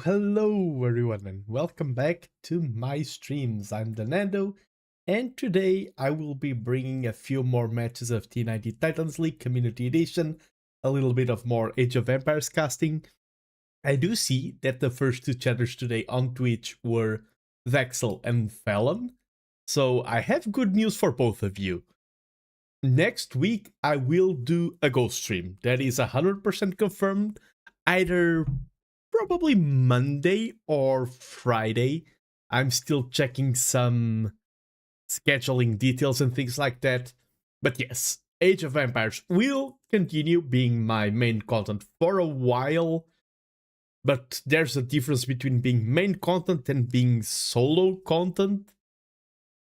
Hello everyone, and welcome back to my streams. I'm TheNando, and today I will be bringing a few more matches of T90 Titans League Community Edition, a little bit of more Age of Empires casting. I do see that the first two chatters today on Twitch were Vexel and Fallon, so I have good news for both of you. Next week I will do a ghost stream. That is 100% confirmed, either probably Monday or Friday. I'm still checking some scheduling details and things like that. But yes, Age of Empires will continue being my main content for a while. But there's a difference between being main content and being solo content.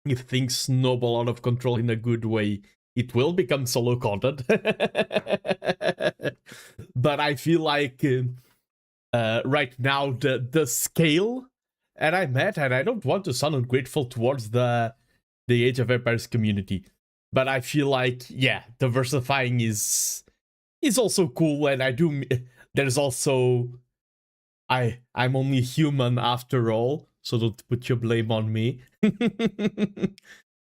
If things snowball out of control in a good way, it will become solo content. But I feel like right now the scale and I'm at, and I don't want to sound ungrateful towards the Age of Empires community, but I feel like, yeah, diversifying is also cool, and there's also, I'm only human after all, so don't put your blame on me.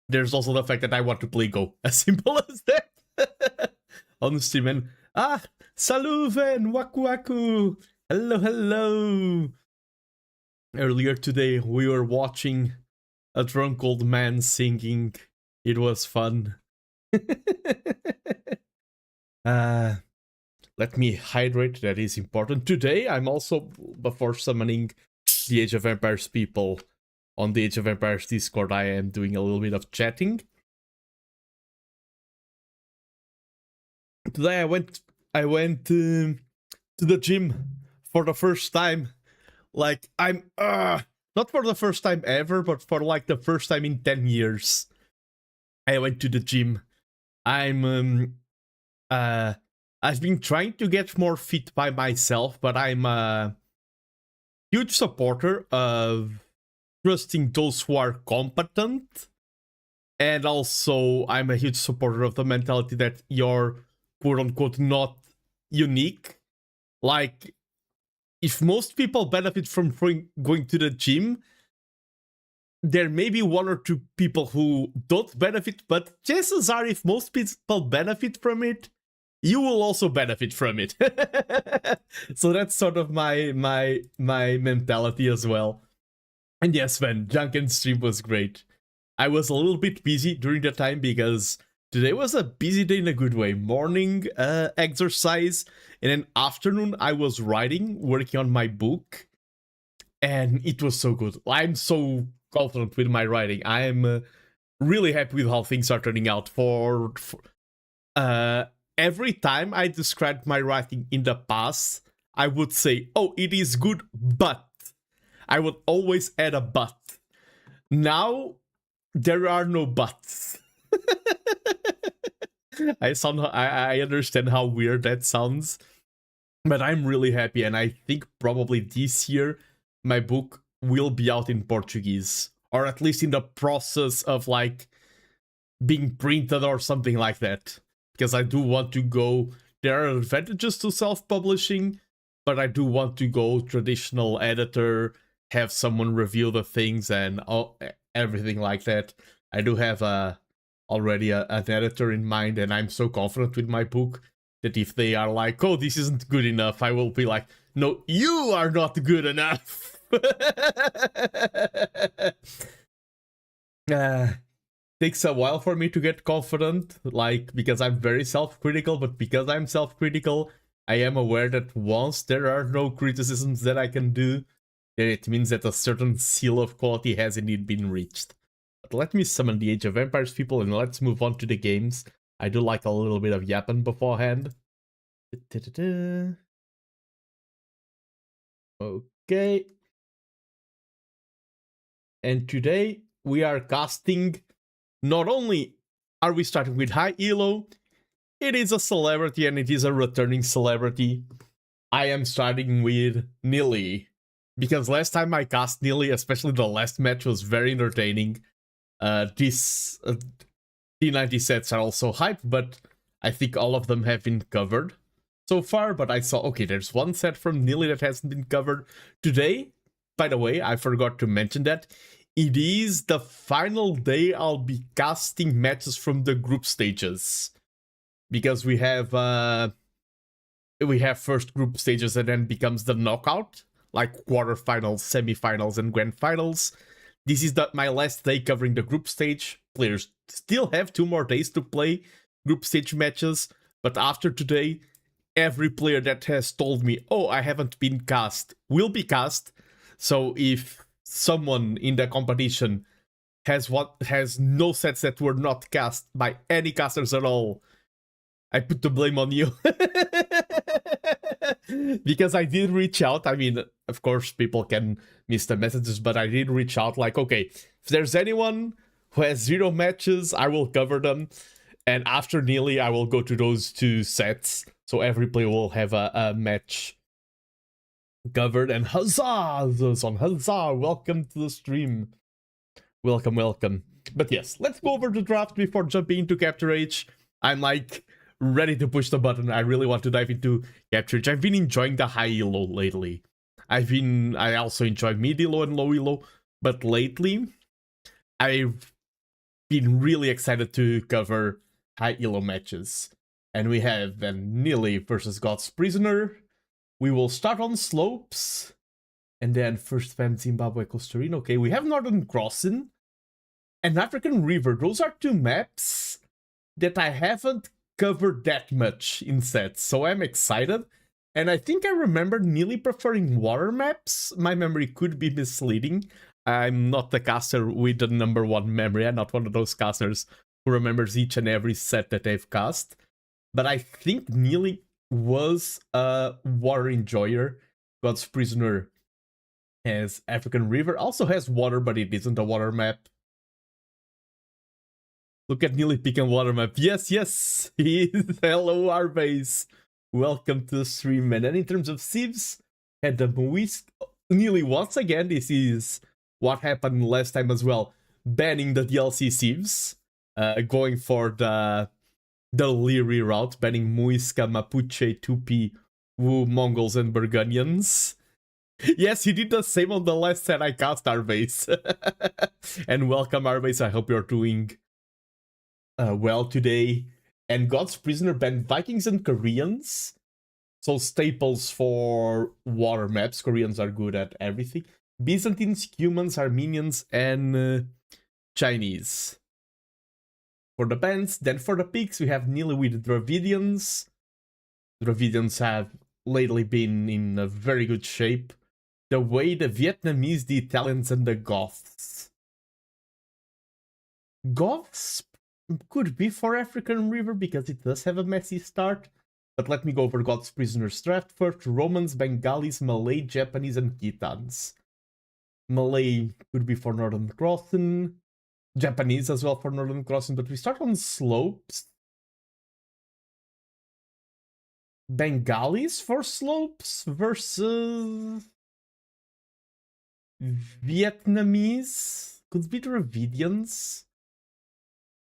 There's also the fact that I want to play Go, as simple as that. On stream. And Saluven, Waku Waku. Hello. Earlier today we were watching a drunk old man singing. It was fun. Let me hydrate, that is important. Today, I'm also, before summoning the Age of Empires people on the Age of Empires Discord, I am doing a little bit of chatting. Today I went to the gym for the first time. Like, I'm, not for the first time ever, but for like the first time in 10 years. I went to the gym. I've been trying to get more fit by myself, but I'm a huge supporter of trusting those who are competent. And also, I'm a huge supporter of the mentality that you're quote-unquote not unique. Like, if most people benefit from going to the gym, there may be one or two people who don't benefit, but chances are if most people benefit from it, you will also benefit from it. So that's sort of my mentality as well. And yes, man, Junkin stream was great. I was a little bit busy during the time because today was a busy day in a good way. Morning exercise, and then afternoon I was writing, working on my book, and it was so good. I'm so confident with my writing. I am really happy with how things are turning out. For every time I described my writing in the past, I would say, oh, it is good, but I would always add a but. Now, there are no buts. I understand how weird that sounds, but I'm really happy, and I think probably this year my book will be out in Portuguese, or at least in the process of like being printed or something like that, because I do want to go. There are advantages to self-publishing, but I do want to go traditional editor, have someone review the things and everything like that. I do have already an editor in mind, and I'm so confident with my book that if they are like, oh, this isn't good enough, I will be like, no, you are not good enough. Takes a while for me to get confident, like, because I'm very self-critical, but because I'm self-critical, I am aware that once there are no criticisms that I can do, then it means that a certain seal of quality has indeed been reached. But let me summon the Age of Empires people and let's move on to the games. I do like a little bit of yapping beforehand. Okay. And today we are casting, not only are we starting with high elo, it is a celebrity and it is a returning celebrity. I am starting with Nilly, because last time I cast Nilly, especially the last match, was very entertaining. These T90 sets are also hype, but I think all of them have been covered so far. But I saw, okay, there's one set from Nilly that hasn't been covered today. By the way, I forgot to mention that it is the final day I'll be casting matches from the group stages, because we have first group stages and then becomes the knockout, like quarterfinals, semifinals, and grand finals. This is my last day covering the group stage. Players still have 2 more days to play group stage matches, but after today, every player that has told me, oh, I haven't been cast, will be cast. So if someone in the competition has no sets that were not cast by any casters at all, I put the blame on you. Because I did reach out. I mean, of course, people can miss the messages, but I did reach out like, okay, if there's anyone who has 0 matches, I will cover them. And after Nearly, I will go to those 2 sets. So every player will have a match covered. And huzzah! Huzzah! Welcome to the stream. Welcome, welcome. But yes, let's go over the draft before jumping into Capture Age. I'm like ready to push the button. I really want to dive into Capture Age. I've been enjoying the high elo lately. I also enjoy mid elo and low elo, but lately I've been really excited to cover high elo matches. And we have then Nilly versus God's Prisoner. We will start on slopes. And then first fam Zimbabwe, Costa Rica. Okay, we have Northern Crossing and African River. Those are 2 maps that I haven't covered that much in sets, so I'm excited. And I think I remember nearly preferring water maps. My memory could be misleading. I'm not the caster with the #1 memory. I'm not one of those casters who remembers each and every set that they've cast. But I think nearly was a water enjoyer. God's Prisoner has African River, also has water, but it isn't a water map. Look at Nearly picking water map. Yes, yes, he is. Hello, Arbase. Welcome to the stream, man. And in terms of civs, had the Moist Nearly once again. This is what happened last time as well. Banning the DLC civs, going for the Leary route, banning Muisca, Mapuche, Tupi, Wu, Mongols, and Burgundians. Yes, he did the same on the last set I cast, Arbase. And welcome, Arbase. I hope you're doing well today. And God's Prisoner banned Vikings and Koreans. So staples for water maps. Koreans are good at everything. Byzantines, Cumans, Armenians, and Chinese. For the bans, then for the picks, we have nearly with Dravidians. Dravidians have lately been in a very good shape. The way the Vietnamese, the Italians, and the Goths. Goths could be for African River because it does have a messy start. But let me go over God's Prisoner's draft first. Romans, Bengalis, Malay, Japanese, and Khitans. Malay could be for Northern Crossing. Japanese as well for Northern Crossing, but we start on slopes. Bengalis for slopes versus Vietnamese. Could be Dravidians.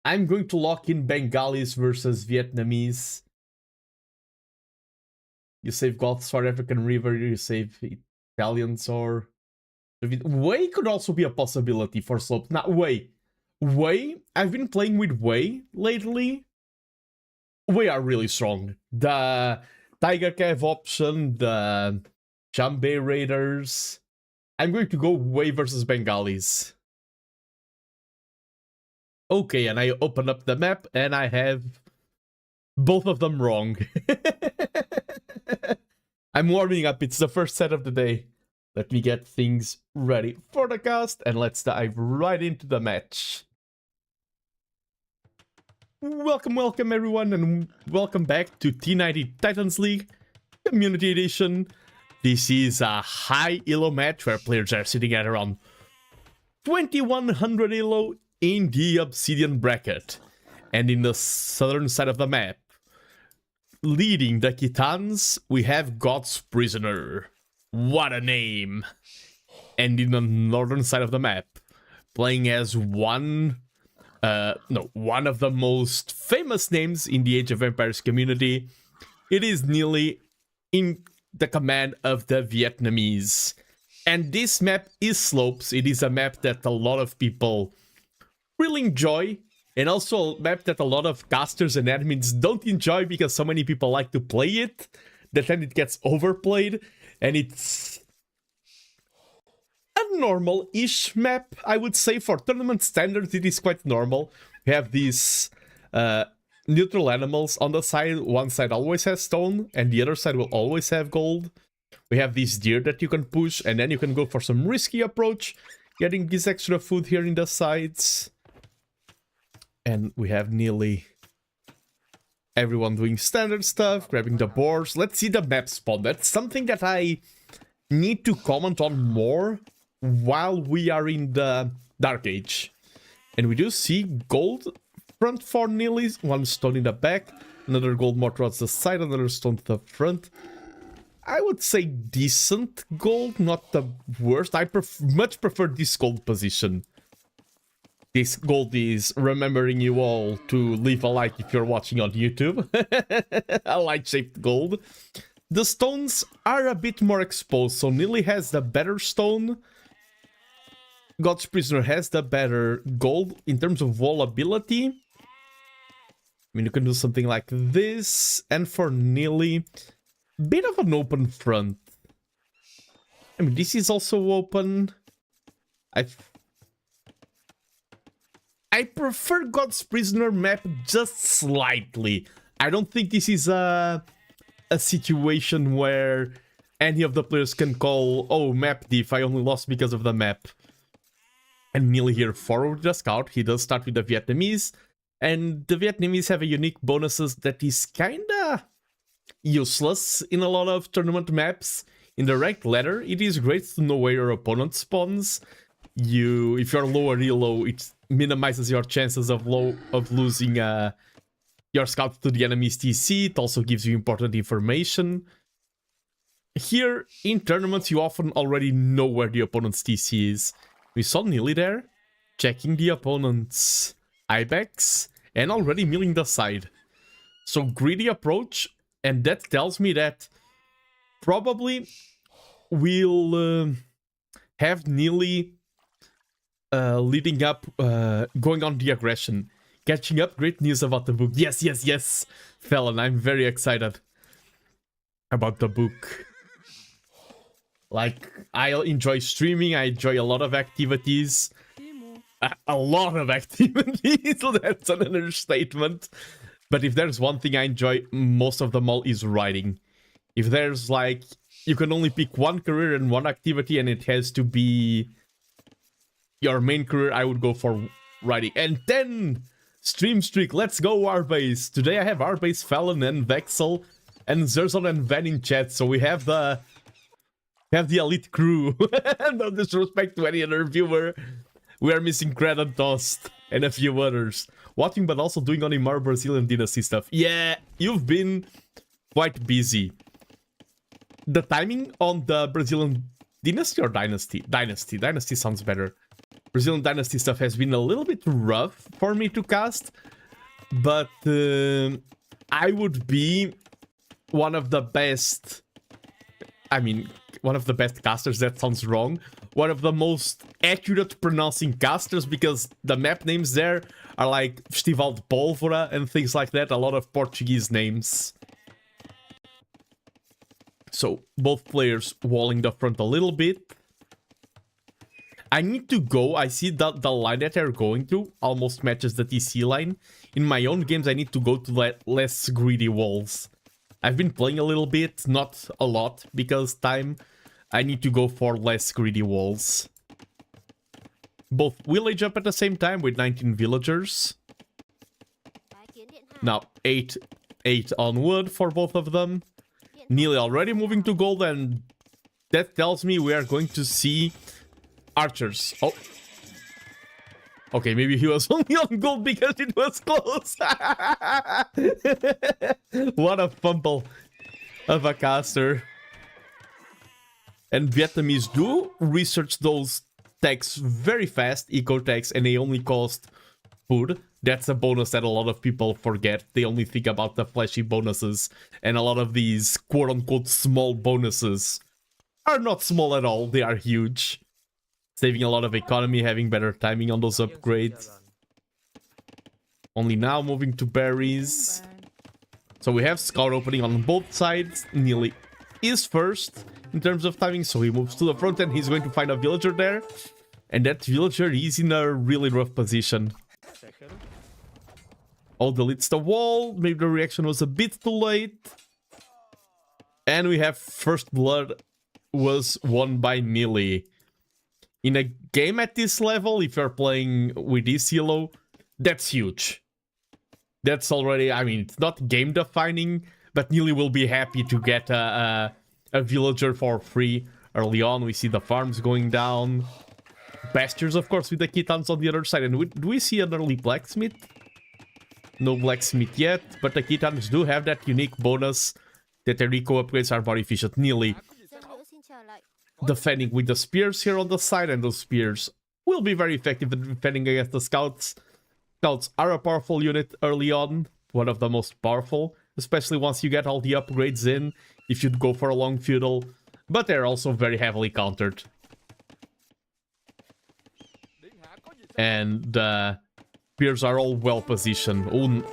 I'm going to lock in Bengalis versus Vietnamese. You save Goths for African River, you save Italians or... Wei could also be a possibility for slopes. Now, Wei, I've been playing with Wei lately. Wei are really strong. The Tiger Cav option, the Jambay Raiders. I'm going to go Wei versus Bengalis. Okay, and I open up the map and I have both of them wrong. I'm warming up. It's the first set of the day. Let me get things ready for the cast and let's dive right into the match. Welcome everyone, and welcome back to T90 Titans League Community Edition. This is a high elo match where players are sitting at around 2100 elo in the Obsidian bracket. And in the southern side of the map, leading the Khitans, we have God's Prisoner. What a name! And in the northern side of the map, playing as one of the most famous names in the Age of Empires community, it is nearly in the command of the Vietnamese. And this map is slopes. It is a map that a lot of people really enjoy, and also a map that a lot of casters and admins don't enjoy because so many people like to play it that then it gets overplayed, and it's a normal-ish map, I would say. For tournament standards, it is quite normal. We have these neutral animals on the side. One side always has stone, and the other side will always have gold. We have these deer that you can push, and then you can go for some risky approach, getting this extra food here in the sides. And we have nearly everyone doing standard stuff, grabbing the boars. Let's see the map spawn. That's something that I need to comment on more while we are in the Dark Age. And we do see gold front for nearly, one stone in the back, another gold more towards the side, another stone to the front. I would say decent gold, not the worst. I much prefer this gold position. This gold is remembering you all to leave a like if you're watching on YouTube. A light-shaped gold. The stones are a bit more exposed, so Nili has the better stone. God's Prisoner has the better gold in terms of wall ability. I mean, you can do something like this, and for Nili, bit of an open front. I mean, this is also open. I prefer God's Prisoner map just slightly. I don't think this is a situation where any of the players can call, oh, map diff, I only lost because of the map. And Neil here forward the scout. He does start with the Vietnamese, and the Vietnamese have a unique bonuses that is kinda useless in a lot of tournament maps. In the ranked ladder, it is great to know where your opponent spawns. If you're low or real low, it minimizes your chances of losing your scout to the enemy's TC. It also gives you important information. Here, in tournaments, you often already know where the opponent's TC is. We saw Neely there, checking the opponent's Ibex, and already milling the side. So greedy approach, and that tells me that probably we'll have Neely leading up, going on the aggression. Catching up, great news about the book. Yes, yes, yes, Felon, I'm very excited about the book. Like, I enjoy streaming, I enjoy a lot of activities. A lot of activities, that's an understatement. But if there's one thing I enjoy most of them all is writing. If there's like, you can only pick one career and one activity and it has to be your main career, I would go for writing. And 10 stream streak, let's go Arbase. Today I have Arbase, Felon and Vexel and Zerzon and Van in chat, so we have the elite crew. No disrespect to any other viewer. We are missing Cred and Toast and a few others. Watching but also doing only more Brazilian Dynasty stuff. Yeah, you've been quite busy. The timing on the Brazilian Dynasty or Dynasty? Dynasty sounds better. Brazilian Dynasty stuff has been a little bit rough for me to cast. But I would be one of the best... I mean, one of the best casters, that sounds wrong. One of the most accurate pronouncing casters, because the map names there are like Festival de Pólvora and things like that. A lot of Portuguese names. So, both players walling the front a little bit. I need to go. I see that the line that they're going to almost matches the TC line. In my own games, I need to go to less greedy walls. I've been playing a little bit, not a lot, because I need to go for less greedy walls. Both will age up at the same time with 19 villagers. Now 8 on wood for both of them. Nearly already moving to gold, and that tells me we are going to see archers. Oh. Okay, maybe he was only on gold because it was close. What a fumble of a caster. And Vietnamese do research those tags very fast, eco tags, and they only cost food. That's a bonus that a lot of people forget. They only think about the flashy bonuses, and a lot of these quote-unquote small bonuses are not small at all. They are huge. Saving a lot of economy, having better timing on those upgrades. Only now moving to berries. So we have scout opening on both sides. Nearly is first in terms of timing, so he moves to the front and he's going to find a villager there. And that villager is in a really rough position. Oh, deletes the wall. Maybe the reaction was a bit too late. And we have first blood was won by Neely. In a game at this level, if you're playing with this elo, that's huge. That's already, I mean, it's not game defining, but Neely will be happy to get a villager for free. Early on, we see the farms going down. Pastures, of course, with the Kitans on the other side. And do we see an early blacksmith? No blacksmith yet, but the Kitans do have that unique bonus that their eco upgrades are more efficient. Neely defending with the spears here on the side, and those spears will be very effective in defending against the scouts. Scouts are a powerful unit early on, one of the most powerful, especially once you get all the upgrades in, if you'd go for a long feudal, but they're also very heavily countered. And the spears are all well positioned. Oh,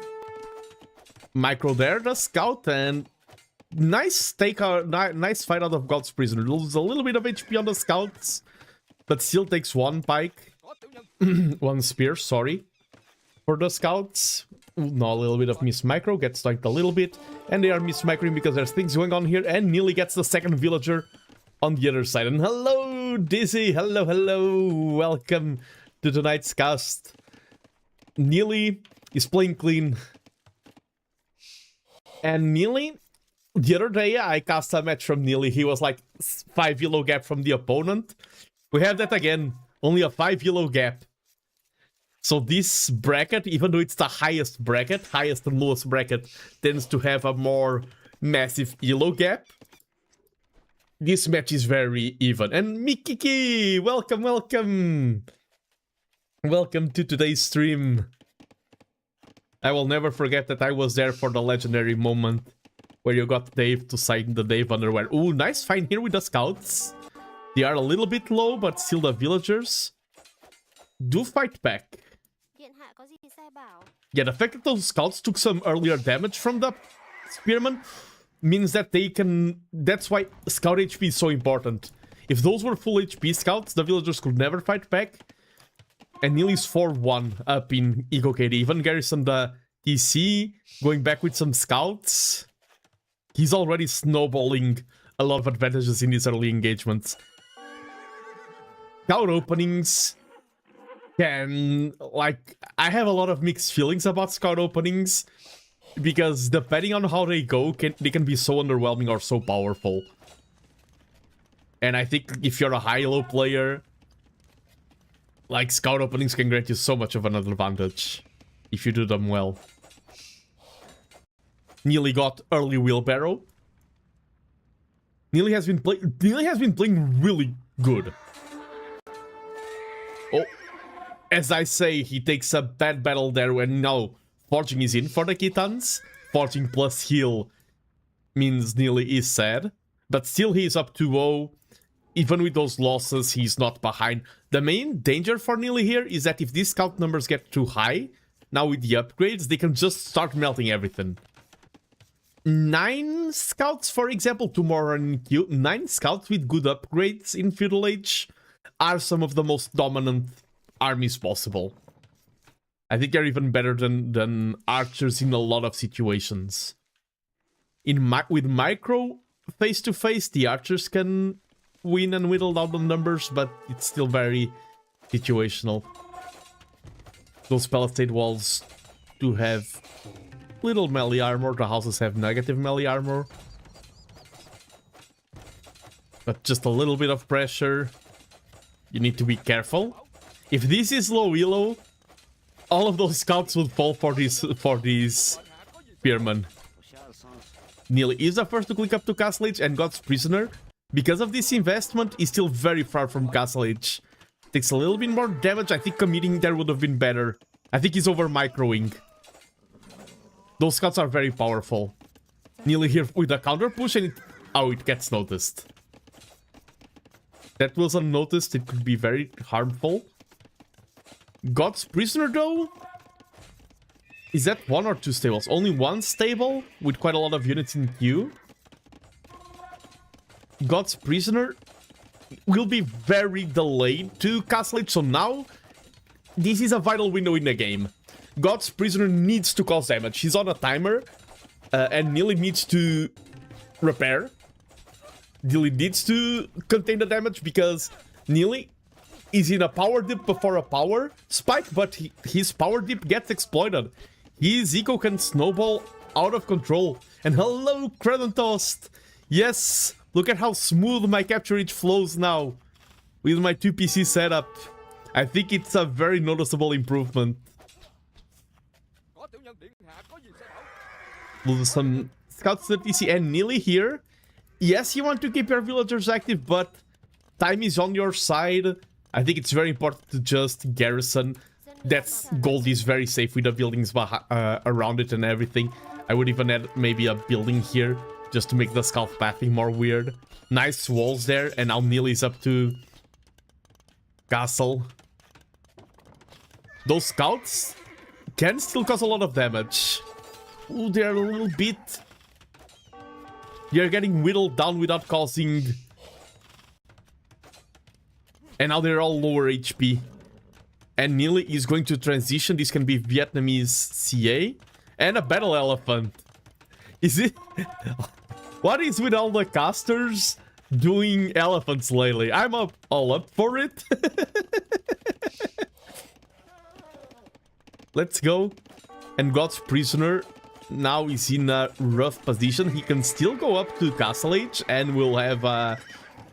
micro there, the scout, and nice nice fight out of God's Prisoner. Loses a little bit of HP on the scouts, but still takes one pike. One spear, sorry. for the scouts. Ooh, no, a little bit of miss micro, gets sniped a little bit, and they are miss microing because there's things going on here, and nearly gets the second villager on the other side. And hello, Dizzy, hello, welcome to tonight's cast. Nearly is playing clean. And Nearly, the other day I cast a match from Nearly, he was like 5 yellow gap from the opponent. We have that again, only a 5 yellow gap. So this bracket, even though it's the highest bracket, highest and lowest bracket, tends to have a more massive yellow gap. This match is very even. And Mikiki, welcome. Welcome to today's stream. I will never forget that I was there for the legendary moment where you got Dave to sign the Dave underwear. Ooh, nice find here with the scouts. They are a little bit low, but still the villagers do fight back. Yeah, the fact that those scouts took some earlier damage from the spearmen means that they can... That's why scout HP is so important. If those were full HP scouts, the villagers could never fight back. And Neely's 4-1 up in Eco KD. Even Garrison the TC, going back with some scouts. He's already snowballing a lot of advantages in these early engagements. Scout openings can... Like, I have a lot of mixed feelings about scout openings. Because depending on how they go, they can be so underwhelming or so powerful. And I think if you're a high-low player, like, scout openings can grant you so much of an advantage if you do them well. Neely got early wheelbarrow. Neely has been playing really good. Oh, as I say, he takes a bad battle there when now Forging is in for the Kittens. Forging plus heal means Neely is sad. But still he is up 2-0. Even with those losses, he's not behind. The main danger for Neely here is that if these scout numbers get too high, now with the upgrades, they can just start melting everything. 9 scouts, for example, 2 more in queue. 9 scouts with good upgrades in Feudal Age are some of the most dominant armies possible. I think they're even better than archers in a lot of situations. With micro face-to-face, the archers can win and whittle down the numbers, but it's still very situational. Those palisade walls do have little melee armor, the houses have negative melee armor. But just a little bit of pressure. You need to be careful. If this is low elo, all of those scouts would fall for these spearmen. Neely is the first to click up to Castle Age, and God's Prisoner, because of this investment, is still very far from Castle Age. Takes a little bit more damage. I think committing there would have been better. I think he's over microing. Those scouts are very powerful. Neely here with a counter push, and it gets noticed. That was unnoticed. It could be very harmful. God's Prisoner, though? Is that 1 or 2 stables? Only 1 stable with quite a lot of units in queue. God's Prisoner will be very delayed to Castle Age, so now this is a vital window in the game. God's Prisoner needs to cause damage. He's on a timer, and Neely needs to repair. Neely needs to contain the damage because Neely is in a power dip before a power spike, but his power dip gets exploited. His eco can snowball out of control. And hello, Credon-Toast! Yes, look at how smooth my capture reach flows now with my 2 PC setup. I think it's a very noticeable improvement. Some scouts to the TC and Neely here. Yes, you want to keep your villagers active, but time is on your side. I think it's very important to just garrison. That's gold is very safe with the buildings around it and everything. I would even add maybe a building here just to make the scout pathing more weird. Nice walls there, and now Neely's up to castle. Those scouts can still cause a lot of damage. Ooh, they're a little bit... They're getting whittled down without causing... And now they're all lower HP. And Neely is going to transition. This can be Vietnamese CA and a battle elephant. Is it? What is with all the casters doing elephants lately? I'm all up for it. Let's go. And God's Prisoner now is in a rough position. He can still go up to Castle Age and will have a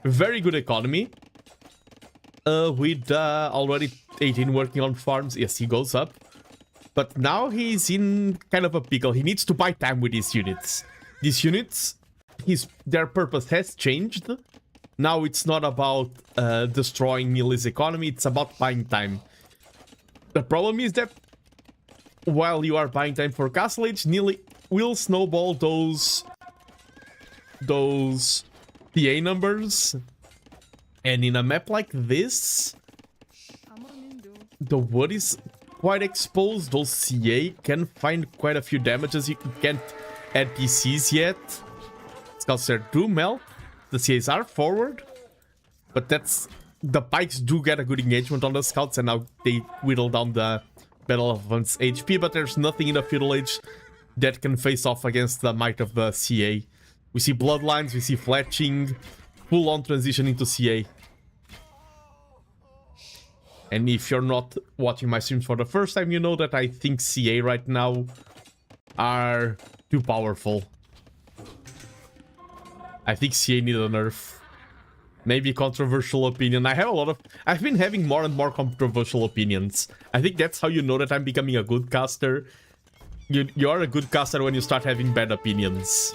very good economy. With already 18 working on farms. Yes, he goes up. But now he's in kind of a pickle. He needs to buy time with these units. These units, their purpose has changed. Now it's not about destroying Neely's economy. It's about buying time. The problem is that while you are buying time for Castle Age, Neely will snowball those TA numbers. And in a map like this, the wood is quite exposed. Those CA can find quite a few damages. You can't add PCs yet. Scouts there do melt. The CAs are forward. But the pikes do get a good engagement on the scouts, and now they whittle down the Battle Elephant's HP, but there's nothing in the Feudal Age that can face off against the might of the CA. We see bloodlines, we see fletching, full-on transition into CA. And if you're not watching my streams for the first time, you know that I think CA right now are too powerful. I think CA need a nerf. Maybe controversial opinion. I've been having more and more controversial opinions. I think that's how you know that I'm becoming a good caster. You are a good caster when you start having bad opinions.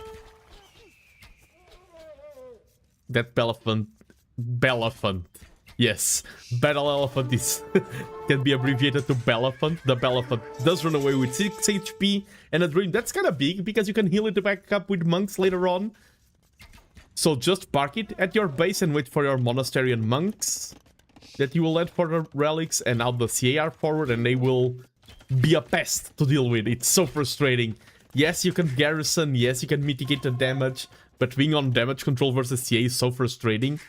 That Belephant. Yes, Battle Elephant is can be abbreviated to Belephant. The Belephant does run away with 6 HP and a dream. That's kind of big because you can heal it back up with monks later on. So just park it at your base and wait for your monastery and monks that you will add for the relics, and now the CA are forward and they will be a pest to deal with. It's so frustrating. Yes, you can garrison, yes, you can mitigate the damage, but being on damage control versus CA is so frustrating.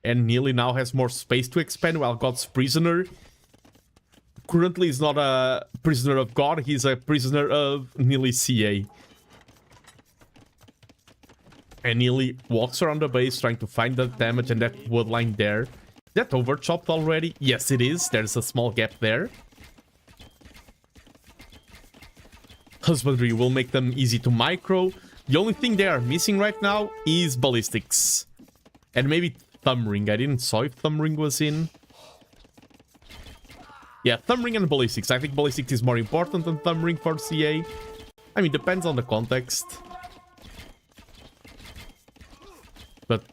And Neely now has more space to expand, while God's Prisoner currently is not a prisoner of God, he's a prisoner of Neely CA. And Neely walks around the base trying to find the damage, and that wood line there. Is that overchopped already? Yes, it is. There's a small gap there. Husbandry will make them easy to micro. The only thing they are missing right now is ballistics. And maybe thumb ring. I didn't saw if thumb ring was in. Yeah, thumb ring and ballistics. I think ballistics is more important than thumb ring for CA. I mean, depends on the context. But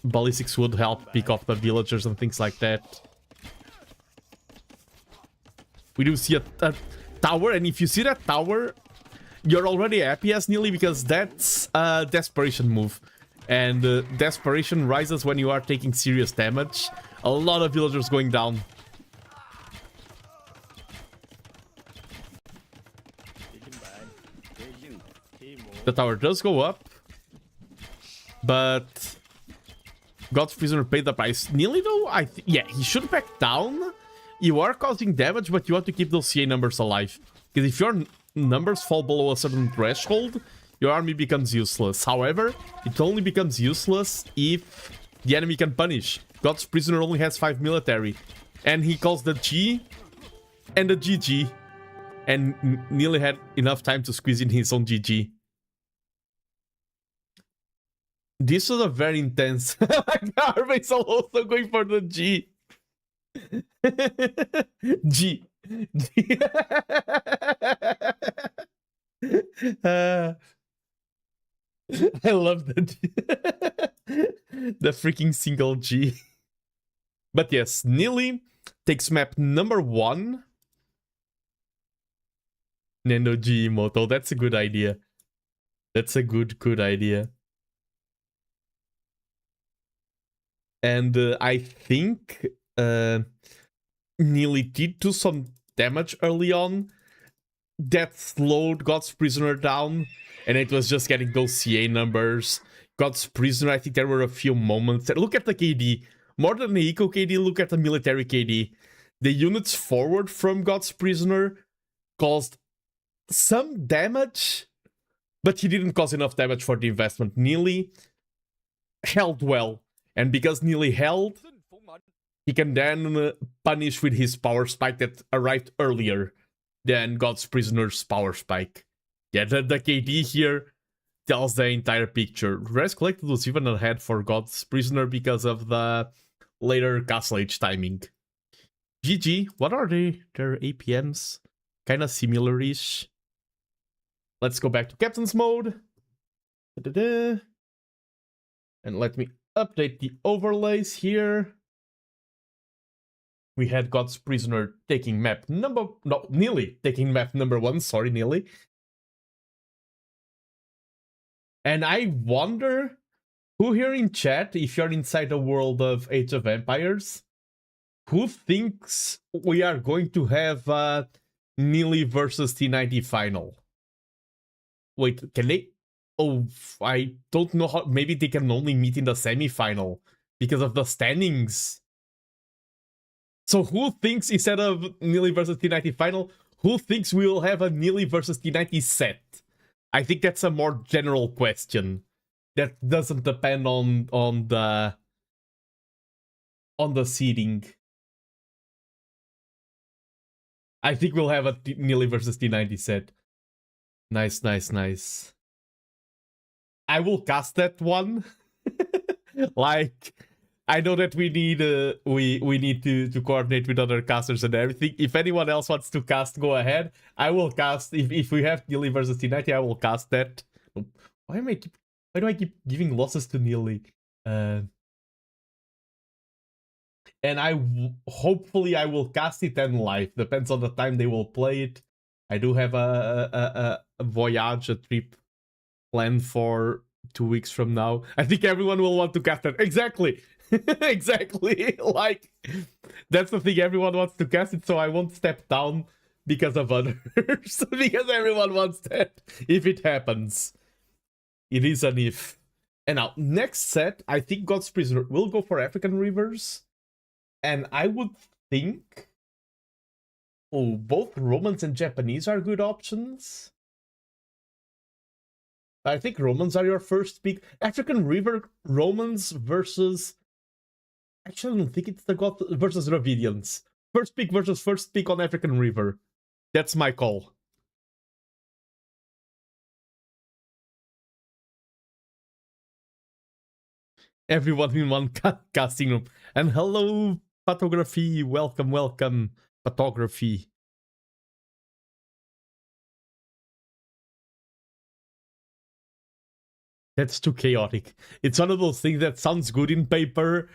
ballistics would help pick off the villagers and things like that. We do see a tower, and if you see that tower, you're already happy as Neely, because that's a desperation move. And desperation rises when you are taking serious damage. A lot of villagers going down. The tower does go up, but God's Prisoner paid the price. Neely though, yeah, he should back down. You are causing damage, but you want to keep those CA numbers alive. Because if your numbers fall below a certain threshold, your army becomes useless. However, it only becomes useless if the enemy can punish. God's Prisoner only has 5 military. And he calls the G and the GG. And Neely had enough time to squeeze in his own GG. This was a very intense. Army's also going for the G. G. I love that. The freaking single G. But yes, Neely takes map number 1. Nando G emote. That's a good idea. That's a good idea. And I think Neely did do some damage early on that slowed God's Prisoner down, and it was just getting those CA numbers. God's Prisoner, I think there were a few moments. Look at the KD. More than the eco KD, look at the military KD. the units forward from God's Prisoner caused some damage, but he didn't cause enough damage for the investment. Neely held well, and because Neely held, he can then punish with his power spike that arrived earlier than God's Prisoner's power spike. Yeah, the KD here tells the entire picture. Res Collected was even ahead for God's Prisoner because of the later Castle Age timing. GG, what are their APMs? Kinda similar-ish. Let's go back to Captain's mode. And let me update the overlays here. We had God's Prisoner taking map number... No, Neely taking map number 1. Sorry, Neely. And I wonder who here in chat, if you're inside the world of Age of Empires, who thinks we are going to have a Neely versus T90 final? Wait, can they... Oh, I don't know how... Maybe they can only meet in the semi-final because of the standings. So who thinks, instead of Neely versus T90 final, who thinks we will have a Neely versus T90 set? I think that's a more general question. That doesn't depend on the seeding. I think we'll have a Neely versus T90 set. Nice, nice, nice. I will cast that one. Like, I know that we need we need to coordinate with other casters and everything. If anyone else wants to cast, go ahead. I will cast. If we have Neely versus T90, I will cast that. Why do I keep giving losses to Neely? And hopefully I will cast it and live. Depends on the time they will play it. I do have a voyage, a trip planned for 2 weeks from now. I think everyone will want to cast it. Exactly. Exactly. Like, that's the thing. Everyone wants to cast it, so I won't step down because of others. Because everyone wants that. If it happens. It is an if. And now, next set, I think God's Prisoner will go for African Rivers. And I would think... Oh, both Romans and Japanese are good options. I think Romans are your first pick. African River Romans versus... Actually, I don't think it's the God versus Dravidians. First pick versus first pick on African River. That's my call. Everyone in one casting room. And hello, Photography. Welcome, welcome, Photography. That's too chaotic. It's one of those things that sounds good in paper,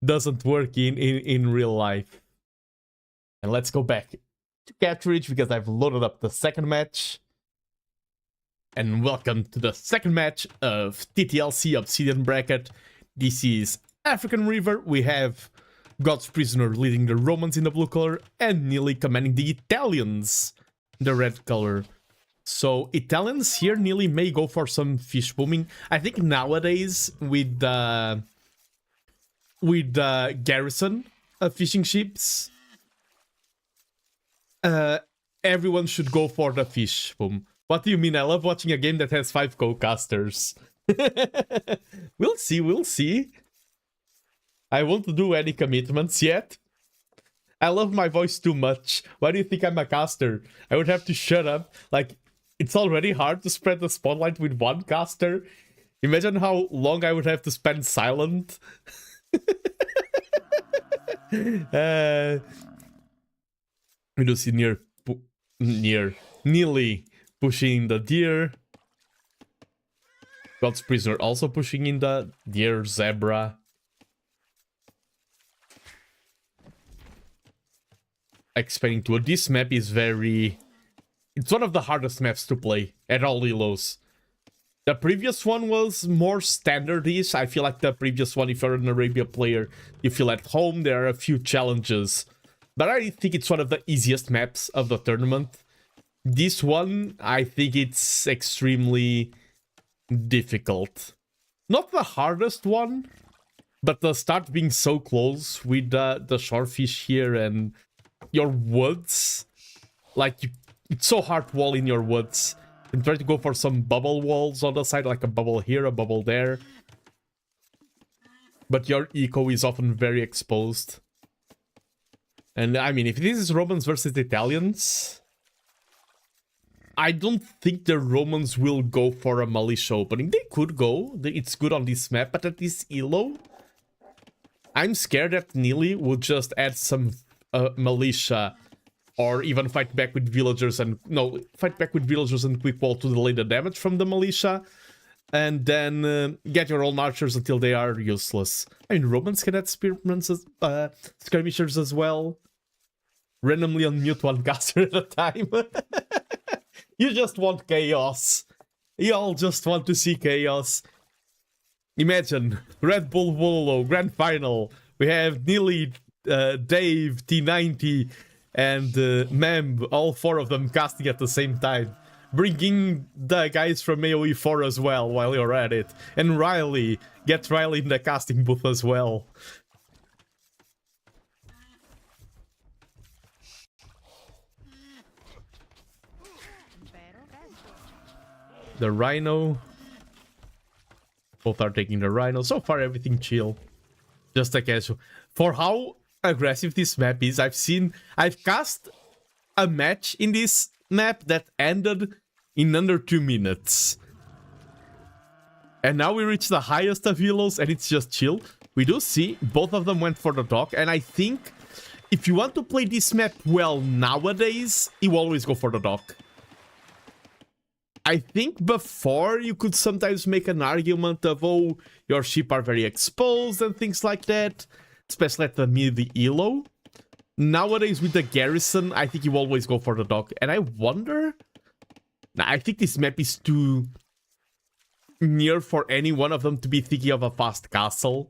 doesn't work in real life. And let's go back to Cartridge because I've loaded up the second match. And welcome to the second match of TTLC Obsidian Bracket. This is African River. We have God's Prisoner leading the Romans in the blue color and Neely commanding the Italians in the red color. So Italians here Neely may go for some fish booming. I think nowadays with the garrison of fishing ships, everyone should go for the fish boom. What do you mean? I love watching a game that has 5 co-casters. We'll see, we'll see. I won't do any commitments yet. I love my voice too much. Why do you think I'm a caster? I would have to shut up. Like, it's already hard to spread the spotlight with one caster. Imagine how long I would have to spend silent. We do see Neely pushing the deer. God's Prisoner also pushing in the deer, zebra. Expanding to this map is very... It's one of the hardest maps to play at all elos. The previous one was more standard-ish. I feel like the previous one, if you're an Arabia player, you feel at home. There are a few challenges. But I think it's one of the easiest maps of the tournament. This one, I think it's extremely difficult. Not the hardest one, but the start being so close with the shorefish here and your woods. Like, it's so hard wall in your woods. And try to go for some bubble walls on the side, like a bubble here, a bubble there. But your eco is often very exposed. And I mean, if this is Romans versus Italians, I don't think the Romans will go for a militia opening. They could go. It's good on this map, but at this elo, I'm scared that Neely will just add some militia, or even fight back with villagers and... No, fight back with villagers and quick wall to delay the damage from the militia. And then get your own archers until they are useless. I mean, Romans can add spearmen, skirmishers as well. Randomly unmute one caster at a time. You just want chaos. You all just want to see chaos. Imagine, Red Bull Volo, Grand Final. We have Neely, Dave, T90, and Mem, all four of them casting at the same time. Bringing the guys from AOE4 as well while you're at it. And Riley, get Riley in the casting booth as well. The Rhino. Both are taking the Rhino. So far, everything chill. Just a casual. For how aggressive this map is, I've cast a match in this map that ended in under 2 minutes. And now we reach the highest of helos and it's just chill. We do see both of them went for the dock, and I think if you want to play this map well nowadays, you always go for the dock. I think before you could sometimes make an argument of, oh, your ship are very exposed and things like that, especially at the mid elo. Nowadays with the garrison, I think you always go for the dock. And I wonder... Nah, I think this map is too near for any one of them to be thinking of a fast castle.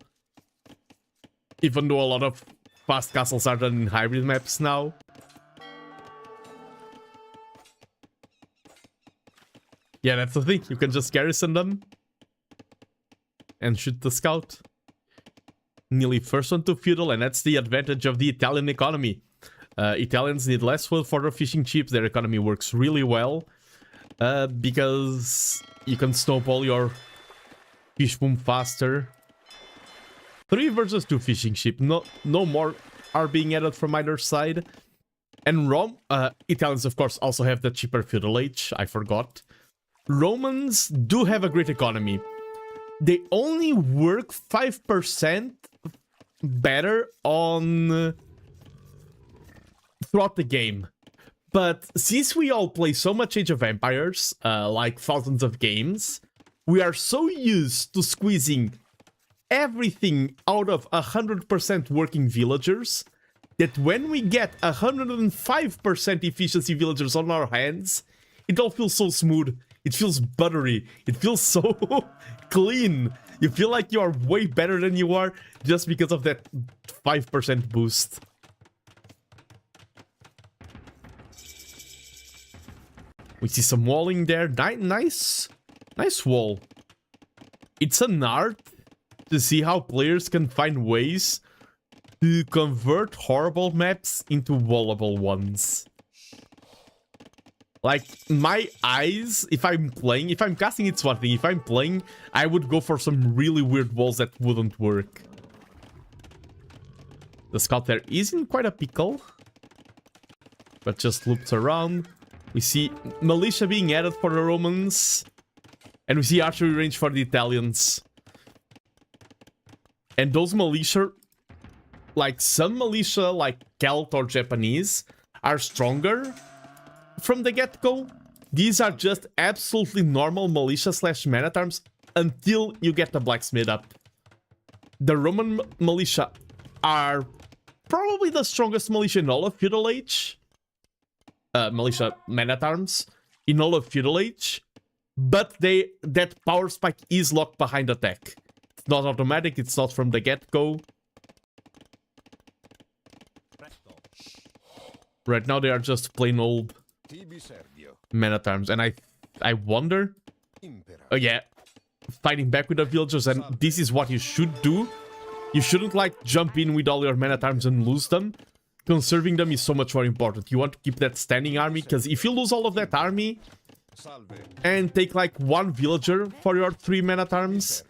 Even though a lot of fast castles are done in hybrid maps now. Yeah, that's the thing. You can just garrison them and shoot the scout. Nearly first one to feudal, and that's the advantage of the Italian economy. Italians need less wood for their fishing chips. Their economy works really well because you can snowball your fish boom faster. 3 versus 2 fishing ship. No more are being added from either side. And Italians, of course, also have the cheaper feudal age. I forgot. Romans do have a great economy. They only work 5% better on throughout the game. But since we all play so much Age of Empires, like thousands of games, we are so used to squeezing everything out of 100% working villagers that when we get 105% efficiency villagers on our hands, it all feels so smooth. It feels buttery. It feels so clean. You feel like you are way better than you are just because of that 5% boost. We see some walling there. Nice wall. It's an art to see how players can find ways to convert horrible maps into wallable ones. Like, my eyes, if I'm casting, it's one thing. If I'm playing, I would go for some really weird walls that wouldn't work. The scout there is in quite a pickle, but just loops around. We see militia being added for the Romans, and we see archery range for the Italians. And those militia, like some militia, like Celt or Japanese, are stronger from the get-go. These are just absolutely normal militia slash man-at-arms until you get the blacksmith up. The Roman militia are probably the strongest militia in all of feudal age. Militia man-at-arms in all of feudal age, but that power spike is locked behind attack. It's not automatic, it's not from the get-go. Right now they are just plain old man-at-arms, and I wonder... Oh yeah, fighting back with the villagers, and this is what you should do. You shouldn't like jump in with all your men-at-arms and lose them. conserving them is so much more important. You want to keep that standing army, because if you lose all of that army and take like one villager for your 3 man-at-arms,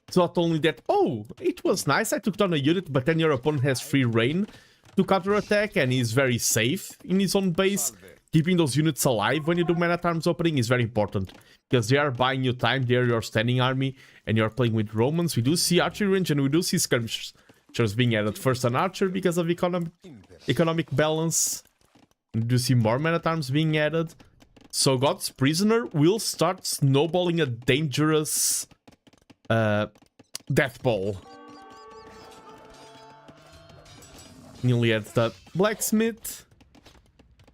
it's not only that, oh, it was nice, I took down a unit, but then your opponent has free reign to counter-attack and is very safe in his own base. Keeping those units alive when you do man-at-arms opening is very important, because they are buying you time, they are your standing army, and you're playing with Romans. We do see archery range and we do see skirmishers being added. First an archer because of economic balance. We do see more man-at-arms being added. So God's Prisoner will start snowballing a dangerous death ball. Nearly at the blacksmith.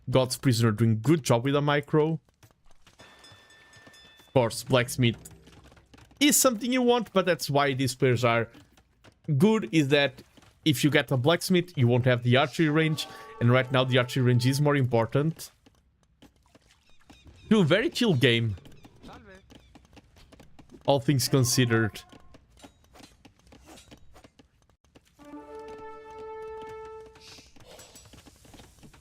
God's Prisoner doing good job with a micro. Of course, blacksmith is something you want, but that's why these players are good, is that if you get a blacksmith, you won't have the archery range, and right now the archery range is more important. Do a very chill game, all things considered.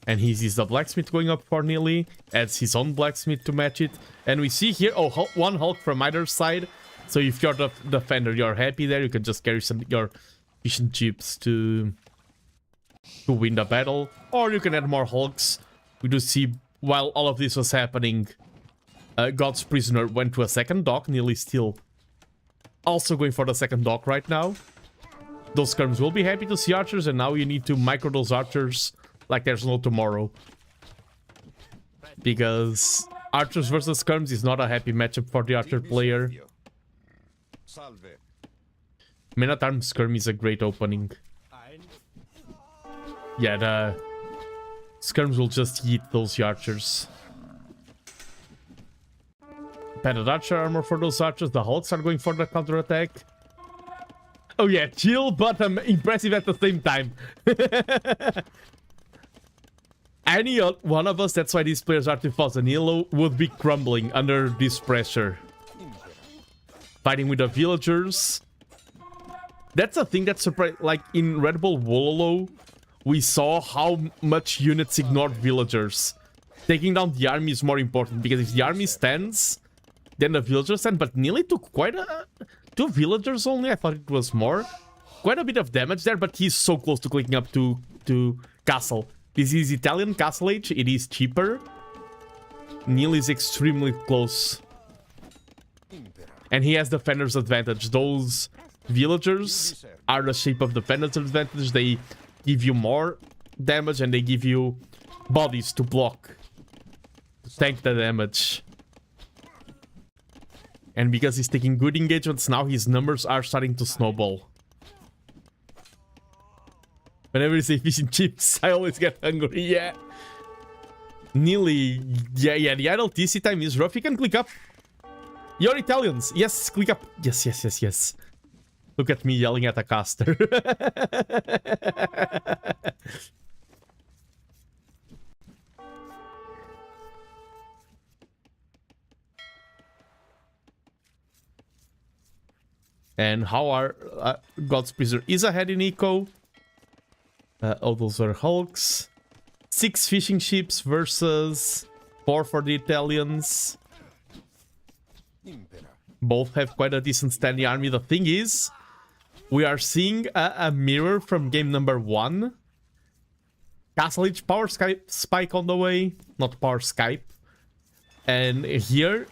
And he sees the blacksmith going up for nearly, adds his own blacksmith to match it. And we see here, oh, one Hulk from either side. So if you're the defender, you're happy there. You can just carry your fish and chips to win the battle. Or you can add more Hulks. We do see, while all of this was happening, God's Prisoner went to a second dock, nearly still also going for the second dock right now. Those skirms will be happy to see archers, and now you need to micro those archers like there's no tomorrow. Because archers versus skirms is not a happy matchup for the archer player. Man-at-arms skirm is a great opening. Yeah, the skirms will just eat those archers. Padded archer armor for those archers. The Hulks are going for the counter-attack. Oh yeah, chill, but impressive at the same time. Any one of us, that's why these players are 2000 yellow, would be crumbling under this pressure. Fighting with the villagers. That's a thing that surprised, like in Red Bull Wololo, we saw how much units ignored villagers. Taking down the army is more important, because if the army stands, then the villagers stand, but nearly took quite a... 2 villagers only, I thought it was more. Quite a bit of damage there, but he's so close to clicking up to castle. This is Italian castle age, it is cheaper. Neil is extremely close. And he has defender's advantage. Those villagers are the shape of defender's advantage. They give you more damage and they give you bodies to block. To tank the damage. And because he's taking good engagements, now his numbers are starting to snowball. Whenever you say fish and chips, I always get hungry, yeah. Nearly, yeah, the idle TC time is rough. You can click up. You're Italians. Yes, click up. Yes. Look at me yelling at a caster. And how are God's Prisoner is ahead in eco. Oh, those are Hulks. 6 fishing ships versus 4 for the Italians. Both have quite a decent standing army. The thing is, we are seeing a mirror from game number 1. Castle Age power spike on the way. Not power Skype. And here,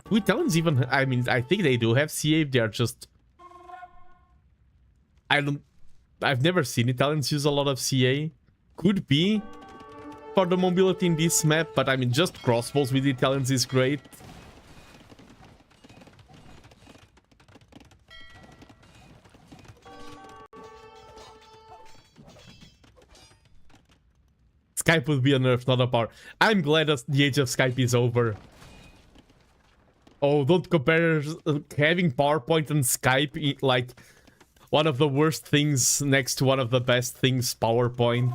do Italians even... I mean, I think they do have CA. They are just... I've never seen Italians use a lot of CA. Could be for the mobility in this map, but I mean, just crossbows with Italians is great. Skype would be a nerf, not a power. I'm glad that the age of Skype is over. Oh, don't compare having PowerPoint and Skype like... one of the worst things next to one of the best things, PowerPoint.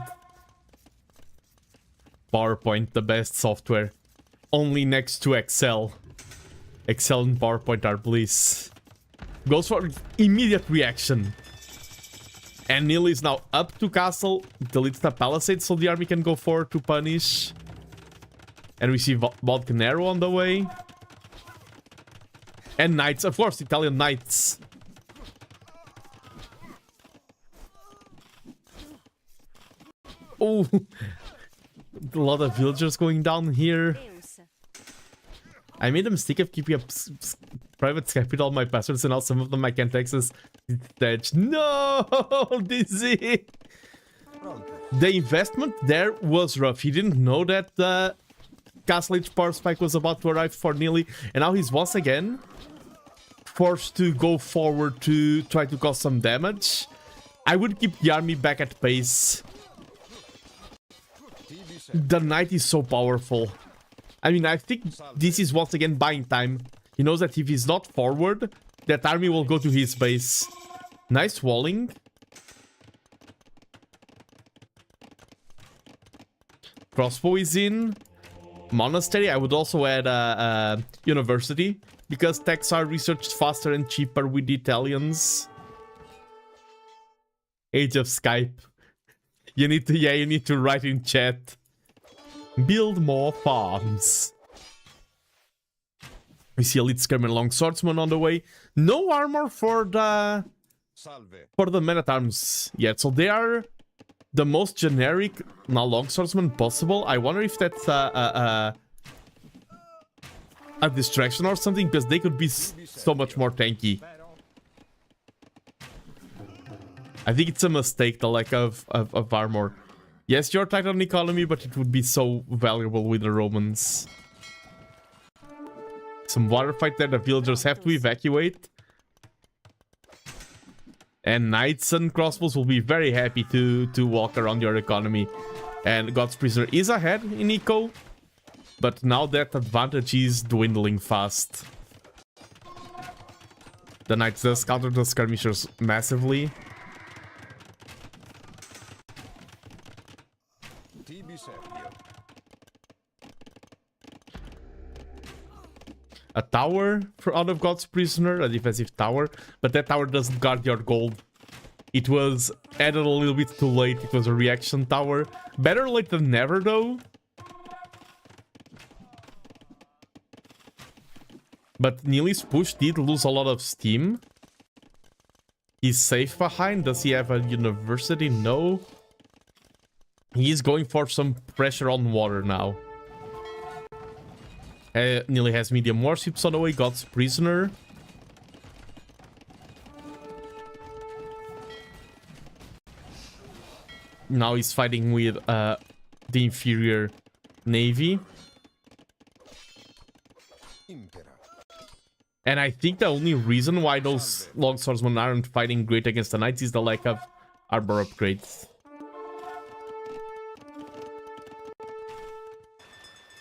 PowerPoint, the best software. Only next to Excel. Excel and PowerPoint are bliss. Goes for immediate reaction. And Neil is now up to castle, deletes the palisade so the army can go forward to punish. And we see Volcanero on the way. And knights, of course, Italian knights. Oh, a lot of villagers going down here. I made a mistake of keeping up private Skype with all my passwords, and now some of them I can't access. No, Dizzy. The investment there was rough. He didn't know that the Castle Age power spike was about to arrive for Nearly, and now he's once again forced to go forward to try to cause some damage. I would keep the army back at pace. The knight is so powerful. I mean, I think this is once again buying time. He knows that if he's not forward, that army will go to his base. Nice walling. Crossbow is in. Monastery, I would also add university, because techs are researched faster and cheaper with the Italians. Age of Skype. You need to write in chat. Build more farms. We see Elite Skirmer Long Swordsman on the way. No armor for the men-at-arms yet, so they are the most generic now Long Swordsman possible. I wonder if that's a distraction or something, because they could be so much more tanky. I think it's a mistake, the lack of armor. Yes, you're tight on economy, but it would be so valuable with the Romans. Some water fight there, the villagers have to evacuate. And knights and crossbows will be very happy to walk around your economy. And God's Prisoner is ahead in eco, but now that advantage is dwindling fast. The knights does counter the skirmishers massively. A tower out of God's Prisoner, a defensive tower, but that tower doesn't guard your gold. It was added a little bit too late. It was a reaction tower. Better late than never, though. But Neely's push did lose a lot of steam. He's safe behind. Does he have a university? No. He's going for some pressure on water now. Nearly has medium warships on the way. God's Prisoner. Now he's fighting with the inferior navy. And I think the only reason why those long swordsmen aren't fighting great against the knights is the lack of armor upgrades.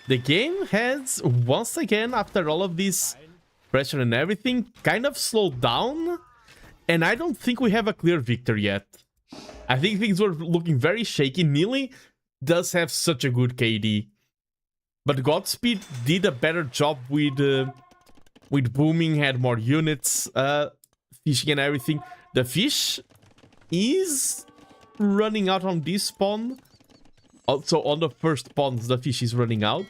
The game has, once again, after all of this pressure and everything, kind of slowed down. And I don't think we have a clear victor yet. I think things were looking very shaky. Neely does have such a good KD. But Godspeed did a better job with booming, had more units, fishing and everything. The fish is running out on this spawn. Also, on the first pawns, the fish is running out.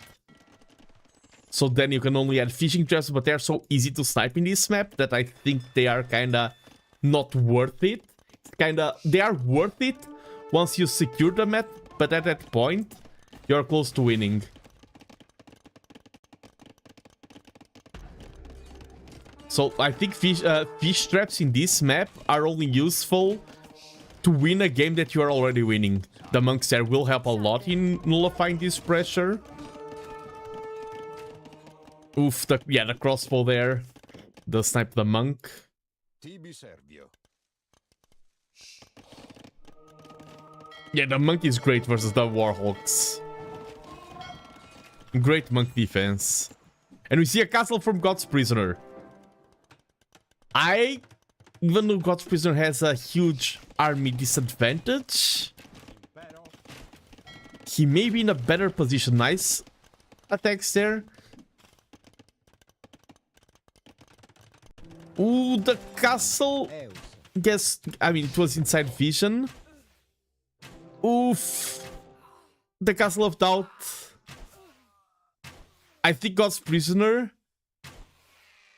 So then you can only add fishing traps, but they're so easy to snipe in this map that I think they are kinda not worth it. They are worth it once you secure the map, but at that point, you're close to winning. So I think fish traps in this map are only useful to win a game that you are already winning. The monks there will help a lot in nullifying this pressure. Oof, the crossbow there does snipe the monk. Yeah, the monk is great versus the warhawks. Great monk defense. And we see a castle from God's Prisoner. Even though God's Prisoner has a huge army disadvantage, he may be in a better position. Nice attacks there. Ooh, the castle guess, I mean, it was inside vision. Oof. The Castle of Doubt. I think God's Prisoner.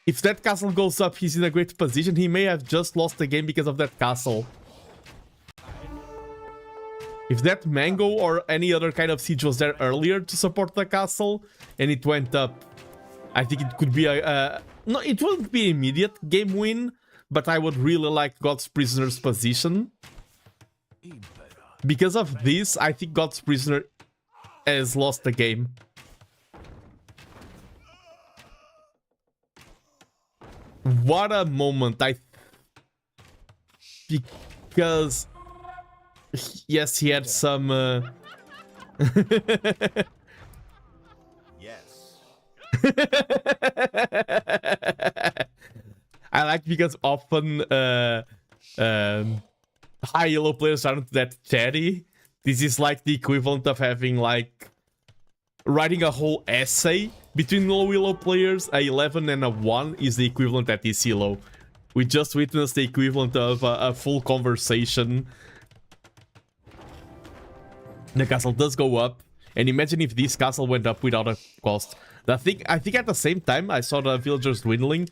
If that castle goes up, he's in a great position. He may have just lost the game because of that castle. If that mango or any other kind of siege was there earlier to support the castle and it went up, I think it could be no, it wouldn't be immediate game win, but I would really like God's Prisoner's position. Because of this, I think God's Prisoner has lost the game. What a moment. Because yes, he had some Yes. I like because often high yellow players aren't that chatty. This is like the equivalent of having like writing a whole essay between low yellow players. A 11 and a 1 is the equivalent at this elo. We just witnessed the equivalent of a full conversation. The castle does go up, and imagine if this castle went up without a cost. I think at the same time I saw the villagers dwindling.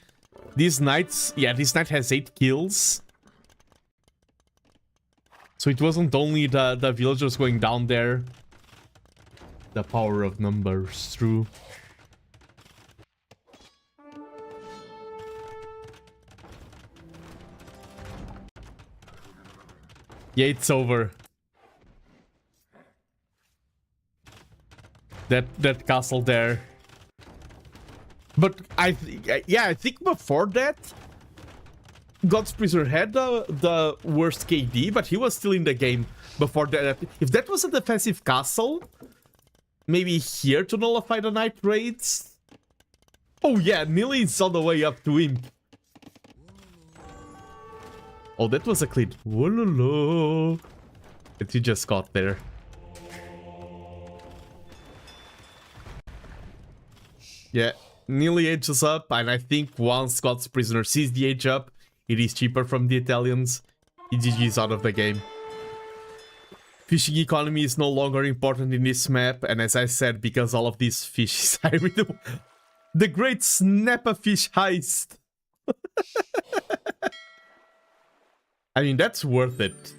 These knights, yeah, this knight has 8 kills. So it wasn't only the villagers going down there. The power of numbers, true. Yeah, it's over. That castle there. But I think before that, God's Prisoner had the worst KD, but he was still in the game before that. If that was a defensive castle, maybe here to nullify the night raids. Oh yeah, nearly it's all the way up to him. Oh, that was a clean. Whoa, that you just got there. Yeah, nearly ages up, and I think once God's Prisoner sees the age up, it is cheaper from the Italians. GG's out of the game. Fishing economy is no longer important in this map, and as I said, because all of these fish, the great snap-a-fish heist. I mean, that's worth it.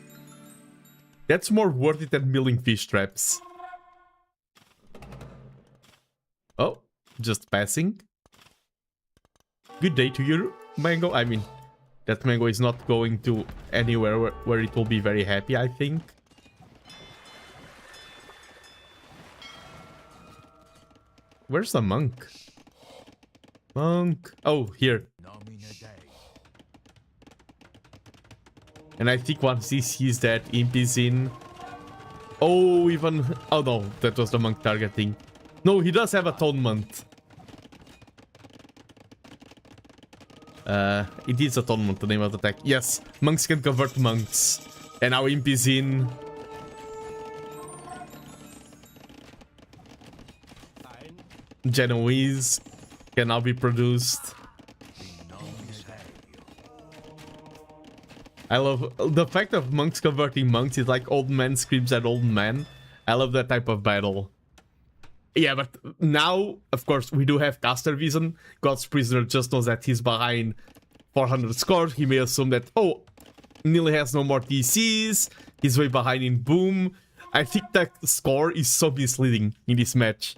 That's more worth it than milling fish traps. Oh, just passing. Good day to you, mango. I mean, that mango is not going to anywhere where it will be very happy, I think. Where's the monk? Monk. Oh, here. And I think once he sees that imp is in... Oh, even... Oh no, that was the monk targeting. No, he does have atonement. It is atonement, the name of the attack. Yes, monks can convert monks. And now imp is in. Genoese can now be produced. I love the fact of monks converting monks is like old man screams at old man. I love that type of battle. Yeah, but now, of course, we do have caster vision. God's Prisoner just knows that he's behind 400 scores. He may assume that, oh, Nearly has no more TCs. He's way behind in boom. I think that score is so misleading in this match.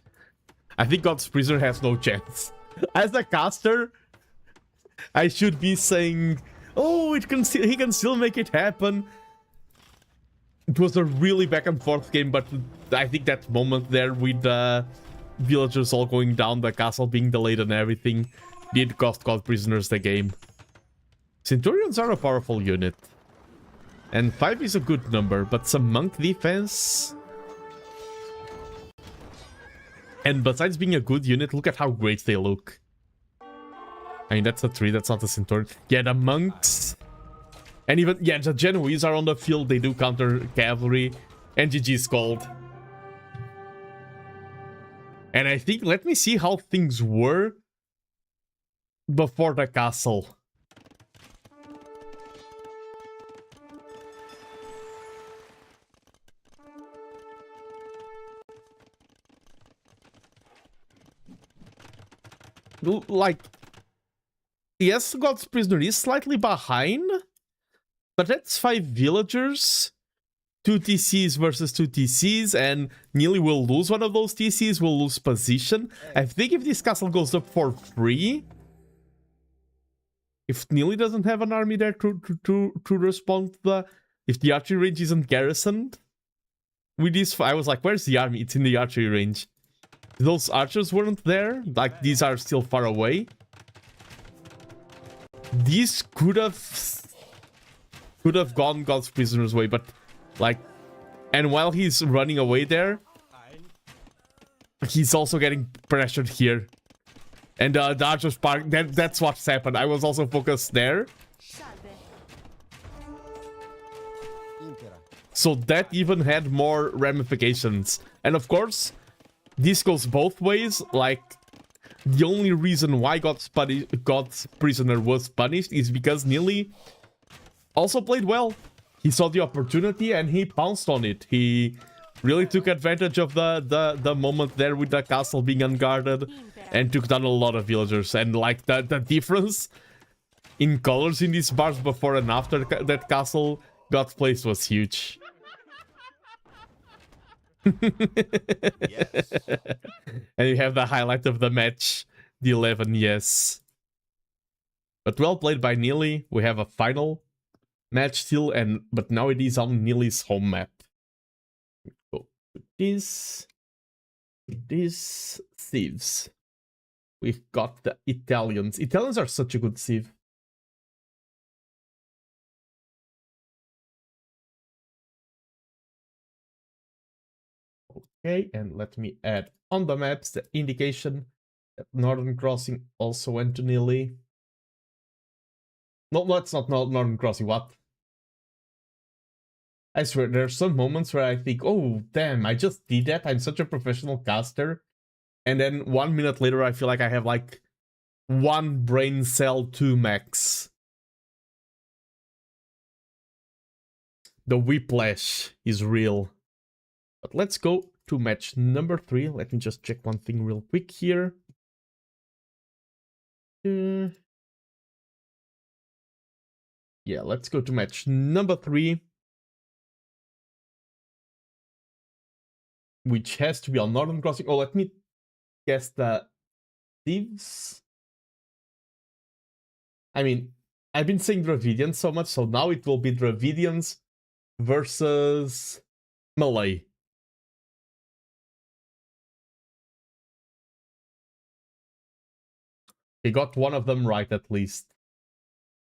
I think God's Prisoner has no chance. As a caster, I should be saying, oh, he can still make it happen. It was a really back and forth game, but I think that moment there with the villagers all going down, the castle being delayed and everything, did cost God Prisoners the game. Centurions are a powerful unit. And 5 is a good number, but some monk defense... And besides being a good unit, look at how great they look. I mean, that's a 3, that's not a Centurion. Yeah, the monks... And even, yeah, the Genoese are on the field, they do counter cavalry. And GG's called. And I think, let me see how things were before the castle. like, yes, God's Prisoner is slightly behind, but that's 5 villagers, 2 TCs versus 2 TCs, and Neely will lose one of those TCs, will lose position. I think if this castle goes up for free, if Neely doesn't have an army there to respond to the... If the archery range isn't garrisoned with this... I was like, where's the army? It's in the archery range. Those archers weren't there. Like, these are still far away. These could have gone God's Prisoner's way, but like... And while he's running away there, he's also getting pressured here. And the archers park... That's what's happened. I was also focused there. So that even had more ramifications. And of course, this goes both ways. Like, the only reason why God's Prisoner was punished is because Neely also played well. He saw the opportunity and he pounced on it. He really took advantage of the moment there with the castle being unguarded and took down a lot of villagers. And like the difference in colors in these bars before and after that castle got placed was huge. Yes. And you have the highlight of the match, the 11, yes. But well played by Neely. We have a final match still, but now it is on Neely's home map. Go to this thieves. We've got the Italians. Italians are such a good sieve. Okay, and let me add on the maps the indication that Northern Crossing also went to Neely. No, that's not Northern Crossing, what? I swear, there are some moments where I think, oh, damn, I just did that. I'm such a professional caster. And then 1 minute later, I feel like I have like 1 brain cell 2 max. The whiplash is real. But let's go to match number 3. Let me just check one thing real quick here. Yeah, let's go to match number 3. Which has to be on Northern Crossing. Oh, let me guess the thieves. I mean, I've been saying Dravidians so much, so now it will be Dravidians versus Malay. He got one of them right at least.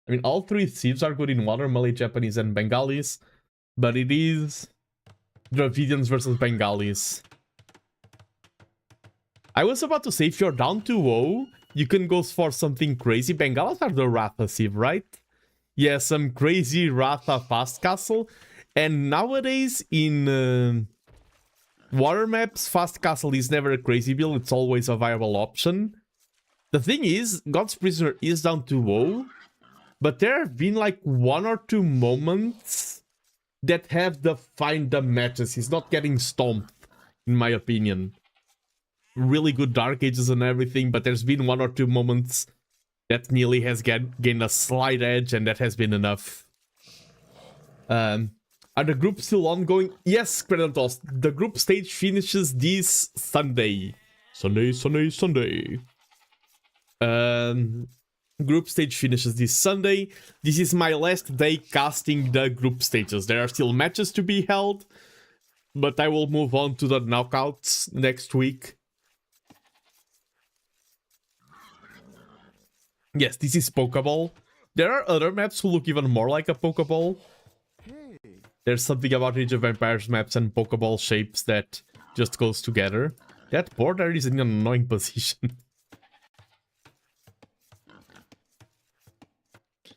I mean, all 3 thieves are good in water, Malay, Japanese, and Bengalis, but it is Dravidians versus Bengalis. I was about to say, if you're down 2-0, you can go for something crazy. Bengalis are the Ratha sieve, right? Yeah, some crazy Ratha fast castle. And nowadays, in water maps, fast castle is never a crazy build. It's always a viable option. The thing is, God's Prisoner is down 2-0, but there have been like 1 or 2 moments that have defined the matches. He's not getting stomped, in my opinion. Really good Dark Ages and everything, but there's been 1 or 2 moments that Neely has gained a slight edge, and that has been enough. Are the groups still ongoing? Yes, Krenatos. The group stage finishes this Sunday. Sunday. Group stage finishes this Sunday. This is my last day casting the group stages. There are still matches to be held, but I will move on to the knockouts next week. Yes, this is Pokeball. There are other maps who look even more like a Pokeball. There's something about Age of Empires maps and Pokeball shapes that just goes together. That border is in an annoying position.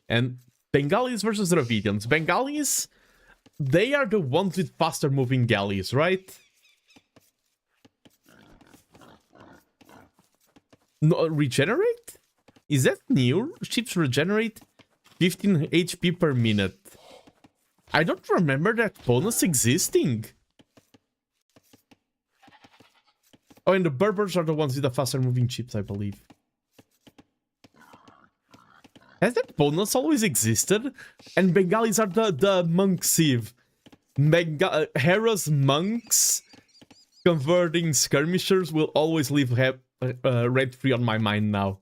And Bengalis versus Dravidians. Bengalis, they are the ones with faster moving galleys, right? No, regenerate? Is that new? Ships regenerate 15 HP per minute. I don't remember that bonus existing. Oh, and the Berbers are the ones with the faster moving ships, I believe. Has that bonus always existed? And Bengalis are the monk sieve. Hera's monks converting skirmishers will always leave rent-free on my mind now.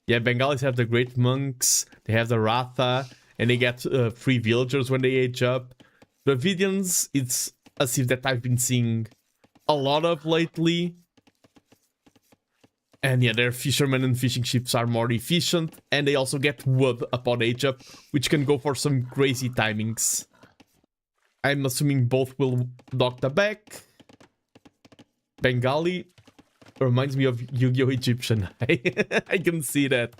Yeah, Bengalis have the great monks, they have the Ratha, and they get free villagers when they age up. Dravidians, it's a sieve that I've been seeing a lot of lately. And yeah, their fishermen and fishing ships are more efficient, and they also get wood upon age up, which can go for some crazy timings. I'm assuming both will dock the back. Bengali reminds me of Yu-Gi-Oh! Egyptian. I can see that.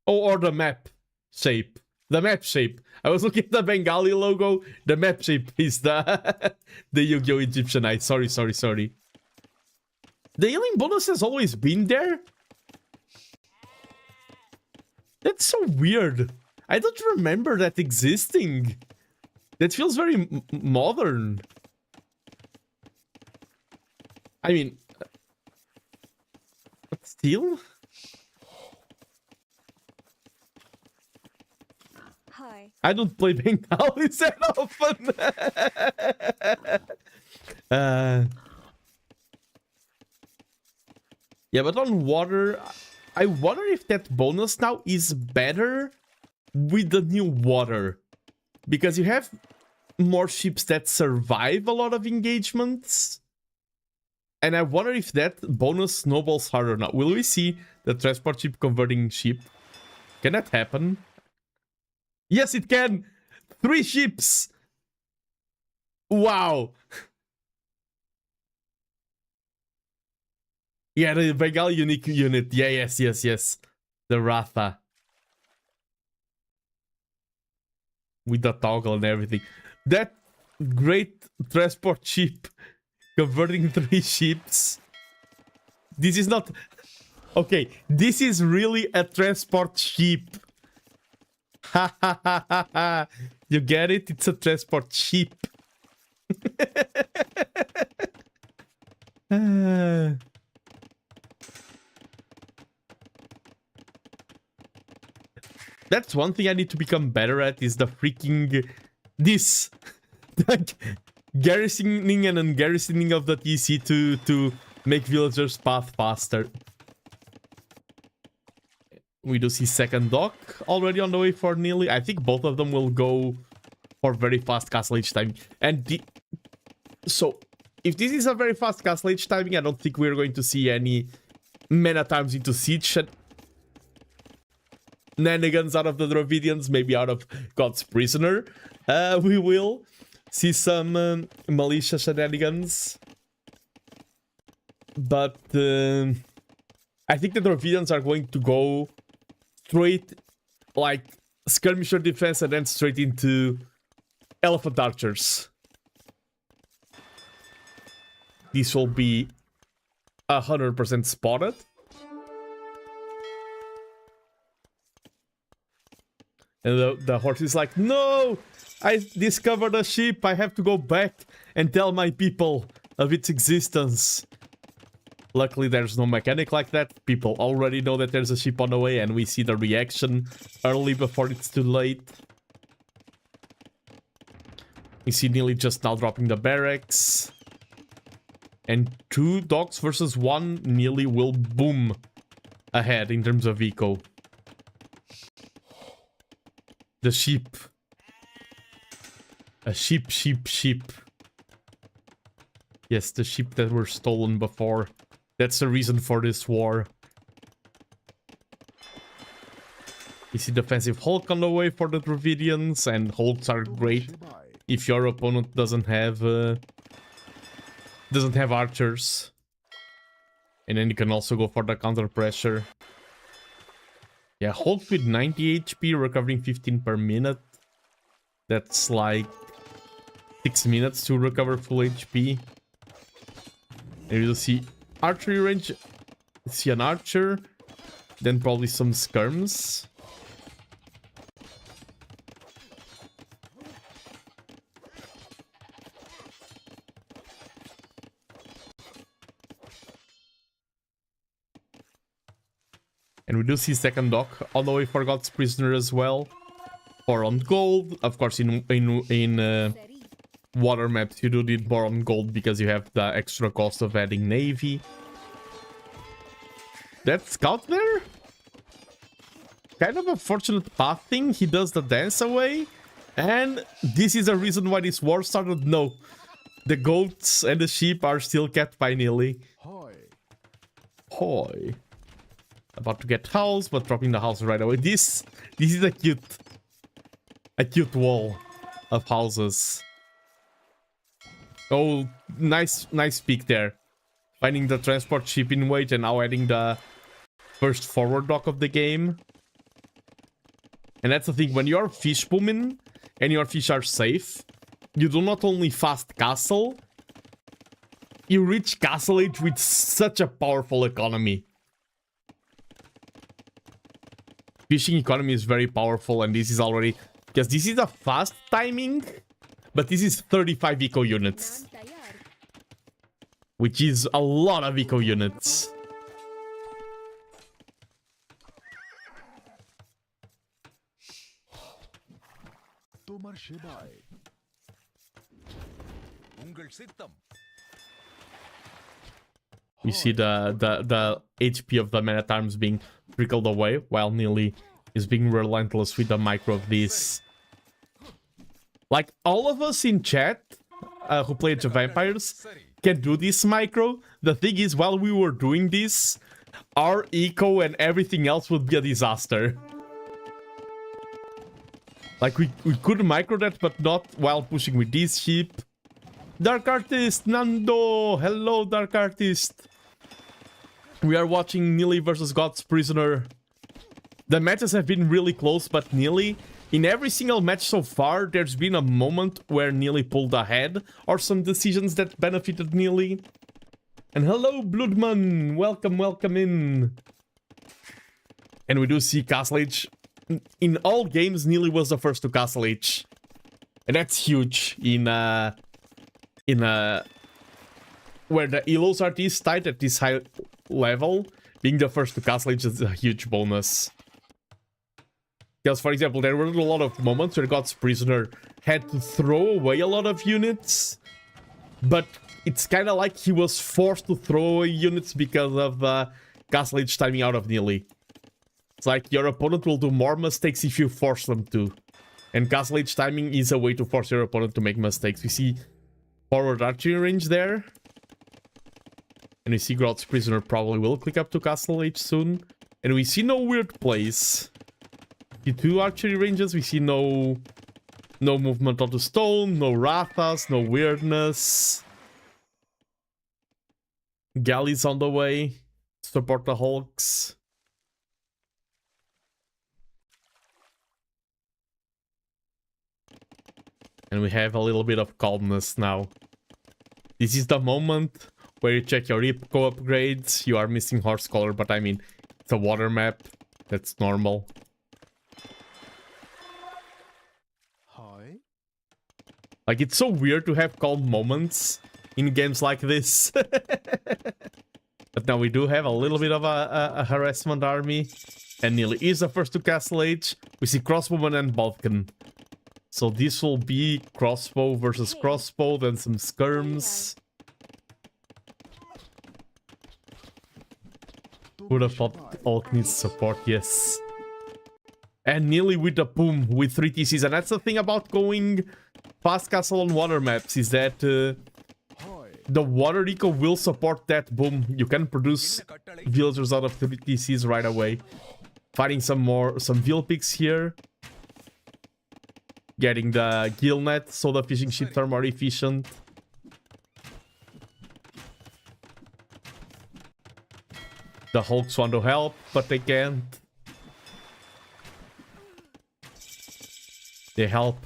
Oh, or the map shape. The map shape. I was looking at the Bengali logo. The map shape is the the Yu-Gi-Oh! Egyptian eye. Sorry. The healing bonus has always been there? That's so weird. I don't remember that existing. That feels very modern. I mean... but still? Hi. I don't play Bengalis that often. Yeah, but on water, I wonder if that bonus now is better with the new water. Because you have more ships that survive a lot of engagements. And I wonder if that bonus snowballs harder now. Will we see the transport ship converting ship? Can that happen? Yes, it can! 3 ships! Wow! Yeah, the Bengali unique unit. Yeah, yes. The Ratha. With the toggle and everything. That great transport ship converting 3 ships. This is not... okay, this is really a transport ship. Ha ha ha ha ha. You get it? It's a transport ship. That's one thing I need to become better at, is the freaking... this! Garrisoning and ungarrisoning of the TC to make villagers path faster. We do see second dock already on the way for Nearly. I think both of them will go for very fast castle age timing. And so, if this is a very fast castle age timing, I don't think we're going to see any mana times into siege shenanigans out of the Dravidians, maybe out of God's Prisoner. We will see some militia shenanigans. But I think the Dravidians are going to go straight, like, skirmisher defense and then straight into elephant archers. This will be 100% spotted. And the horse is like, no! I discovered a ship, I have to go back and tell my people of its existence. Luckily, there's no mechanic like that. People already know that there's a ship on the way, and we see the reaction early before it's too late. We see Nearly just now dropping the barracks. And 2 docks versus 1, Nearly will boom ahead in terms of eco. The sheep. A sheep. Yes, the sheep that were stolen before. That's the reason for this war. You see defensive Hulk on the way for the Dravidians, and Hulks are great if your opponent doesn't have archers. And then you can also go for the counter pressure. Yeah, Hulk with 90 HP, recovering 15 per minute. That's like 6 minutes to recover full HP. And you'll see archery range. See an archer. Then probably some skirms. And we do see second dock on the way for God's Prisoner as well. Or on gold. Of course, in water maps, you do need more on gold because you have the extra cost of adding navy. That scout there? Kind of a fortunate path thing. He does the dance away. And this is a reason why this war started. No. The goats and the sheep are still kept by Neely. Hoi. About to get house, but dropping the house right away. This is a cute wall of houses. Oh, nice peek there. Finding the transport ship in wait and now adding the first forward dock of the game. And that's the thing, when you're fish booming and your fish are safe, you do not only fast castle, you reach castle age with such a powerful economy. Fishing economy is very powerful, and this is already... Because this is a fast timing, but this is 35 eco units. Which is a lot of eco units. We see the HP of the man-at-arms being trickled away, while Neely is being relentless with the micro of this. Like, all of us in chat who play the vampires can do this micro. The thing is, while we were doing this, our eco and everything else would be a disaster. Like, we could micro that, but not while pushing with this sheep. Dark Artist, Nando! Hello, Dark Artist! We are watching Neely versus God's Prisoner. The matches have been really close, but Neely, in every single match so far, there's been a moment where Neely pulled ahead, or some decisions that benefited Neely. And hello, Bloodman! Welcome in! And we do see Castle Age. In all games, Neely was the first to Castle Age. And that's huge where the elos are this tight at this high level. Being the first to Castle Age is a huge bonus. Because, for example, there were a lot of moments where God's Prisoner had to throw away a lot of units. But it's kind of like he was forced to throw away units because of Castle Age timing out of Neely. It's like your opponent will do more mistakes if you force them to. And Castle Age timing is a way to force your opponent to make mistakes. We see forward archery range there. And we see God's Prisoner probably will click up to Castle Age soon. And we see no weird plays. The two archery ranges, we see no movement onto stone, no Rathas, no weirdness. Galleys on the way. Support the Hulks. And we have a little bit of calmness now. This is the moment where you check your eco upgrades. You are missing Horse Collar, but I mean, it's a water map. That's normal. Hi. Like, it's so weird to have calm moments in games like this. But now we do have a little bit of a harassment army. And Neely is the first to Castle Age. We see Crossbowman and Balkan. So this will be crossbow versus crossbow, then some skirms. Would have thought Hulk needs support, yes. And Neely with the boom with 3 TCs. And that's the thing about going fast castle on water maps, is that the water eco will support that boom. You can produce villagers out of 3 TCs right away. Fighting some veal picks here. Getting the gill net so the fishing ships are more efficient. The Hulks want to help, but they can't. They help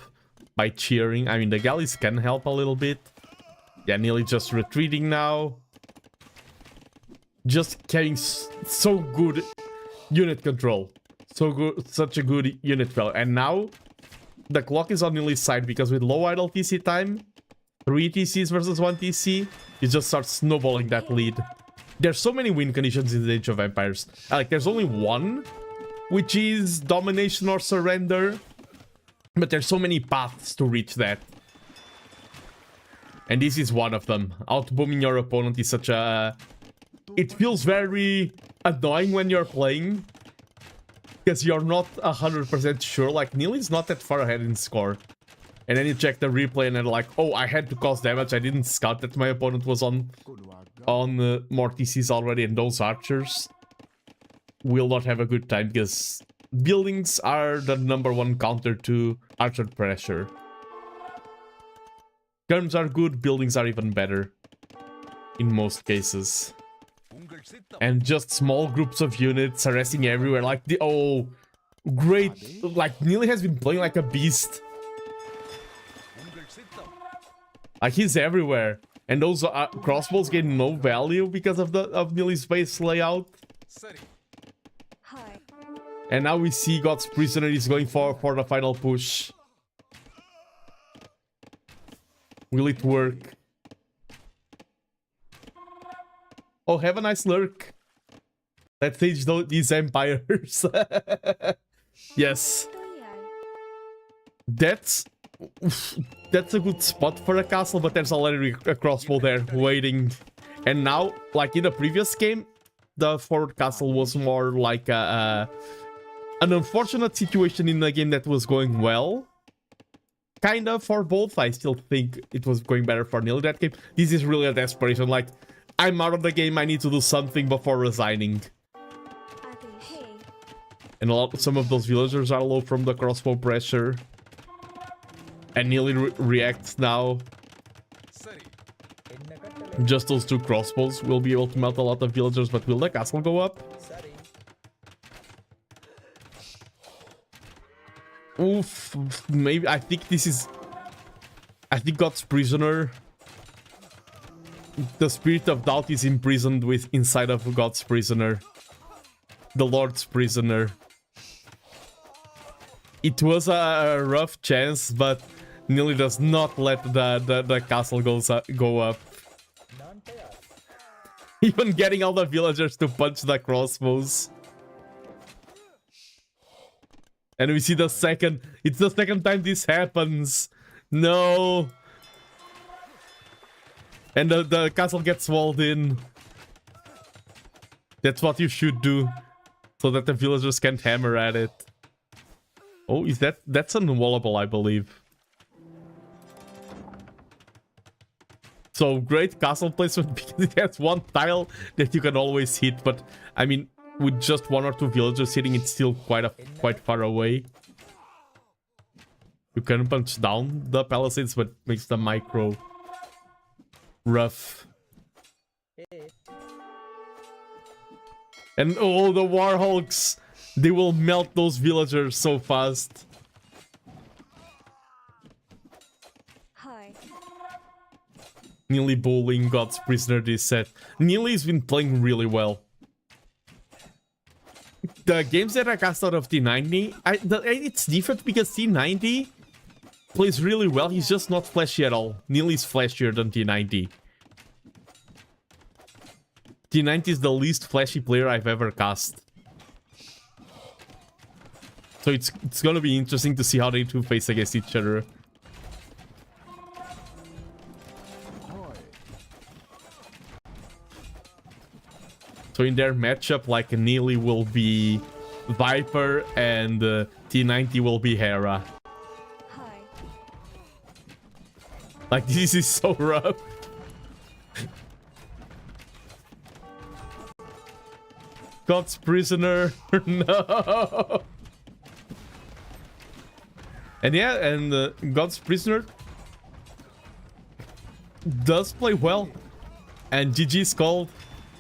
by cheering. I mean, the galleys can help a little bit. Yeah, nearly just retreating now. Just getting so good unit control. So good, such a good unit control. And now the clock is on Neely's side because with low idle TC time, 3 TCs versus 1 TC, you just start snowballing that lead. there's so many win conditions in the Age of Empires. Like, there's only one, which is domination or surrender. But there's so many paths to reach that. And this is one of them. Outbooming your opponent is such a... It feels very annoying when you're playing. Because you're not 100% sure. Like, Neely's not that far ahead in score. And then you check the replay and then like, oh, I had to cause damage. I didn't scout that my opponent was on more TCs already. And those archers will not have a good time because buildings are the #1 counter to archer pressure. Guns are good, buildings are even better. In most cases. And just small groups of units harassing everywhere. Like the... Oh, great. Like, Neely has been playing like a beast. Like, he's everywhere. And those crossbows gain no value because of Neely's base layout. And now we see God's Prisoner is going for the final push. Will it work? Oh, have a nice lurk. Let's stage these empires. Yes. That's a good spot for a castle, but there's already a crossbow there waiting. And now, like in the previous game, the forward castle was more like an unfortunate situation in a game that was going well. Kind of for both. I still think it was going better for Neely that game. This is really a desperation. Like, I'm out of the game. I need to do something before resigning. And some of those villagers are low from the crossbow pressure. And Neely reacts now. Just those 2 crossbows will be able to melt a lot of villagers, but will the castle go up? Oof, maybe. I think this is... I think God's Prisoner... The Spirit of Doubt is imprisoned inside of God's Prisoner. The Lord's Prisoner. It was a rough chance, but Neely does not let the castle go up. Even getting all the villagers to punch the crossbows. And we see the second... It's the second time this happens. No. And the castle gets walled in. That's what you should do. So that the villagers can't hammer at it. Oh, is that... That's unwallable, I believe. So, great castle placement because it has one tile that you can always hit. But, I mean, with just 1 or 2 villagers hitting, it's still quite far away. You can punch down the palisades, but makes the micro rough. And oh, the Warhawks! They will melt those villagers so fast. Neely bowling God's Prisoner this set. Neely's been playing really well. The games that I cast out of T90, it's different because T90 plays really well. He's just not flashy at all. Neely's flashier than T90. T90 is the least flashy player I've ever cast. So it's gonna be interesting to see how they two face against each other. So in their matchup, like, Neely will be Viper and T90 will be Hera. Like, this is so rough. God's Prisoner. No. And yeah, and God's Prisoner does play well. And GG's called.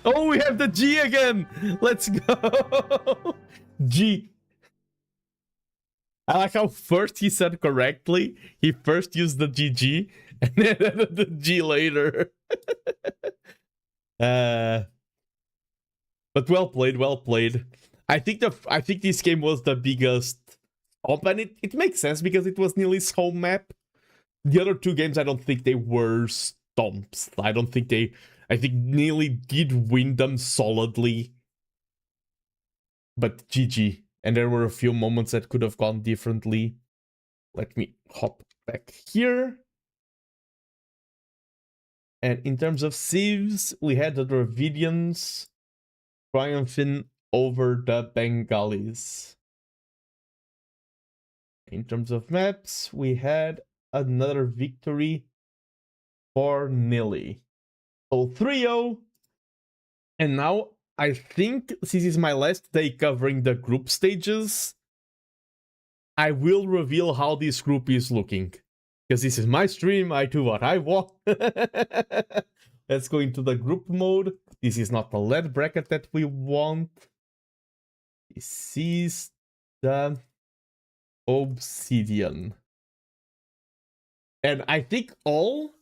Oh, we have the G again! Let's go! G. I like how first he said correctly. He first used the GG and then added the G later. But well played, well played. I think this game was the biggest op, and it makes sense because it was Neely's home map. The other 2 games, I don't think they were stomps. I don't think they... I think Nearly did win them solidly. But GG. And there were a few moments that could have gone differently. Let me hop back here. And in terms of civs, we had the Dravidians triumphing over the Bengalis. In terms of maps, we had another victory for Nilly. So 3-0. And now I think this is my last day covering the group stages. I will reveal how this group is looking. Because this is my stream, I do what I want. Let's go into the group mode. This is not the lead bracket that we want. This is the Obsidian. And I think all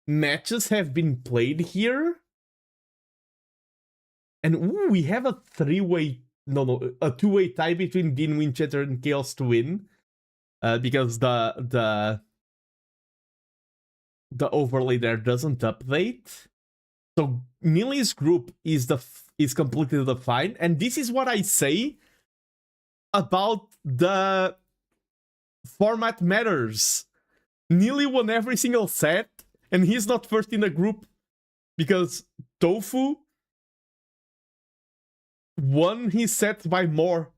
matches have been played here. And ooh, we have a a two-way tie between Dean Winchester and Chaos to win. Because the overlay there doesn't update. So Nilly's group is completely defined, and this is what I say about the format matters. Nilly won every single set, and he's not first in the group because Tofu won his set by more.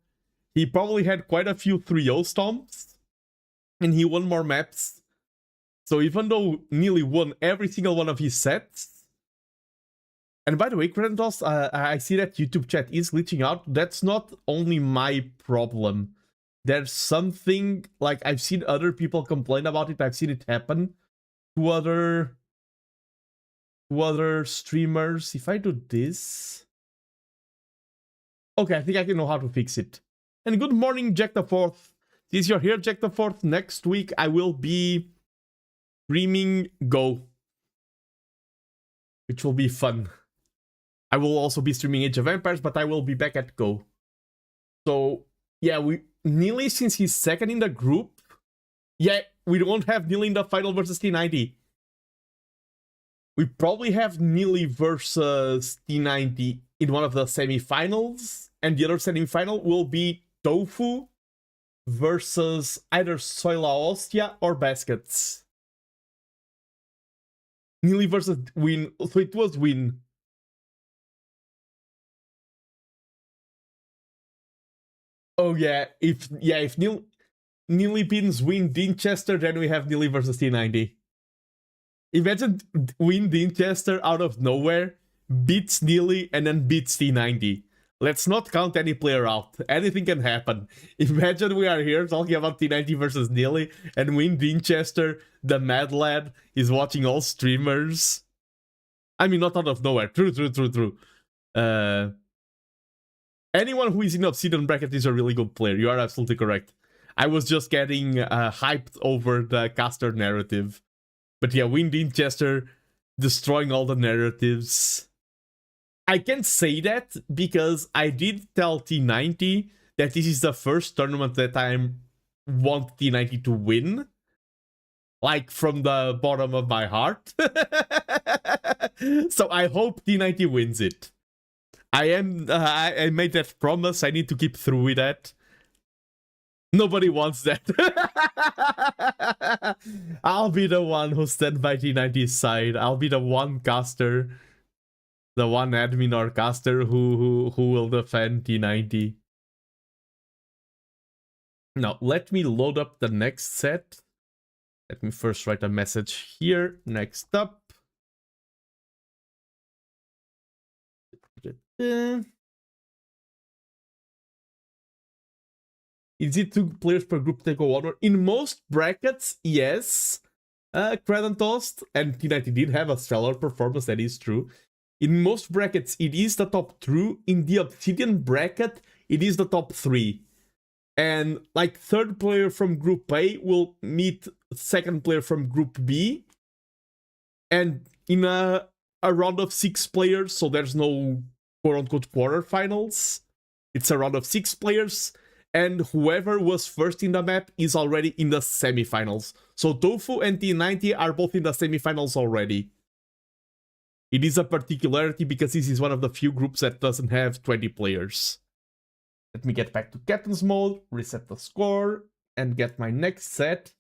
He probably had quite a few 3-0 stomps, and he won more maps. So even though Nilly won every single one of his sets, and by the way, Kratos, I see that YouTube chat is glitching out. That's not only my problem. There's something, like, I've seen other people complain about it. I've seen it happen to other streamers. If I do this... Okay, I think I can know how to fix it. And good morning, Jack the 4th. Since you're here, Jack the 4th, next week I will be streaming Go, which will be fun. I will also be streaming Age of Empires, but I will be back at Go. So, yeah, Nilly, since he's second in the group, yeah, we won't have Nilly in the final versus T90. We probably have Nilly versus T90 in one of the semifinals, and the other semifinal will be Tofu versus either Soila Ostia or Baskets. Nilly versus Win, so it was Win. Oh yeah, if Nilly pins Win Dinchester, then we have Nilly versus T90. Imagine Win Dinchester out of nowhere, beats Nilly, and then beats T90. Let's not count any player out. Anything can happen. Imagine we are here talking about T90 versus Nilly, and Win Dinchester, the mad lad, is watching all streamers. I mean, not out of nowhere. True. Anyone who is in Obsidian bracket is a really good player. You are absolutely correct. I was just getting hyped over the caster narrative. But yeah, Win Dinchester destroying all the narratives. I can say that because I did tell T90 that this is the first tournament that I want T90 to win. Like, from the bottom of my heart. So I hope T90 wins it. I made that promise. I need to keep through with that. Nobody wants that. I'll be the one who stands by T90's side. I'll be the one caster, the one admin or caster who will defend T90. Now, let me load up the next set. Let me first write a message here. Next up. Is it 2 players per group take a one? In most brackets, yes. Kratos and T90 did have a stellar performance, that is true. In most brackets, it is the top 2. In the Obsidian bracket, it is the top 3. And like, third player from Group A will meet second player from Group B. And in a round of 6 players, so there's no quote-unquote quarterfinals. It's a round of 6 players. And whoever was first in the map is already in the semifinals. So Tofu and T90 are both in the semifinals already. It is a particularity because this is one of the few groups that doesn't have 20 players. Let me get back to captain's mode, reset the score, and get my next set.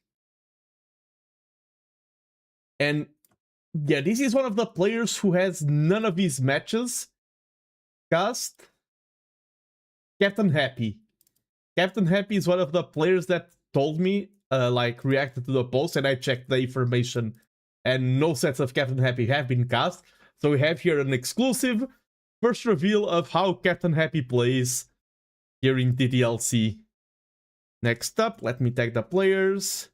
And yeah, this is one of the players who has none of these matches cast. Captain Happy. Captain Happy is one of the players that told me, like, reacted to the post, and I checked the information, and no sets of Captain Happy have been cast. So we have here an exclusive first reveal of how Captain Happy plays here in TTLC. Next up, let me tag the players.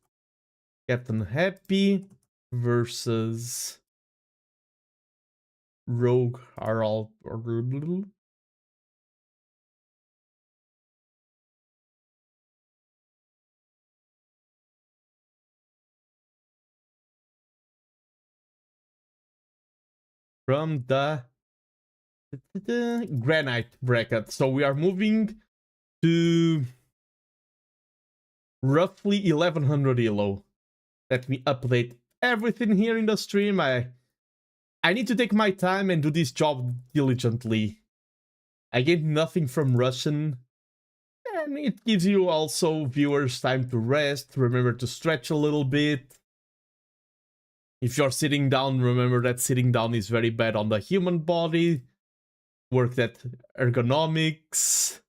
Captain Happy versus Rogue are all from the Granite bracket. So we are moving to roughly 1100 elo. Let me update everything here in the stream. I need to take my time and do this job diligently. I get nothing from Russian, and it gives you also viewers time to rest. Remember to stretch a little bit. If you're sitting down, remember that sitting down is very bad on the human body. Work that ergonomics.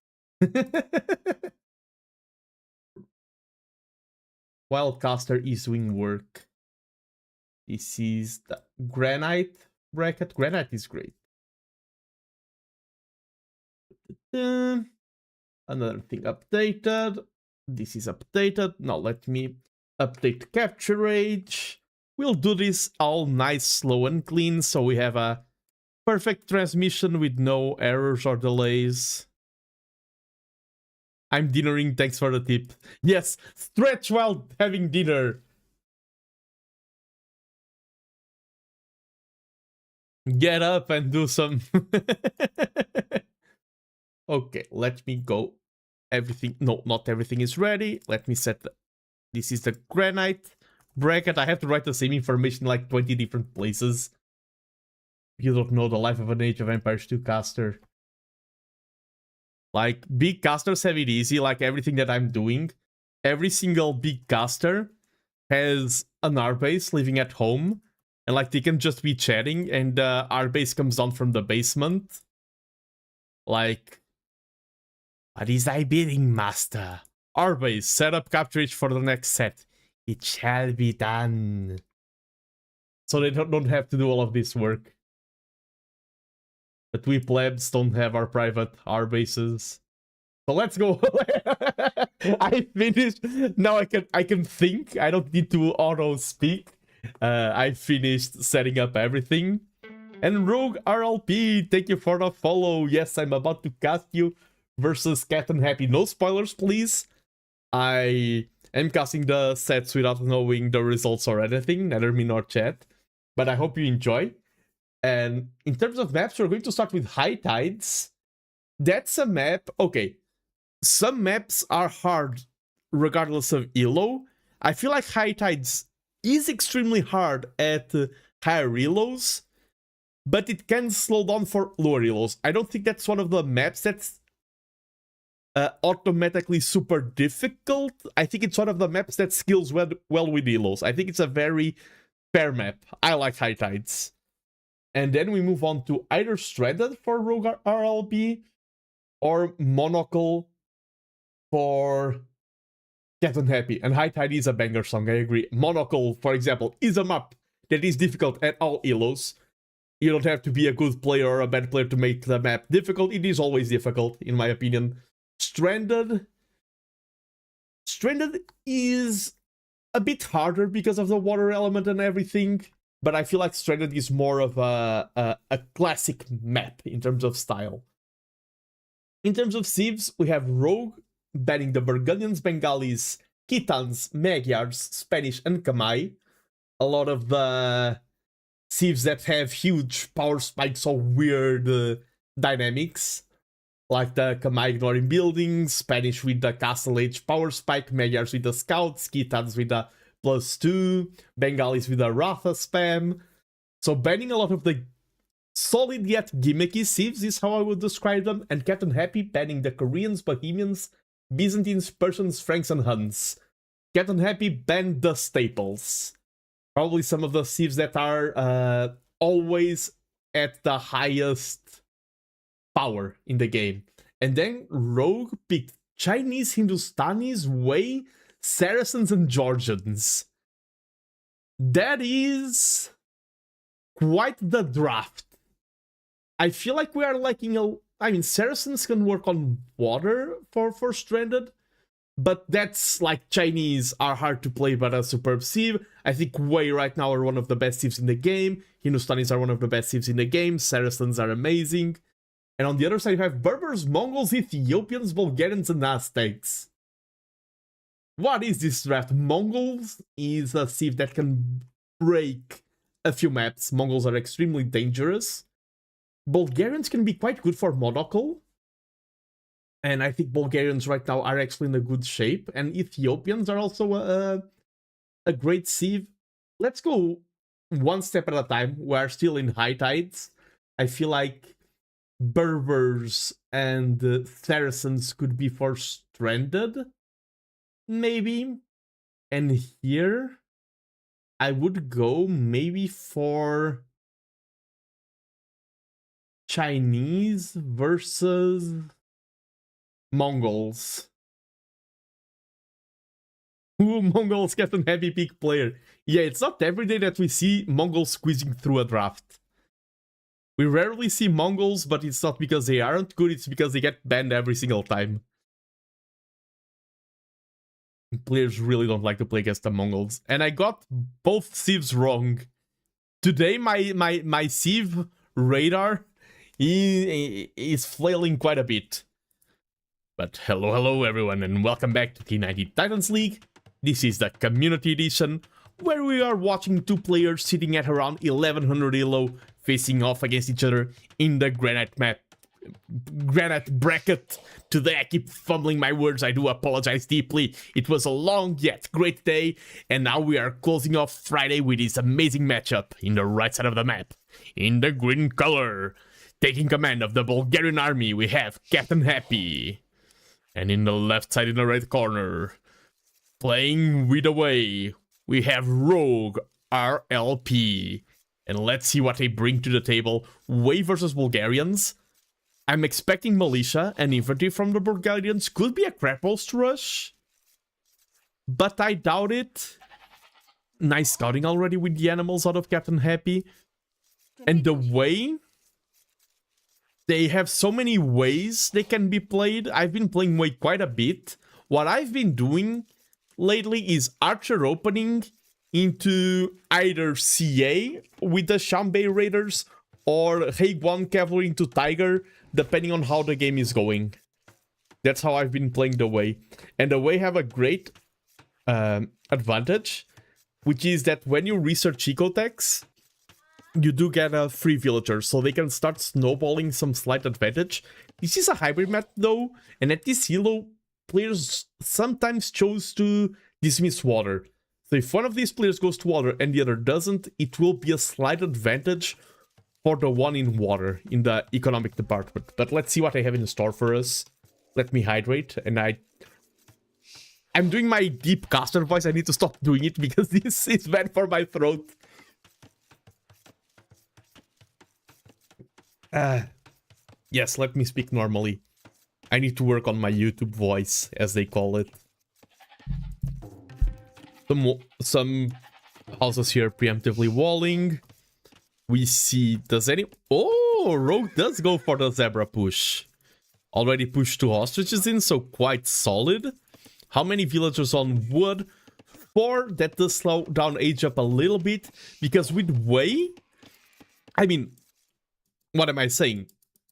While caster is doing work. This is the Granite bracket. Granite is great. Another thing updated. This is updated. Now let me update capture rate. We'll do this all nice, slow and clean, so we have a perfect transmission with no errors or delays. I'm dinnering, thanks for the tip. Yes, stretch while having dinner. Get up and do some... Okay, let me go. Everything... No, not everything is ready. Let me set the... This is the Granite bracket. I have to write the same information in like 20 different places. You don't know the life of an Age of Empires 2 caster. Like, big casters have it easy, like everything that I'm doing. Every single big caster has an R-base living at home. And like, they can just be chatting and R-base comes down from the basement. Like, what is thy bidding, master? R-base, set up capturage for the next set. It shall be done. So they don't have to do all of this work. But we plebs don't have our private R-bases. So let's go. I finished. Now I can think. I don't need to auto-speak. I finished setting up everything. And Rogue RLP, thank you for the follow. Yes, I'm about to cast you versus Captain Happy. No spoilers, please. I am casting the sets without knowing the results or anything, neither me nor chat. But I hope you enjoy. And in terms of maps, we're going to start with High Tides. That's a map... Okay, some maps are hard regardless of elo. I feel like High Tides is extremely hard at higher elos, but it can slow down for lower elos. I don't think that's one of the maps that's automatically super difficult. I think it's one of the maps that skills well with elos. I think it's a very fair map. I like High Tides. And then we move on to either Stranded for Rogue RLB or Monocle for Captain Happy. And High Tide is a banger song, I agree. Monocle, for example, is a map that is difficult at all elos. You don't have to be a good player or a bad player to make the map difficult. It is always difficult, in my opinion. Stranded is a bit harder because of the water element and everything. But I feel like Stranded is more of a classic map in terms of style. In terms of civs, we have Rogue, banning the Burgundians, Bengalis, Khitans, Magyars, Spanish, and Khmer. A lot of the civs that have huge power spikes or weird dynamics. Like the Khmer ignoring buildings, Spanish with the Castle Age power spike, Magyars with the Scouts, Khitans with the +2, Bengalis with a Ratha spam. So banning a lot of the Solid yet gimmicky civs is how I would describe them, and Captain Happy banning the Koreans, Bohemians, Byzantines, Persians, Franks, and Huns. Captain Happy banned the staples. Probably some of the civs that are always at the highest power in the game. And then Rogue picked Chinese, Hindustanis, Wei, Saracens, and Georgians. That is quite the draft. I feel like we are lacking a... I mean, Saracens can work on water for Stranded, but that's like Chinese are hard to play but a superb civ. I think Wei right now are one of the best civs in the game. Hindustanis are one of the best civs in the game. Saracens are amazing. And on the other side you have Berbers, Mongols, Ethiopians, Bulgarians, and Aztecs. What is this draft? Mongols is a civ that can break a few maps. Mongols are extremely dangerous. Bulgarians can be quite good for Monocle. And I think Bulgarians right now are actually in a good shape. And Ethiopians are also a great civ. Let's go one step at a time. We're still in high tides. I feel like Berbers and Saracens could be for Stranded. Maybe. And here I would go maybe for Chinese versus Mongols. Ooh, Mongols Captain Happy peak player. Yeah, it's not every day that we see Mongols squeezing through a draft. We rarely see Mongols, but it's not because they aren't good, it's because they get banned every single time. Players really don't like to play against the Mongols. And I got both civs wrong. Today my civ radar is flailing quite a bit. But hello everyone, and welcome back to T90 Titans League. This is the Community Edition, where we are watching two players sitting at around 1100 elo, facing off against each other in the Granite map. Granite bracket. Today I keep fumbling my words, I do apologize deeply. It was a long yet great day, and now we are closing off Friday with this amazing matchup in the right side of the map. In the green color, taking command of the Bulgarian army, we have Captain Happy. And in the left side in the right corner, playing with away, we have Rogue RLP. And let's see what they bring to the table. Wei versus Bulgarians. I'm expecting militia and infantry from the Bulgarians. Could be a crapulse rush, but I doubt it. Nice scouting already with the animals out of Captain Happy. And the Wei, they have so many ways they can be played. I've been playing Wei quite a bit. What I've been doing lately is Archer opening into either CA with the Shambay Raiders or Hague 1 Cavalry into Tiger, depending on how the game is going. That's how I've been playing the Wei. And the Wei have a great advantage, which is that when you research ecotechs, you do get a free villager, so they can start snowballing some slight advantage. This is a hybrid map though, and at this elo, players sometimes chose to dismiss water. So if one of these players goes to water and the other doesn't, it will be a slight advantage for the one in water in the economic department. But let's see what I have in store for us. Let me hydrate, and I'm doing my deep caster voice. I need to stop doing it because this is bad for my throat. Yes, let me speak normally. I need to work on my YouTube voice, as they call it. Some houses here preemptively walling. We see, does any... Oh, Rogue does go for the zebra push. Already pushed 2 hostages in, so quite solid. How many villagers on wood? 4, that does slow down age up a little bit. Because with Wei... I mean... What am I saying?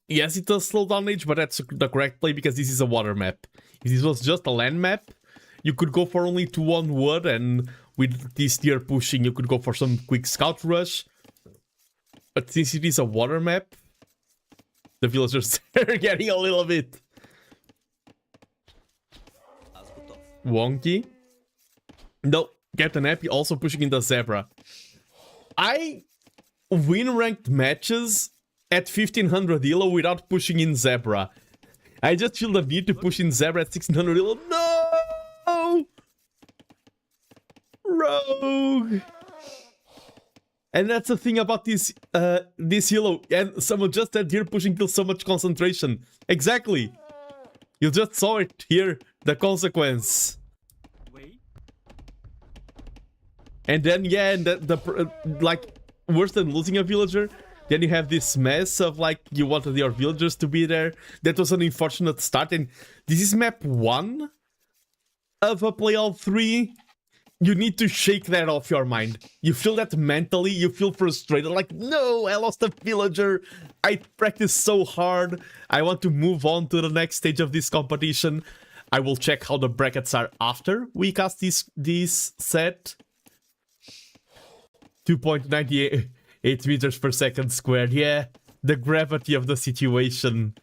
Yes, it does slow down age, but that's the correct play because this is a water map. If this was just a land map, you could go for only 2 on wood, and with this tier pushing, you could go for some quick scout rush. But since it is a water map, the villagers are getting a little bit wonky. No, Captain Happy also pushing in the zebra. I win ranked matches at 1500 elo without pushing in Zebra. I just feel the need to push in Zebra at 1600 elo. No! Rogue! And that's the thing about this elo. And someone just said here pushing kills so much concentration. Exactly. You just saw it here. The consequence. And then, yeah, and like, worse than losing a villager, then you have this mess of, like, you wanted your villagers to be there. That was an unfortunate start, and this is map 1 of a playoff 3. You need to shake that off your mind. You feel that mentally, you feel frustrated, like, no, I lost a villager. I practiced so hard. I want to move on to the next stage of this competition. I will check how the brackets are after we cast this set. 2.98 meters per second squared. Yeah, the gravity of the situation.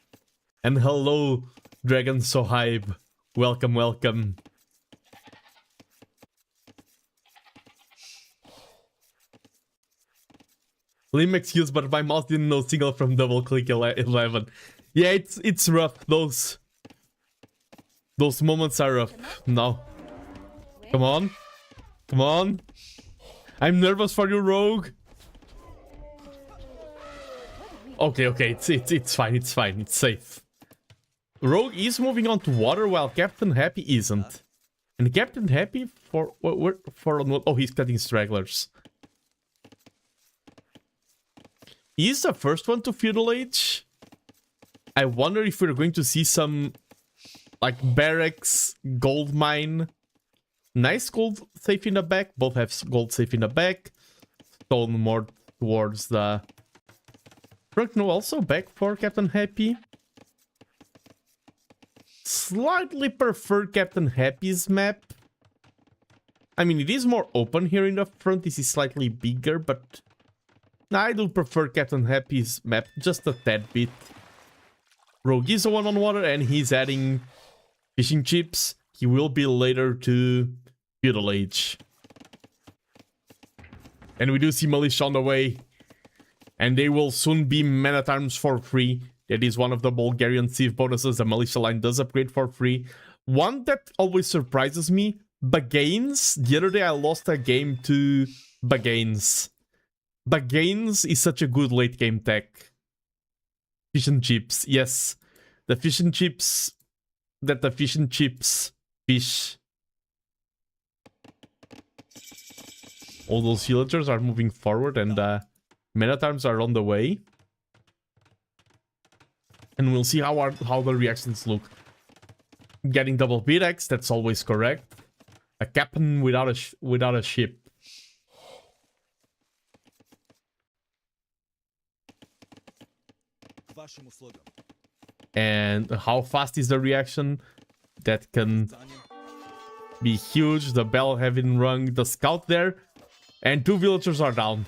And hello, Dragon Sohaib. Welcome, welcome. Lim excuse, but my mouse didn't know signal from double click 11. Yeah, it's rough. Those moments are rough. No. Come on. Come on. I'm nervous for you, Rogue. Okay, it's fine, it's fine, it's safe. Rogue is moving on to water while Captain Happy isn't. And Captain Happy for oh, he's cutting stragglers. He's the first one to Feudal Age. I wonder if we're going to see some, like, barracks, gold mine. Nice gold safe in the back. Both have gold safe in the back. Stone more towards the front. No, also back for Captain Happy. Slightly prefer Captain Happy's map. I mean, it is more open here in the front. This is slightly bigger, but I do prefer Captain Happy's map just a tad bit. Rogue is the one on water, and he's adding fishing chips. He will be later to Feudal Age. And we do see Militia on the way. And they will soon be men-at-arms for free. That is one of the Bulgarian Civ bonuses. The Militia line does upgrade for free. One that always surprises me, Bagains. The other day I lost a game to Bagains. Bagains is such a good late game tech. Fish and chips, yes. The fish and chips that the fish and chips fish. All those villagers are moving forward and men-at-arms are on the way. And we'll see how the reactions look. Getting double BX, that's always correct. A captain without a ship. And how fast is the reaction? That can be huge. The bell having rung, the scout there, and 2 villagers are down.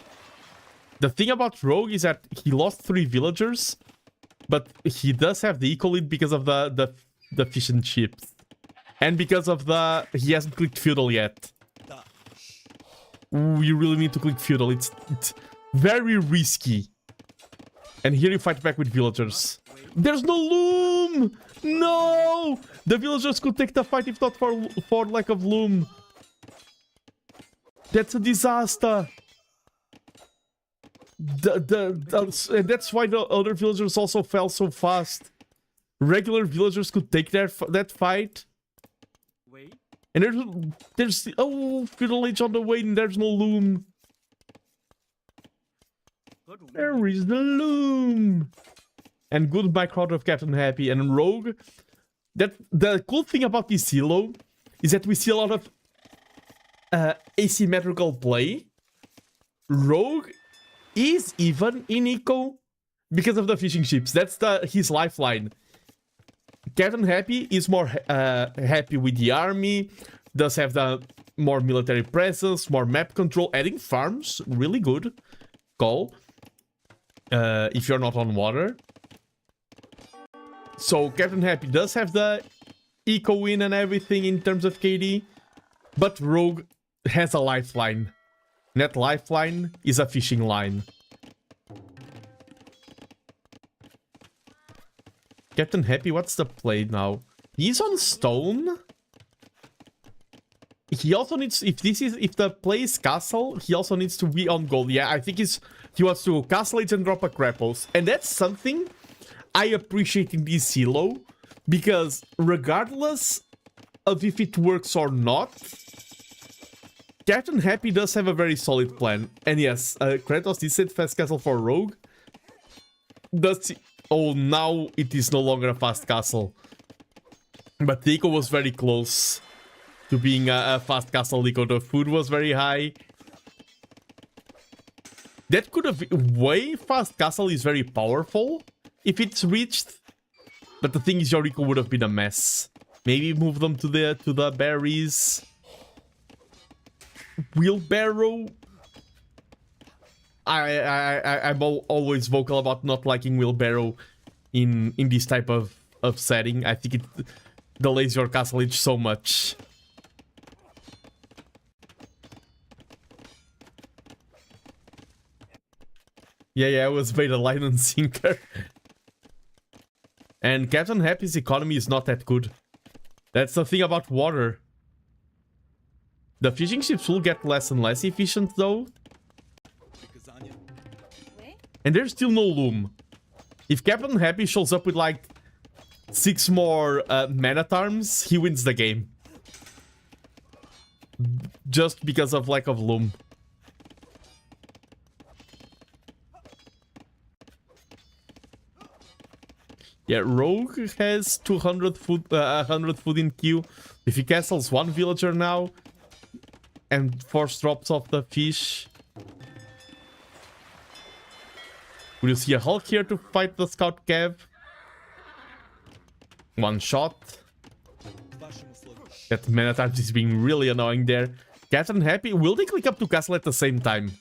The thing about Rogue is that he lost 3 villagers, but he does have the eco lead because of the fish and chips. And because of he hasn't clicked feudal yet. Ooh, you really need to click feudal. It's very risky. And here you fight back with villagers. There's no loom! No! The villagers could take the fight if not for lack of loom. That's a disaster. And that's why the other villagers also fell so fast. Regular villagers could take that fight. And there's oh, Feudal Age on the way and there's no loom. There is the loom. And goodbye crowd of Captain Happy and Rogue. The cool thing about this elo is that we see a lot of asymmetrical play. Rogue is even in eco because of the fishing ships. That's his lifeline. Captain Happy is more happy with the army, does have the more military presence, more map control, adding farms, really good call. If you're not on water. So Captain Happy does have the eco win and everything in terms of KD, but Rogue has a lifeline. That lifeline is a fishing line. Captain Happy, what's the play now? He's on stone. He also needs, if the play is castle, he also needs to be on gold. Yeah, I think he wants to castle it and drop a Krampus. And that's something I appreciate in this elo, because regardless of if it works or not, Captain Happy does have a very solid plan. And yes, Kratos did set fast castle for Rogue. Oh, now it is no longer a fast castle. But Deco was very close to being a fast castle Deco. The food was very high. That could have... Way fast castle is very powerful if it's reached. But the thing is, your Rico would have been a mess. Maybe move them to the berries. Wheelbarrow. I'm always vocal about not liking wheelbarrow in this type of setting. I think it delays your castlage so much. Yeah, it was bait a line and sinker. And Captain Happy's economy is not that good. That's the thing about water. The fishing ships will get less and less efficient though. And there's still no loom. If Captain Happy shows up with like 6 more man-at-arms, he wins the game. Just because of lack of loom. Yeah, Rogue has 200 food, 100 food in queue. If he castles 1 villager now and force drops off the fish, will you see a Hulk here to fight the Scout Cav? 1 shot. That man-at-arms is being really annoying there. Captain Happy, will they click up to castle at the same time?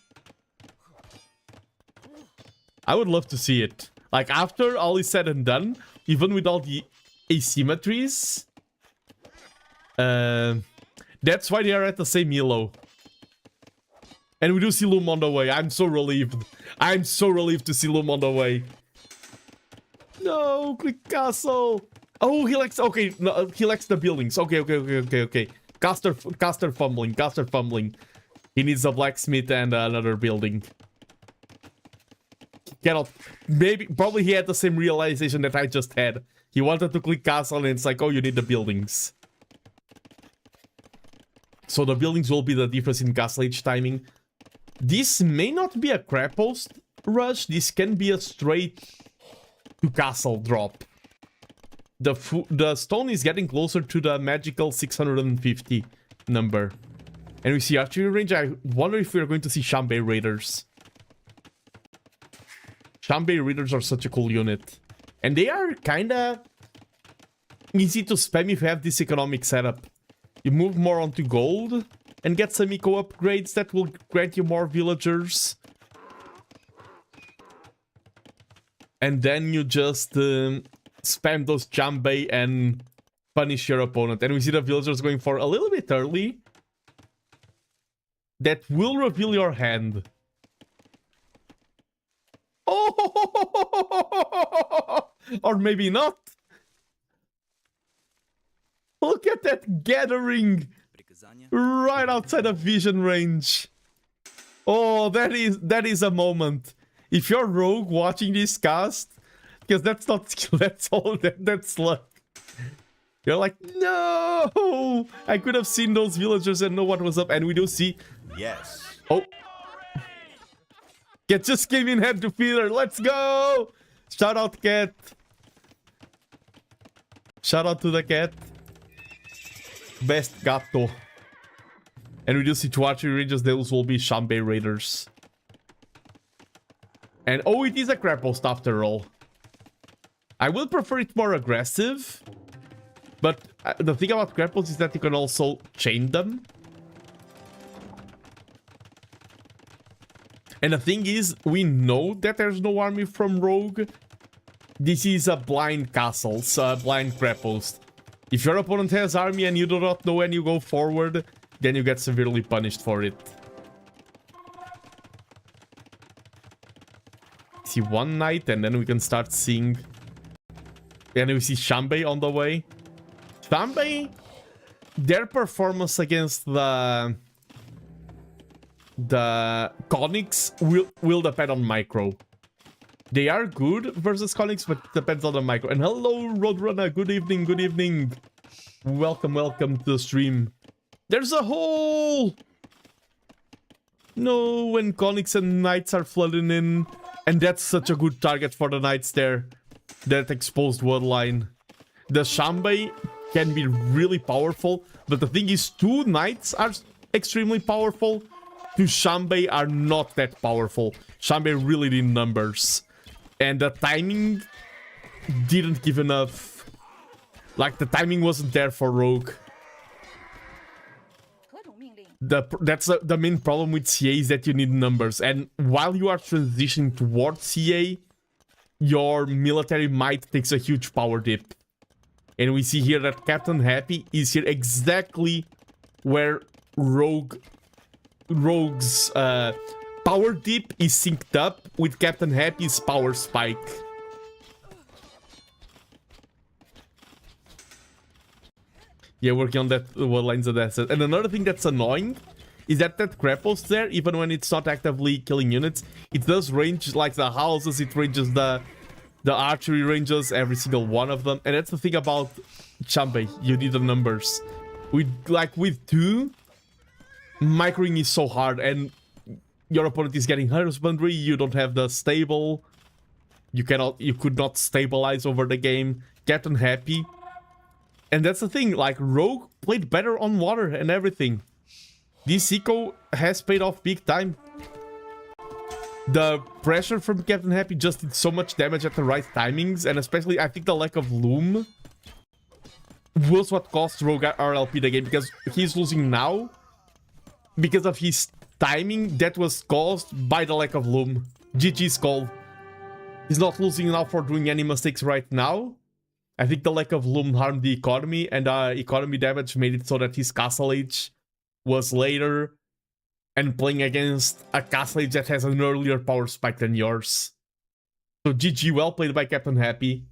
I would love to see it. Like, after all is said and done, even with all the asymmetries, that's why they are at the same elo. And we do see Loom on the way. I'm so relieved. I'm so relieved to see Loom on the way. No, click castle. Oh, he likes... Okay, no, he likes the buildings. Okay. Caster fumbling. He needs a blacksmith and another building. Cannot... Probably he had the same realization that I just had. He wanted to click castle and it's like, oh, you need the buildings. So the buildings will be the difference in castle age timing. This may not be a crab post rush. This can be a straight to castle drop. The stone is getting closer to the magical 650 number. And we see archery range. I wonder if we're going to see Shanbei Raiders. Shanbei Raiders are such a cool unit. And they are kinda easy to spam if you have this economic setup. You move more onto gold and get some eco upgrades that will grant you more villagers. And then you just spam those Shanbei and punish your opponent. And we see the villagers going for a little bit early. That will reveal your hand. Oh! Or maybe not. Look at that gathering right outside of vision range. Oh, that is a moment. If you're Rogue watching this cast, because that's not skill, that's all, that's luck. You're like, no! I could have seen those villagers and know what was up. And we do see... Yes. Oh. Cat just came in head to feeder. Let's go! Shout out, Cat. Shout out to the cat. Best gato. And we do see two archery ranges. Those will be Shanbei Raiders. And oh, it is a crab post after all. I will prefer it more aggressive. But the thing about crab posts is that you can also chain them. And the thing is, we know that there's no army from Rogue. This is a blind castle, so a blind crab post. If your opponent has army and you do not know and you go forward, then you get severely punished for it. See one knight and then we can start seeing And we see Shanbei on the way. Shanbei, their performance against the Conics will depend on micro. They are good versus Conics, but it depends on the micro. And hello, Roadrunner. Good evening, good evening. Welcome to the stream. There's a hole! No, when Conics and Knights are flooding in. And that's such a good target for the Knights there. That exposed word line. The Shanbei can be really powerful, but the thing is, 2 Knights are extremely powerful. 2 Shanbei are not that powerful. Shanbei really need numbers. And the timing didn't give enough. Like, the timing wasn't there for Rogue. That's the main problem with CA is that you need numbers. And while you are transitioning towards CA, your military might takes a huge power dip. And we see here that Captain Happy is here exactly where Rogue's power dip is synced up with Captain Happy's power spike. Yeah, working on that what lines of asset. And another thing that's annoying is that grapples there, even when it's not actively killing units, it does range like the houses, it ranges the archery ranges, every single one of them. And that's the thing about Shanbei, you need the numbers. With 2, microing is so hard, and your opponent is getting husbandry, you don't have the stable, you could not stabilize over the game. Captain Happy. And that's the thing, like, Rogue played better on water and everything. This eco has paid off big time. The pressure from Captain Happy just did so much damage at the right timings, and especially, I think the lack of Loom was what cost Rogue RLP the game, because he's losing now because of his timing that was caused by the lack of Loom. GG's call. He's not losing now for doing any mistakes right now. I think the lack of Loom harmed the economy, and economy damage made it so that his castle age was later, and playing against a castle age that has an earlier power spike than yours. So GG, well played by Captain Happy.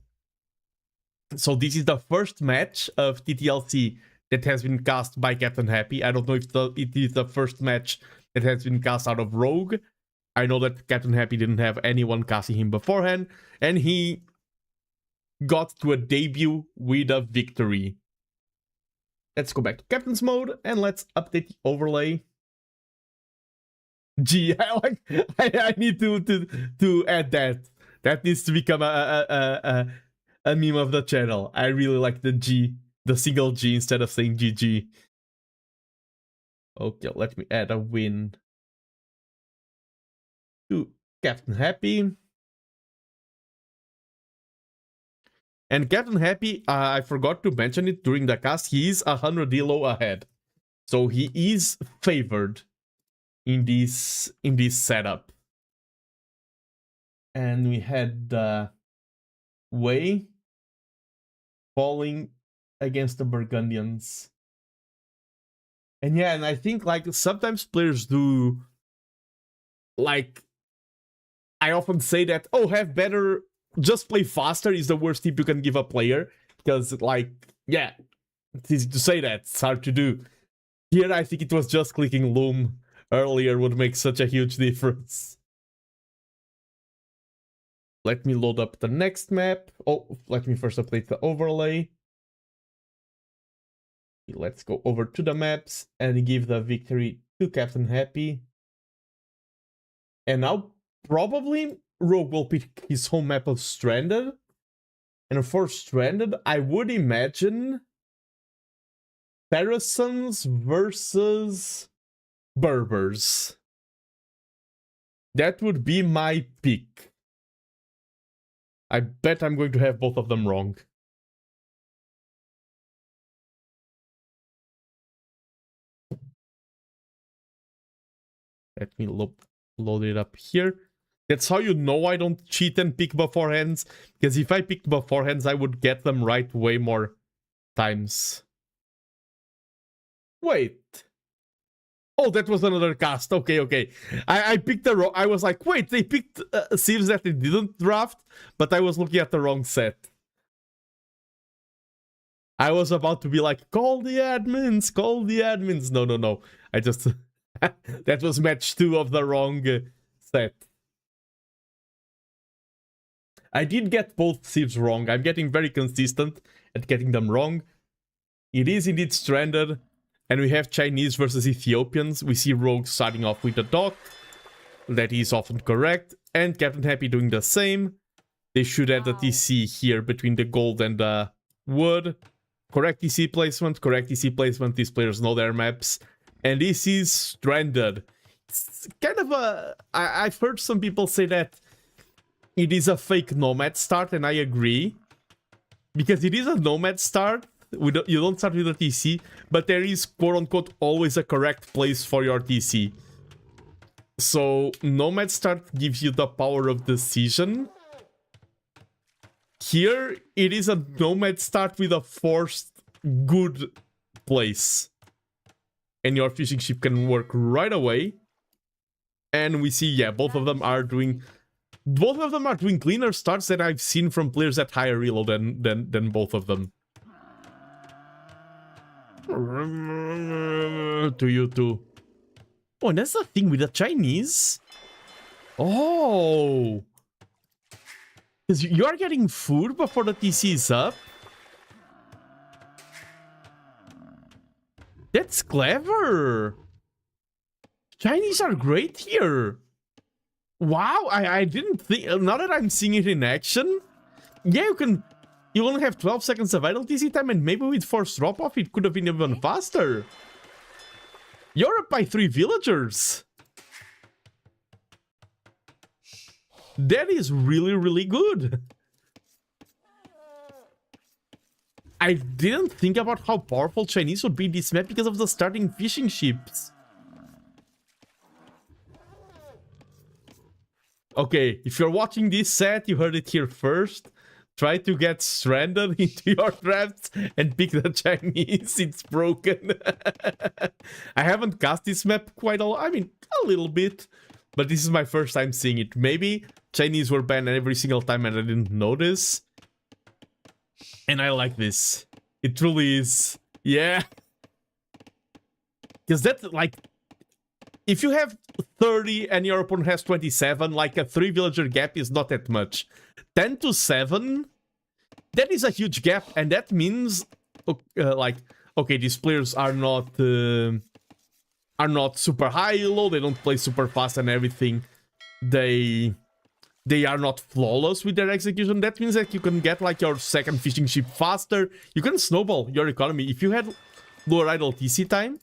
So this is the first match of TTLC that has been cast by Captain Happy. I don't know if it is the first match that has been cast out of Rogue. I know that Captain Happy didn't have anyone casting him beforehand, and he got to a debut with a victory. Let's go back to Captain's mode and let's update the overlay. Gee, I need to add that. That needs to become a meme of the channel. I really like the G, the single G instead of saying GG. Okay, let me add a win to Captain Happy. And Captain Happy, I forgot to mention it during the cast, he is 100 elo ahead. So he is favored in this setup. And we had Wei falling against the Burgundians. And yeah, and I think like sometimes players do, like, I often say that, oh, have better, just play faster is the worst tip you can give a player. Because, like, yeah, it's easy to say that, it's hard to do. Here, I think it was just clicking Loom earlier would make such a huge difference. Let me load up the next map. Oh, let me first update the overlay. Let's go over to the maps and give the victory to Captain Happy. And now, probably, Rogue will pick his home map of Stranded. And for Stranded, I would imagine Saracens versus Berbers. That would be my pick. I bet I'm going to have both of them wrong. Let me load it up here. That's how you know I don't cheat and pick beforehands. Because if I picked beforehands, I would get them right way more times. Wait. Oh, that was another cast. Okay. I picked the wrong... I was like, wait, they picked Civs that they didn't draft, but I was looking at the wrong set. I was about to be like, call the admins, call the admins. No, no, no. I just... that was match 2 of the wrong set. I did get both civs wrong. I'm getting very consistent at getting them wrong. It is indeed stranded. And we have Chinese versus Ethiopians. We see Rogue starting off with the dock. That is often correct. And Captain Happy doing the same. They should add the TC here between the gold and the wood. Correct TC placement, correct TC placement. These players know their maps. And this is stranded. It's kind of a... I've heard some people say that it is a fake nomad start, and I agree. Because it is a nomad start. You don't start with a TC, but there is quote-unquote always a correct place for your TC. So nomad start gives you the power of decision. Here, it is a nomad start with a forced good place. And your fishing ship can work right away. And we see, yeah, both of them are doing cleaner starts that I've seen from players at higher elo than both of them. To you too. Oh, and that's the thing with the Chinese. Oh. Because you are getting food before the TC is up. That's clever. Chinese are great here. Wow, I didn't think... Now that I'm seeing it in action... Yeah, you only have 12 seconds of idle TC time, and maybe with forced drop-off it could have been even faster. You're up by 3 villagers. That is really, really good. I didn't think about how powerful Chinese would be in this map because of the starting fishing ships. Okay, if you're watching this set, you heard it here first. Try to get stranded into your drafts and pick the Chinese. It's broken. I haven't cast this map quite a lot. I mean, a little bit. But this is my first time seeing it. Maybe Chinese were banned every single time and I didn't notice. And I like this. It truly is. Yeah. Because that's like... If you have 30 and your opponent has 27, like a 3 villager gap is not that much. 10 to 7, that is a huge gap, and that means, like, okay, these players are not super high elo, they don't play super fast and everything. They are not flawless with their execution. That means that you can get like your second fishing ship faster. You can snowball your economy. If you had lower idle TC time,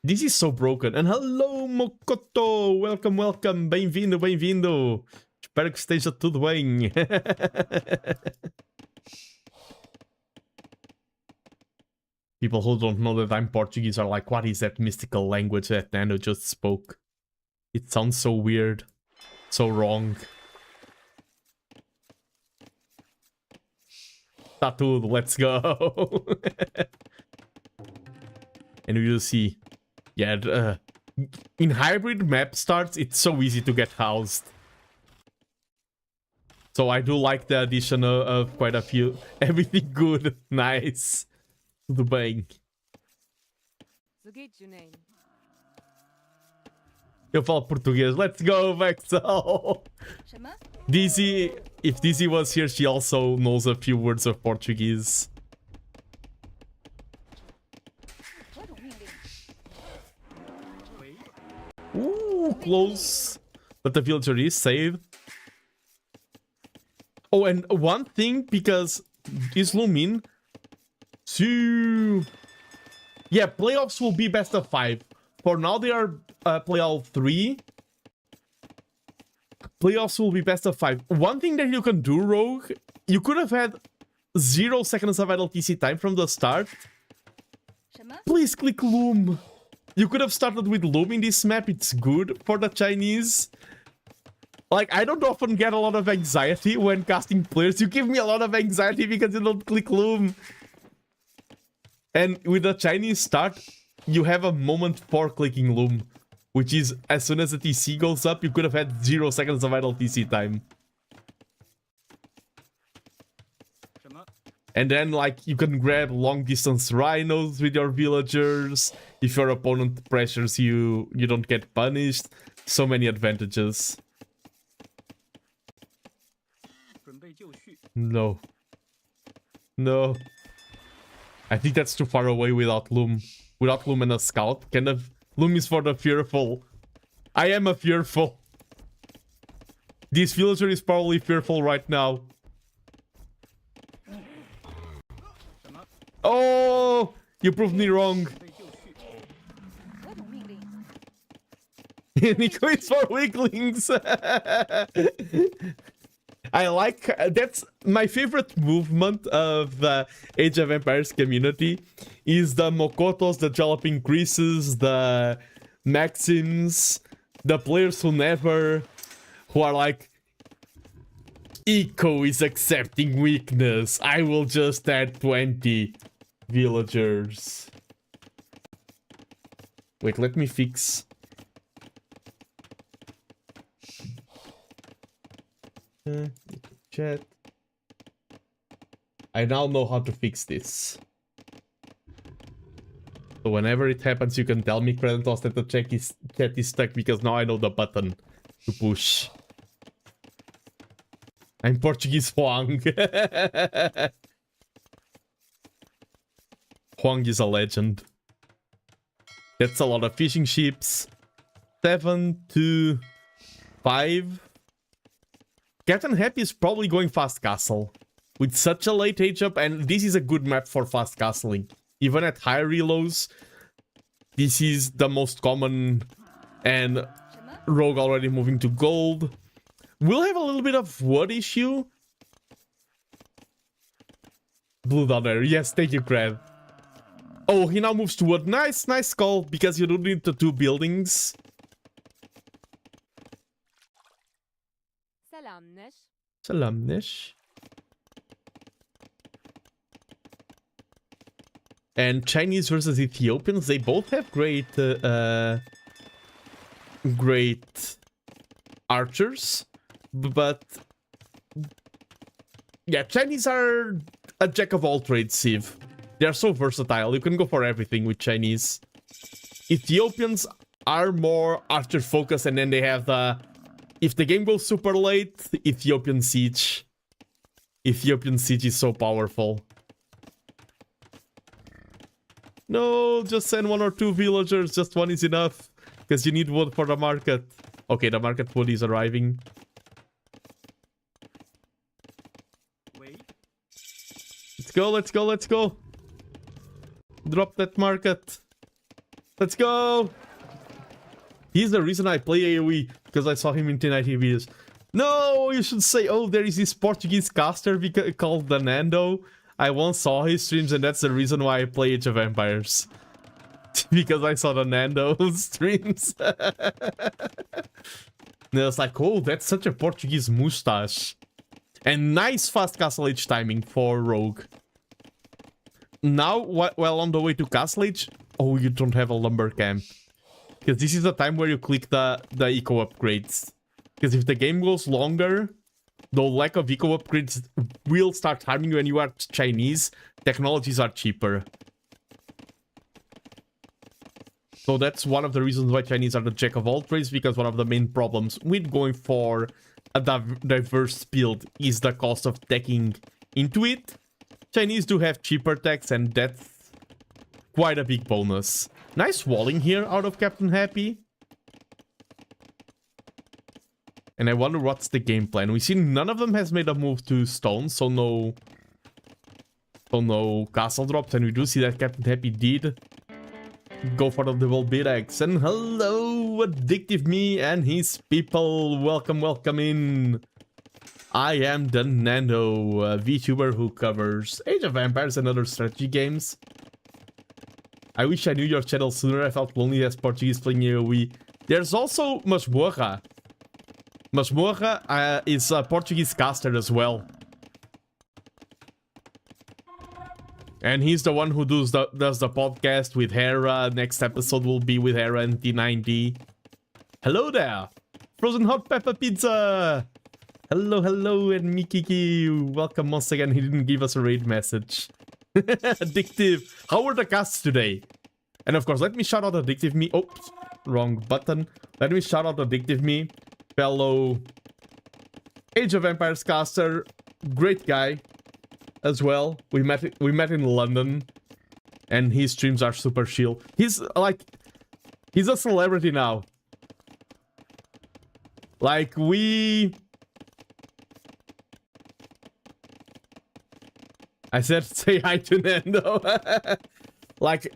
this is so broken. And hello, Mokoto! Welcome, welcome! Bem-vindo, bem-vindo! Espero que esteja tudo bem. People who don't know that I'm Portuguese are like, what is that mystical language that Nando just spoke? It sounds so weird. So wrong. Tattooed, let's go! And we will see. Yeah, in hybrid map starts, it's so easy to get housed. So I do like the addition of quite a few. Everything good. Nice. Tudo bem. Eu falo português. Let's go, Vexel. Dizzy, if Dizzy was here, she also knows a few words of Portuguese. Ooh, close. But the villager is saved. Oh, and one thing, because this Lumin... Yeah, playoffs will be best of 5. For now, they are playoff 3. Playoffs will be best of 5. One thing that you can do, Rogue, you could have had 0 seconds of idle TC time from the start. Please click Loom. You could have started with Loom in this map. It's good for the Chinese. Like, I don't often get a lot of anxiety when casting players. You give me a lot of anxiety because you don't click Loom. And with the Chinese start, you have a moment for clicking Loom. Which is, as soon as the TC goes up, you could have had 0 seconds of idle TC time. And then, like, you can grab long-distance rhinos with your villagers. If your opponent pressures you, you don't get punished. So many advantages. No. No. I think that's too far away without Loom. Without Loom and a scout. Kind of... Loom is for the fearful. I am a fearful. This villager is probably fearful right now. Oh! You proved me wrong. Nico is for weaklings. I like... that's my favorite movement of the Age of Empires community. Is the Mokotos, the Jalaping Greases, the Maxims, the players who never... who are like... Eco is accepting weakness. I will just add 20 villagers. Wait, let me fix... chat. I now know how to fix this. So whenever it happens, you can tell me, Kratos, that the chat is stuck, because now I know the button to push. I'm Portuguese Huang. Huang is a legend. That's a lot of fishing ships. 7 to 5. Captain Happy is probably going fast castle. With such a late age up, and this is a good map for fast castling. Even at high reloads, this is the most common, and Rogue already moving to gold. We'll have a little bit of wood issue. Blue down there. Yes, thank you, Crab. Oh, he now moves to wood. Nice, nice call, because you don't need the 2 buildings. Salamnesh. And Chinese versus Ethiopians, they both have great great archers, but yeah, Chinese are a jack of all trades, Civ. They are so versatile, you can go for everything with Chinese. Ethiopians are more archer focused, and then they have the... If the game goes super late, Ethiopian Siege. Ethiopian Siege is so powerful. No, just send 1 or 2 villagers. Just 1 is enough. Because you need wood for the market. Okay, the market wood is arriving. Let's go, let's go, let's go. Drop that market. Let's go. He's the reason I play AOE, because I saw him in T90 videos. No, you should say, oh, there is this Portuguese caster called TheNando. I once saw his streams, and that's the reason why I play Age of Empires. Because I saw TheNando streams. And I was like, oh, that's such a Portuguese mustache. And nice fast castle age timing for Rogue. Now, while on the way to castle age, oh, you don't have a lumber camp. Because this is the time where you click the eco upgrades. Because if the game goes longer, the lack of eco upgrades will start harming you when you are Chinese. Technologies are cheaper. So that's one of the reasons why Chinese are the jack of all trades, because one of the main problems with going for a diverse build is the cost of teching into it. Chinese do have cheaper techs, and that's quite a big bonus. Nice walling here out of Captain Happy. And I wonder what's the game plan. We see none of them has made a move to stone, so no castle drops. And we do see that Captain Happy did go for the double bit X. And hello, Addictive Me and his people. Welcome, welcome in. I am TheNando, a VTuber who covers Age of Empires and other strategy games. I wish I knew your channel sooner. I felt lonely as Portuguese playing AOE. There's also Masmorra. Masmorra is a Portuguese caster as well. And he's the one who does the podcast with Hera. Next episode will be with Hera and T90. Hello there! Frozen hot pepper pizza! Hello, and Mikiki. Welcome once again. He didn't give us a raid message. Addictive. How were the casts today? And of course, let me shout out Addictive Me. Oops, wrong button. Let me shout out Addictive Me, fellow Age of Empires caster, great guy as well. We met in London, and his streams are super chill. He's a celebrity now. Like I said, say hi to Nando. Like,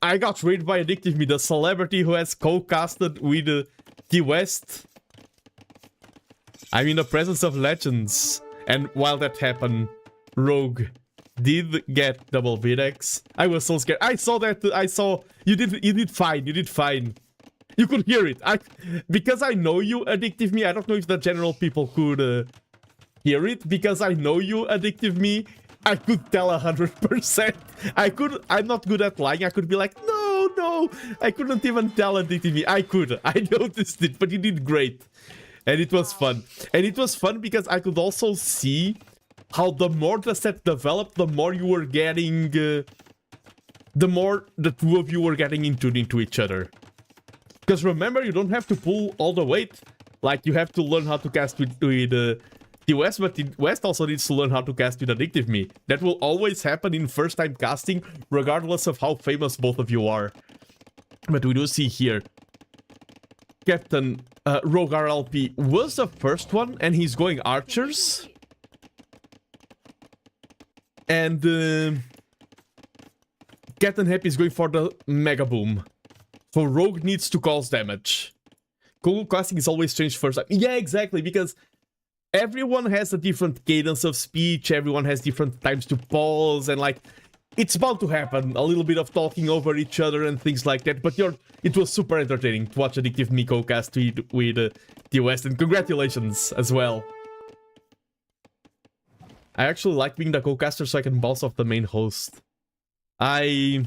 I got raided by Addictive Me, the celebrity who has co-casted with T-West. I'm in the presence of legends. And while that happened, Rogue did get double VTEX. I was so scared. I saw that. You did fine. You could hear it. Because I know you, Addictive Me. I don't know if the general people could hear it. Because I know you, Addictive Me. I could tell 100%. I'm not good at lying. I could be like, no. I couldn't even tell Addictive Me. I noticed it, but you did great. And it was fun. And it was fun because I could also see how the more the set developed, the more you were getting... the more the two of you were getting into each other. Because remember, you don't have to pull all the weight. Like, you have to learn how to cast with T-West, but T-West also needs to learn how to cast with Addictive Me. That will always happen in first-time casting, regardless of how famous both of you are. But we do see here, Captain Rogue RLP was the first one, and he's going archers. And Captain Happy is going for the Mega Boom. So Rogue needs to cause damage. Co-casting is always changed first time. Yeah, exactly, because everyone has a different cadence of speech, everyone has different times to pause, and like, it's bound to happen. A little bit of talking over each other and things like that, but it was super entertaining to watch Addictive Me co-cast with T-West, and congratulations as well. I actually like being the co-caster so I can bounce off the main host. My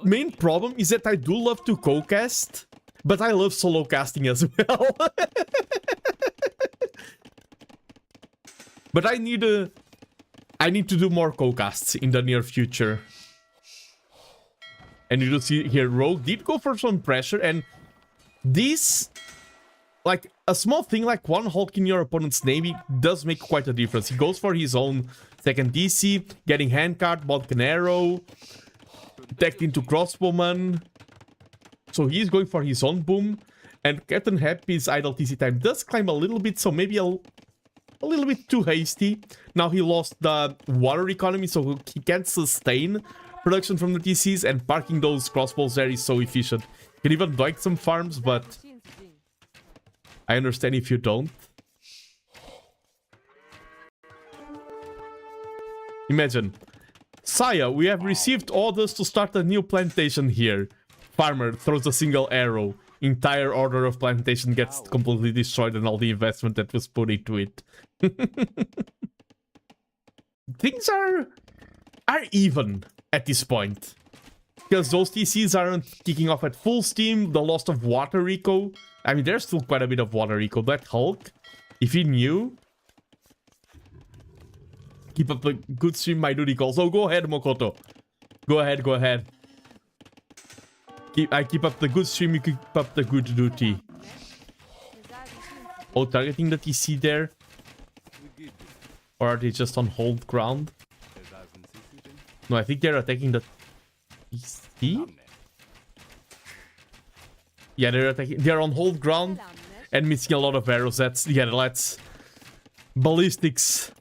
main problem is that I do love to co-cast, but I love solo casting as well. But I need to do more co-casts in the near future. And you will see here, Rogue did go for some pressure, and this, like, a small thing like one Hulk in your opponent's navy does make quite a difference. He goes for his own second DC, getting handcard, Vulcan Arrow, decked into Crossbowman. So he's going for his own boom, and Captain Happy's idle TC time does climb a little bit, so maybe a little bit too hasty. Now he lost the water economy, so he can't sustain production from the TCs, and parking those crossbows there is so efficient. You can even doink some farms, but I understand if you don't. Imagine. Saya, we have received orders to start a new plantation here. Farmer throws a single arrow. Entire order of plantation gets completely destroyed and all the investment that was put into it. Things are even at this point. Because those TCs aren't kicking off at full steam. The loss of water eco. I mean, there's still quite a bit of water eco. That Hulk, if he knew... Keep up the good stream, my duty calls. Oh, go ahead, Mokoto. Go ahead. I keep up the good stream, you keep up the good duty. Oh, targeting the TC there? Or are they just on hold ground? No, I think they're attacking the TC? Yeah, they're on hold ground and missing a lot of arrows. That's ballistics.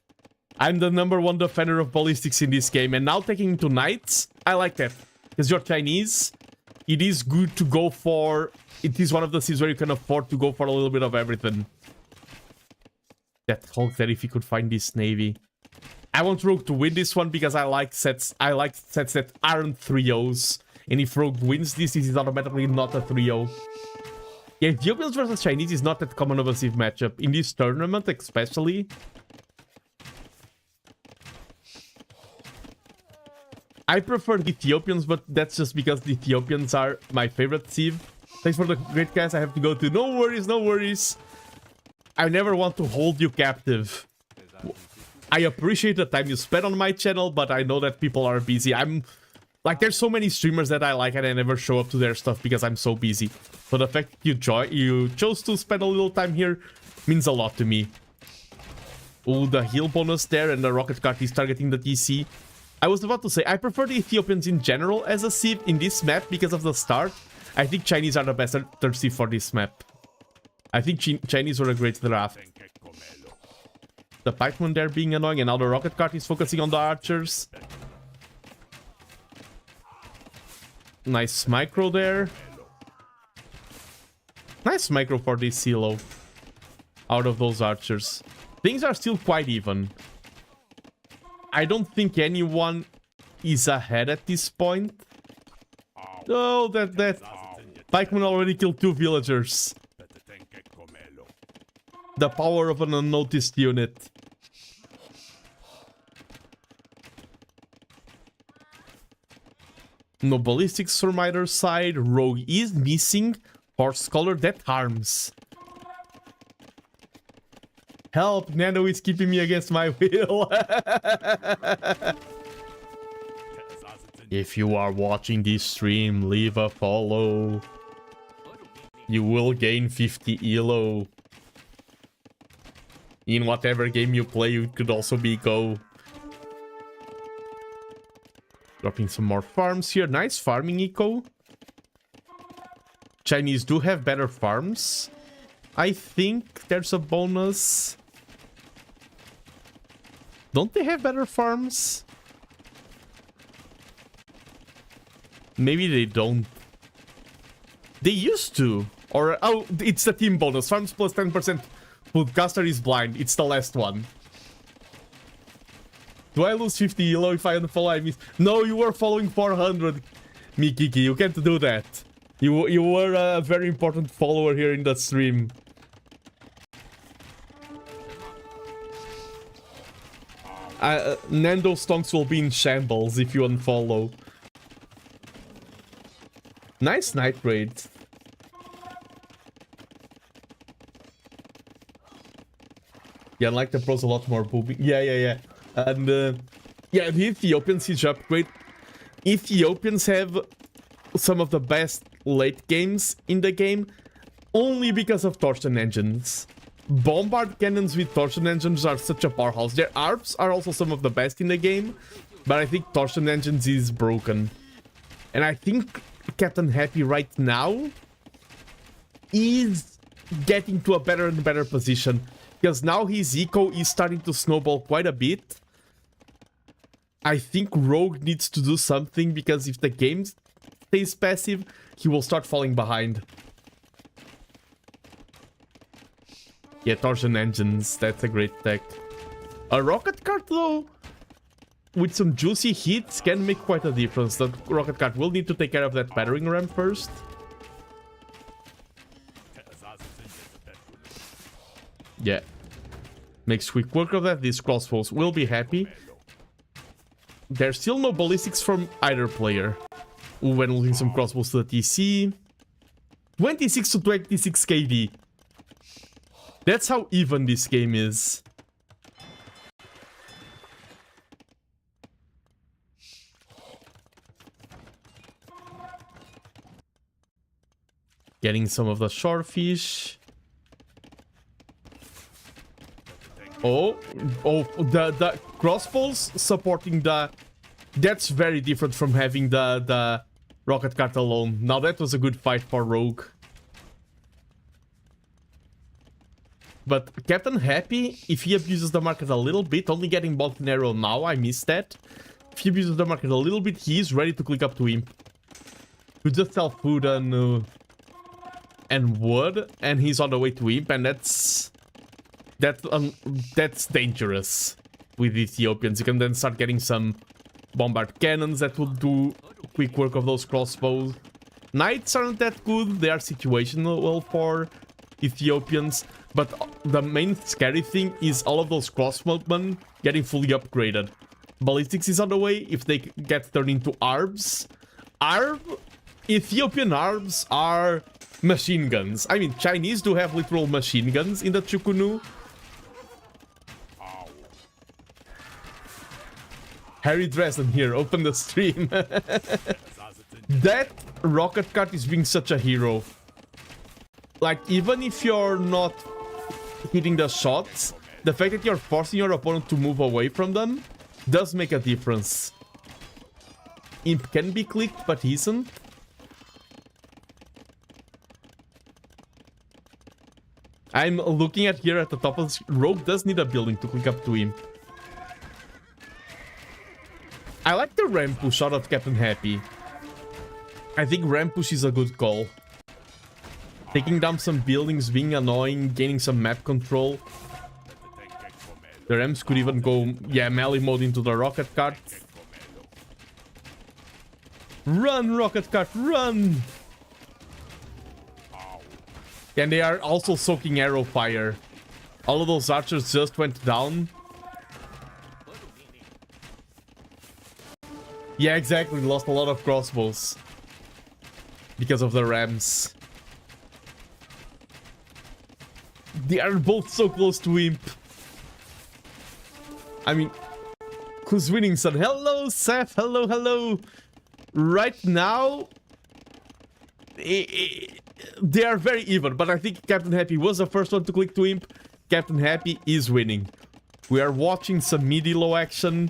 I'm the #1 defender of ballistics in this game, and now taking into knights, I like that. Because you're Chinese, it is good to go for... It is one of the scenes where you can afford to go for a little bit of everything. That Hulk there, if you could find this navy. I want Rogue to win this one because I like sets that aren't 3-0s. And if Rogue wins this is automatically not a 3-0. Yeah, Ethiopians versus Chinese is not that common of a civ matchup. In this tournament especially... I prefer the Ethiopians, but that's just because the Ethiopians are my favorite civ. Thanks for the great cast. I have to go to. No worries, no worries. I never want to hold you captive. I appreciate the time you spend on my channel, but I know that people are busy. I'm like, there's so many streamers that I like and I never show up to their stuff because I'm so busy. So the fact you chose to spend a little time here means a lot to me. Oh, the heal bonus there, and the rocket cart is targeting the TC. I was about to say, I prefer the Ethiopians in general as a Civ in this map because of the start. I think Chinese are the best third Civ for this map. I think Chinese were a great draft. The pikeman there being annoying, and now the rocket cart is focusing on the archers. Nice micro there. Nice micro for this silo. Out of those archers. Things are still quite even. I don't think anyone is ahead at this point. Oh, that pikeman already killed 2 villagers. The power of an unnoticed unit. No ballistics from either side. Rogue is missing. Horse collar that harms. Help! Nano is keeping me against my will. If you are watching this stream, leave a follow. You will gain 50 elo. In whatever game you play, it could also be Go. Dropping some more farms here. Nice farming eco. Chinese do have better farms. I think there's a bonus. Don't they have better farms? Maybe they don't. They used to. Or, oh, it's the team bonus. Farms plus 10%. Foodcaster is blind. It's the last one. Do I lose 50 elo if I unfollow? I miss. No, you were following 400, Mikiki. You can't do that. You were a very important follower here in the stream. Nando stonks will be in shambles if you unfollow. Nice night raid. Yeah, I like the pros a lot more booming. Yeah. And yeah, the Ethiopian siege upgrade. Ethiopians have some of the best late games in the game only because of torsion engines. Bombard cannons with torsion engines are such a powerhouse. Their ARPs are also some of the best in the game, but I think torsion engines is broken. And I think Captain Happy right now is getting to a better and better position, because now his eco is starting to snowball quite a bit. I think Rogue needs to do something, because if the game stays passive, he will start falling behind. Yeah, torsion engines, that's a great tech. A rocket cart though, with some juicy hits, can make quite a difference. The rocket cart will need to take care of that battering ram first. Yeah. Makes quick work of that. These crossbows will be happy. There's still no ballistics from either player. Ooh, when losing some crossbows to the TC. 26 to 26 KD. That's how even this game is. Getting some of the shorefish. Oh, the crossbows supporting the... That's very different from having the rocket cart alone. Now that was a good fight for Rogue. But Captain Happy, if he abuses the market a little bit, only getting bolt and arrow now, I missed that. If he abuses the market a little bit, he is ready to click up to him. To just sell food and wood, and he's on the way to Imp, and that's dangerous with Ethiopians. You can then start getting some bombard cannons that will do quick work of those crossbows. Knights aren't that good, they are situational for Ethiopians, but the main scary thing is all of those crossbowmen getting fully upgraded. Ballistics is on the way if they get turned into ARBs. Ethiopian ARBs are machine guns. I mean, Chinese do have literal machine guns in the Chukunu. Harry Dresden here, open the stream. That rocket cart is being such a hero. Like, even if you're not hitting the shots, the fact that you're forcing your opponent to move away from them does make a difference. Imp can be clicked, but isn't. I'm looking at here at the top of the Rogue does need a building to click up to him. I like the ramp push out of Captain Happy. I think ramp push is a good call. Taking down some buildings, being annoying, gaining some map control. The Rams could even go, yeah, melee mode into the rocket cart. Run, rocket cart, run! And they are also soaking arrow fire. All of those archers just went down. Yeah, exactly. Lost a lot of crossbows. Because of the Rams. They are both so close to Imp. I mean, who's winning, son? Hello, Seth. Hello, hello. Right now, they are very even, but I think Captain Happy was the first one to click to Imp. Captain Happy is winning. We are watching some mid-elo action.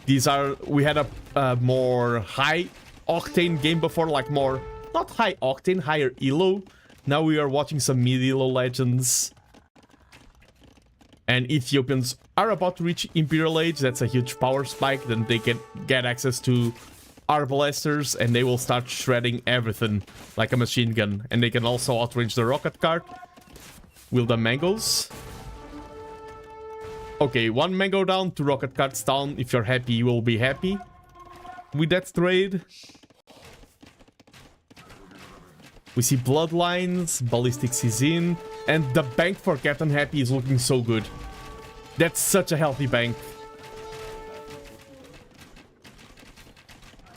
We had a more high-octane game before, like more, not high-octane, higher elo. Now we are watching some mid-elo legends. And Ethiopians are about to reach Imperial Age. That's a huge power spike. Then they can get access to Arbalesters, and they will start shredding everything like a machine gun. And they can also outrange the rocket cart. Will the mangoes? Okay, one mango down, two rocket carts down. If you're happy, you will be happy with that trade. We see Bloodlines, Ballistics is in, and the bank for Captain Happy is looking so good. That's such a healthy bank.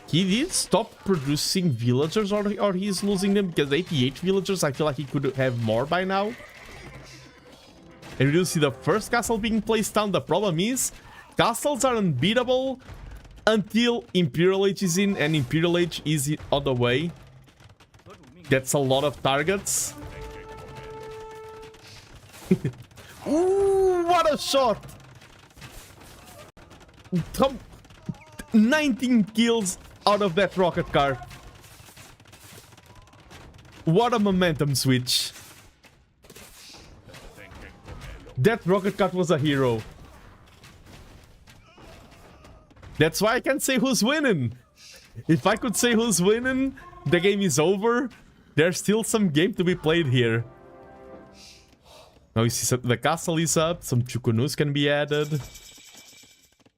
He did stop producing villagers, or he's losing them, because 88 villagers, I feel like he could have more by now. And we will see the first castle being placed down. The problem is, castles are unbeatable until Imperial Age is in, and Imperial Age is on the way. Gets a lot of targets. Ooh, what a shot! 19 kills out of that rocket car. What a momentum switch. That rocket car was a hero. That's why I can't say who's winning. If I could say who's winning, the game is over. There's still some game to be played here. Now you see the castle is up, some Chukunus can be added.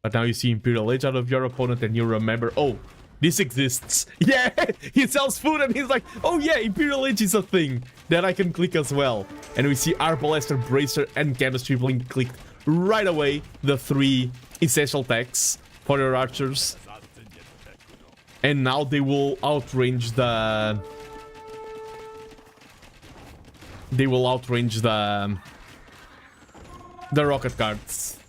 But now you see Imperial Age out of your opponent and you remember, oh, this exists. Yeah, he sells food and he's like, oh yeah, Imperial Age is a thing that I can click as well. And we see Arbalester, Bracer, and Chemistry Blink clicked right away. The 3 essential techs for your archers. And now they will outrange the... They will outrange the rocket carts.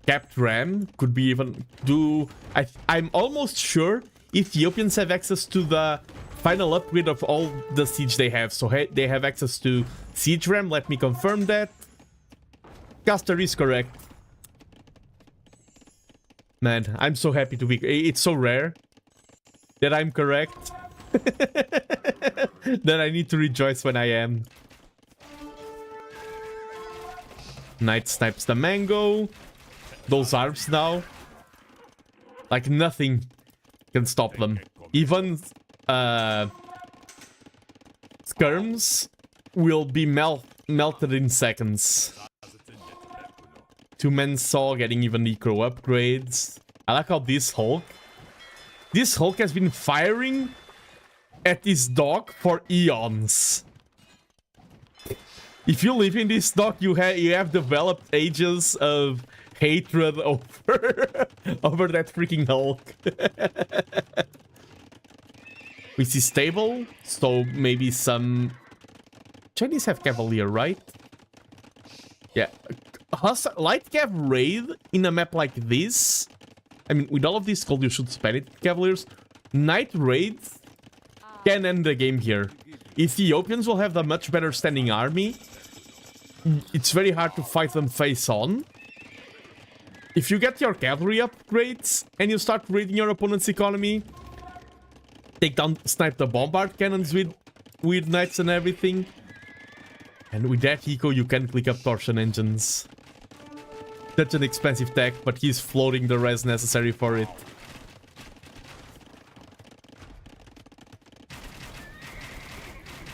Capped Ram could be even do... I'm almost sure Ethiopians have access to the final upgrade of all the siege they have. So they have access to Siege Ram. Let me confirm that. Caster is correct. Man, I'm so happy to be... It's so rare that I'm correct. That I need to rejoice when I am. Knight snipes the mango. Those arms now, like nothing can stop them. Even skirms will be melted in seconds. 2-man saw getting even necro upgrades. I like how this Hulk has been firing at this dog for eons. If you live in this dog, you have developed ages of hatred over that freaking Hulk. We see stable, so maybe some... Chinese have Cavalier, right? Yeah. Light Cav Raid in a map like this. I mean, with all of this gold, you should spend it, Cavaliers. Night Raids can end the game here. Ethiopians will have a much better standing army. It's very hard to fight them face on. If you get your cavalry upgrades and you start raiding your opponent's economy, take down, snipe the bombard cannons with weird knights and everything. And with that eco, you can click up torsion engines. Such an expensive tech, but he's floating the res necessary for it.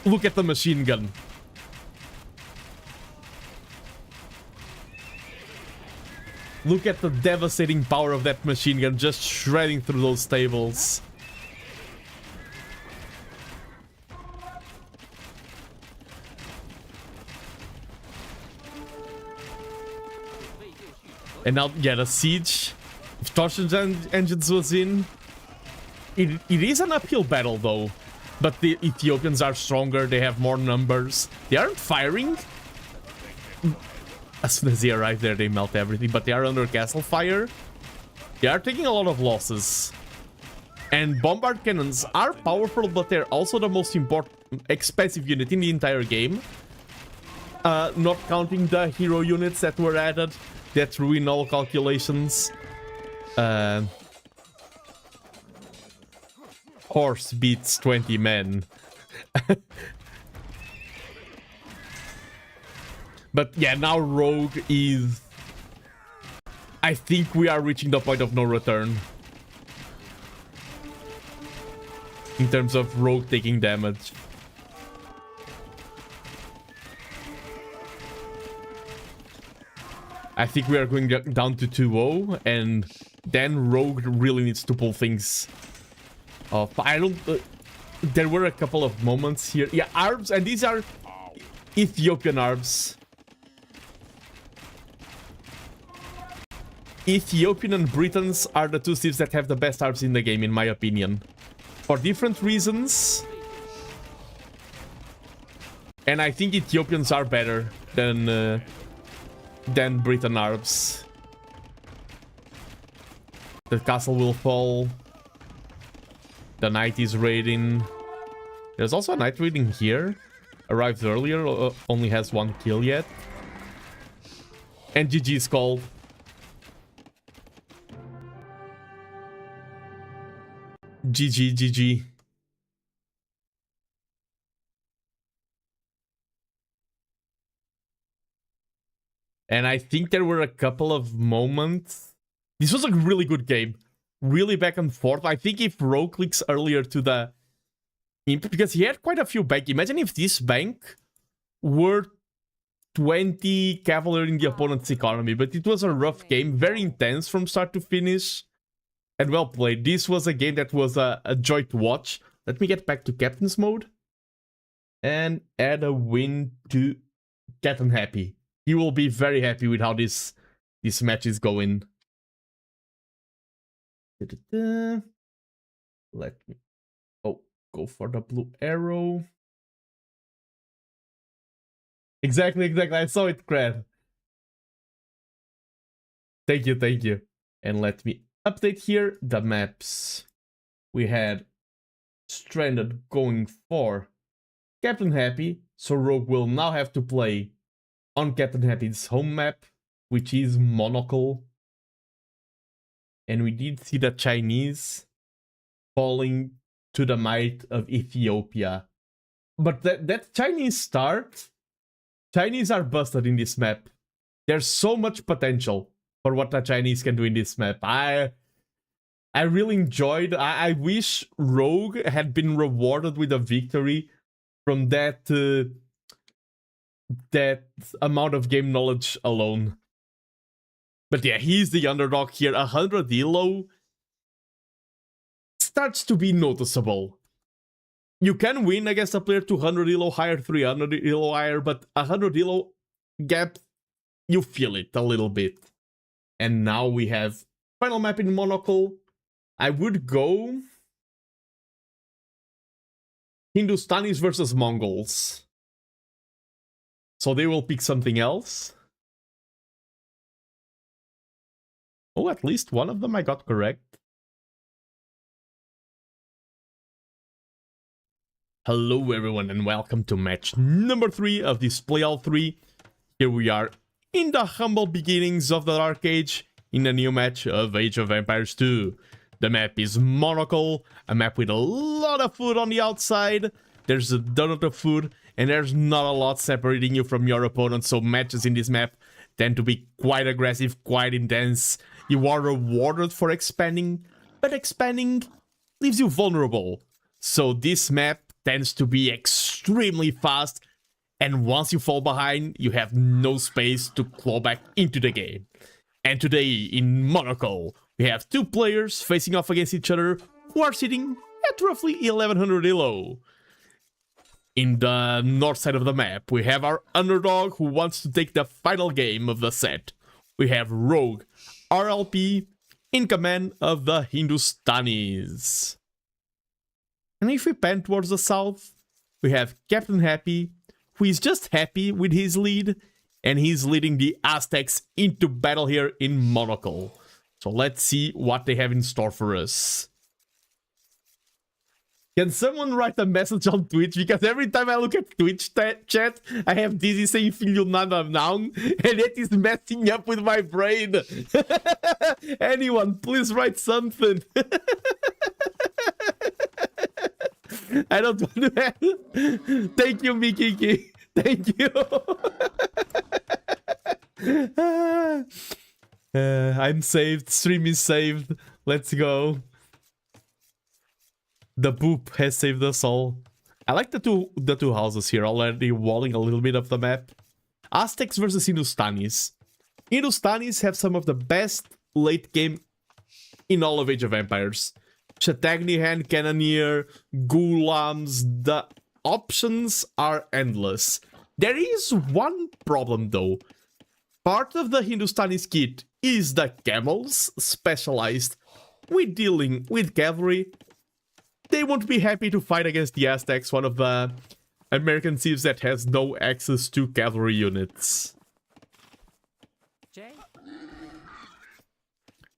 Look at the machine gun. Look at the devastating power of that machine gun just shredding through those tables. And now, yeah, the siege. If torsion engines was in, it is an uphill battle though. But the Ethiopians are stronger, they have more numbers. They aren't firing. As soon as they arrive there, they melt everything. But they are under castle fire. They are taking a lot of losses. And bombard cannons are powerful, but they're also the most important, expensive unit in the entire game. Not counting the hero units that were added. That ruin all calculations. Horse beats 20 men. But yeah, now Rogue is... I think we are reaching the point of no return. In terms of Rogue taking damage. I think we are going down to 2-0, and then Rogue really needs to pull things off. I don't... there were a couple of moments here. Yeah, Arbs, and these are Ethiopian Arbs. Ethiopian and Britons are the two cities that have the best Arbs in the game, in my opinion. For different reasons. And I think Ethiopians are better than Briton Arbs. The castle will fall. The knight is raiding. There's also a knight raiding here. Arrived earlier, only has 1 kill yet. And GG is called. GG, GG. And I think there were a couple of moments. This was a really good game. Really back and forth. I think if Rogue clicks earlier to the imp, because he had quite a few bank. Imagine if this bank were 20 cavalry in the opponent's economy. But it was a rough game. Very intense from start to finish. And well played. This was a game that was a joy to watch. Let me get back to captain's mode. And add a win to Captain Happy. He will be very happy with how this match is going. Let me... Oh, go for the blue arrow. Exactly. I saw it, Crad. Thank you. And let me update here the maps. We had Stranded going for Captain Happy, so Rogue will now have to play on Captain Happy's home map, which is Monocle. And we did see the Chinese falling to the might of Ethiopia. But that Chinese start, Chinese are busted in this map. There's so much potential for what the Chinese can do in this map. I really enjoyed. I wish Rogue had been rewarded with a victory from that amount of game knowledge alone. But yeah, he's the underdog here. 100 elo starts to be noticeable. You can win against a player 200 elo higher, 300 elo higher, but 100 elo gap, you feel it a little bit. And now we have final map in Monocle. I would go Hindustanis versus Mongols. So they will pick something else. Oh, at least one of them I got correct. Hello everyone and welcome to match number 3 of this playout 3. Here we are in the humble beginnings of the Dark Age in a new match of Age of Empires 2. The map is Monocle, a map with a lot of food on the outside. There's a donut of food and there's not a lot separating you from your opponent, so matches in this map tend to be quite aggressive, quite intense. You are rewarded for expanding, but expanding leaves you vulnerable. So this map tends to be extremely fast, and once you fall behind, you have no space to claw back into the game. And today in Monocle, we have two players facing off against each other who are sitting at roughly 1100 elo. In the north side of the map, we have our underdog who wants to take the final game of the set. We have Rogue, RLP, in command of the Hindustanis. And if we pan towards the south, we have Captain Happy, who is just happy with his lead, and he's leading the Aztecs into battle here in Monocle. So let's see what they have in store for us. Can someone write a message on Twitch? Because every time I look at Twitch chat, I have Dizzy saying filho nada não, and it is messing up with my brain. Anyone, please write something. I don't want to have... Thank you, Mikiki. Thank you. I'm saved. Stream is saved. Let's go. The poop has saved us all. I like the two houses here, already walling a little bit of the map. Aztecs versus Hindustanis. Hindustanis have some of the best late game in all of Age of Empires. Chatagni Hand Cannoneer, Ghulams, the options are endless. There is one problem though. Part of the Hindustanis kit is the camels, specialized with dealing with cavalry. They won't be happy to fight against the Aztecs, one of the American civs that has no access to cavalry units.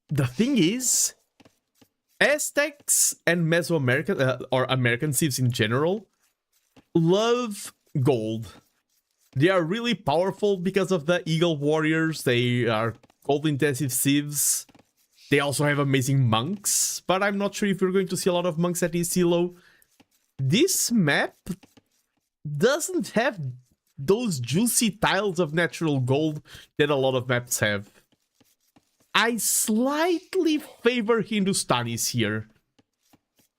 The thing is, Aztecs and Mesoamerican, or American civs in general, love gold. They are really powerful because of the Eagle Warriors. They are gold-intensive civs. They also have amazing monks, but I'm not sure if we're going to see a lot of monks at this elo. This map doesn't have those juicy tiles of natural gold that a lot of maps have. I slightly favor Hindustanis here.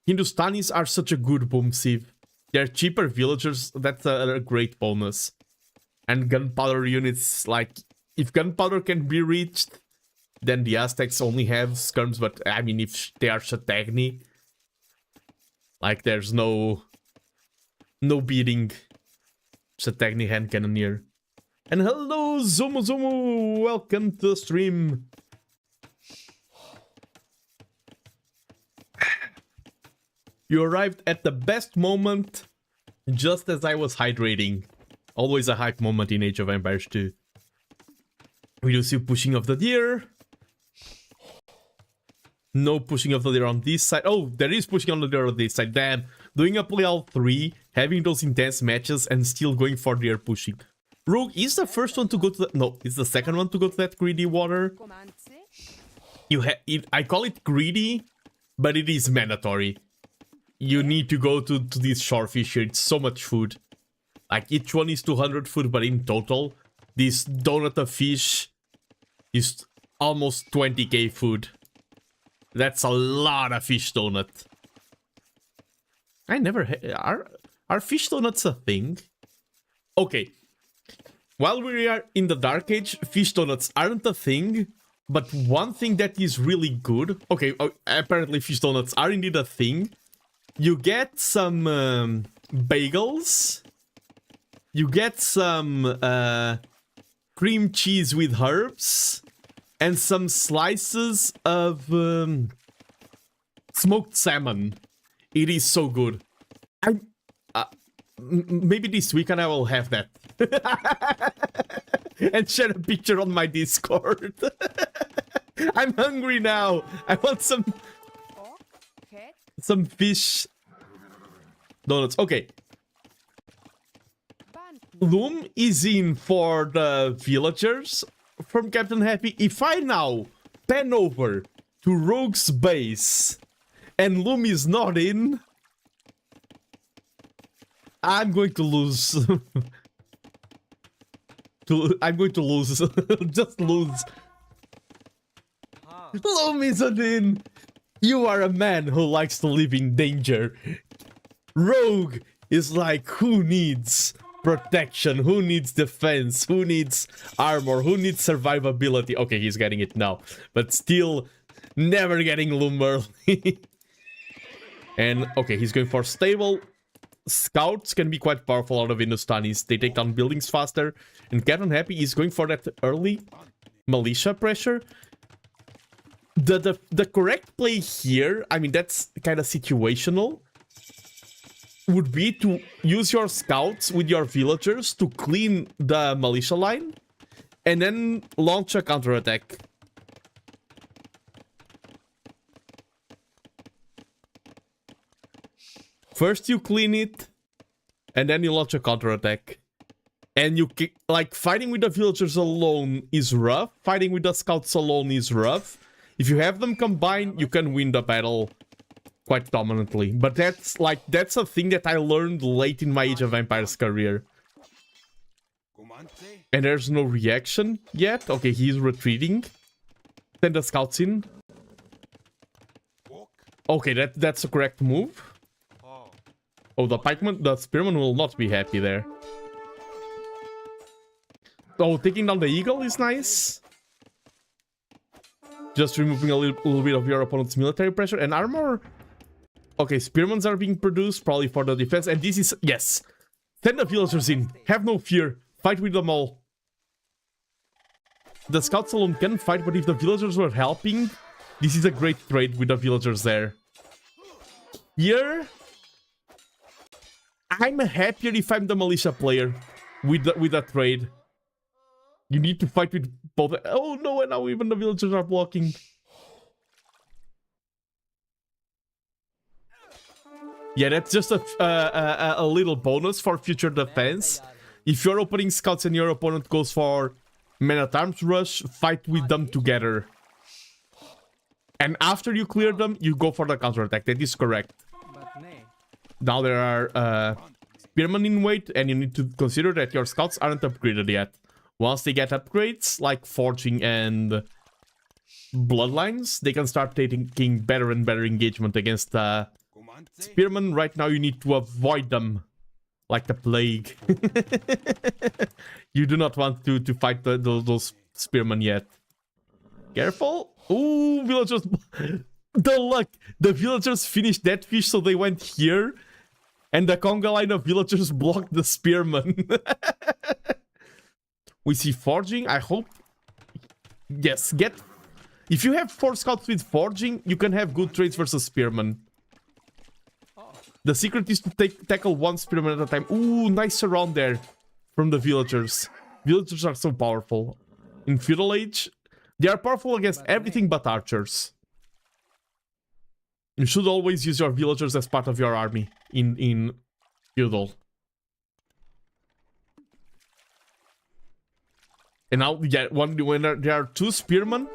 Hindustanis are such a good boom civ. They're cheaper villagers, that's a great bonus. And gunpowder units, like, if gunpowder can be reached, then the Aztecs only have skirms, but I mean, if they are Chatagni, like, there's no beating Chatagni Hand Cannoneer. And hello, Zomo Zomo! Welcome to the stream! You arrived at the best moment, just as I was hydrating. Always a hype moment in Age of Empires 2. We do see pushing of the deer. No pushing of the deer on this side. Oh, there is pushing on the deer on this side. Damn. Doing a playout 3, having those intense matches and still going for deer pushing. Rogue is the first one to go to the... No, it's the second one to go to that greedy water. I call it greedy, but it is mandatory. You need to go to these shorefish here. It's so much food. Like, each one is 200 food, but in total, this donut of fish is almost 20k food. That's a lot of fish donut. I never are fish donuts a thing? Okay. While we are in the Dark Age, fish donuts aren't a thing, but one thing that is really good... Okay, apparently fish donuts are indeed a thing. You get some bagels. You get some cream cheese with herbs. And some slices of smoked salmon. It is so good. maybe this weekend I will have that. And share a picture on my Discord. I'm hungry now. I want some fish donuts. Okay. Loom is in for the villagers from Captain Happy. If I now pan over to Rogue's base and Loom is not in, I'm going to lose. I'm going to lose. Just lose. Loom isn't in. You are a man who likes to live in danger. Rogue is like, who needs protection? Who needs defense? Who needs armor? Who needs survivability? Okay, he's getting it now. But still, never getting Loom early. And, okay, he's going for stable. Scouts can be quite powerful out of Hindustanis. They take down buildings faster. And Captain Happy is going for that early militia pressure. The correct play here, I mean, that's kind of situational, would be to use your scouts with your villagers to clean the militia line and then launch a counterattack. First you clean it, and then you launch a counterattack. And you like, fighting with the villagers alone is rough. Fighting with the scouts alone is rough. If you have them combined, you can win the battle quite dominantly. But that's a thing that I learned late in my Age of Empires career. And there's no reaction yet. Okay, he's retreating. Send the scouts in. Okay, that's the correct move. Oh, the spearman will not be happy there. Oh, taking down the eagle is nice. Just removing a little bit of your opponent's military pressure and armor. Okay, spearmans are being produced, probably for the defense. And this is, yes. Send the villagers in. Have no fear. Fight with them all. The scouts alone can fight, but if the villagers were helping, this is a great trade with the villagers there. Here, I'm happier if I'm the militia player with that trade. You need to fight with both. Oh no, and now even the villagers are blocking. Yeah, that's just a little bonus for future defense. If you're opening scouts and your opponent goes for man-at-arms rush, fight with them together. And after you clear them, you go for the counterattack. That is correct. Now there are spearmen in wait, and you need to consider that your scouts aren't upgraded yet. Once they get upgrades, like forging and bloodlines, they can start taking better and better engagement against spearmen. Right now, you need to avoid them like the plague. You do not want to fight those spearmen yet. Careful. Ooh, villagers. The luck. The villagers finished that fish, so they went here. And the conga line of villagers blocked the spearmen. We see forging. I hope. Yes, if you have 4 scouts with forging, you can have good trades versus spearmen. The secret is to tackle one spearman at a time. Ooh, nice surround there from the villagers. Villagers are so powerful. In Feudal Age, they are powerful against everything but archers. You should always use your villagers as part of your army in Feudal. And now, yeah, when there are 2 spearmen,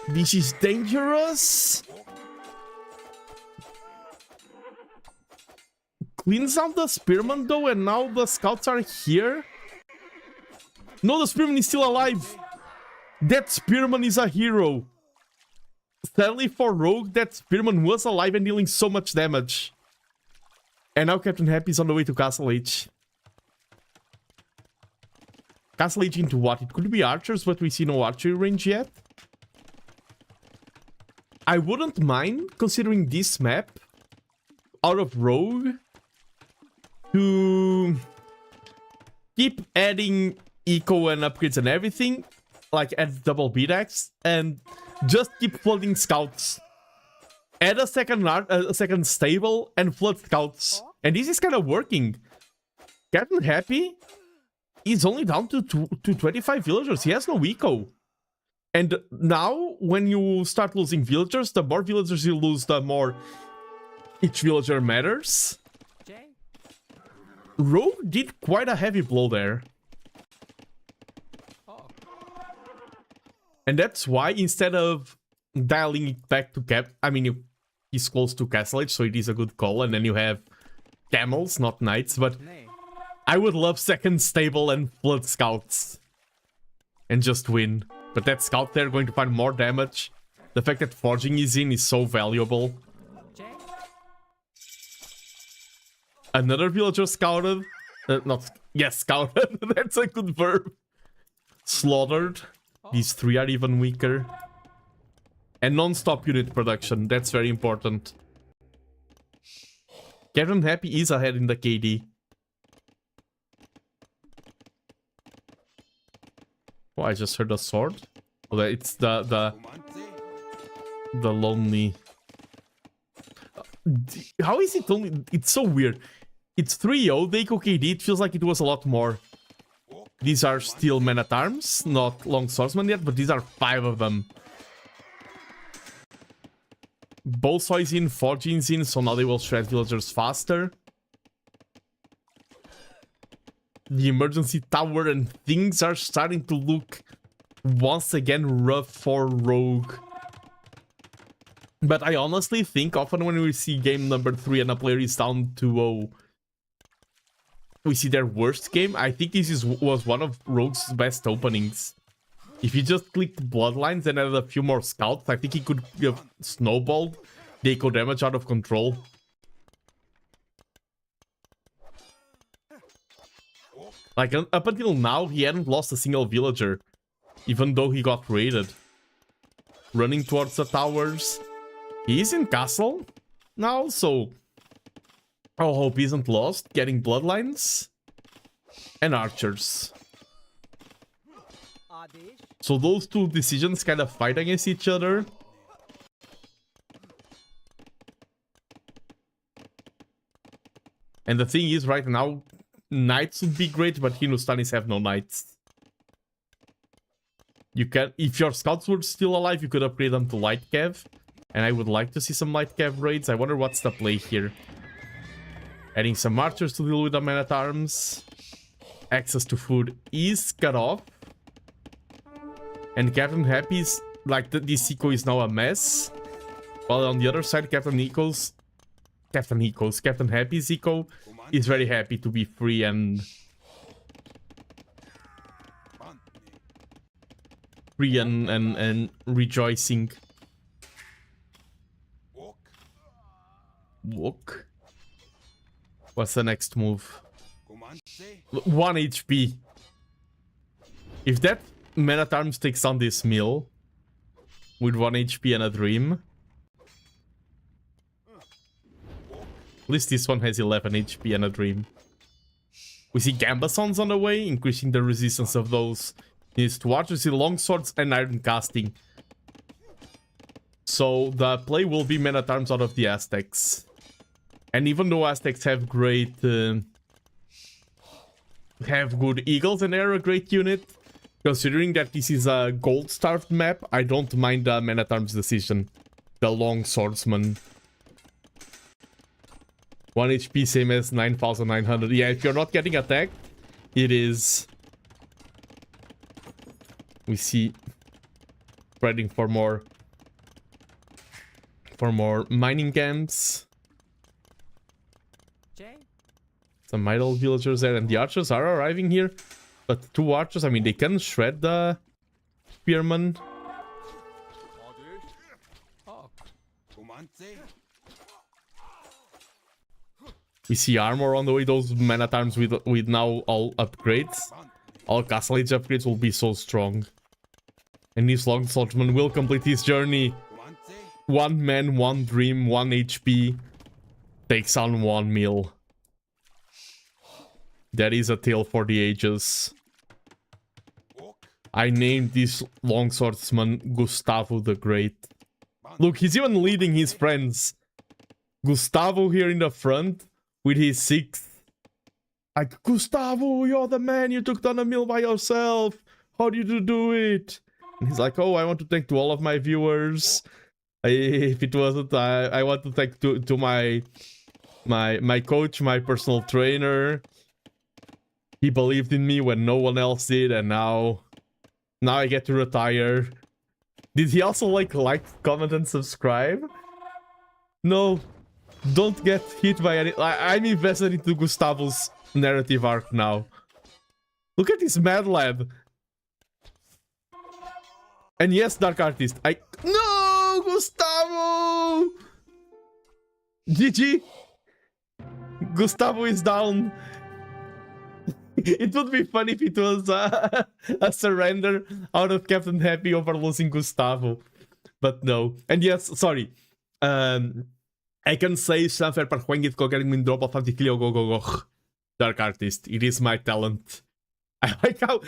this is dangerous. Cleans out the spearman though, and now the scouts are here. No, the spearman is still alive. That spearman is a hero. Sadly for Rogue, that spearman was alive and dealing so much damage. And now Captain Happy is on the way to Castle Age. Castle Age into what? It could be archers, but we see no archery range yet. I wouldn't mind considering this map out of Rogue to keep adding eco and upgrades and everything, like add double beat-axe, and just keep flooding scouts. Add a second stable and flood scouts. And this is kind of working. Captain Happy is only down to 25 villagers. He has no eco. And now, when you start losing villagers, the more villagers you lose, the more each villager matters. Rogue did quite a heavy blow there. And that's why, instead of dialing it back to Cap... I mean, he's close to Castle Age, so it is a good call. And then you have camels, not knights. But I would love second stable and flood scouts. And just win. But that scout there going to find more damage. The fact that forging is in is so valuable. Another villager scouted. Scouted. That's a good verb. Slaughtered. These three are even weaker. And non-stop unit production. That's very important. Captain Happy is ahead in the KD. Oh, I just heard a sword. Oh, it's the lonely. How is it only? It's so weird. It's 3-0. The Eco KD. It feels like it was a lot more. These are still men-at-arms, not long swordsmen yet, but these are 5 of them. Bolsaw is in, Forging's in, so now they will shred villagers faster. The emergency tower and things are starting to look once again rough for Rogue. But I honestly think often when we see game number 3 and a player is down 2-0, we see their worst game. I think this was one of Rogue's best openings. If he just clicked Bloodlines and added a few more scouts, I think he could have snowballed the eco damage out of control. Like, up until now, he hadn't lost a single villager, even though he got raided. Running towards the towers. He is in castle now, so all hope isn't lost. Getting bloodlines and archers. So those two decisions kind of fight against each other. And the thing is, right now, knights would be great, but Hindustanis have no knights. You can, if your scouts were still alive, you could upgrade them to light cav. And I would like to see some light cav raids. I wonder what's the play here. Adding some archers to deal with the men-at-arms. Access to food is cut off. And Captain Happy's, like, this eco is now a mess. While on the other side, Captain Happy's eco is very happy to be free and rejoicing. Walk. What's the next move? 1 HP. If that men-at-arms takes on this mill with 1 HP and a dream, at least this one has 11 HP and a dream. We see Gambasons on the way, increasing the resistance of those. Needs to watch. We see longswords and iron casting. So the play will be men-at-arms out of the Aztecs. And even though Aztecs have great... have good eagles and they're a great unit, considering that this is a gold-starved map, I don't mind the men-at-arms decision. The long swordsman. 1 HP, same as 9,900. Yeah, if you're not getting attacked, it is... We see... spreading for more mining camps. Some idle villagers there, and the archers are arriving here. But 2 archers, I mean, they can shred the spearmen. We see armor on the way. Those men-at-arms with now all upgrades. All Castle Age upgrades will be so strong. And this long swordsman will complete his journey. 1 man, 1 dream, 1 HP. Takes on 1 mill. That is a tale for the ages. I named this long swordsman Gustavo the Great. Look, he's even leading his friends. Gustavo here in the front with his 6th Like, Gustavo, you're the man, you took down a mill by yourself. How did you do it? And he's like, oh, I want to thank to all of my viewers. If it wasn't, I want to thank to my coach, my personal trainer. He believed in me when no one else did, and now I get to retire. Did he also like, comment, and subscribe? No, don't get hit by any. I'm invested into Gustavo's narrative arc now. Look at this mad lad. And yes, Dark Artist. No, Gustavo! GG. Gustavo is down. It would be funny if it was a surrender out of Captain Happy over losing Gustavo. But no. And yes, sorry. I can say something per when it going in drop of go. Dark Artist. It is my talent. I like how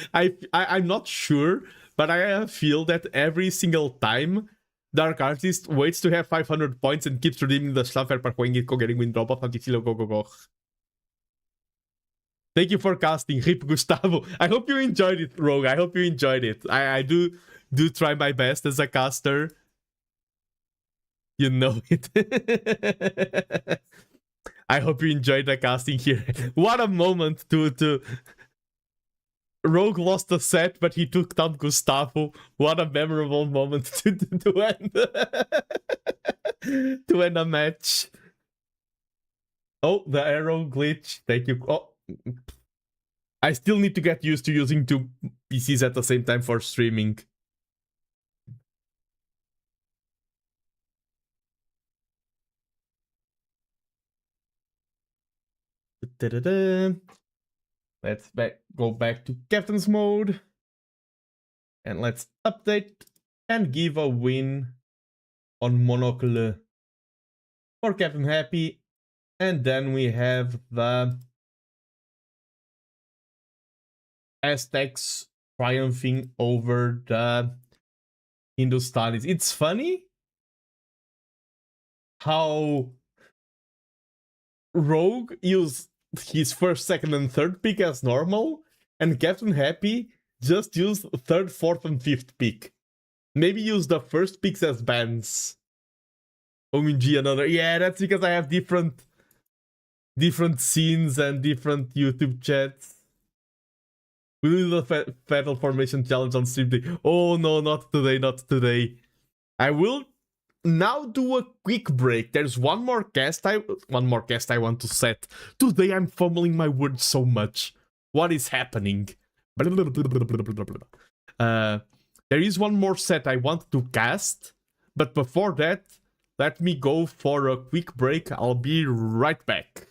I'm not sure, but I feel that every single time Dark Artist waits to have 500 points and keeps redeeming the stuff per when it getting win drop of go. Thank you for casting, Rip Gustavo. I hope you enjoyed it, Rogue. I hope you enjoyed it. I do try my best as a caster. You know it. I hope you enjoyed the casting here. What a moment to... Rogue lost a set, but he took down Gustavo. What a memorable moment to end to end a match. Oh, the arrow glitch. Thank you. Oh, I still need to get used to using two PCs at the same time for streaming. Let's go back to Captain's mode. And let's update and give a win on Monocle for Captain Happy. And then we have the Aztecs triumphing over the Hindustanis. It's funny how Rogue used his first, second, and third pick as normal, and Captain Happy just used third, fourth, and fifth pick. Maybe use the first picks as bans. OMG, another. Yeah, that's because I have different scenes and different YouTube chats. We'll do the Fatal Formation Challenge on stream day. Oh no, not today, not today. I will now do a quick break. There's one more cast I want to set. Today I'm fumbling my words so much. What is happening? There is one more set I want to cast, but before that, let me go for a quick break. I'll be right back.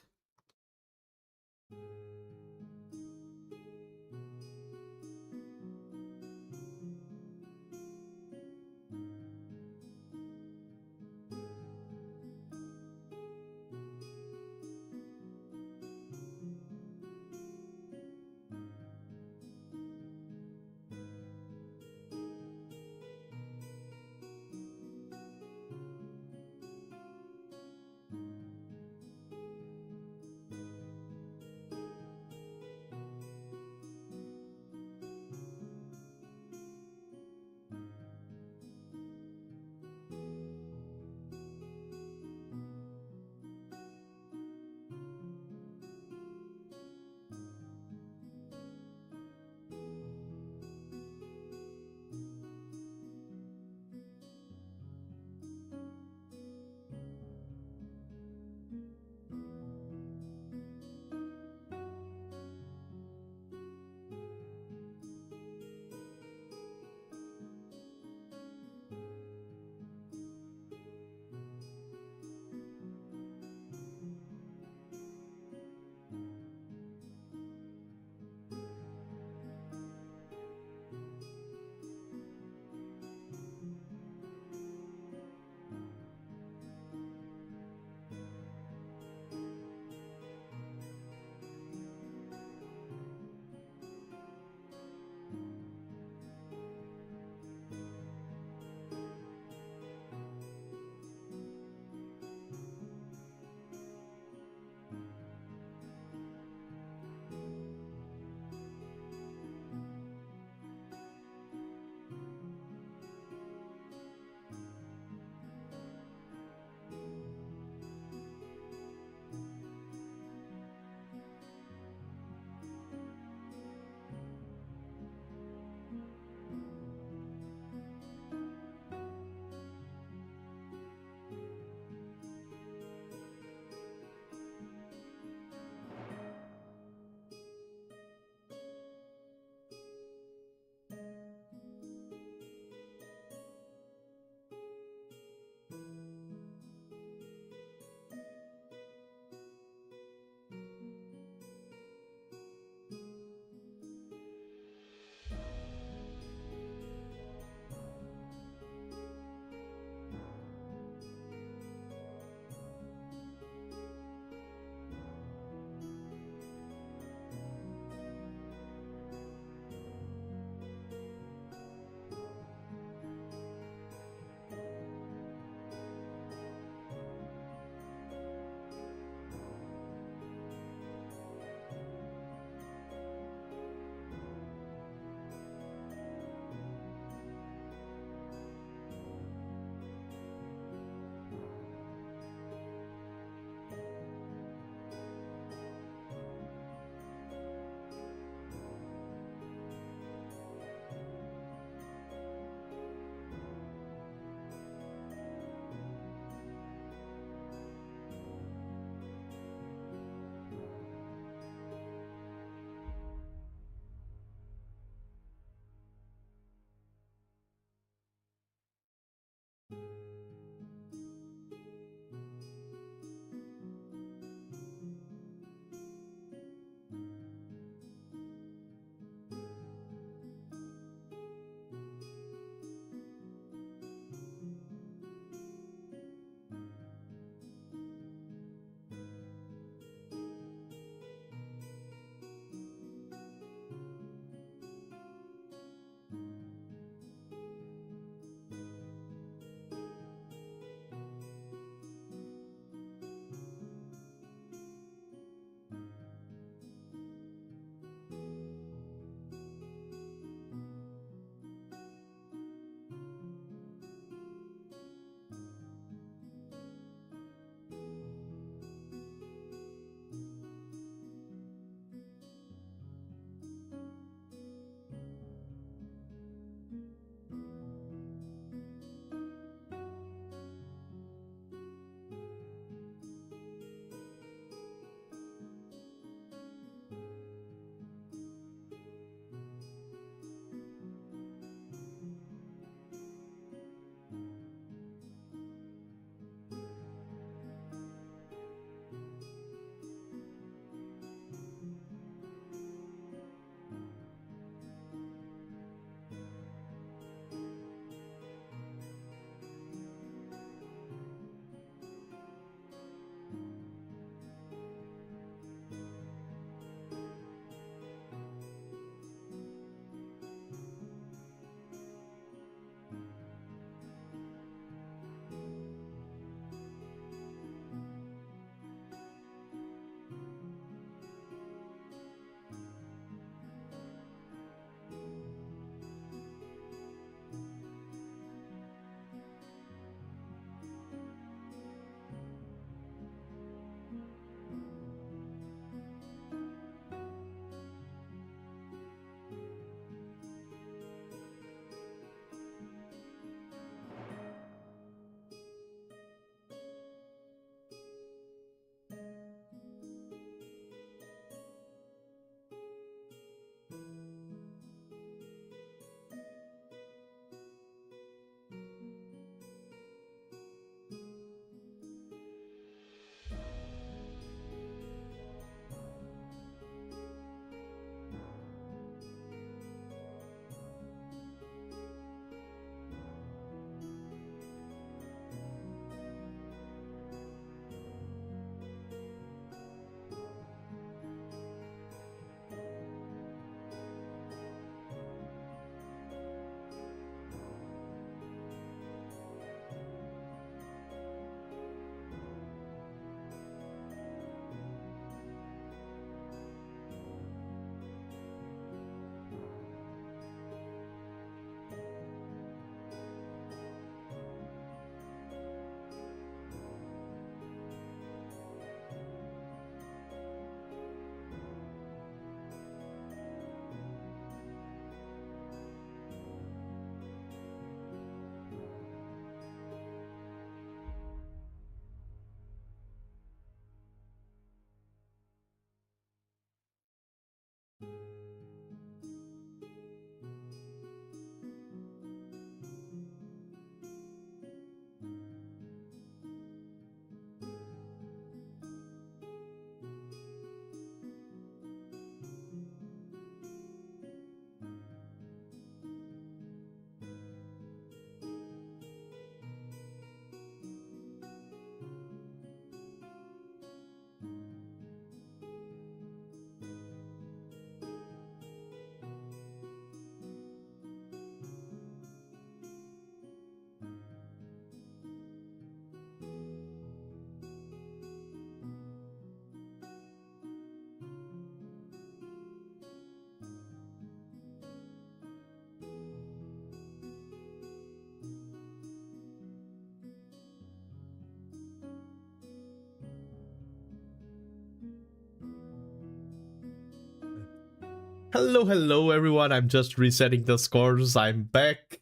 Hello everyone, I'm just resetting the scores, I'm back.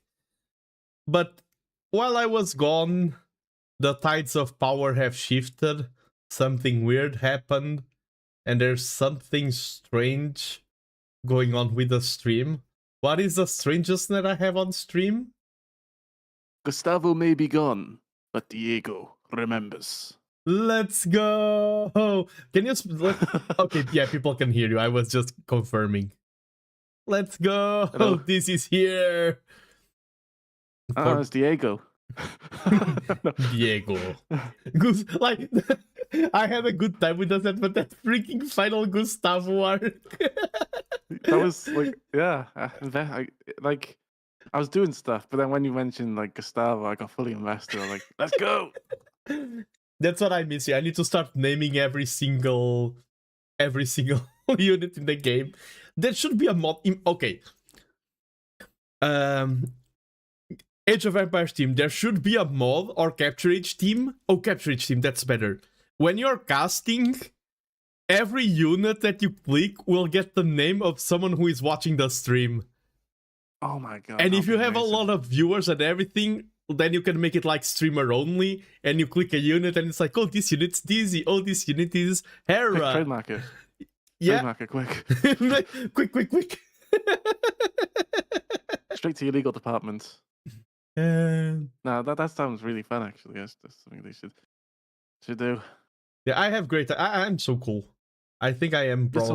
But while I was gone, the tides of power have shifted, something weird happened, and there's something strange going on with the stream. What is the strangest that I have on stream? Gustavo may be gone, but Diego remembers. Let's go! Can you... Okay, yeah, people can hear you, I was just confirming. Let's go! Hello. This is here! Oh, it's Diego. Diego. Like, I had a good time with that, but that freaking final Gustavo arc. That was like, yeah, I was doing stuff, but then when you mentioned like Gustavo, I got fully invested. I was like, let's go. That's what I miss. I need to start naming every single unit in the game. There should be a mod. Okay. Age of Empires team, there should be a mod or Capture Age team. Oh, Capture Age team, that's better. When you're casting, every unit that you click will get the name of someone who is watching the stream. Oh my god. And if you have a lot of viewers and everything, then you can make it like streamer only, and you click a unit and it's like, oh, this unit's Dizzy, oh, this unit is Hera. Trademark it. Yeah. Trademark it, quick. quick. Straight to your legal department. No, that sounds really fun actually. Yes, that's something they should do. Yeah, I have great. I'm so cool. I think I am. You're so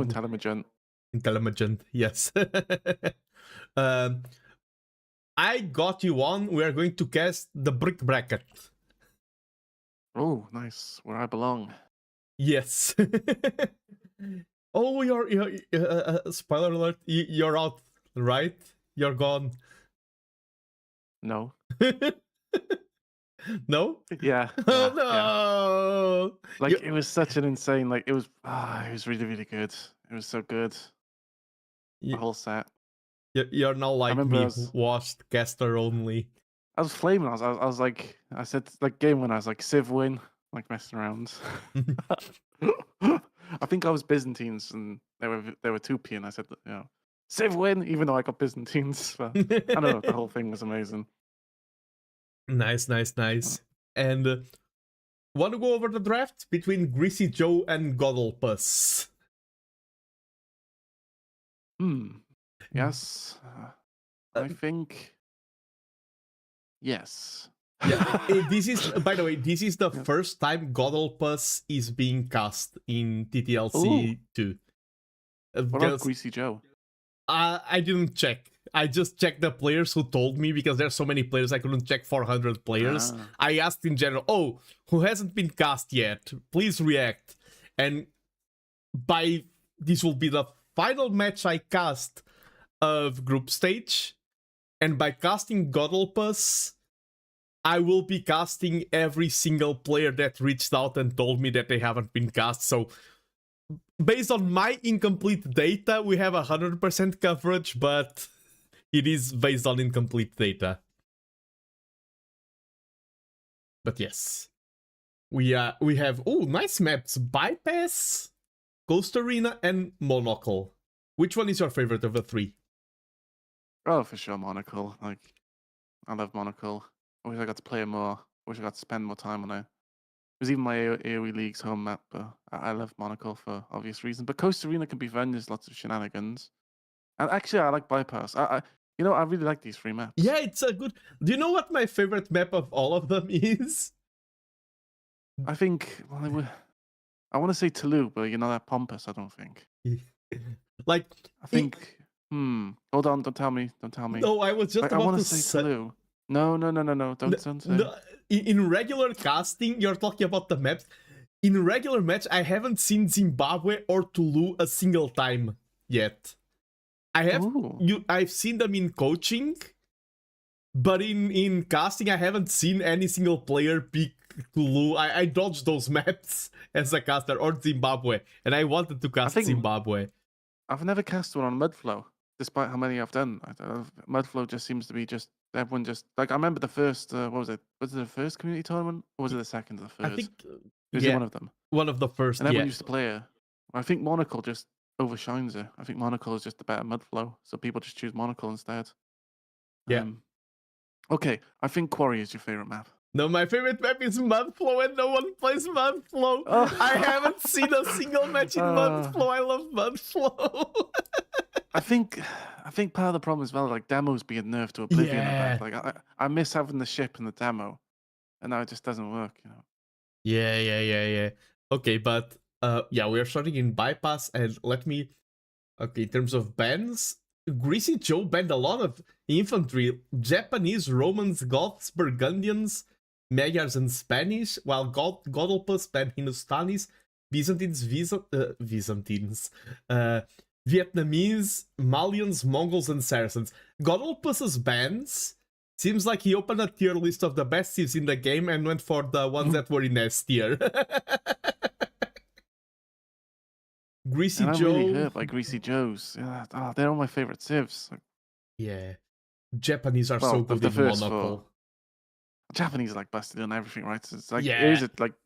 intelligent. Yes. I got you on. We are going to cast the brick bracket. Oh, nice. Where I belong. Yes. Oh, you're spoiler alert. You're out, right? You're gone. No. No? Yeah. Oh no! Yeah. Like it was such an insane. Like it was really really good. It was so good. The whole set. You're now like me, washed caster only. I was flaming. I was like, I said like game when I was like Civ win, like messing around. I think I was Byzantines and they were 2P, and I said, you know, Civ win, even though I got Byzantines. But I don't know. The whole thing was amazing. Nice. And want to go over the draft between Greasy Joe and Goddlepus? Yes. I think. Yes. Yeah, this is, by the way, this is the first time Goddlepus is being cast in TTLC2. What about Greasy Joe? I didn't check. I just checked the players who told me, because there's so many players I couldn't check 400 players. I asked in general, oh, who hasn't been cast yet? Please react. And this will be the final match I cast of group stage. And by casting Goddlepus, I will be casting every single player that reached out and told me that they haven't been cast. So based on my incomplete data, we have 100% coverage, but it is based on incomplete data. But yes, we have nice maps: Bypass, Ghost Arena, and Monocle. Which one is your favorite of the three? Oh, for sure, Monocle. Like, I love Monocle. I wish I got to play it more. I wish I got to spend more time on it. It was even my AOE League's home map, but I love Monocle for obvious reasons. But Coast Arena can be fun. There's lots of shenanigans. And actually, I like Bypass. I really like these three maps. Yeah, it's a good... Do you know what my favorite map of all of them is? I think... Well, I want to say Toulouse, but you're not that pompous, I don't think. Like... I think... Hold on, don't tell me. No, I was just about I want to say Toulouse. No, don't say. No, in regular casting, you're talking about the maps. In regular match, I haven't seen Zimbabwe or Toulouse a single time yet. I've seen them in coaching, but in casting, I haven't seen any single player pick Toulouse. I dodged those maps as a caster, or Zimbabwe, and I wanted to cast Zimbabwe. I've never cast one on Mudflow, despite how many I've done. Mudflow just seems to be everyone just like, I remember the first what was it? Was it the first community tournament, or was it the second or the third? I think it was one of them. One of the first. And everyone used to play it. I think Monocle just overshines it. I think Monocle is just a better mud flow, so people just choose Monocle instead. Yeah. Okay, I think Quarry is your favorite map. No, my favorite map is Mudflow, and no one plays Mudflow. Oh. I haven't seen a single match in Mudflow. I love Mudflow. I think part of the problem as well, like demos being nerfed to oblivion a Yeah. bit. Like I miss having the ship in the demo, and now it just doesn't work. Yeah. Okay, but yeah, we are starting in bypass, and let me. Okay, in terms of bans, Greasy Joe banned a lot of infantry: Japanese, Romans, Goths, Burgundians, Magyars, and Spanish, while Godolpus banned Hindustanis, Byzantines, Vietnamese, Malians, Mongols, and Saracens. Godolpus's bans seems like he opened a tier list of the best civs in the game and went for the ones that were in S tier. Greasy And I'm Joe. really hurt by Greasy Joes. Yeah, they're all my favorite civs. Like, yeah. Japanese are so good the in first Monocle. Japanese like busted on everything, right? So it's like Yeah.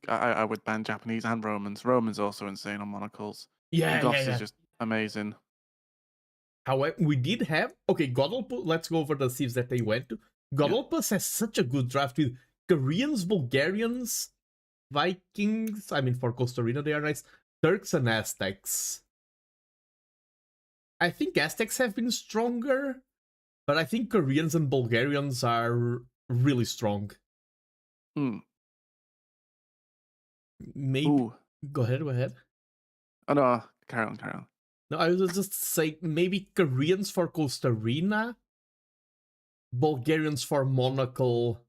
I would ban Japanese and Romans. Romans also insane on Monocles. And Goths is just amazing. However, we did have Godolpus. Let's go over the civs that they went to. Godolpus has such a good draft with Koreans, Bulgarians, Vikings. I mean, for Costa Rica they are nice. Turks and Aztecs. I think Aztecs have been stronger, but I think Koreans and Bulgarians are really strong. Maybe. Ooh. Go ahead. Oh no, carry on. No, I was just saying maybe Koreans for Costa Rica, Bulgarians for Monocle,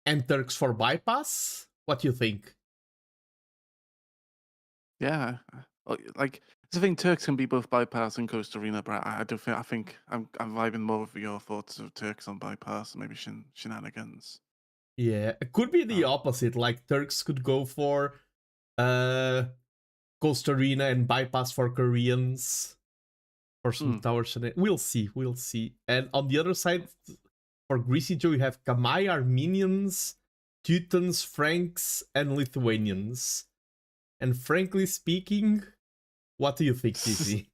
and Turks for bypass. What do you think? Yeah, like I think Turks can be both bypass and Costa Rica, but I think I'm vibing more with your thoughts of Turks on bypass and maybe shenanigans. Yeah, it could be the opposite. Like Turks could go for Costa Rica and bypass for Koreans for some tower shenanigans. We'll see. And on the other side, for Greasy Joe, you have Kamai, Armenians, Teutons, Franks, and Lithuanians. And frankly speaking, what do you think, TC?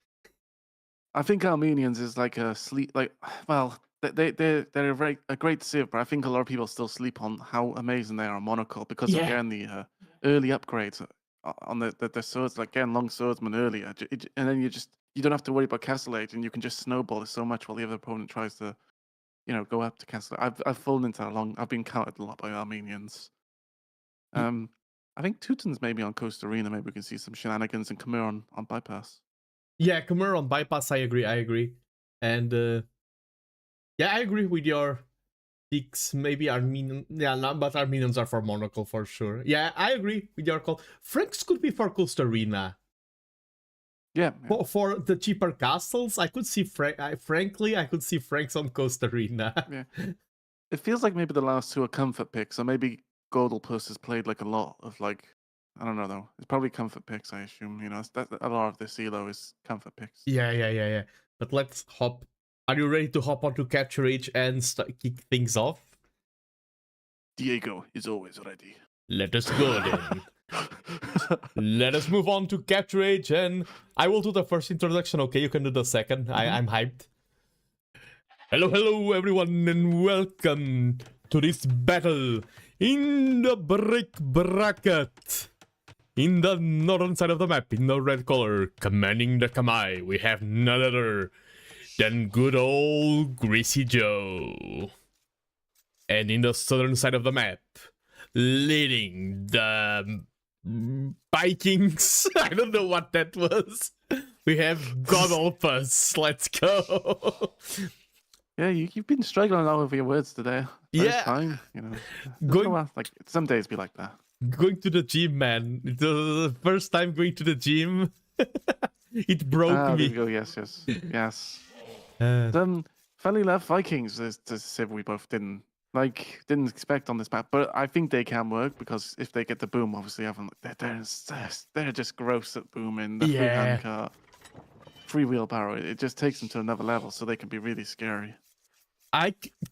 I think Armenians is like a sleep. Like, well, they're a great civ, but I think a lot of people still sleep on how amazing they are on Monocle because of getting the early upgrades on the swords, like getting long swordsman earlier, and then you don't have to worry about castle age, and you can just snowball it so much while the other opponent tries to, go up to castle. I've fallen into that I've been counted a lot by Armenians. I think Teutons maybe on Costa Rica, maybe we can see some shenanigans and Khmer on bypass. Yeah, Khmer on bypass, I agree. And yeah, I agree with your picks. Maybe Armenian, but Armenians are for Monocle for sure. Yeah, I agree with your call. Franks could be for Costa Rica. Yeah. For the cheaper castles, I could see frankly, I could see Franks on Costa Rica. Yeah. It feels like maybe the last two are comfort picks, or maybe Godolpus has played like a lot of like, I don't know though. It's probably comfort picks, I assume. A lot of this elo is comfort picks. Yeah. But let's hop. Are you ready to hop onto Capture Age and kick things off? Diego is always ready. Let us go then. Let us move on to Capture Age, and I will do the first introduction. Okay, you can do the second. I'm hyped. Hello everyone, and welcome to this battle in the brick bracket. In the northern side of the map, in the red color, commanding the Kamai, we have none other than good old Greasy Joe. And in the southern side of the map, leading the Vikings, I don't know what that was, we have Godolpus. Let's go. Yeah, you've been struggling a lot with your words today. First time, like some days be like that. Going to the gym, man. The first time going to the gym, it broke me. There you go. Yes. Funny enough, Vikings is the civ we both didn't expect on this map, but I think they can work because if they get the boom, obviously, they're just gross at booming. The free-hand cart, free wheelbarrow, it just takes them to another level, so they can be really scary.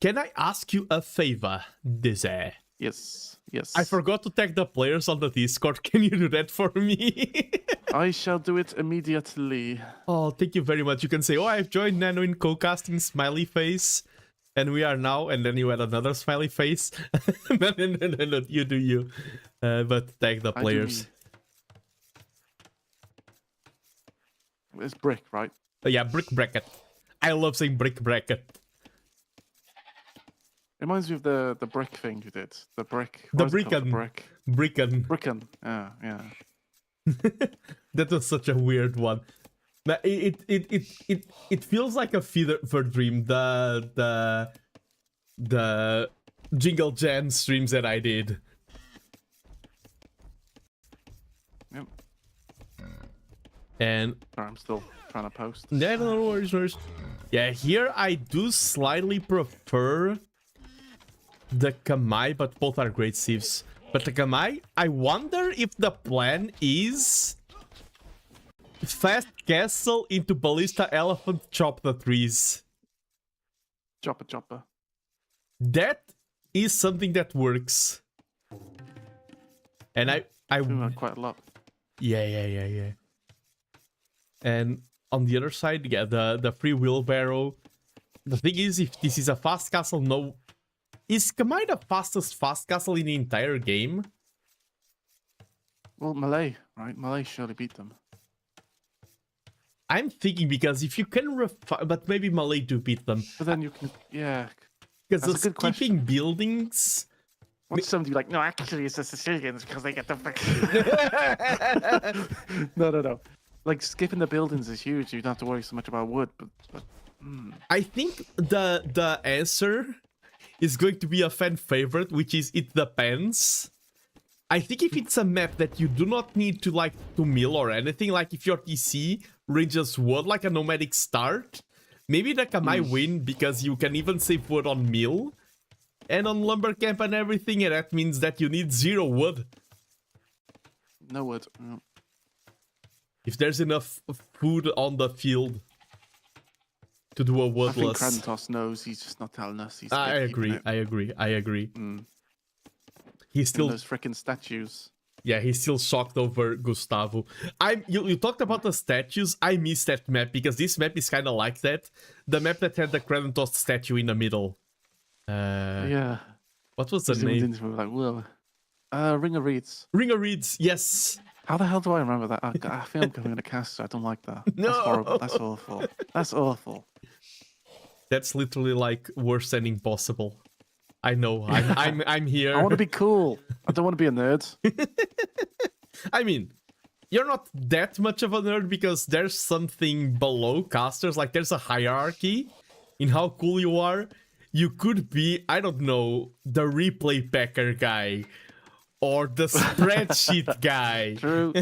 Can I ask you a favor, Dizzy? Yes, yes. I forgot to tag the players on the Discord. Can you do that for me? I shall do it immediately. Oh, thank you very much. You can say, oh, I've joined Nano in co-casting, smiley face. And we are now, and then you add another smiley face. No, you do you. But tag the players. It's brick, right? Yeah, brick bracket. I love saying brick bracket. Reminds me of the brick thing you did. The brick. The what was it called? bricken. The Bricken. Bricken. Yeah, yeah. That was such a weird one. But it feels like a fever dream. The Jingle Jan streams that I did. Yep. And Sorry, I'm still trying to post. yeah, no worries, no worries. Yeah, here I do slightly prefer the Kamai, but both are great sieves. But the Kamai, I wonder if the plan is fast castle into ballista elephant, chop the trees. Chopper. That is something that works. And I Doing that quite a lot. yeah. And on the other side, yeah, the free wheelbarrow. The thing is, if this is a fast castle, no. Is Kamai the fastest fast castle in the entire game? Well, Malay, right? Malay surely beat them. I'm thinking because if you can but maybe Malay do beat them. But then you can, yeah. Because That's the a good question. skipping buildings. What's somebody like? No, actually, it's the Sicilians because they get the. No. Like skipping the buildings is huge. You don't have to worry so much about wood. But I think the answer is going to be a fan favorite, which is it depends. I think if it's a map that you do not need to like to mill or anything, like if your TC ranges wood like a nomadic start, maybe the Kamai win because you can even save wood on mill and on lumber camp and everything, and that means that you need 0 wood. no wood. No. If there's enough food on the field to do a I think woodless. Kratos knows. He's just not telling us. He's I keeping agree. it. He's still Those freaking statues. Yeah, he's still shocked over Gustavo. You talked about the statues. I miss that map because this map is kind of like that. The map that had the Kratos statue in the middle. Yeah. What was the Zoomed name? into it, like, whoa. Ring of Reeds. Ring of Reeds. Yes. How the hell do I remember that? I feel I'm going to cast. I don't like that. No. That's horrible. That's awful. That's awful. That's literally like worst ending possible. I know. I'm here. I want to be cool. I don't want to be a nerd. I mean, you're not that much of a nerd because there's something below casters. Like there's a hierarchy in how cool you are. You could be, I don't know, the replay packer guy or the spreadsheet guy. True.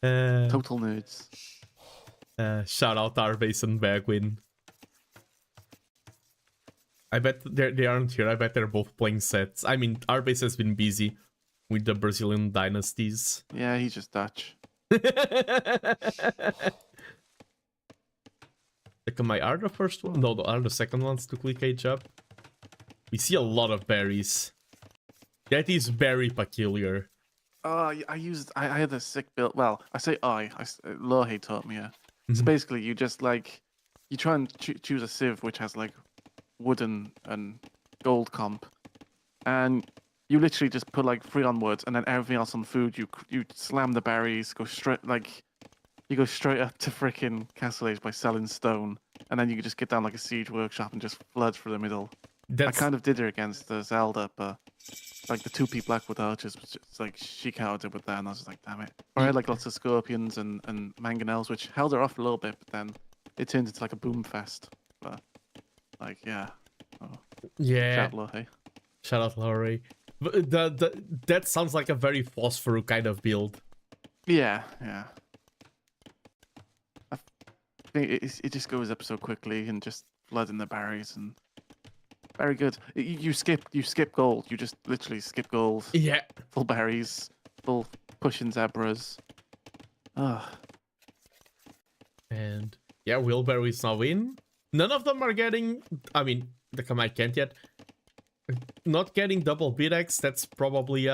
Total nerds. Shout out Arbase and Bagwin. I bet they aren't here. I bet they're both playing sets. I mean, Arbase has been busy with the Brazilian dynasties. Yeah, he's just Dutch. Like, am I are the first one? No, are the second ones to click age up? We see a lot of berries. That is very peculiar. Oh, I had a sick build. Well, I say Lohe taught me. Yeah. So basically, you just like, you try and choose a civ which has like wooden and gold comp, and you literally just put like 3 on woods, and then everything else on food. You slam the berries, go straight up to freaking Castle Age by selling stone, and then you can just get down like a siege workshop and just flood through the middle. I kind of did her against Zelda, but like the 2P Blackwood Archers, was just like she countered with that, and I was just like, damn it. Or I had like lots of scorpions and mangonels, which held her off a little bit, but then it turned into like a boom fest. But like, yeah. Oh. Yeah. Shout out Lohe. Shout out Laurie. That sounds like a very phosphor kind of build. Yeah. I think it just goes up so quickly and just flooding the berries and very good. You skip gold. You just literally skip gold. Yeah. Full berries, full pushing zebras. And yeah, Wheelbarrow is now in. None of them are getting. I mean, the Kamai can't yet. Not getting double beat-X, that's probably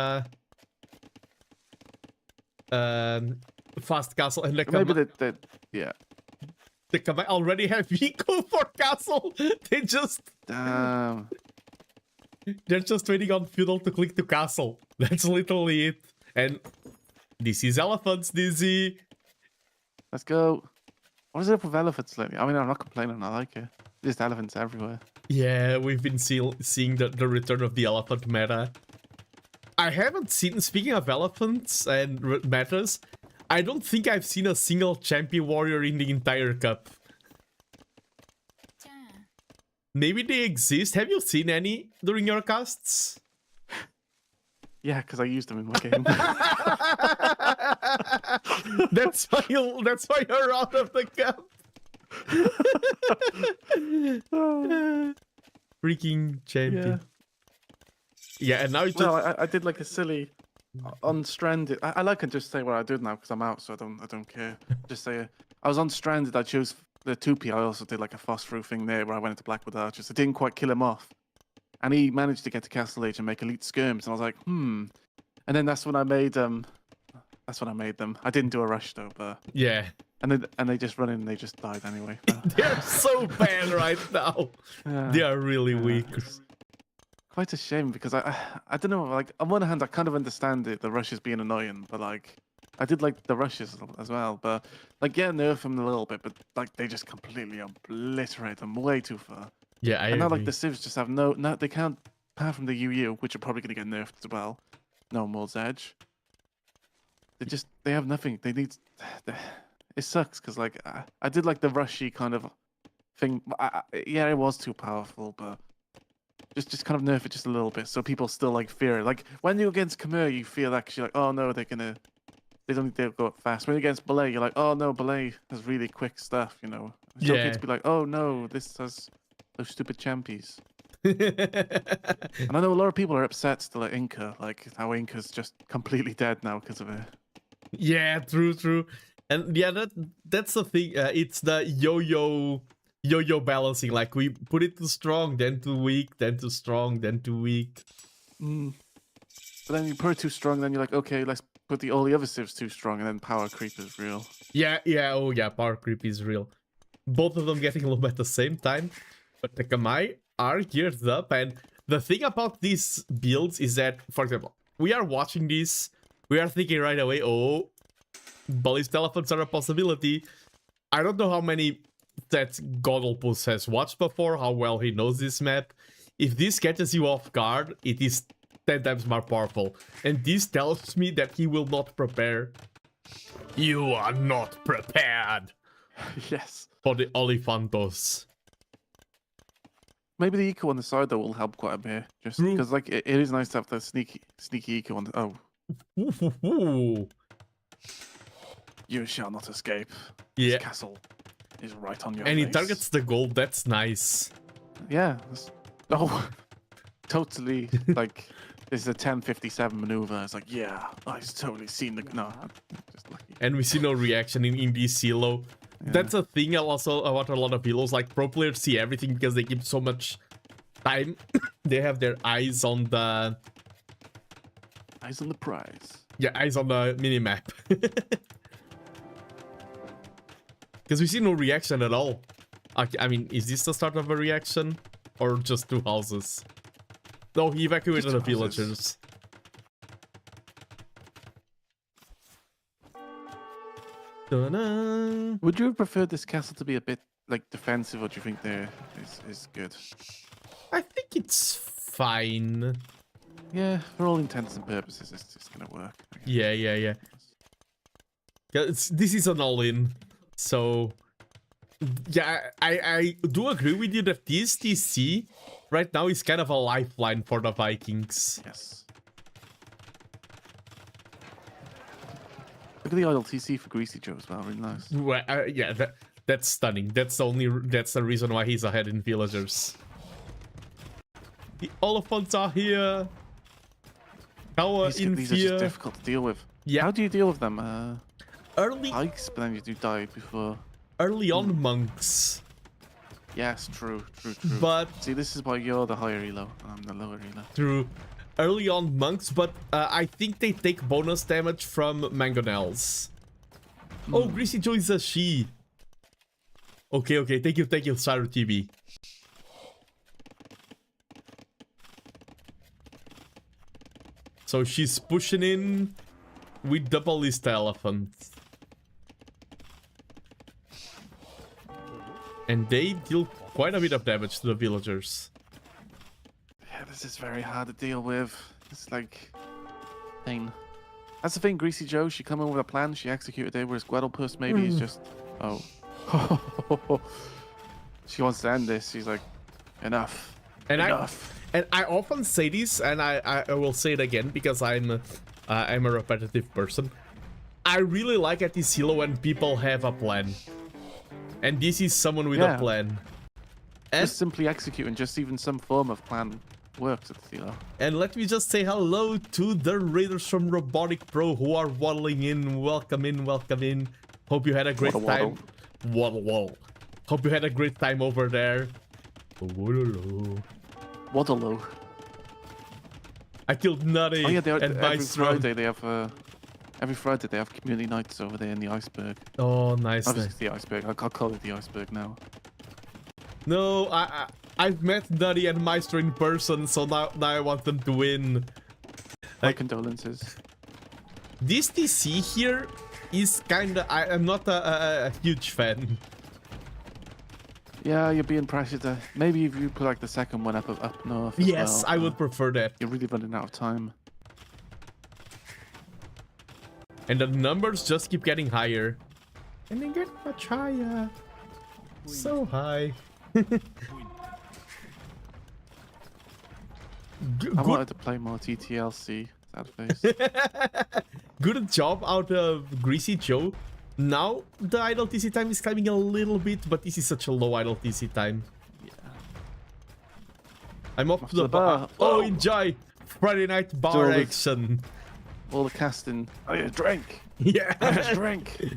fast castle, and the Maybe Kamai, yeah. the Kamai already have eco for castle. They're just waiting on feudal to click to castle. That's literally it. And this is elephants, Dizzy. Let's go. What is it up with elephants lately? I mean, I'm not complaining. I like it. Just elephants everywhere. Yeah, we've been seeing the return of the elephant meta. I haven't seen, speaking of elephants and metas, I don't think I've seen a single champion warrior in the entire cup. Maybe they exist. Have you seen any during your casts? Yeah, because I used them in my game. That's why you're out of the cup. Freaking champion. Yeah, and now it's just... Well, I did like a silly unstranded. I like to just say what I did now because I'm out, so I don't care. Just say I was unstranded. I chose the 2P. I also did like a phosphor thing there where I went into Blackwood Archers. I didn't quite kill him off, and he managed to get to Castle Age and make elite skirms. And I was like, And then that's when I made them. I didn't do a rush though, but yeah. And they just run in and they just died anyway. They're so bad right now. They are really weak. Quite a shame because I don't know, like on one hand I kind of understand it, the rushes being annoying, but like I did like the rushes as well, but like nerf them a little bit, but like they just completely obliterate them way too far. Yeah, I agree. Now like the civs just have no they can't, apart from the UU, which are probably gonna get nerfed as well. No Mold's Edge. They have nothing. They need. It sucks because like I did like the rushy kind of thing. Yeah, it was too powerful, but just kind of nerf it just a little bit so people still like fear it. Like when you're against Khmer, you feel actually like, oh no, they don't need to go up fast. When you're against Belay, you're like, oh no, Belay has really quick stuff, you know. It's okay to be like, oh no, this has those stupid champions. And I know a lot of people are upset still at Inca, like how Inca's just completely dead now because of it. Yeah, true. And yeah, that's the thing. It's the yo-yo balancing. Like we put it too strong, then too weak, then too strong, then too weak. But then you put it too strong, then you're like, okay, let's put all the other civs too strong, and then power creep is real. Yeah, oh yeah, power creep is real. Both of them getting a little bit at the same time, but the Kamai are geared up. And the thing about these builds is that, for example, we are watching this, we are thinking right away, oh, ballista elephants are a possibility. I don't know how many that Godolpus has watched before, how well he knows this map. If this catches you off guard, it is 10 times more powerful. And this tells me that he will not prepare. You are not prepared. Yes. For the Olifantos. Maybe the eco on the side though will help quite a bit. Just because like it is nice to have the sneaky eco on the... Oh. Ooh. You shall not escape. Yeah. This castle is right on your and face. He targets the gold, that's nice. Yeah. Oh, totally. Like, this is a 1057 maneuver. It's like, yeah, I've totally seen the... No, I'm just lucky. And we see no reaction in this silo. Yeah. That's a thing also about a lot of heroes. Like, pro players see everything because they give so much time. They have their eyes on the... Eyes on the prize. Yeah, eyes on the minimap. Because we see no reaction at all. I mean, is this the start of a reaction? Or just two houses? No, he evacuated the villagers. Ta-da. Would you have preferred this castle to be a bit like defensive, or do you think there is good? I think it's fine. Yeah, for all intents and purposes, it's gonna work. Yeah. This is an all-in, so yeah, I do agree with you that this TC right now is kind of a lifeline for the Vikings. Yes. Look at the idle TC for Greasy Joe as well, really nice. Well, yeah, that's stunning. That's the reason why he's ahead in villagers. The Oliphants are here. Tower in these fear. are just difficult to deal with. Yeah. How do you deal with them? Early Pikes, but then you do die before. Early on monks. Yes, true. But See, this is why you're the higher elo and I'm the lower elo. through early on monks, but I think they take bonus damage from mangonels. Oh, Greasy Joe is a she. Okay, thank you, Saru TV. So she's pushing in with the ballista elephant. And they deal quite a bit of damage to the villagers. Yeah, this is very hard to deal with. It's like pain. That's the thing, Greasy Joe, she come in with a plan, she executed it, whereas Guadalpuss maybe is just, oh. She wants to end this, she's like, enough. Enough. I often say this, and I will say it again because I'm a repetitive person. I really like at this elo when people have a plan. And this is someone with a plan. Just simply executing, just even some form of plan works at the elo. And let me just say hello to the raiders from Robotic Pro who are waddling in. Welcome in, welcome in. Hope you had a great time. Waddle. Hope you had a great time over there. Waddle. I killed Nutty. Oh yeah, every Friday they have community nights over there in the iceberg. Oh, nice. Obviously the iceberg. I'll call it the iceberg now. No, I've met Nutty and Maestro in person, so now I want them to win. My condolences. This TC here is kinda... I'm not a huge fan. Yeah, you're being pressured to... Maybe if you put like the second one up north as Yes, well, I would prefer that. You're really running out of time. And the numbers just keep getting higher. And they get much higher. So high. I wanted to play more TTLC. Sad face. Good job out of Greasy Joe. Now the idle TC time is climbing a little bit, but this is such a low idle TC time. Yeah. I'm off to the bar. Oh, enjoy Friday night bar action. All the casting. Oh yeah, drink. Yeah, drink.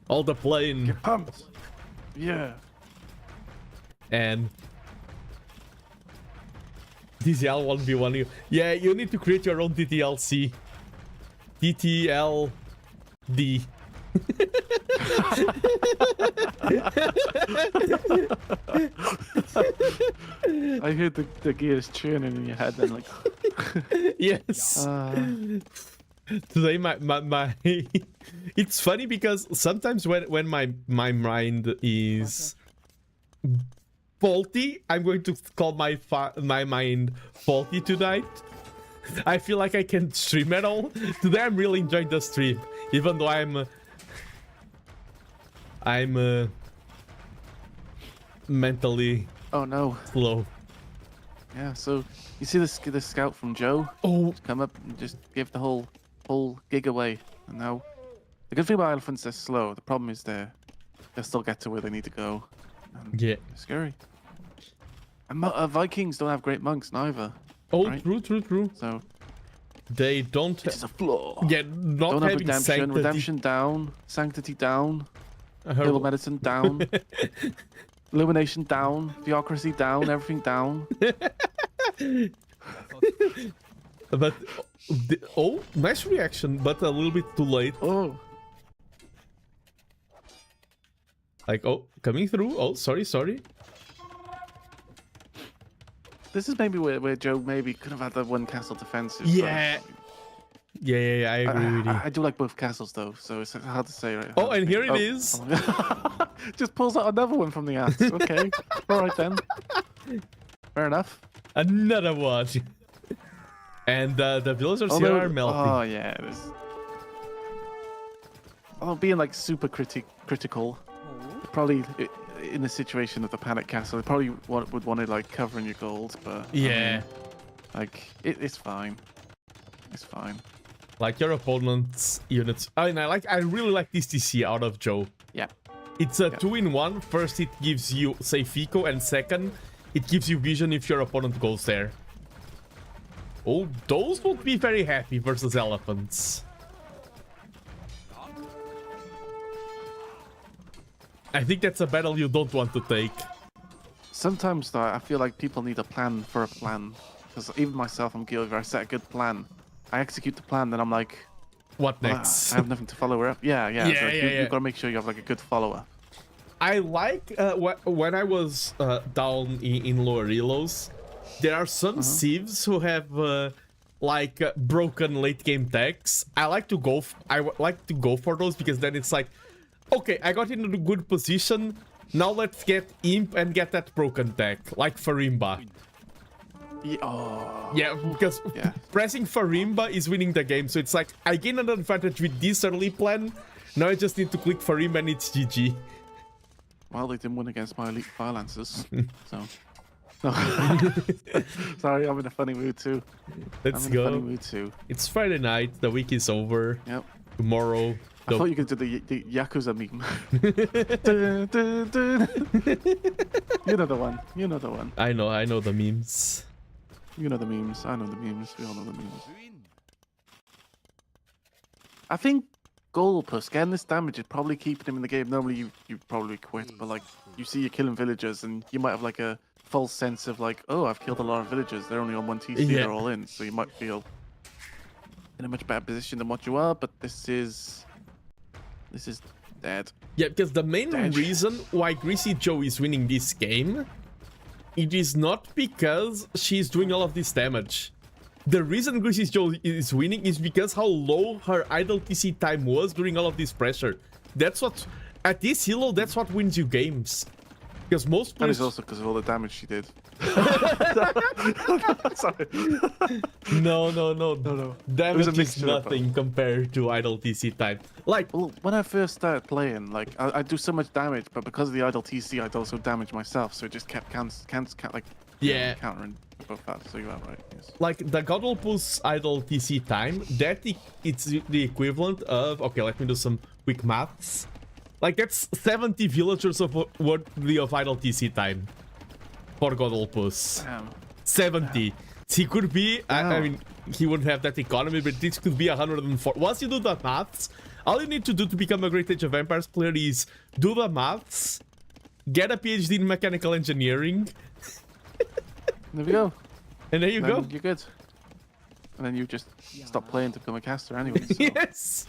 All the playing. Get pumped. Yeah. And TTL 1v1 you. Yeah, you need to create your own TTLC. TTLD. I heard the gears churning in your head then, like. Yes. Today my it's funny because sometimes when my mind is faulty, I'm going to call my mind faulty tonight. I feel like I can't stream at all. Today I'm really enjoying the stream, even though I'm mentally slow. Yeah, so you see the scout from Joe? Oh, just come up and just give the whole gig away. And now the good thing about elephants, they're slow. The problem is they'll still get to where they need to go. And yeah, they're scary. And Vikings don't have great monks neither. Oh, right? True. So they don't. It's a flaw. Yeah, not don't having have sanctity. redemption down, sanctity down, herbal medicine down, illumination down, theocracy down, everything down. But oh, nice reaction, but a little bit too late. Oh, like coming through. Oh, sorry. This is maybe where Joe maybe could have had the one castle defensive. Yeah. Yeah, I agree with you. I do like both castles though, so it's hard to say, right? Oh, and here it is. Just pulls out another one from the ass. Okay, all right then. Fair enough. Another one. And the villagers here are melting. Oh yeah, it is. Being like super critical, probably in the situation of the panic castle, they probably would want to like cover in your gold, but yeah, like it's fine. It's fine. Like your opponent's units. I mean, I really like this TC out of Joe. Yeah. It's a 2-in-1. First, it gives you say Fico, and second, it gives you vision if your opponent goes there. Oh, those would be very happy versus elephants. I think that's a battle you don't want to take. Sometimes though, I feel like people need a plan for a plan. Because even myself, I'm guilty. If I set a good plan, I execute the plan, then I'm like, What well, next? I have nothing to follow her up. Yeah. So you've got to make sure you have like a good follow-up. I like when I was down in lower elos, there are some civs who have broken late game techs. I like to go for those because then it's like, okay, I got into a good position. Now let's get imp and get that broken tech like Farimba. Yeah, because pressing Farimba is winning the game. So it's like I gain an advantage with this early plan. Now I just need to click Farimba and it's GG. Well, they didn't win against my elite fire lancers, so. Sorry, I'm in a funny mood too. Let's go. It's Friday night. The week is over. Yep. Tomorrow. I thought you could do the Yakuza meme. You know the one. You know the one. I know the memes. You know the memes. I know the memes. We all know the memes. I think Goldpuss getting this damage is probably keeping him in the game. Normally you probably quit, but like you see you're killing villagers and you might have like a false sense of like, oh, I've killed a lot of villagers. They're only on 1 TC. They're all in, so you might feel in a much better position than what you are. But this is dead. Yeah, because the main reason why Greasy Joe is winning this game, it is not because she's doing all of this damage. The reason Greasy Joe is winning is because how low her idle TC time was during all of this pressure. That's what, at this elo, that's what wins you games. Because most players... And it's also because of all the damage she did. Sorry. No. Damage is nothing compared to idle TC time. Like, well, when I first started playing, like I do so much damage, but because of the idle TC, I'd also damage myself, so it just kept countering both that. So you are right. Yes. Like the Goldpuss idle TC time, it's the equivalent of, okay, let me do some quick maths. Like that's 70 villagers of worthy of idle TC time for Goldpuss. Damn. 70. He could be, I mean, he wouldn't have that economy, but this could be 104. Once you do the maths, all you need to do to become a great Age of Empires player is do the maths, get a PhD in mechanical engineering. There we go. And there you go. You're good. And then you just stop playing to become a caster anyway. So. Yes.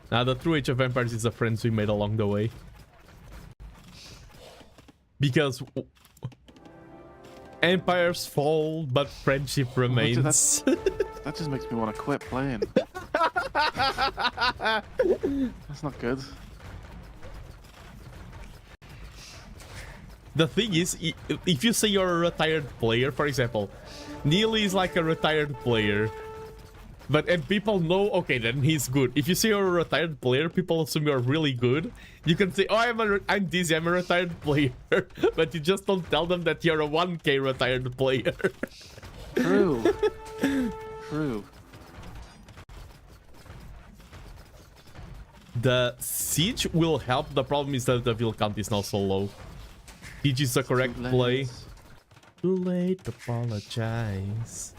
Now the true Age of Empires is the friends we made along the way. Because empires fall, but friendship remains. That just makes me want to quit playing. That's not good. The thing is, if you say you're a retired player, for example, Neil is like a retired player, and people know, okay, then he's good. If you say you're a retired player, people assume you're really good. You can say, oh, I'm Dizzy, I'm a retired player, but you just don't tell them that you're a 1K retired player. True. True. The siege will help. The problem is that the vill count is now so low. Siege is the correct play. Too late to apologize.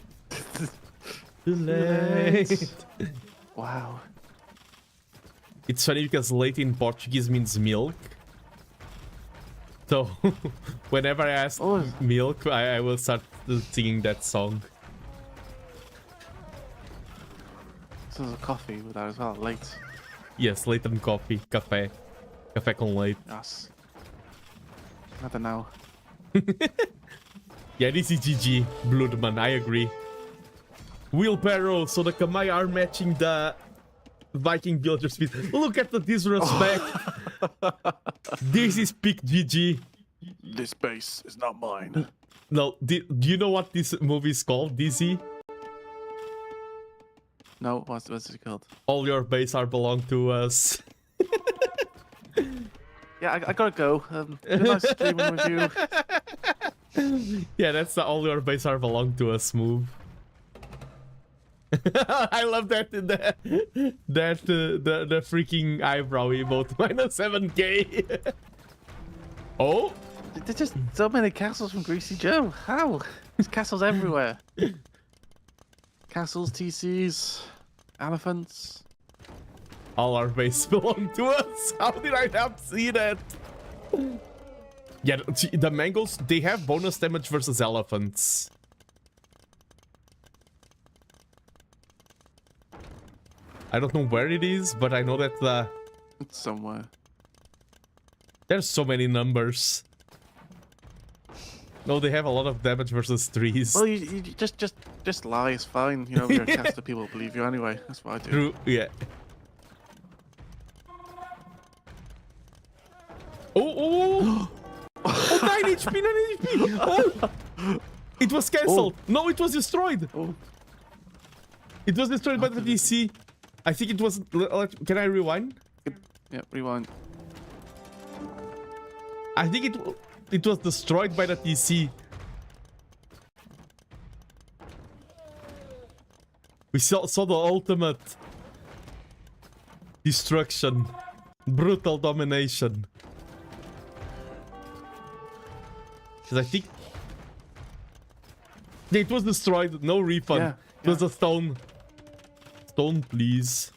Too late. Wow. It's funny because late in Portuguese means milk. So whenever I ask milk, I will start singing that song. So there's a coffee with that as well, late. Yes, late and coffee, café. Café con leite. Yes. I don't know. Yeah, this is GG, Bloodman, I agree. Wheelbarrow, so the Kamai are matching the Viking villager speed. Look at the disrespect. This is peak GG. This base is not mine. No, do you know what this movie is called, Dizzy? No, what's it called? All your base are belong to us. Yeah, I gotta go. Nice streaming with you. Yeah, that's the all your base are belong to us move. I love that the freaking eyebrow emote -7K. Oh, there's just so many castles from Greasy Joe. How? There's castles everywhere. Castles, TCs, elephants. All our base belong to us. How did I not see that? Yeah, see, the mangoes, they have bonus damage versus elephants. I don't know where it is, but I know that It's somewhere. there's so many numbers. No, they have a lot of damage versus trees. Well, you just lie. It's fine. You know, you're a caster. People will believe you anyway. That's what I do. True, yeah. Oh, 9 HP, 9 HP! Oh! It was cancelled! Oh. No, it was destroyed! Oh, It was destroyed by the DC. I think it was... Can I rewind? yeah, rewind. I think it was destroyed by the DC. We saw the ultimate destruction. Brutal domination. Because I think... Yeah, it was destroyed. No refund. Yeah, It was a stone. Stone, please.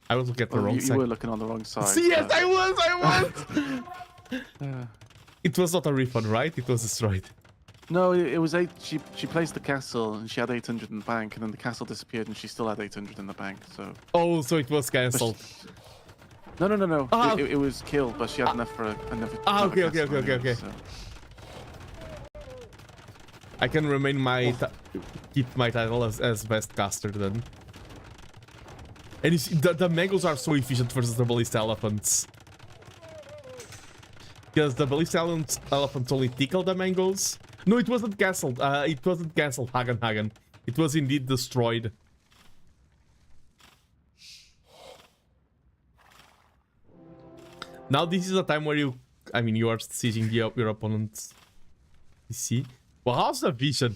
I was looking at the wrong you side. were looking on the wrong side. Yes, I was! It was not a refund, right? It was destroyed. No, it was 8. She placed the castle and she had 800 in the bank, and then the castle disappeared and she still had 800 in the bank. So. Oh, so it was cancelled. No. Ah. It was killed, but she had enough for another. Okay. So. I can remain my keep my title as best caster then. And you see, the mangoes are so efficient versus the ballista elephants. Because the ballista elephants only tickle the mangoes. No, it wasn't cancelled. It wasn't cancelled, Hagen. It was indeed destroyed. Now this is a time where you are sieging your opponent's PC. Well, how's the vision?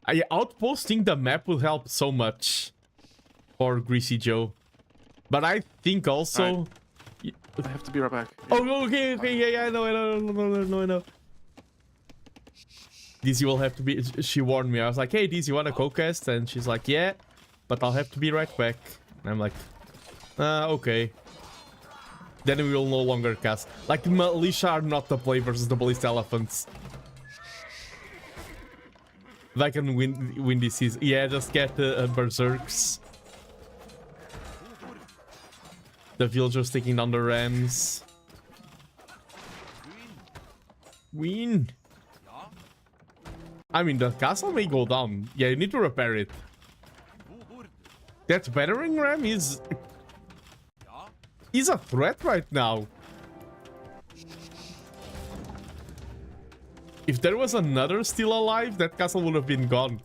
Outposting the map will help so much for Greasy Joe. But I think also... Right. I have to be right back. Oh, okay, yeah, I know. Dizzy will have to be... She warned me. I was like, hey, Dizzy, you want a co-cast? And she's like, yeah, but I'll have to be right back. And I'm like, okay. Then we will no longer cast. Like, Militia are not the play versus the Ballista Elephants. If I can win this season. Yeah, just get Berserks. The villagers taking down the rams. Win. I mean, the castle may go down. Yeah, you need to repair it. That battering ram is a threat right now. If there was another still alive, that castle would have been gone.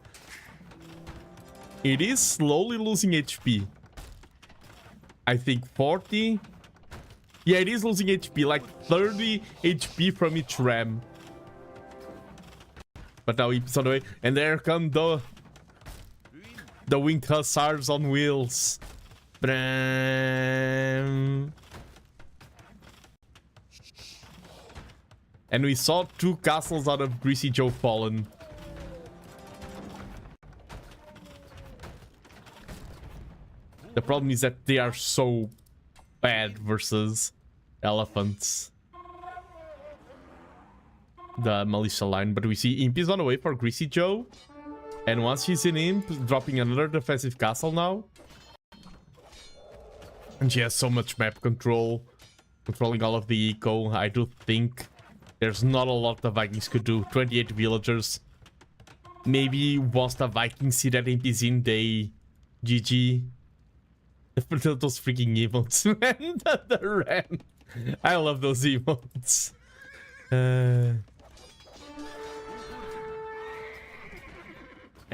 It is slowly losing HP. I think 40. Yeah, it is losing HP, like 30 HP from each ram. But now it's on the way, and there come the winged hussars on wheels. Bram. And we saw 2 castles out of Greasy Joe fallen. The problem is that they are so bad versus elephants. The militia line, but we see Imp is on the way for Greasy Joe. And once she's in Imp, dropping another defensive castle now. And she has so much map control, controlling all of the eco. I do think there's not a lot the Vikings could do. 28 villagers. Maybe once the Vikings see that Imp is in, they GG. Those freaking emotes, man. The ram. I love those emotes. And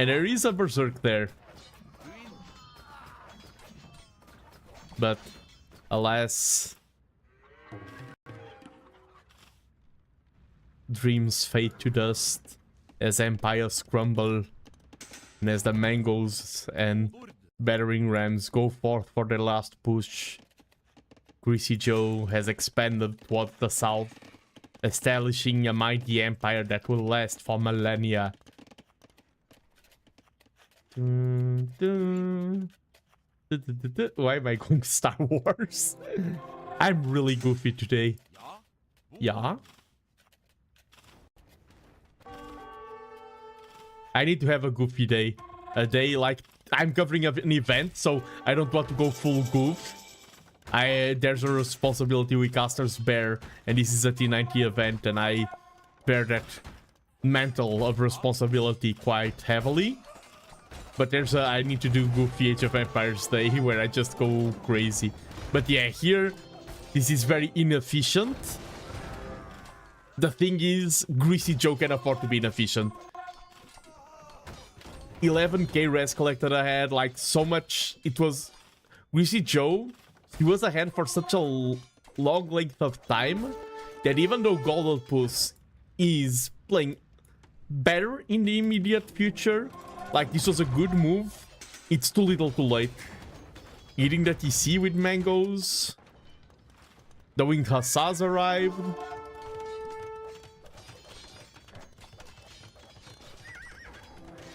there is a berserk there. But alas, dreams fade to dust as empires crumble and as the mangoes and battering rams go forth for their last push. Greasy Joe has expanded towards the south, establishing a mighty empire that will last for millennia. Why am I going Star Wars? I'm really goofy today. Yeah? I need to have a goofy day. A day like I'm covering an event, so I don't want to go full goof. There's a responsibility we casters bear, and this is a T90 event, and I bear that mantle of responsibility quite heavily. But I need to do Goofy Age of Empires Day where I just go crazy. But yeah, here, this is very inefficient. The thing is, Greasy Joe can afford to be inefficient. 11k res collected ahead, like so much. It was Greasy Joe. He was ahead for such a long length of time that even though Goldopus is playing better in the immediate future, like this was a good move, it's too little too late. Eating the TC with mangoes. The winged hussars arrived.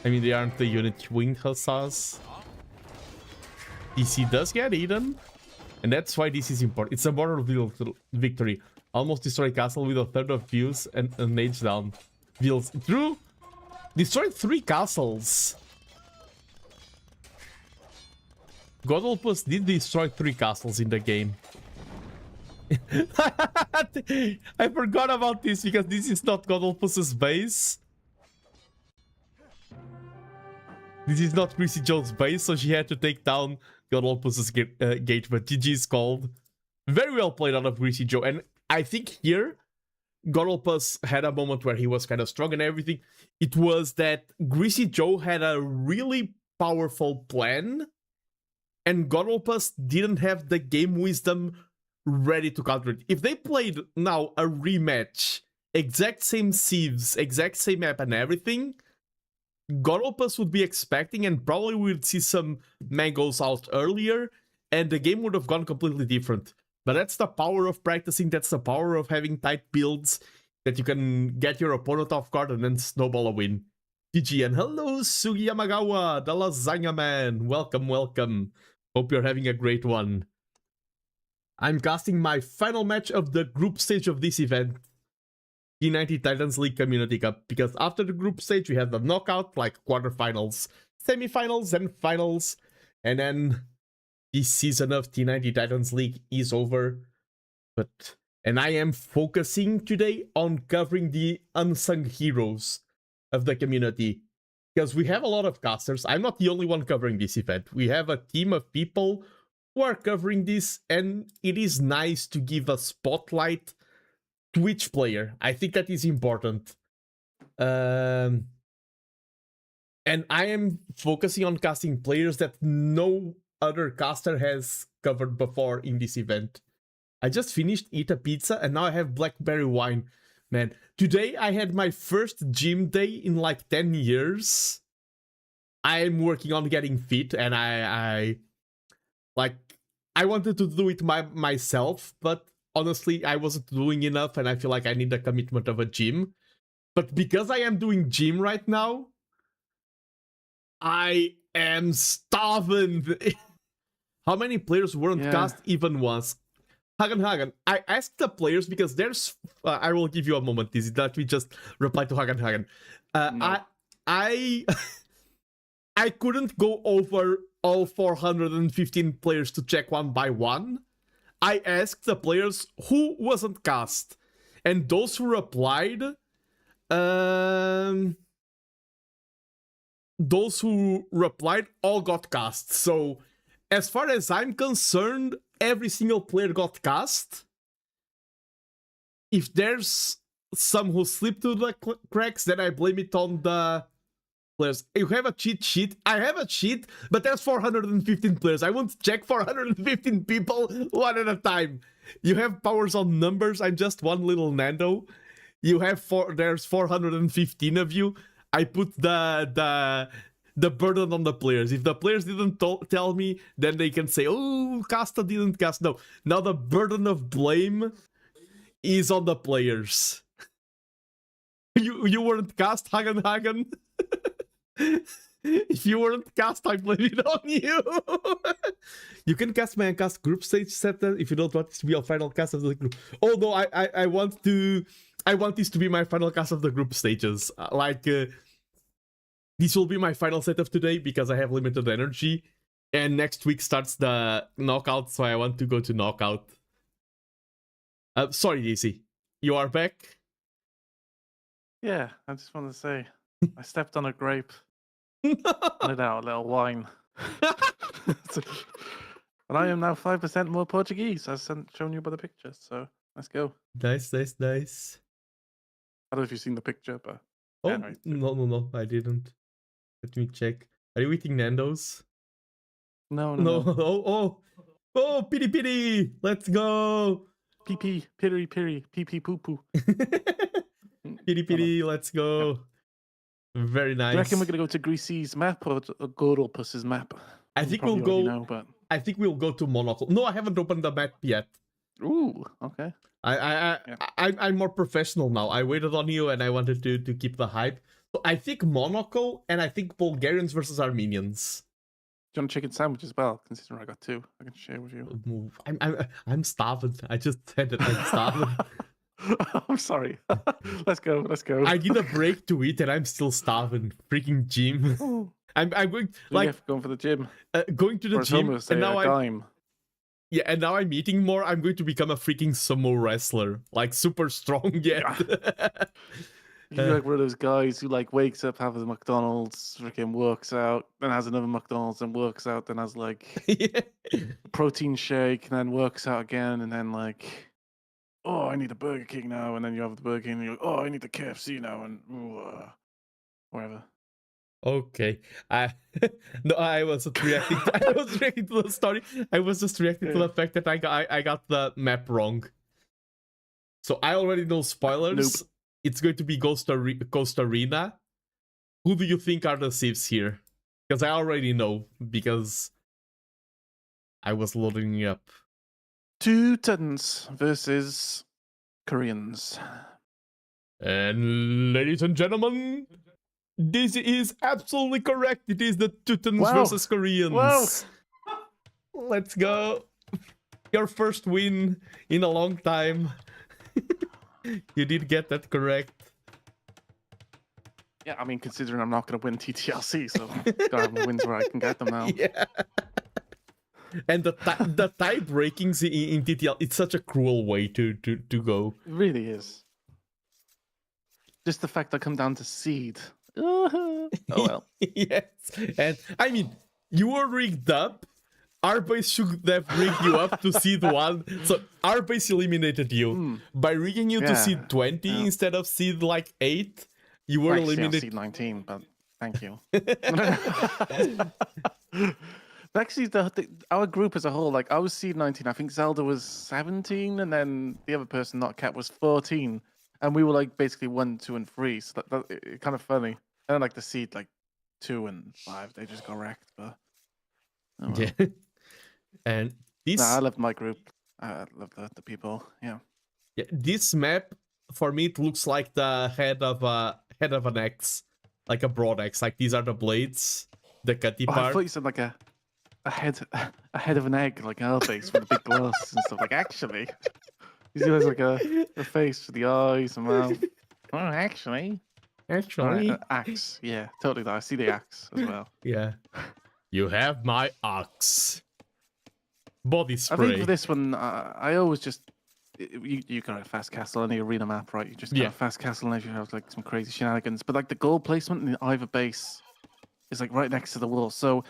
I mean, they aren't the unit winged hussars. TC does get eaten. And that's why this is important. It's a moral victory. Almost destroy castle with a third of views and an age down. Vils. True. Destroyed 3 castles. Godolpus did destroy 3 castles in the game. I forgot about this because this is not Godolpus's base. This is not Greasy Joe's base, so she had to take down Godolpus's gate, but GG's called. Very well played out of Greasy Joe, and I think here Godolpus had a moment where he was kind of strong and everything. It was that Greasy Joe had a really powerful plan, and Godolpus didn't have the game wisdom ready to counter it. If they played now a rematch, exact same sieves, exact same map and everything, Godolpus would be expecting, and probably we would see some mangoes out earlier, and the game would have gone completely different. But that's the power of practicing, that's the power of having tight builds, that you can get your opponent off guard and then snowball a win. GG, and hello Sugi Yamagawa, the Lasagna Man, welcome, welcome. Hope you're having a great one. I'm casting my final match of the group stage of this event, T90 Titans League Community Cup, because after the group stage we have the knockout, like quarterfinals, semifinals, and finals, and then this season of T90 Titans League is over. And I am focusing today on covering the unsung heroes of the community, because we have a lot of casters. I'm not the only one covering this event. We have a team of people who are covering this, and it is nice to give a spotlight to each player. I think that is important. And I am focusing on casting players that no other caster has covered before in this event. I just finished Eat a Pizza and now I have blackberry wine. Man, today I had my first gym day in like 10 years. I'm working on getting fit, and I wanted to do it myself, but honestly, I wasn't doing enough, and I feel like I need the commitment of a gym. But because I am doing gym right now, I am starving. How many players weren't cast even once? Hagen, I asked the players because there's... I will give you a moment, Dizzy, that we just reply to Hagen. No. I couldn't go over all 415 players to check one by one. I asked the players who wasn't cast, and those who replied, all got cast. So, as far as I'm concerned, every single player got cast. If there's some who slipped through the cracks, then I blame it on the players. You have a cheat sheet. I have a cheat, but there's 415 players. I won't check 415 people one at a time. You have powers on numbers. I'm just one little Nando. You have there's 415 of you. I put the burden on the players. If the players didn't tell me, then they can say, oh, Casta didn't cast. No, now the burden of blame is on the players. You weren't cast, Hagen. If you weren't cast, I blame it on you. You can cast my uncast group stage set if you don't want this to be your final cast of the group. Oh no, I want this to be my final cast of the group stages. This will be my final setup today because I have limited energy. And next week starts the knockout, so I want to go to knockout. Sorry, DC. You are back? Yeah, I just want to say, I stepped on a grape. Let out a little wine. And I am now 5% more Portuguese, as shown you by the picture. So let's go. Nice. I don't know if you've seen the picture, but Oh, yeah, right. no, I didn't. Let me check. Are you eating Nando's? No. Oh, pity. Let's go. Pee, piri, pee, poo, poo. Pity, let's go. Yep. Very nice. Do you reckon we're gonna go to Greasy's map or Gorodpus's map? I think we'll go. I think we'll go to Monocle. No, I haven't opened the map yet. Ooh, okay. I'm more professional now. I waited on you and I wanted to keep the hype. So I think Monocle and I think Bulgarians versus Armenians. Do you want a chicken sandwich as well? Considering I got 2, I can share with you. I'm starving. I just said that I'm starving. I'm sorry. Let's go. I need a break to eat and I'm still starving. Freaking gym. I'm going going for the gym. Going to the gym and now I'm eating more. I'm going to become a freaking sumo wrestler, like super strong yet. You're like one of those guys who like wakes up, has a McDonald's, freaking works out, then has another McDonald's and works out, then has like protein shake, and then works out again, and then like, oh, I need a Burger King now, and then you have the Burger King, and you're like, oh, I need the KFC now, and whatever. Okay. No, I wasn't reacting. I was reacting to the story. I was just reacting to the fact that I got the map wrong. So I already know spoilers. Nope. It's going to be Ghost Arena. Who do you think are the thieves here? Because I already know, because I was loading it up. 2 Titans versus Koreans. And ladies and gentlemen, this is absolutely correct. It is the Titans versus Koreans. Wow. Let's go. Your first win in a long time. You did get that correct. Yeah, I mean, considering I'm not going to win TTLC, so gotta have my wins where I can get them now. Yeah. And the tie breakings in TTL, it's such a cruel way to go. It really is. Just the fact I come down to seed. Oh well. Yes. And I mean, you were rigged up. Our base should have rigged you up to seed 1. So our base eliminated you. By rigging you to seed 20 instead of seed like 8, you were eliminated. Seed 19, but thank you. Actually, our group as a whole, like I was seed 19. I think Zelda was 17, and then the other person, not Cat, was 14. And we were like basically 1, 2, and 3. So that kind of funny. And then like the seed like 2 and 5, they just got wrecked. But oh well. Yeah. And this, I love my group. I love the people. Yeah. This map for me, it looks like the head of an axe, like a broad axe. Like these are the blades, the cutty part. I thought you said like a head of an egg, like our face with the big glass and stuff. Like actually, he has like a face for the eyes and mouth. Oh, actually, axe. Yeah, totally. I see the axe as well. Yeah. You have my axe. Body spray. I think for this one, I always just you got a fast castle on the arena map, right? You just got a fast castle and you have like some crazy shenanigans. But like the gold placement in the either base is like right next to the wall. So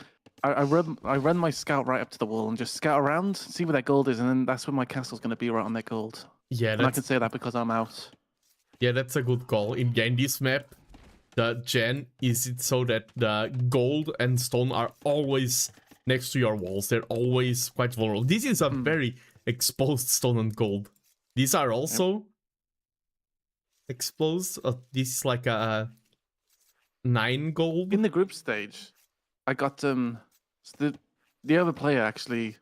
I run my scout right up to the wall and just scout around, see where their gold is, and then that's where my castle's going to be, right on their gold. Yeah, and I can say that because I'm out. Yeah, that's a good call. In this map, the gen is it so that the gold and stone are always next to your walls. They're always quite vulnerable. This is a very exposed stone and gold. These are also exposed. This is like a 9 gold. In the group stage, I got so the other player actually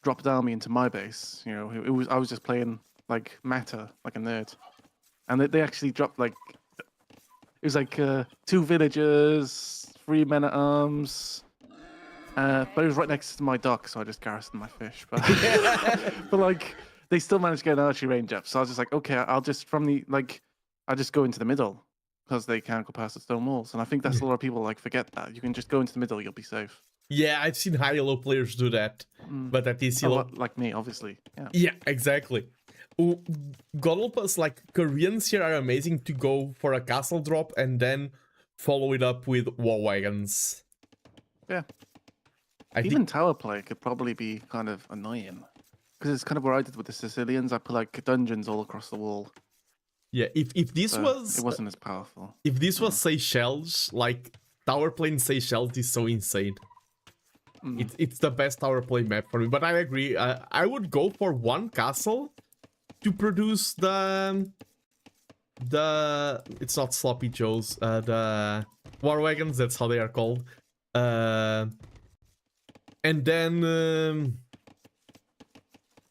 dropped down me into my base. You know, I was just playing like meta, like a nerd, and they actually dropped like. was like 2 villagers, 3 men at arms. But it was right next to my dock, so I just garrisoned my fish. But but like they still managed to get an archery range up, so I was just like, okay, I'll just I'll just go into the middle because they can't go past the stone walls. And I think that's a lot of people like forget that you can just go into the middle, you'll be safe. Yeah, I've seen high elo players do that, but at this elo, like me, obviously. Yeah. Yeah, exactly. Godlpas, like Koreans here, are amazing to go for a castle drop and then follow it up with wall wagons. Yeah. I Even tower play could probably be kind of annoying because it's kind of what I did with the Sicilians. I put like dungeons all across the wall. Yeah, if this was... It wasn't as powerful. If this was Seychelles, like, tower play in Seychelles is so insane. It's the best tower play map for me, but I agree. I would go for one castle to produce the it's not sloppy joes, the war wagons, that's how they are called. And then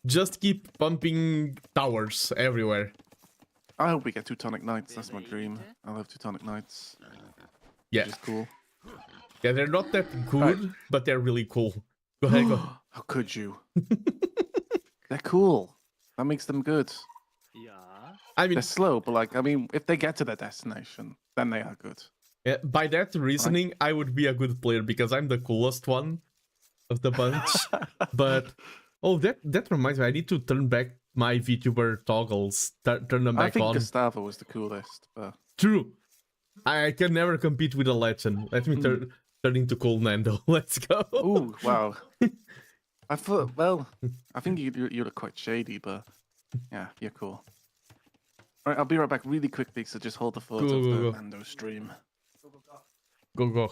just keep pumping towers everywhere. I hope we get Teutonic Knights. That's my dream. I love Teutonic Knights. Yeah, which is cool. Yeah, they're not that good, but they're really cool. Go ahead, go. How could you? They're cool. That makes them good. Yeah. I mean, they're slow, but like, I mean, if they get to their destination, then they are good. Yeah, by that reasoning, I would be a good player because I'm the coolest one of the bunch. But oh, that reminds me, I need to turn back my VTuber toggles. Turn them back on. I think Gustavo was the coolest. But... True. I can never compete with a legend. Let me turn into cool Nando. Let's go. Ooh, wow. I thought, well, I think you look quite shady, but yeah, you're cool. All right, I'll be right back really quickly, so just hold the fort of the Nando stream. Go.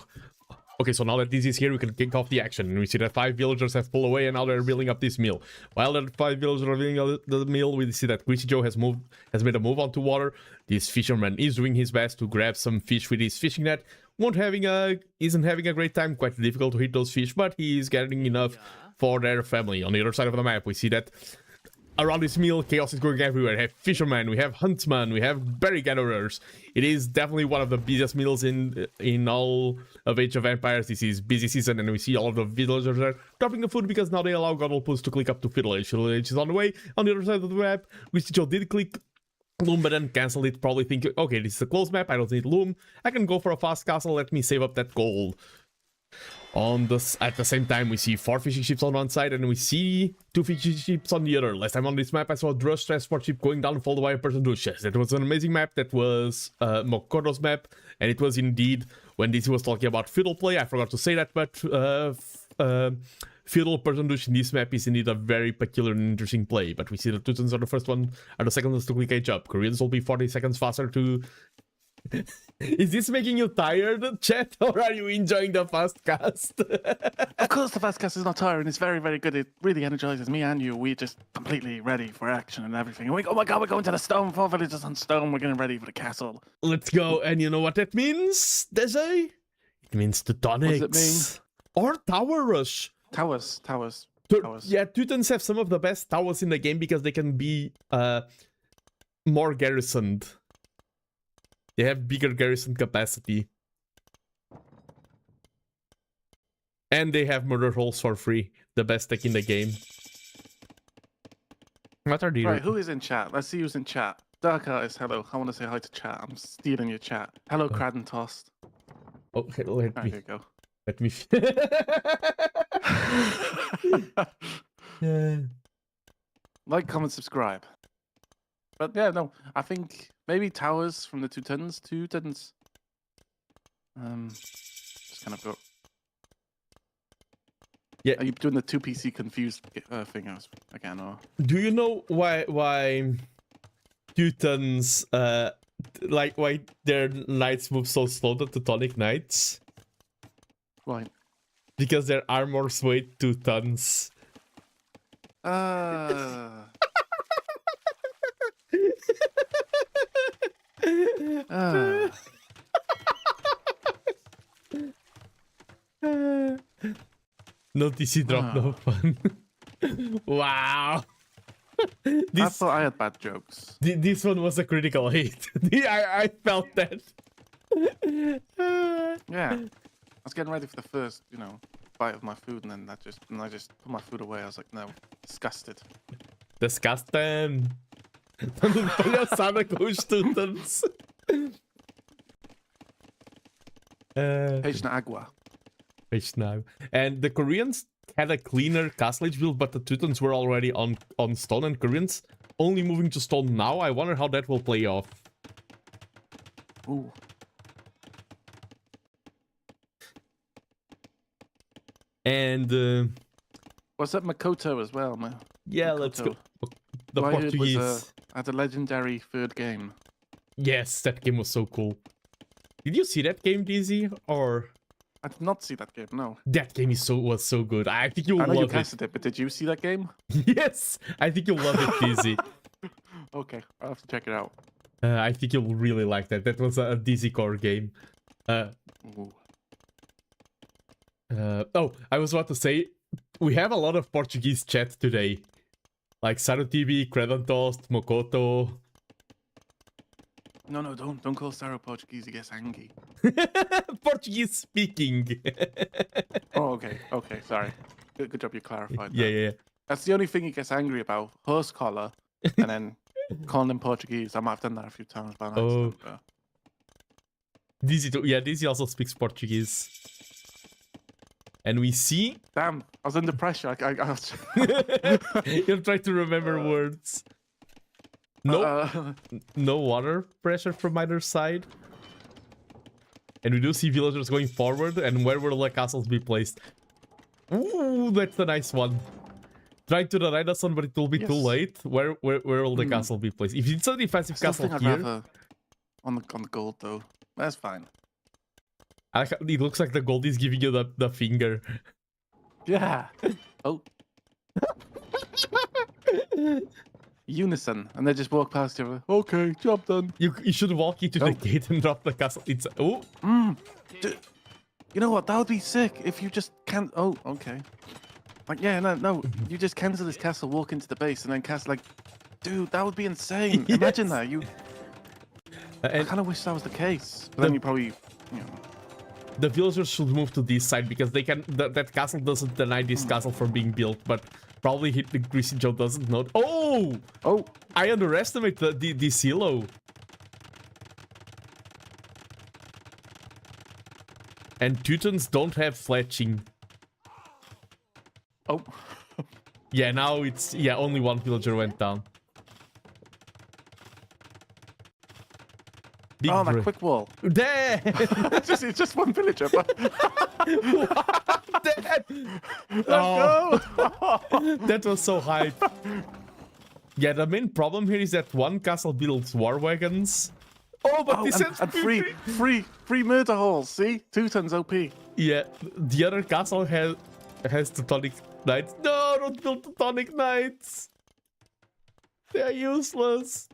Okay, so now that this is here, we can kick off the action. And we see that 5 villagers have pulled away, and now they're building up this mill. While the 5 villagers are building up the mill, we see that Greasy Joe has made a move onto water. This fisherman is doing his best to grab some fish with his fishing net. Isn't having a great time. Quite difficult to hit those fish, but he's getting enough for their family. On the other side of the map, we see that around this mill, chaos is going everywhere. We have fishermen, we have huntsmen, we have berry gatherers. It is definitely one of the busiest mills in all of Age of Empires. This is busy season, and we see all of the villagers are dropping the food because now they allow Godlpas to click up to Fiddle Age. Fiddle Age is on the way. On the other side of the map, Wisticho did click Loom, but then cancelled it, probably thinking, okay, this is a close map, I don't need Loom. I can go for a fast castle, let me save up that gold. At the same time, we see 4 fishing ships on one side, and we see 2 fishing ships on the other. Last time on this map, I saw a Drush transport ship going down, followed by a person Yes, that was an amazing map. That was Mokoto's map, and it was indeed, when DC was talking about fiddle play, I forgot to say that, but fiddle person in this map is indeed a very peculiar and interesting play. But we see the Teutons are the second ones to click age up. Koreans will be 40 seconds faster to... Is this making you tired, chat, or are you enjoying the fast cast? Of course the fast cast is not tiring, it's very, very good. It really energizes me and you. We're just completely ready for action and everything. Oh my god, we're going to the stone, 4 villages on stone, we're getting ready for the castle. Let's go, and you know what that means, Desi? It means Teutonics. What does it mean? Or Tower Rush. Towers. Yeah, Teutons have some of the best towers in the game because they can be more garrisoned. They have bigger garrison capacity. And they have murder holes for free. The best tech in the game. What are these? Right, who is in chat? Let's see who's in chat. Dark Artist, hello. I want to say hi to chat. I'm stealing your chat. Hello, Cradden Tossed. Oh, let me. There you go. Let me. Yeah. Like, comment, subscribe. But yeah, no, I think maybe towers from the Teutons. Just kind of go. Yeah. Are you doing the 2 PC confused thing again, or? Do you know why Teutons why their knights move so slow, the Teutonic knights? Why? Because their armors weigh 2 tons. No TC drop, no fun. Wow. I thought I had bad jokes. This one was a critical hit. I felt that. Yeah. I was getting ready for the first, bite of my food, and then I just put my food away. I was like, no, disgusted. Disgusting. Dando palhaçada com os Tutans. Page na agua. Page now. And the Koreans had a cleaner castle age build, but the Teutons were already on stone, and Koreans only moving to stone now. I wonder how that will play off. Ooh. And what's up, Makoto as well, yeah, Makoto. let's go. The Who I heard Portuguese. had a legendary third game. Yes, that game was so cool. Did you see that game, DZ? Or I did not see that game. No. that game was so good. I think you'll I know love you it. casted it, but did you see that game? Yes, I think you'll love it, DZ. Okay, I'll have to check it out. I think you'll really like that. That was a DZ core game. Ooh. Oh, I was about to say, we have a lot of Portuguese chat today. Like Sarutibi, Credantost, Mokoto. No, don't call Sarah Portuguese. He gets angry. Portuguese speaking. Oh, okay, sorry. Good job you clarified that. Yeah. That's the only thing he gets angry about. Horse collar, and then calling him Portuguese. I might have done that a few times by now. Oh. Dizzy too. Yeah, Dizzy also speaks Portuguese. And we see... Damn, I was under pressure. You're trying to remember words. No water pressure from either side. And we do see villagers going forward. And where will the castles be placed? Ooh, that's a nice one. Trying to deny us one, but it will be too late. Where will the castle be placed? If it's a defensive castle here... on the gold, though. That's fine. It looks like the gold is giving you the finger. Yeah. Oh. Unison, and they just walk past each other. Okay, job done. You should walk into the gate and drop the castle. It's you know what? That would be sick if you just can't. Oh, okay. Like, yeah, no. You just cancel this castle, walk into the base, and then cast like, dude, that would be insane. Yes. Imagine that. I kind of wish that was the case. But then you probably, The villagers should move to this side because they can. That castle doesn't deny this castle from being built, but probably the Greasy Joe doesn't know. Oh! I underestimate the silo. And Teutons don't have fletching. Oh. Yeah, now it's only one villager went down. That quick wall. Damn! it's just one villager. But... Let's go! That was so hype. Yeah, the main problem here is that one castle builds war wagons. Oh, but this is free murder halls. See, Teutons OP. Yeah, the other castle has Teutonic Knights. No, don't build Teutonic Knights. They're useless.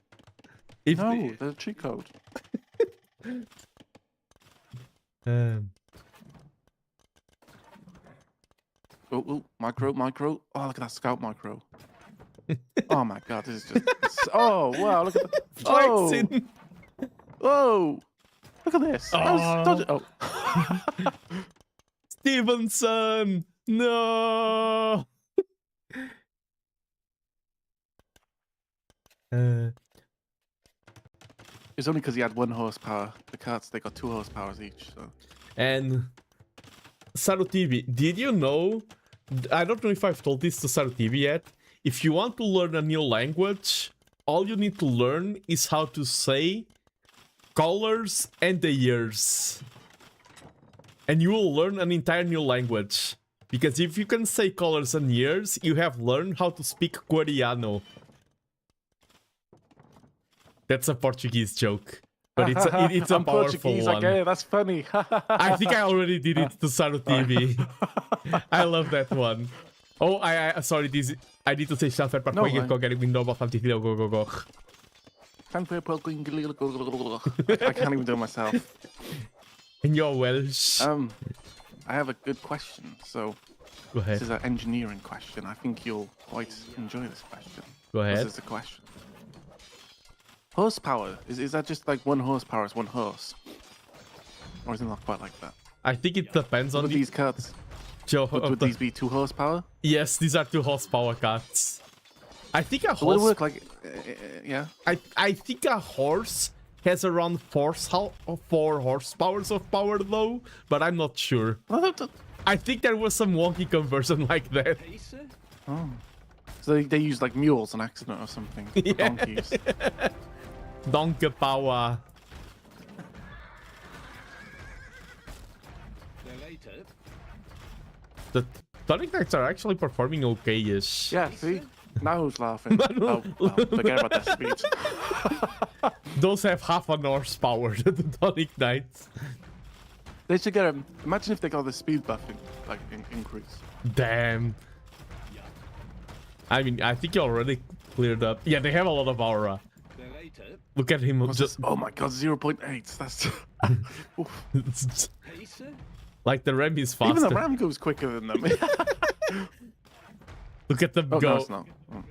They're a cheat code. Micro. Oh, look at that scout micro. Oh my god, this is just... Oh, wow, look at that. Flexing. Oh, look at this. Oh. Stevenson, no. It's only because he had 1 horsepower. The carts, they got 2 horsepowers each. So. And Sarutibi, did you know? I don't know if I've told this to Sarutibi yet. If you want to learn a new language, all you need to learn is how to say colors and the years. And you will learn an entire new language. Because if you can say colors and years, you have learned how to speak Coreano. That's a Portuguese joke. But it's a powerful one. Okay, that's funny. I think I already did it to Sarutibi. I love that one. Oh, sorry, I need to say something para quem qualquer window of go. I can't even do it myself. And you're Welsh. I have a good question. So, go ahead. This is an engineering question. I think you'll quite enjoy this question. Go ahead. This is a question. Horsepower, is that just like 1 horsepower is 1 horse? Or is it not quite like that? I think it depends on These cuts. Would these be 2 horsepower? Yes, these are 2 horsepower cards. I think a So would it horse. work like, yeah? I think a horse has around 4 horsepowers of power though, but I'm not sure. I think there was some wonky conversion like that. Oh. So they use like mules on accident or something. Yeah. Donkeys. Donkey power. The Tonic Knights are actually performing okay-ish. Yeah, see? Now who's laughing? Oh, well, forget about that speed. Those have half an horsepower, the Tonic Knights. They should get a... Imagine if they got the speed buff increase. Damn. I mean, I think you already cleared up. Yeah, they have a lot of aura. Look at him. Just... Oh my god, 0.8. That's... Like the ram is faster. Even the ram goes quicker than them. Look at them go. go. No, it's not. Oh.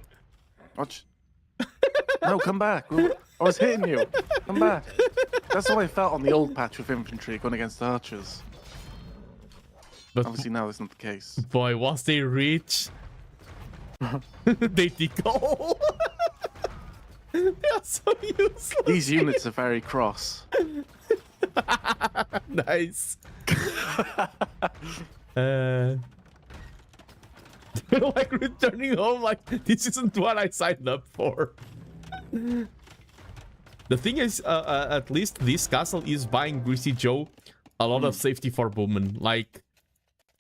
Watch. No, come back. I was hitting you. Come back. That's how I felt on the old patch with infantry going against archers. But obviously now that's not the case. Boy, once they reach, they tickle. They are so useless. These units are very cross. Nice. Like returning home, like this isn't what I signed up for. The thing is, at least this castle is buying Greasy Joe a lot of safety for Bowman. Like,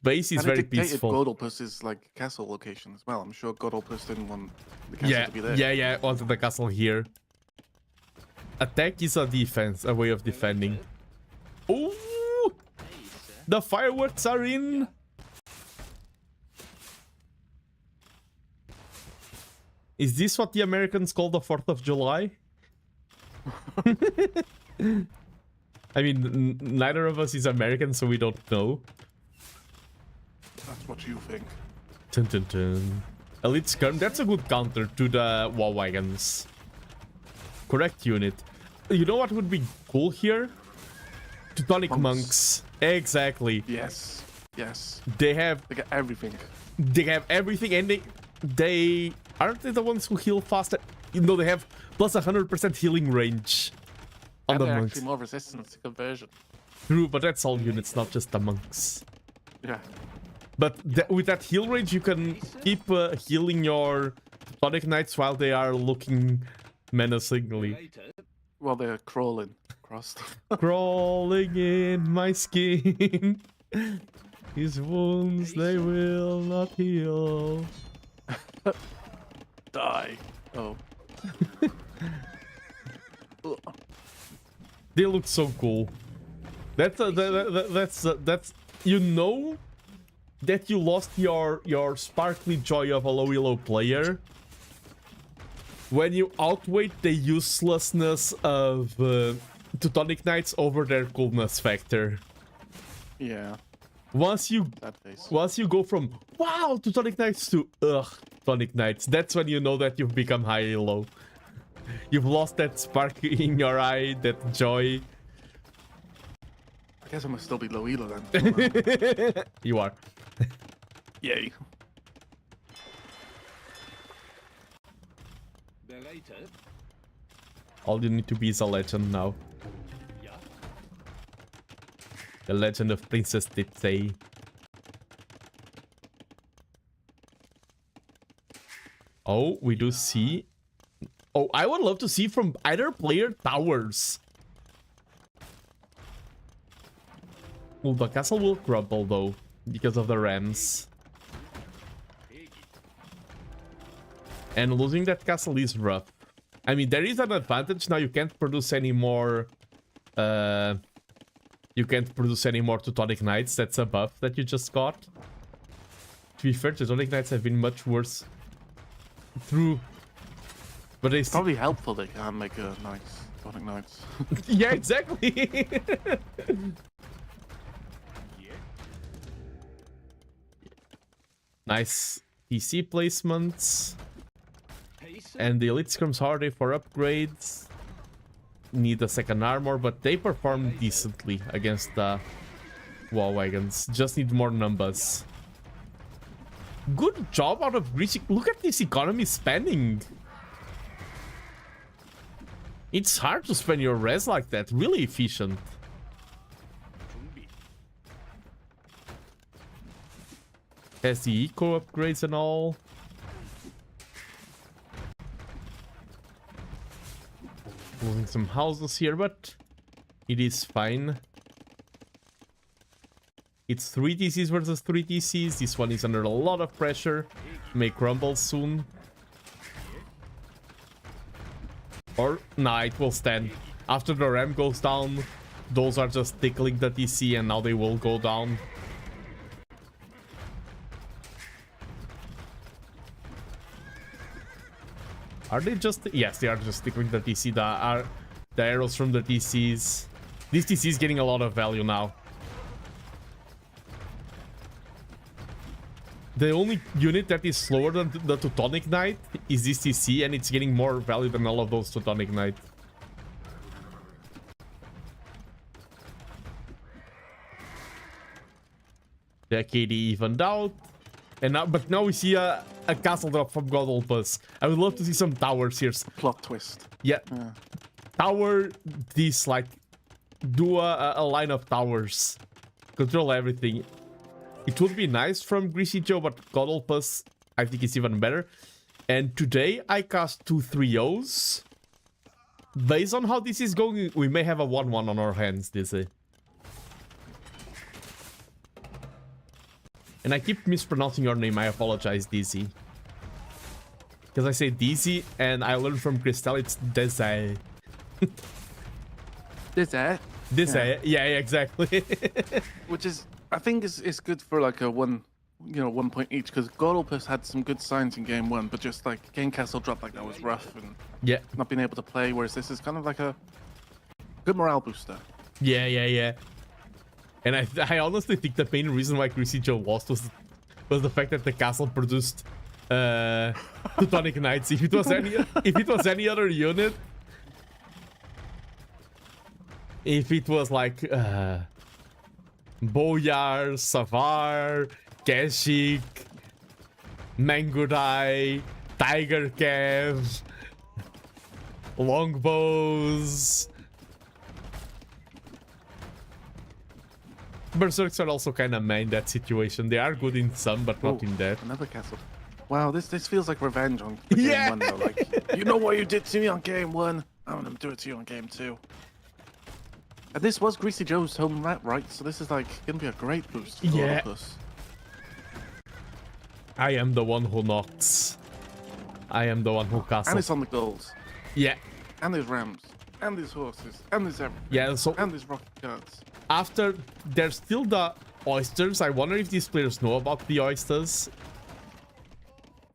base is very peaceful. Godolpus's like castle location as well. I'm sure Godolpus didn't want the castle to be there. Yeah, wanted the castle here. Attack is a defense, a way of defending. Oh, the fireworks are in. Is this what the Americans call the 4th of July? I mean, neither of us is American, so we don't know. That's what you think. Dun, dun, dun. Elite Skirm, that's a good counter to the wall wagons. Correct unit. You know what would be cool here? Teutonic monks. Exactly. Yes. Yes. They got everything. They have everything, and they aren't they the ones who heal faster? You know, they have plus 100% healing range on and the they're monks. actually more resistant to conversion. True, but that's all units, not just the monks. Yeah. But with that heal range, you can keep healing your Tonic Knights while they are looking menacingly. While they're crawling across. Crawling in my skin. His wounds, they will not heal. Die. Oh. They look so cool. That's you know that you lost your sparkly joy of a low elo player when you outweigh the uselessness of Teutonic Knights over their coolness factor. Yeah. Once you go from wow Teutonic Knights to Teutonic Knights, that's when you know that you've become high elo. You've lost that spark in your eye, that joy. I guess I must still be low elo then. You are. Yay. All you need to be is a legend now. The legend of Princess Titsei. Oh, we do see. Oh, I would love to see from either player towers. Well, the castle will crumble though, because of the rams. And losing that castle is rough. I mean, there is an advantage now. You can't produce any more. You can't produce any more Teutonic Knights. That's a buff that you just got. To be fair, Teutonic Knights have been much worse. True. But it's probably helpful they can make a nice Teutonic Knights. Yeah, exactly. Nice PC placements. And the Elite Skirm's Horde for upgrades. need a second armor, but they perform decently against the wall wagons. Just need more numbers. Good job out of Greasy. Look at this economy spending. It's hard to spend your res like that. Really efficient. Has the eco upgrades and all. Moving some houses here, but it is fine. It's 3 DCs versus 3 DCs. This one is under a lot of pressure. May crumble soon. Or, nah, it will stand. After the ram goes down, those are just tickling the DC and now they will go down. Are they just... Yes, they are just tickling the DC. The arrows from the DCs. This DC is getting a lot of value now. The only unit that is slower than the Teutonic Knight is this DC, and it's getting more value than all of those Teutonic Knight. The KD evened out. And now, but now we see a castle drop from God Help Us. I would love to see some towers here. Plot twist. Yeah. Tower this, like, do a line of towers. Control everything. It would be nice from Greasy Joe, but God Help Us, I think it's even better. And today I cast 2 3-0s. Based on how this is going, we may have a 1-1 on our hands, Dizzy. And I keep mispronouncing your name, I apologize, Dizzy. Because I say Dizzy, and I learned from Crystal it's Dizzy. Dizzy? Dizzy, yeah, exactly. Which is, I think it's good for like a 1 point each, because Godolpus had some good signs in game 1, but just like getting castle drop like that was rough and not being able to play, whereas this is kind of like a good morale booster. Yeah. And I honestly think the main reason why Greasy Joe lost was the fact that the castle produced Teutonic Knights. If it was any other unit, if it was like Boyar, Savar, Keshik, Mangudai, Tiger Cav, Longbows. Berserks are also kind of meh in that situation. They are good in some, but not in that. Another castle. Wow, this feels like revenge on game 1 though. Like, you know what you did to me on game 1? I'm gonna do it to you on game 2. And this was Greasy Joe's home map, right? So this is like gonna be a great boost for Godolpus. I am the one who knocks. I am the one who castles. And it's on the goals. Yeah. And there's rams. And there's horses. And there's everything. Yeah, so... And there's rocket cards. After, there's still the oysters. I wonder if these players know about the oysters.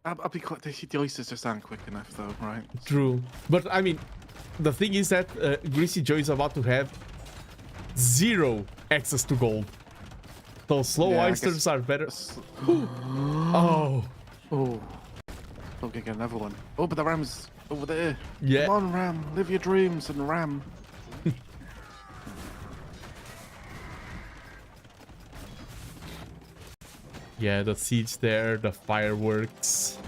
I'll be quite... The oysters just aren't quick enough though, right? True. But, I mean, the thing is that Greasy Joe is about to have 0 access to gold. So slow oysters are better. Oh. Don't get another one. Oh, but the ram's over there. Yeah. Come on, ram. Live your dreams and ram. Yeah, the siege there, the fireworks.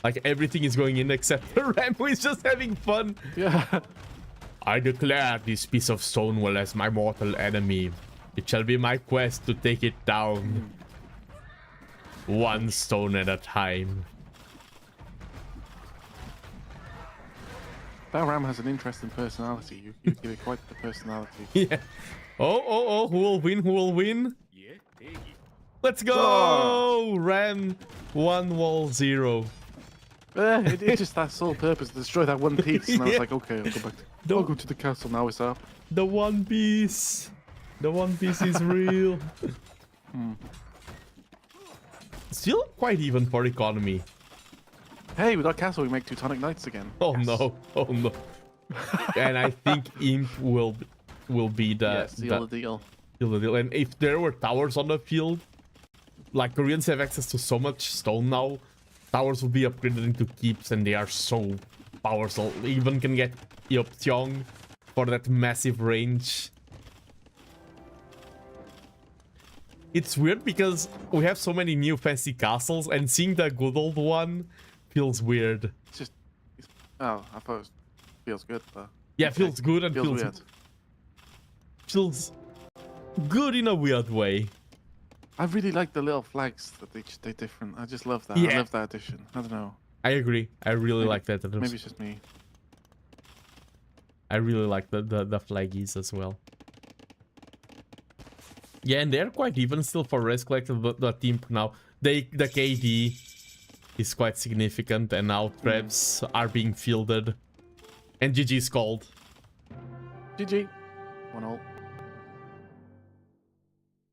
Like, everything is going in except the ram who is just having fun. Yeah. I declare this piece of stone as my mortal enemy. It shall be my quest to take it down. One stone at a time. That ram has an interesting personality. You give it quite the personality. Yeah. Oh, who will win? Who will win? Let's go! Ram 1 wall 0. It just that sole purpose to destroy that one piece. And I was like, okay, I'll go back. I'll go to the castle now. It's up. The One Piece. The One Piece is real. Still quite even for economy. Hey, with our castle, we make Teutonic Knights again. Oh no! Oh no! And I think Imp will be the seal the deal. Seal the deal. And if there were towers on the field, like Koreans have access to so much stone now, towers will be upgraded into keeps, and they are so powerful. Even can get Yoptiong for that massive range. It's weird because we have so many new fancy castles, and seeing the good old one feels weird. It's just... Oh, I thought it feels good, but... Yeah, feels good and feels weird. Feels good in a weird way. I really like the little flags that they're different. I just love that. Yeah. I love that addition. I don't know. I agree. I really like that. Maybe it's just me. I really like the flaggies as well. Yeah, and they're quite even still for Res Collective, the team now. The KD is quite significant, and now traps are being fielded. And GG's called. GG. 1-0.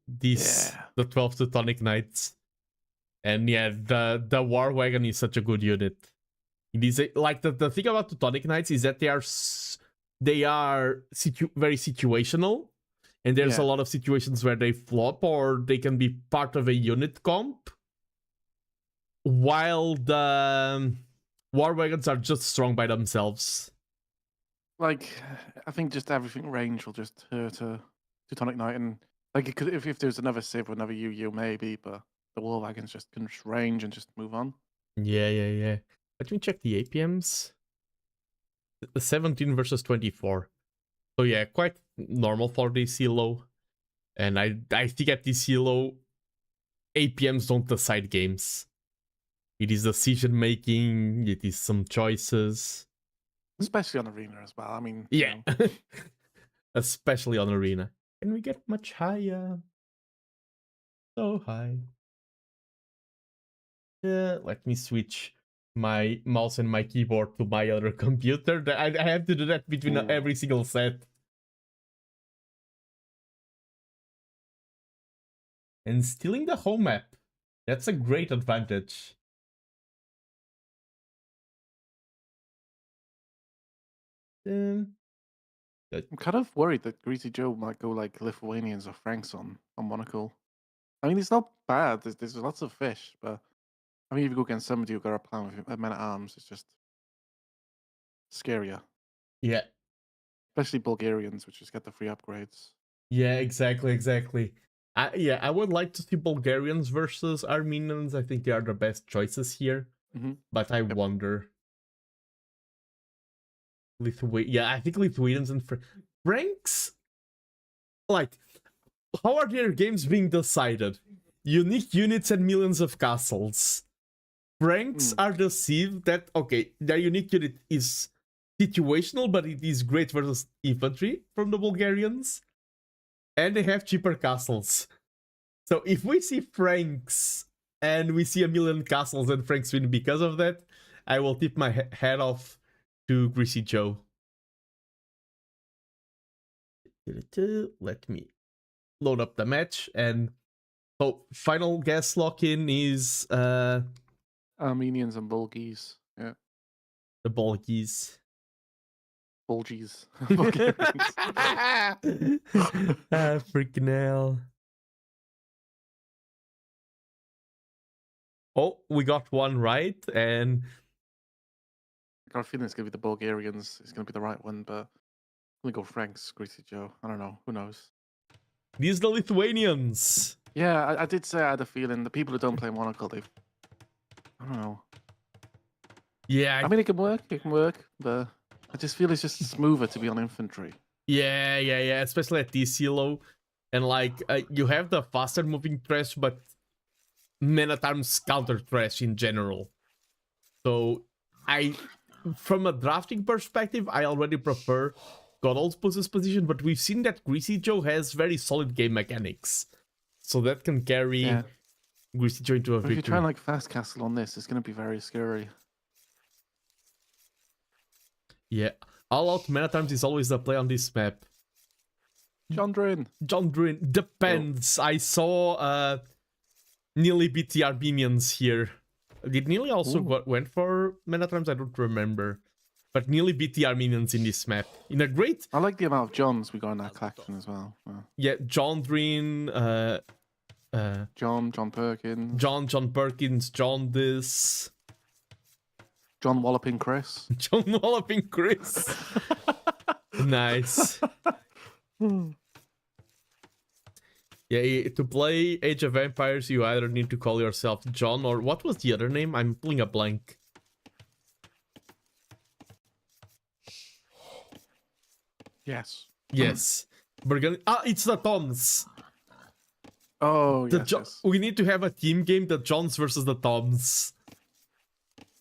This the 12 Teutonic Knights. And yeah, the War Wagon is such a good unit. It is like the thing about Teutonic Knights is that they are very situational. And there's a lot of situations where they flop or they can be part of a unit comp. While the War Wagons are just strong by themselves. Like, I think just everything range will just hurt a Teutonic Knight. And like, it could, if there's another Civ or another UU, maybe, but the War Wagons can just range and just move on. Yeah. Let me check the APMs. 17 versus 24. So yeah, quite normal for this elo. And I think at this elo, APMs don't decide games. It is decision making, it is some choices. Especially on Arena as well. I mean, yeah. You know. Especially on Arena. Can we get much higher? So high. Yeah, let me switch my mouse and my keyboard to my other computer. I have to do that between every single set. And stealing the home map. That's a great advantage. I'm kind of worried that Greasy Joe might go like Lithuanians or Franks on Monocle. I mean, it's not bad. There's lots of fish, but I mean, if you go against somebody who got a plan with a man at arms, it's just scarier. Yeah. Especially Bulgarians, which just get the free upgrades. Yeah, exactly. I would like to see Bulgarians versus Armenians. I think they are the best choices here. But I wonder. Yeah, I think Lithuanians and Franks. Like, how are their games being decided? Unique units and millions of castles. Franks are deceived that, okay, their unique unit is situational, but it is great versus infantry from the Bulgarians. And they have cheaper castles. So if we see Franks and we see a million castles and Franks win because of that, I will tip my head off to Greasy Joe. Let me load up the match. And so final guess lock-in is Armenians and Bulgies. Yeah. The Bulgies. Bulgies. Freaking hell. Oh, we got one right, and I got a feeling it's gonna be the Bulgarians. It's gonna be the right one, but I'm gonna go Franks, Greasy Joe. I don't know. Who knows? These are the Lithuanians. Yeah, I did say I had a feeling. The people who don't play Monocle, I don't know. Yeah, I mean, it can work. It can work, but I just feel it's just smoother to be on infantry. Yeah. Especially at this elo, and like you have the faster moving trash, but men at arms counter trash in general. So from a drafting perspective, I already prefer Godol's position, but we've seen that Greasy Joe has very solid game mechanics, so that can carry Greasy Joe into a victory. If you try like fast castle on this, it's going to be very scary. Yeah, all out mana times is always the play on this map. John Drin Depends. I saw Nearly beat the Armenians here. Did Nearly also went for mana times? I don't remember. But Nearly beat the Armenians in this map. In a great... I like the amount of Johns we got in that collection as well. Yeah, John Drin, John Perkins. John Perkins, John this. John Walloping Chris. John Walloping Chris. Nice. Yeah, to play Age of Empires, you either need to call yourself John or what was the other name? I'm pulling a blank. Yes. Yes. We're gonna... it's the Toms. Oh, yes, yes. We need to have a team game, the Johns versus the Toms.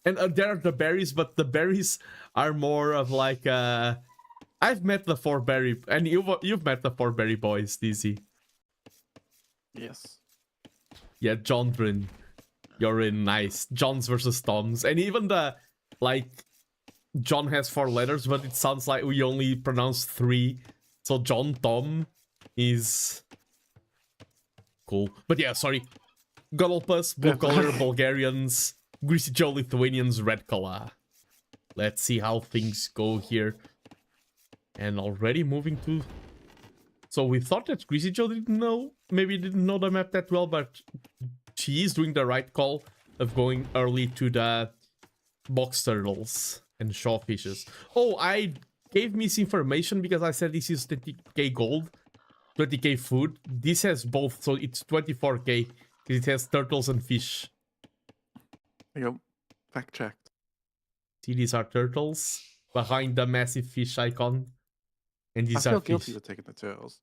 And there are the berries, but the berries are more of like... I've met the 4-berry... And you've met the 4-berry boys, DZ. Yes. Yeah, Jondrin. You're in. Nice. Johns versus Toms. And even the... Like... John has 4 letters, but it sounds like we only pronounce 3. So John Tom is... Cool. But yeah, sorry. Golopus, blue color, Bulgarians, Greasy Joe, Lithuanians, red color. Let's see how things go here. And already moving to... So we thought that Greasy Joe maybe didn't know the map that well, but she is doing the right call of going early to the box turtles and shawfishes. Oh, I gave misinformation because I said this is 20k gold, 20k food. This has both, so it's 24k. It has turtles and fish. There you go. Fact checked. See, these are turtles behind the massive fish icon. And these I feel are guilty fish. with taking the turtles.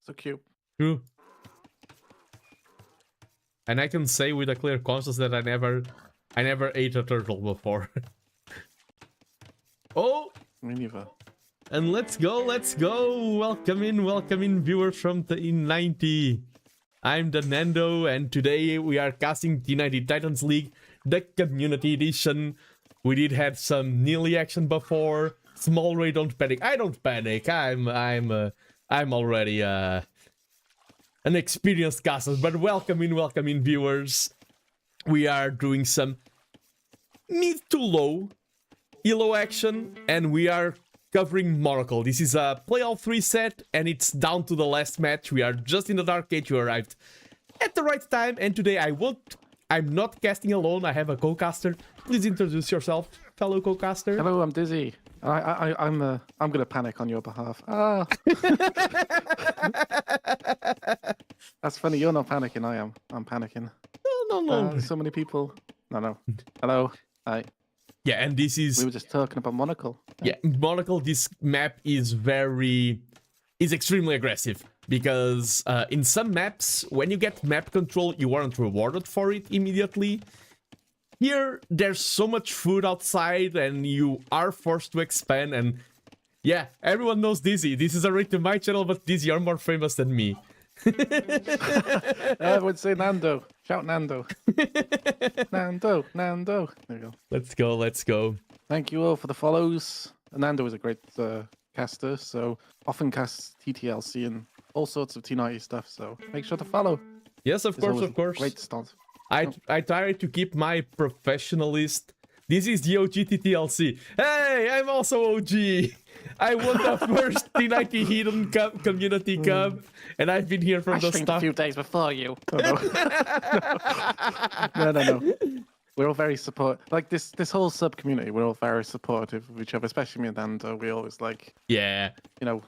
So cute. True. And I can say with a clear conscience that I never ate a turtle before. Oh! Me neither. And let's go. Welcome in viewers from T90. I'm TheNando, and today we are casting T90 Titans League, the Community Edition. We did have some nearly action before. Small Ray, don't panic. I don't panic. I'm already an experienced caster. But welcome in viewers. We are doing some mid to low elo action, and we are covering Monocle. This is a play all 3 set, and it's down to the last match. We are just in the dark age. You arrived at the right time, and today I'm not casting alone. I have a co-caster. Please introduce yourself, fellow co-caster. Hello, I'm Dizzy. I'm gonna panic on your behalf. Ah. That's funny. You're not panicking. I am. I'm panicking. No. So many people. No. Hello. Hi. Yeah, and this is... We were just talking about Monocle. Yeah, Monocle, this map is extremely aggressive. Because in some maps, when you get map control, you aren't rewarded for it immediately. Here, there's so much food outside, and you are forced to expand, and... Yeah, everyone knows Dizzy. This is a raid to my channel, but Dizzy, you're more famous than me. I would say Nando. Shout Nando. Nando. There you go. Let's go. Thank you all for the follows. Nando is a great caster, so often casts TTLC and all sorts of T90 stuff, so make sure to follow. Yes, of course. Great start. I try to keep my professionalist. This is the OG TTLC. Hey, I'm also OG. I won the first T90 Hidden Cup Community Cup, and I've been here from the start. A few days before you. Oh, no. No. We're all very supportive. Like this whole sub community, we're all very supportive of each other, especially me and Nando. We always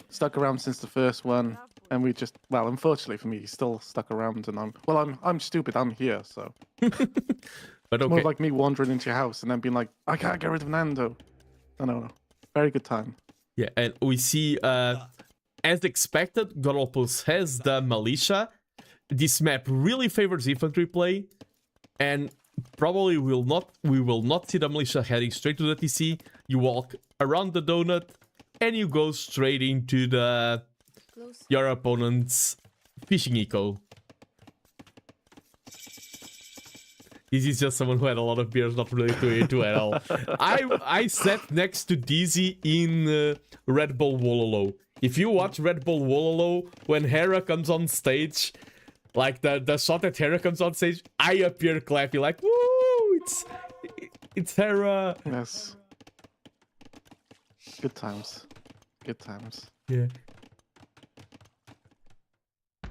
stuck around since the first one, and we just, well, unfortunately for me, he's still stuck around, and I'm stupid. I'm here, so. But okay. More like me wandering into your house and then being like, I can't get rid of Nando. No. Very good time. Yeah, and we see, as expected, Golopus has the militia. This map really favors infantry play, and probably we will not see the militia heading straight to the TC. You walk around the donut, and you go straight into your opponent's fishing eco. This is just someone who had a lot of beers, not really to it at all. I sat next to Dizzy in Red Bull Wololo. If you watch Red Bull Wololo, when Hera comes on stage, like the shot that Hera comes on stage, I appear clapping like, woo, it's Hera. Yes. Good times. Yeah.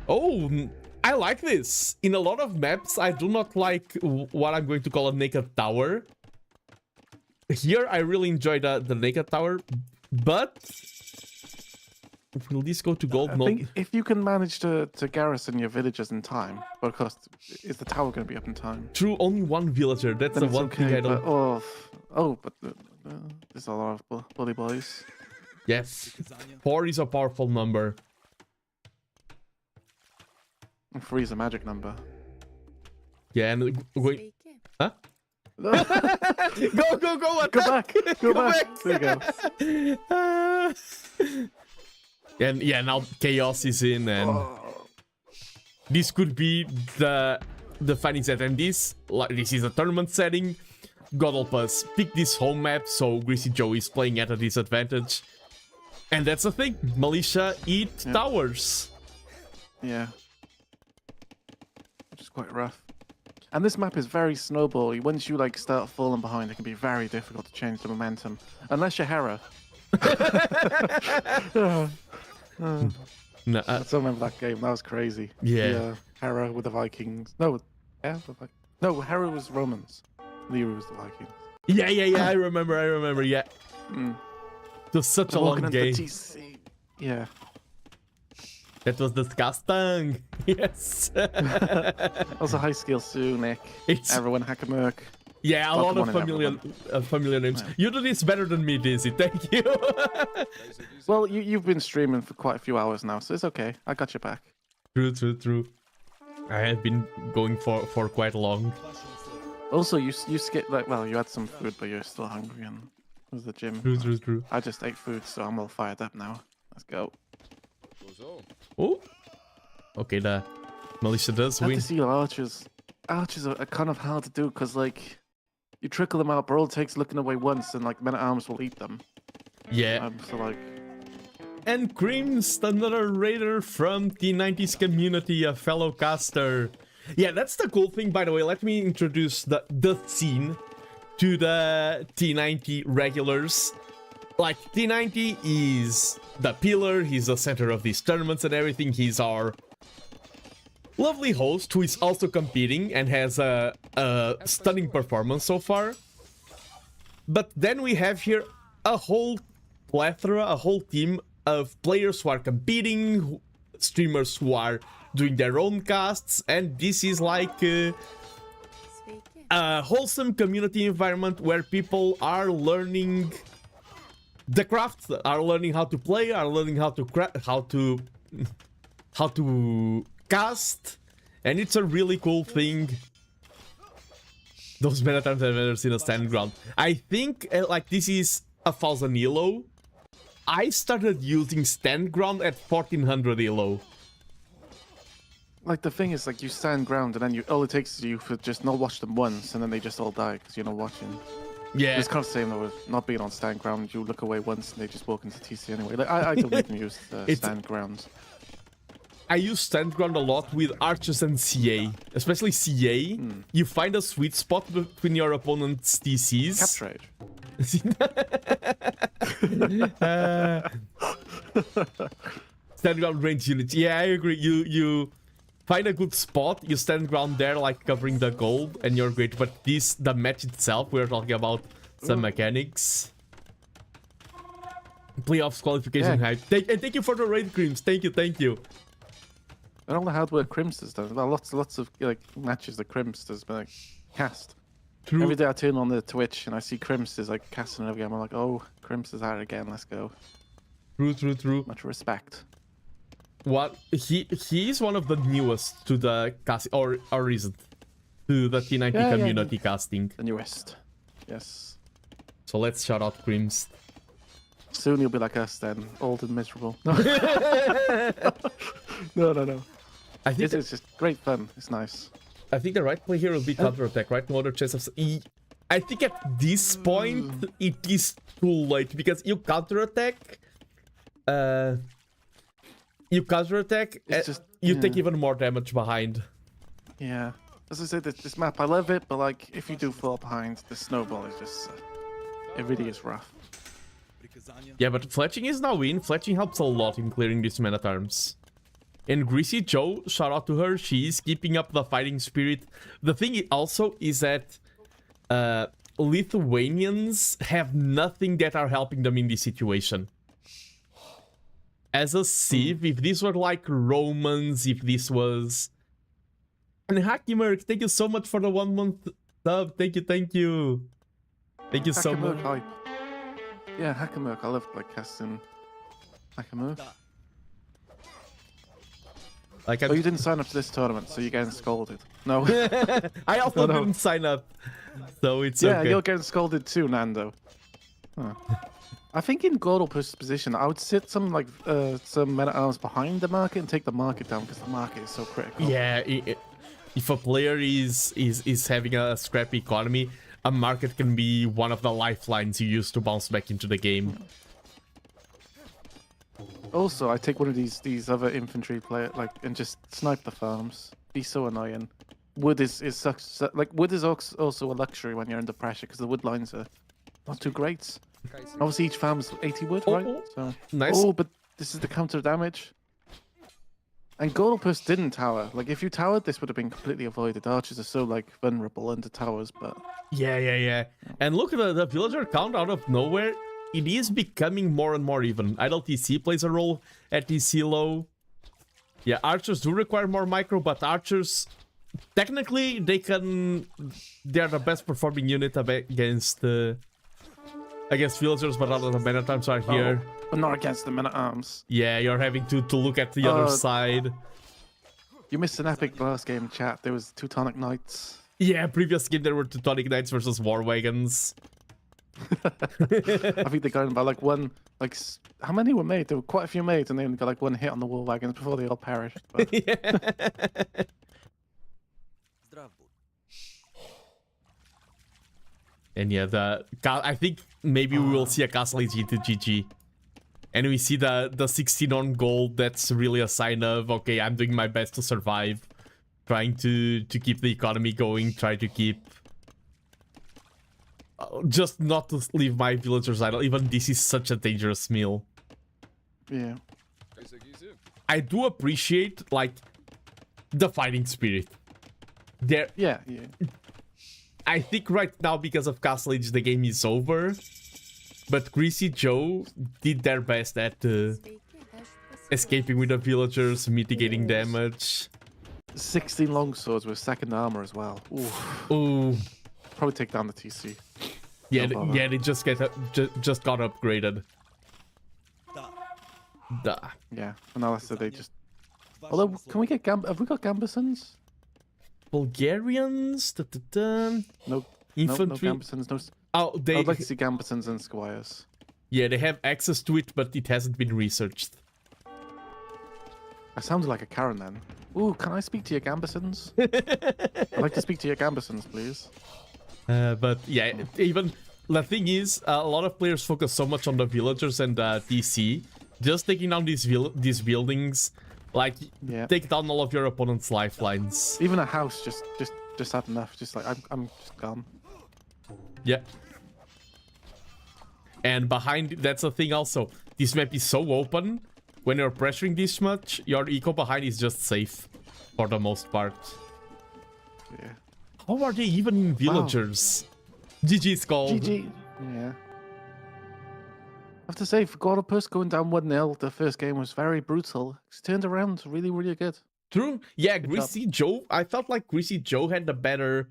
Oh, I like this. In a lot of maps, I do not like what I'm going to call a naked tower. Here, I really enjoy the naked tower, but will this go to gold? I think if you can manage to garrison your villagers in time, but of course, is the tower going to be up in time? True, only one villager. That's Then the it's one okay, thing I don't. But there's a lot of bully boys. Yes, 4 is a powerful number. And 3 is a magic number. Yeah, and wait, huh? Go Go! Attack. back! Go back! There you go. And yeah, now chaos is in, and Oh. this could be the fighting set. And this is a tournament setting. God help us pick this home map, so Greasy Joe is playing at a disadvantage. And that's the thing, militia eat towers. Yeah. Which is quite rough. And this map is very snowbally. Once you like start falling behind, it can be very difficult to change the momentum. Unless you're Hera. No, I still remember that game. That was crazy. Yeah. The, Hera with the Vikings. No, no, Hera was Romans. Leroy was the Vikings. yeah, I remember, yeah. Mm. It was such a Walking long into the game. TC. Yeah. That was disgusting. Yes. Also high skill Sue, Nick. It's- Everyone Hackamerk. Yeah, a Welcome lot of on in, familiar names. Yeah. You do this better than me, Dizzy. Thank you. Well, you've been streaming for quite a few hours now, so it's okay. I got your back. True. I have been going for quite long. Also, you skip like, well, you had some food, but you're still hungry, and it was the gym. True. I just ate food, so I'm all fired up now. Let's go. Oh. Okay, the militia does I have win. to see your archers. Archers are kind of hard to do because like you trickle them out, but all it takes looking away once, and like men at arms will eat them. Yeah. So like, And Creams, another raider from T90's community, a fellow caster. Yeah, that's the cool thing, by the way. Let me introduce the scene to the T90 regulars. Like, T90 is the pillar, he's the center of these tournaments and everything. He's our lovely host who is also competing and has a stunning performance so far. But then we have here a whole plethora, a whole team of players who are competing, streamers who are doing their own casts, and this is like a wholesome community environment where people are learning the craft, are learning how to play, are learning how to cast, and it's a really cool thing. Those many times I've ever seen a stand ground. I think like this is 1000 elo. I started using stand ground at 1400 elo. like the thing is, like you stand ground, and then all it takes is you to just not watch them once, and then they just all die because you're not watching. Yeah. It's kind of the same though with not being on stand ground. You look away once, and they just walk into TC anyway. Like I don't even use stand grounds. I use stand ground a lot with archers and CA, especially CA. You find a sweet spot between your opponent's TCs. Capture Age. Stand ground range units. Yeah, I agree. You find a good spot, you stand ground there, like covering the gold, and you're great. But the match itself, we're talking about some mechanics. Playoffs qualification hype. Thank you for the raid, Creams. Thank you. And all the hard work Crims has done. Well, lots of like matches that Crims has been like cast. True. Every day I turn on the Twitch and I see Crims is like casting every game. I'm like, oh, Crims is out again. Let's go. True. Much respect. What he is one of the newest to the cast, or isn't, to the T90 community casting. The newest. Yes. So let's shout out Creams. Soon you'll be like us then, old and miserable. No. No. I think It's just great fun. It's nice. I think the right play here will be counter-attack, right? No other chance of... I think at this point, it is too late, because you counter-attack... you take even more damage behind. Yeah. As I said, this map, I love it, but like, if you do fall behind, the snowball is just... it really is rough. Yeah, but Fletching is now in. Fletching helps a lot in clearing these mana terms. And Greasy Joe, shout out to her, she is keeping up the fighting spirit. The thing also is that Lithuanians have nothing that are helping them in this situation. As a civ, if these were like Romans, if this was... And Hakimerk, thank you so much for the 1 month sub. Thank you, thank you. Thank you so much. Hype. Yeah, Hackermerk. I love like casting Hackermerk. Like, oh, you didn't sign up to this tournament, so you're getting scolded. No. I also No. didn't sign up, so it's yeah, okay. You're getting scolded too, Nando. Huh. I think in Gordlepus's position, I would sit some like some men-at-arms behind the market and take the market down because the market is so critical. Yeah, if a player is having a scrappy economy, a market can be one of the lifelines you use to bounce back into the game. Also, I take one of these other infantry player and just snipe the farms. Be so annoying. Wood is like wood is also a luxury when you're under pressure because the wood lines are not too great. Obviously, each farm's 80 wood, right? So nice. Oh, but this is the counter damage. And Gordlepus didn't tower. Like if you towered, this would have been completely avoided. Archers are so like vulnerable under towers, but yeah. And look at the villager count out of nowhere. It is becoming more and more even. Idle TC plays a role at TC low. Yeah, archers do require more micro, but archers, technically, they're the best performing unit against villagers, but other than many times are here. Oh, but not against the men-at-arms. Yeah, you're having to look at the other side. You missed an epic last game, chat. There was Teutonic Knights. Yeah, previous game there were Teutonic Knights versus War Wagons. I think they got in by like one, how many were made? There were quite a few made, and they only got like one hit on the war wagons before they all perished. But... And yeah, I think maybe we will see a Castle AG to GG. And we see the 16 on gold. That's really a sign of, okay, I'm doing my best to survive. Trying to keep the economy going, try to keep... just not to leave my villagers idle. Even this is such a dangerous meal. Yeah. I do appreciate, like, the fighting spirit. Yeah. I think right now, because of Castle Age, the game is over. But Greasy Joe did their best at escaping with the villagers, mitigating damage. 16 longswords with second armor as well. Ooh. Probably take down the TC. Yeah, they just got upgraded. Duh. Yeah, and now so they just... Although, can we get have we got Gambesons? Bulgarians? No. Infantry? No Gambesons, no... Oh, I'd like to see Gambesons and Squires. Yeah, they have access to it, but it hasn't been researched. I sounded like a Karen then. Ooh, can I speak to your Gambesons? I'd like to speak to your Gambesons, please. But yeah, even the thing is, a lot of players focus so much on the villagers and DC. Just taking down these buildings, like, take down all of your opponent's lifelines. Even a house just had enough. Just like I'm just gone. Yeah. And behind, that's the thing also. This map is so open. When you're pressuring this much, your eco behind is just safe for the most part. Yeah. How are they even in villagers? Wow. GG's called. GG. Yeah. I have to say, for Gordlepus going down 1-0, the first game was very brutal. It's turned around really, really good. True. Yeah, Greasy Joe. I felt like Greasy Joe had the better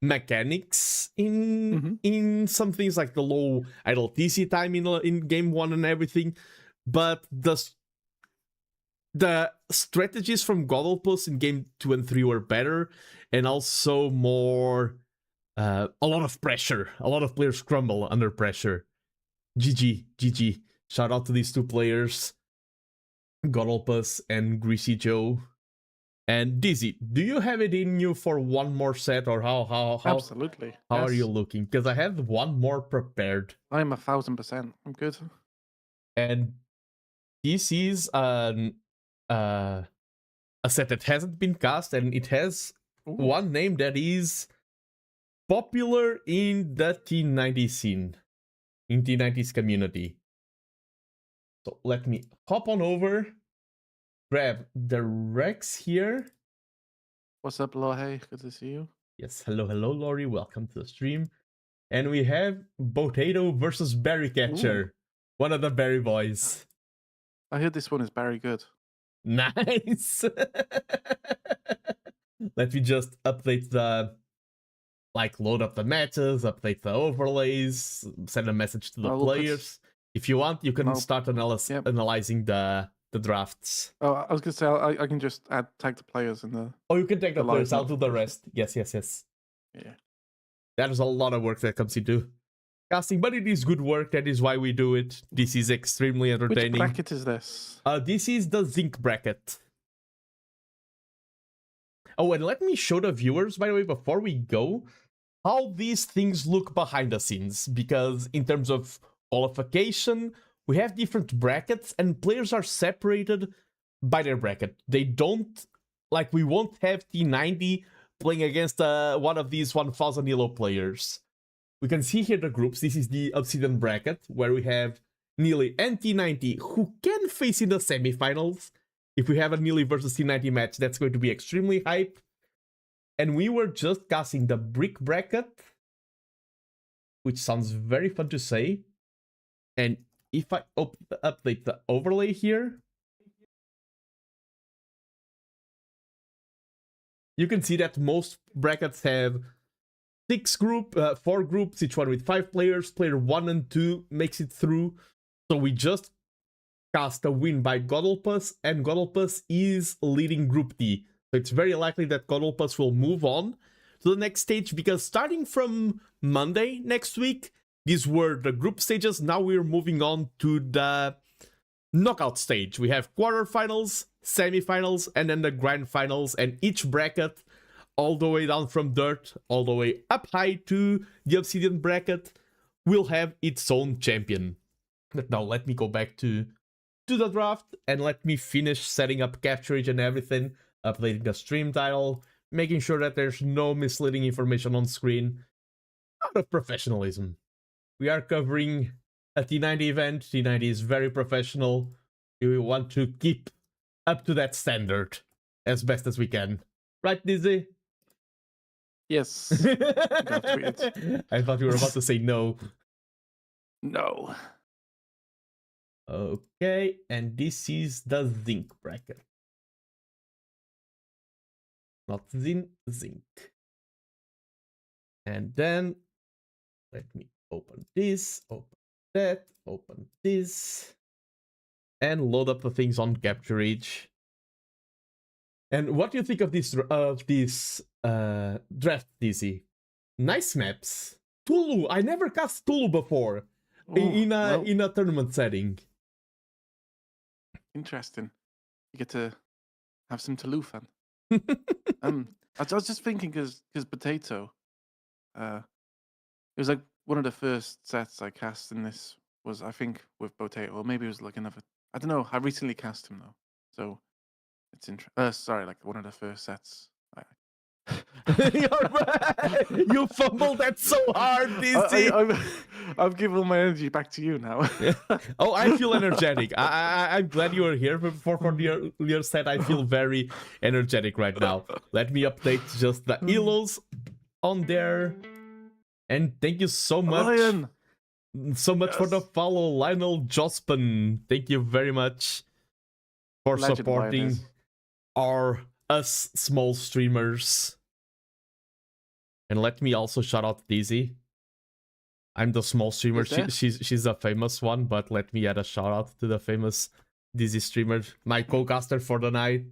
mechanics in some things, like the low idle TC time in game 1 and everything. But the strategies from Gordlepus in game 2 and 3 were better, and also more a lot of pressure. A lot of players crumble under pressure. GG. Shout out to these two players, Gordlepus and Greasy Joe. And Dizzy, do you have it in you for one more set, or how Absolutely. How are you looking? Because I have one more prepared. I'm 1000%. I'm good. And this is a set that hasn't been cast, and it has one name that is popular in the T90 scene, in T90's community. So let me hop on over, grab the Rex here. What's up, Lohe? Good to see you. Yes, hello, Lori. Welcome to the stream. And we have Potato versus Berry Catcher. One of the Berry boys. I heard this one is very good. Nice! Let me just update the... Like, load up the matches, update the overlays, send a message to the players. If you want, you can start analyzing the drafts. Oh, I was going to say, I can just tag the players in the... Oh, you can tag the players, I'll do the rest. Yes. Yeah. That is a lot of work that comes into casting, but it is good work. That is why we do it. This is extremely entertaining. Which bracket is this? This is the Zinc bracket. Oh, and let me show the viewers, by the way, before we go, how these things look behind the scenes. Because in terms of qualification, we have different brackets, and players are separated by their bracket. They don't... Like, we won't have T90 playing against one of these 1000 Elo players. We can see here the groups. This is the Obsidian bracket, where we have Neely and T90, who can face in the semifinals. If we have a Neely versus T90 match, that's going to be extremely hype. And we were just casting the Brick bracket, which sounds very fun to say. And if I update the overlay here, you can see that most brackets have 4 groups, each one with 5 players. Player 1 and 2 makes it through. So we just cast a win by Godolpus, and Godolpus is leading Group D. So it's very likely that Godolpus will move on to the next stage, because starting from Monday next week, these were the group stages. Now we're moving on to the knockout stage. We have quarterfinals, semifinals, and then the grand finals, and each bracket, all the way down from Dirt, all the way up high to the Obsidian bracket, will have its own champion. But now let me go back to the draft, and let me finish setting up capturage and everything, updating the stream title, making sure that there's no misleading information on screen. Out of professionalism. We are covering a T90 event. T90 is very professional. We want to keep up to that standard as best as we can. Right, Dizzy? Yes. I thought you were about to say no. No. Okay, and this is the Zinc bracket. Not Zinc. And then, let me open this, open that, open this, and load up the things on Capturage. And what do you think of this draft, Dizzy? Nice maps. Tulu, I never cast Tulu before. In a tournament setting. Interesting. You get to have some Tulu fun. I was just thinking because Potato, it was like one of the first sets I cast in this was, I think, with Potato, or maybe it was like another. I don't know. I recently cast him though, so it's sorry, like one of the first sets. You fumbled that so hard, DC. I've given all my energy back to you now. Oh, I feel energetic. I'm glad you are here. For your set, I feel very energetic right now. Let me update just the elos on there. And thank you so much. Lion. So much for the follow, Lionel Jospin. Thank you very much for supporting us small streamers. And let me also shout out Dizzy. I'm the small streamer. She's a famous one, but let me add a shout out to the famous Dizzy streamer, my co-caster for the night.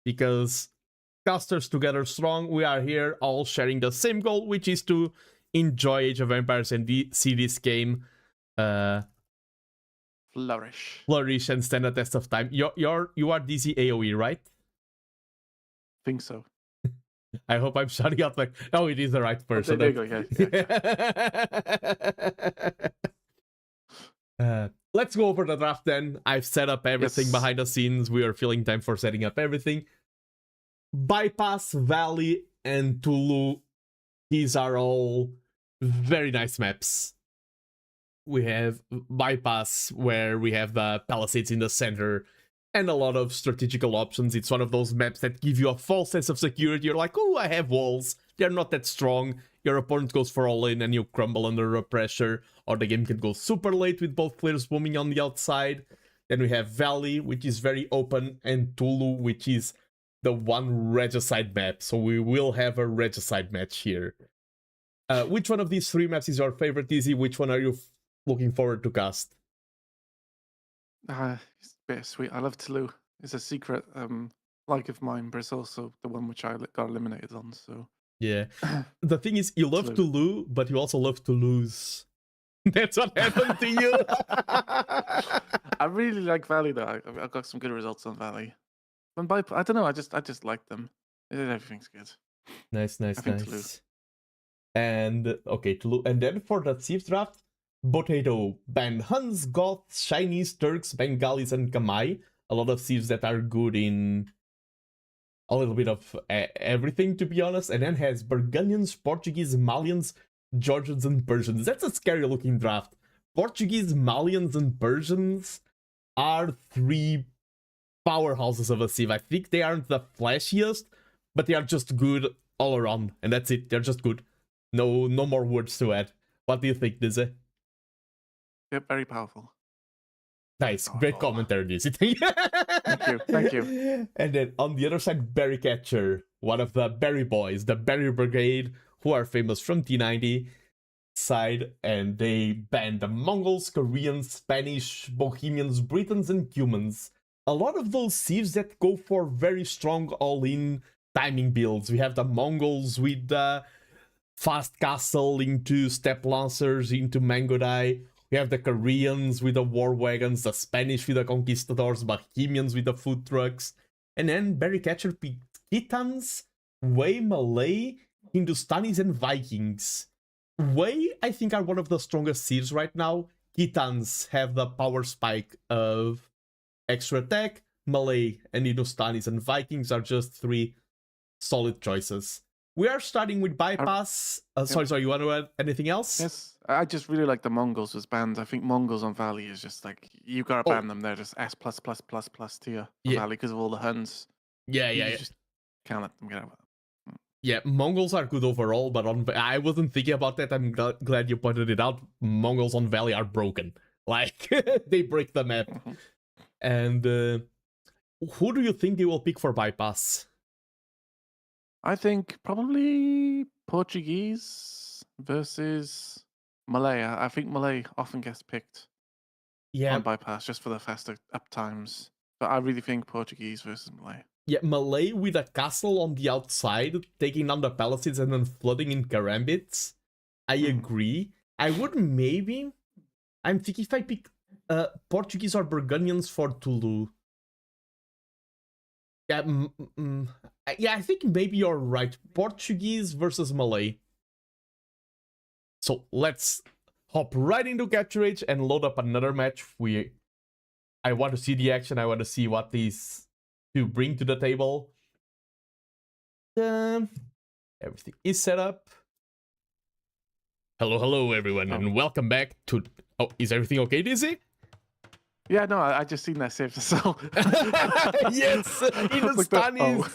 Because casters together strong, we are here all sharing the same goal, which is to enjoy Age of Empires and see this game flourish and stand the test of time. You are Dizzy AOE, right? Think so. I hope I'm shouting out like, oh, it is the right person. There you go. Let's go over the draft then. I've set up everything behind the scenes. We are filling time for setting up everything. Bypass, Valley, and Tulu. These are all very nice maps. We have Bypass, where we have the Palisades in the center, and a lot of strategical options. It's one of those maps that give you a false sense of security. You're like, oh, I have walls. they're not that strong. Your opponent goes for all in and you crumble under pressure, or the game can go super late with both players booming on the outside. Then we have Valley, which is very open, and Tulu, which is the one regicide map. So we will have a regicide match here. Which one of these three maps is your favorite, Izzy? Which one are you looking forward to cast? It's bittersweet. I love Tulu. It's a secret like of mine, but it's also the one which I got eliminated on. So yeah, the thing is, you love Tulu, but you also love to lose. That's what happened to you. I really like Valley though. I've got some good results on Valley. And I don't know. I just like them. Everything's good. Nice. Tulu. And okay, Tulu. And then for the Thieves draft, Potato banned Huns, Goths, Chinese, Turks, Bengalis, and Kamai. A lot of Thieves that are good in a little bit of everything, to be honest. And then has Burgundians, Portuguese, Malians, Georgians, and Persians. That's a scary looking draft. Portuguese, Malians, and Persians are three powerhouses of a Civ. I think they aren't the flashiest, but they are just good all around. And that's it. They're just good. No more words to add. What do you think, Dizzy? Yep, very powerful. Nice, great commentary, Dizzy. Thank you. And then on the other side, Berry Catcher, one of the Berry Boys, the Berry Brigade, who are famous from T90 side, and they banned the Mongols, Koreans, Spanish, Bohemians, Britons, and Cumans. A lot of those Civs that go for very strong all-in timing builds. We have the Mongols with the Fast Castle into Step Lancers, into Mangodai. We have the Koreans with the War Wagons, the Spanish with the Conquistadors, Bohemians with the Food Trucks. And then Berry Catcher picked Kitans, Wei, Malay, Hindustanis, and Vikings. Wei, I think, are one of the strongest Civs right now. Kitans have the power spike of extra attack. Malay and Hindustanis and Vikings are just three solid choices. We are starting with Bypass. Sorry, you want to add anything else? Yes, I just really like the Mongols was banned. I think Mongols on Valley is just like, you gotta ban them. They're just S+++ tier on Valley because of all the Huns. Yeah. Just can't let them get out. Yeah, Mongols are good overall, but I wasn't thinking about that. I'm glad you pointed it out. Mongols on Valley are broken. Like, they break the map. Mm-hmm. And who do you think they will pick for Bypass? I think probably Portuguese versus Malay. I think Malay often gets picked on Bypass just for the faster up times. But I really think Portuguese versus Malay. Yeah, Malay with a castle on the outside, taking down the palisades and then flooding in Karambits. I agree. I would maybe... I'm thinking if I pick Portuguese or Burgundians for Tulu. Yeah, I think maybe you're right. Portuguese versus Malay. So let's hop right into Capture Age and load up another match. I want to see the action. I want to see what these to bring to the table. Everything is set up. Hello everyone, and welcome back to... Oh, is everything okay, Dizzy? Yeah, no, I just seen that save so. Yes, in the Spanish.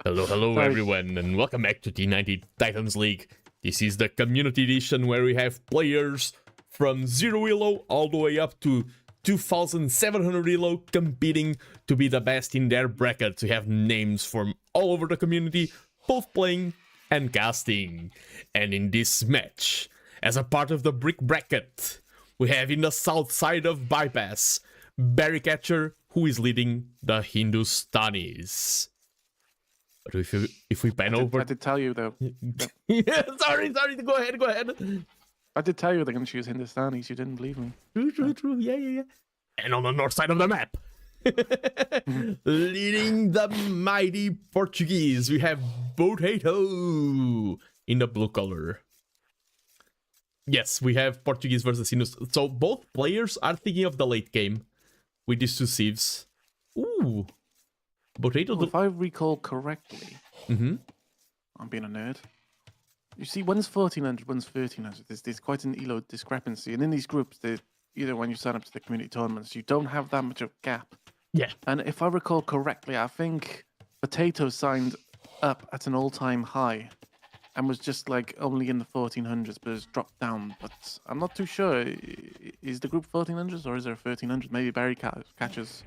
Hello everyone, and welcome back to T90 Titans League. This is the community edition where we have players from 0 elo all the way up to 2,700 elo competing to be the best in their brackets. We have names from all over the community, both playing and casting. And in this match, as a part of the brick bracket, we have in the south side of Bypass, Berry Catcher, who is leading the Hindustanis. But if we pan over... I did tell you, though. Yeah, sorry, go ahead. I did tell you they're going to choose Hindustanis. You didn't believe me. True. Yeah. And on the north side of the map, leading the mighty Portuguese, we have Potato in the blue color. Yes, we have Portuguese versus Hindus. So both players are thinking of the late game with these two Civs. Ooh. Potato. If I recall correctly, I'm being a nerd. You see, one's 1,400, one's 1,300. There's quite an elo discrepancy. And in these groups, either when you sign up to the community tournaments, you don't have that much of a gap. Yeah. And if I recall correctly, I think Potato signed up at an all-time high and was just like only in the 1400s, but it's dropped down. But I'm not too sure. Is the group 1400s or is there 1300? Maybe Barry catches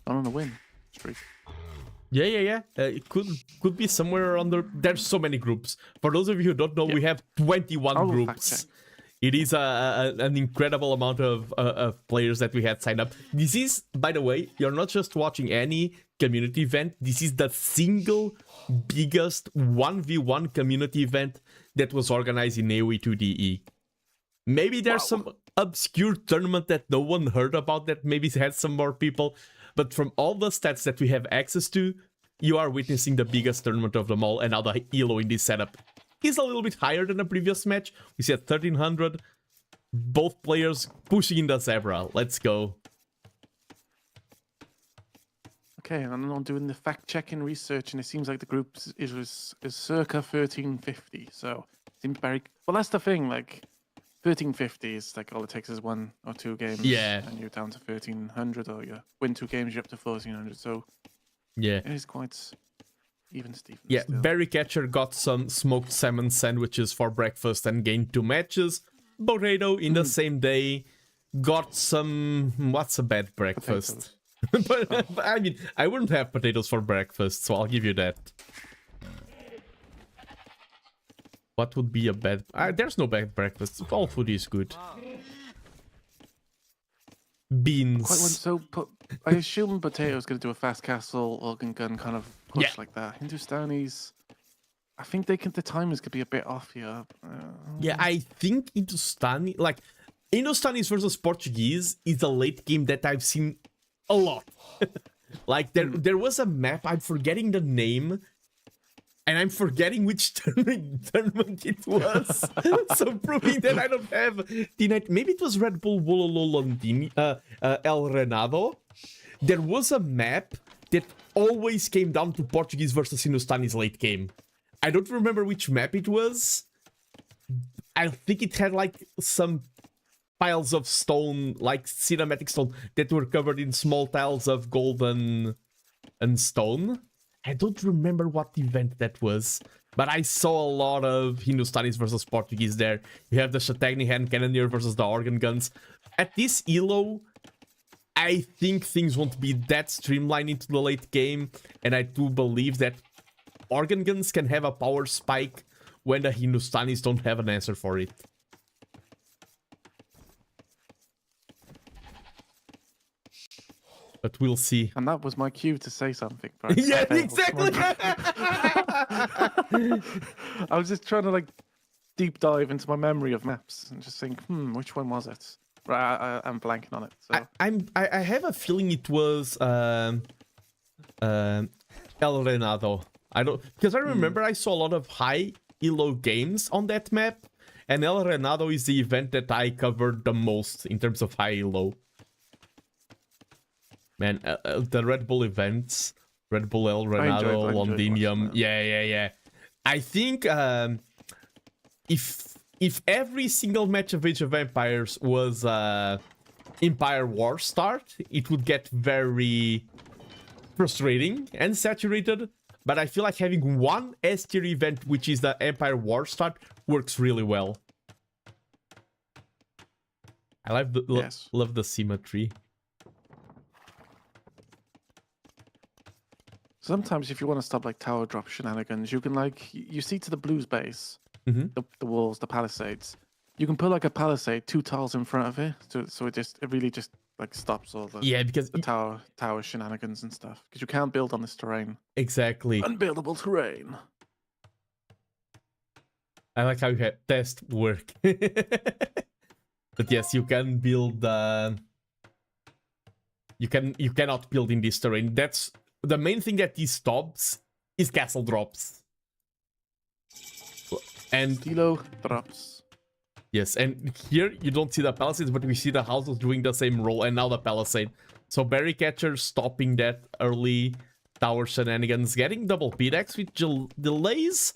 on a win streak. Yeah. It could be somewhere around there. There's so many groups. For those of you who don't know, we have 21 groups. It is an incredible amount of players that we had signed up. This is, by the way, you're not just watching any community event. This is the single biggest 1v1 community event that was organized in AOE2 DE. Maybe there's some obscure tournament that no one heard about that maybe had some more people. But from all the stats that we have access to, you are witnessing the biggest tournament of them all, and now the elo in this setup is a little bit higher than the previous match. We said 1300. Both players pushing in the zebra. Let's go. Okay, and I'm doing the fact-checking research, and it seems like the group is circa 1350. So it seems very well. That's the thing. Like 1350 is like all it takes is 1 or 2 games. Yeah. And you're down to 1300, or you win 2 games, you're up to 1400. So yeah, it is quite even Steven. Yeah, still. Barry Catcher got some smoked salmon sandwiches for breakfast and gained 2 matches. Potato in the same day got some... What's a bad breakfast? but I mean, I wouldn't have potatoes for breakfast, so I'll give you that. What would be a bad... there's no bad breakfast. All food is good. Beans. So I assume Potato's going to do a fast castle, organ gun kind of push like that. Hindustanis, I think the timers could be a bit off here. Yeah, I think Hindustani, like Hindustanis versus Portuguese is a late game that I've seen a lot. Like there was a map, I'm forgetting the name, and I'm forgetting which tournament it was. So proving that I don't have T90. Maybe it was Red Bull Wololo Londini, El Renado. There was a map that always came down to Portuguese versus Hindustani's late game. I don't remember which map it was. I think it had like some piles of stone, like cinematic stone, that were covered in small tiles of golden and stone. I don't remember what event that was, but I saw a lot of Hindustanis versus Portuguese there. You have the Shatagni hand cannoneer versus the organ guns. At this elo, I think things won't be that streamlined into the late game, and I do believe that organ guns can have a power spike when the Hindustanis don't have an answer for it. But we'll see. And that was my cue to say something. Yeah, exactly. I was just trying to like deep dive into my memory of maps and just think, which one was it? Right, I'm blanking on it. So. I have a feeling it was El Renado. I don't, because I remember I saw a lot of high elo games on that map, and El Renado is the event that I covered the most in terms of high elo. Man, the Red Bull events, Red Bull El Renado, Londinium, yeah. I think if every single match of Age of Empires was Empire War start, it would get very frustrating and saturated. But I feel like having one S tier event, which is the Empire War start, works really well. I love the symmetry. Sometimes if you want to stop like tower drop shenanigans, you can like, you see to the blues base, the walls, the palisades, you can put like a palisade 2 tiles in front of it, so it really just like stops all the because the tower shenanigans and stuff, because you can't build on this terrain. Exactly. Unbuildable terrain. I like how you had test work. But yes, you can build you cannot build in this terrain. That's the main thing that this stops is castle drops. And Stilo drops. Yes, and here you don't see the palisades, but we see the houses doing the same role, and now the palisade. So Barry Catcher stopping that early tower shenanigans, getting double pickaxe, which delays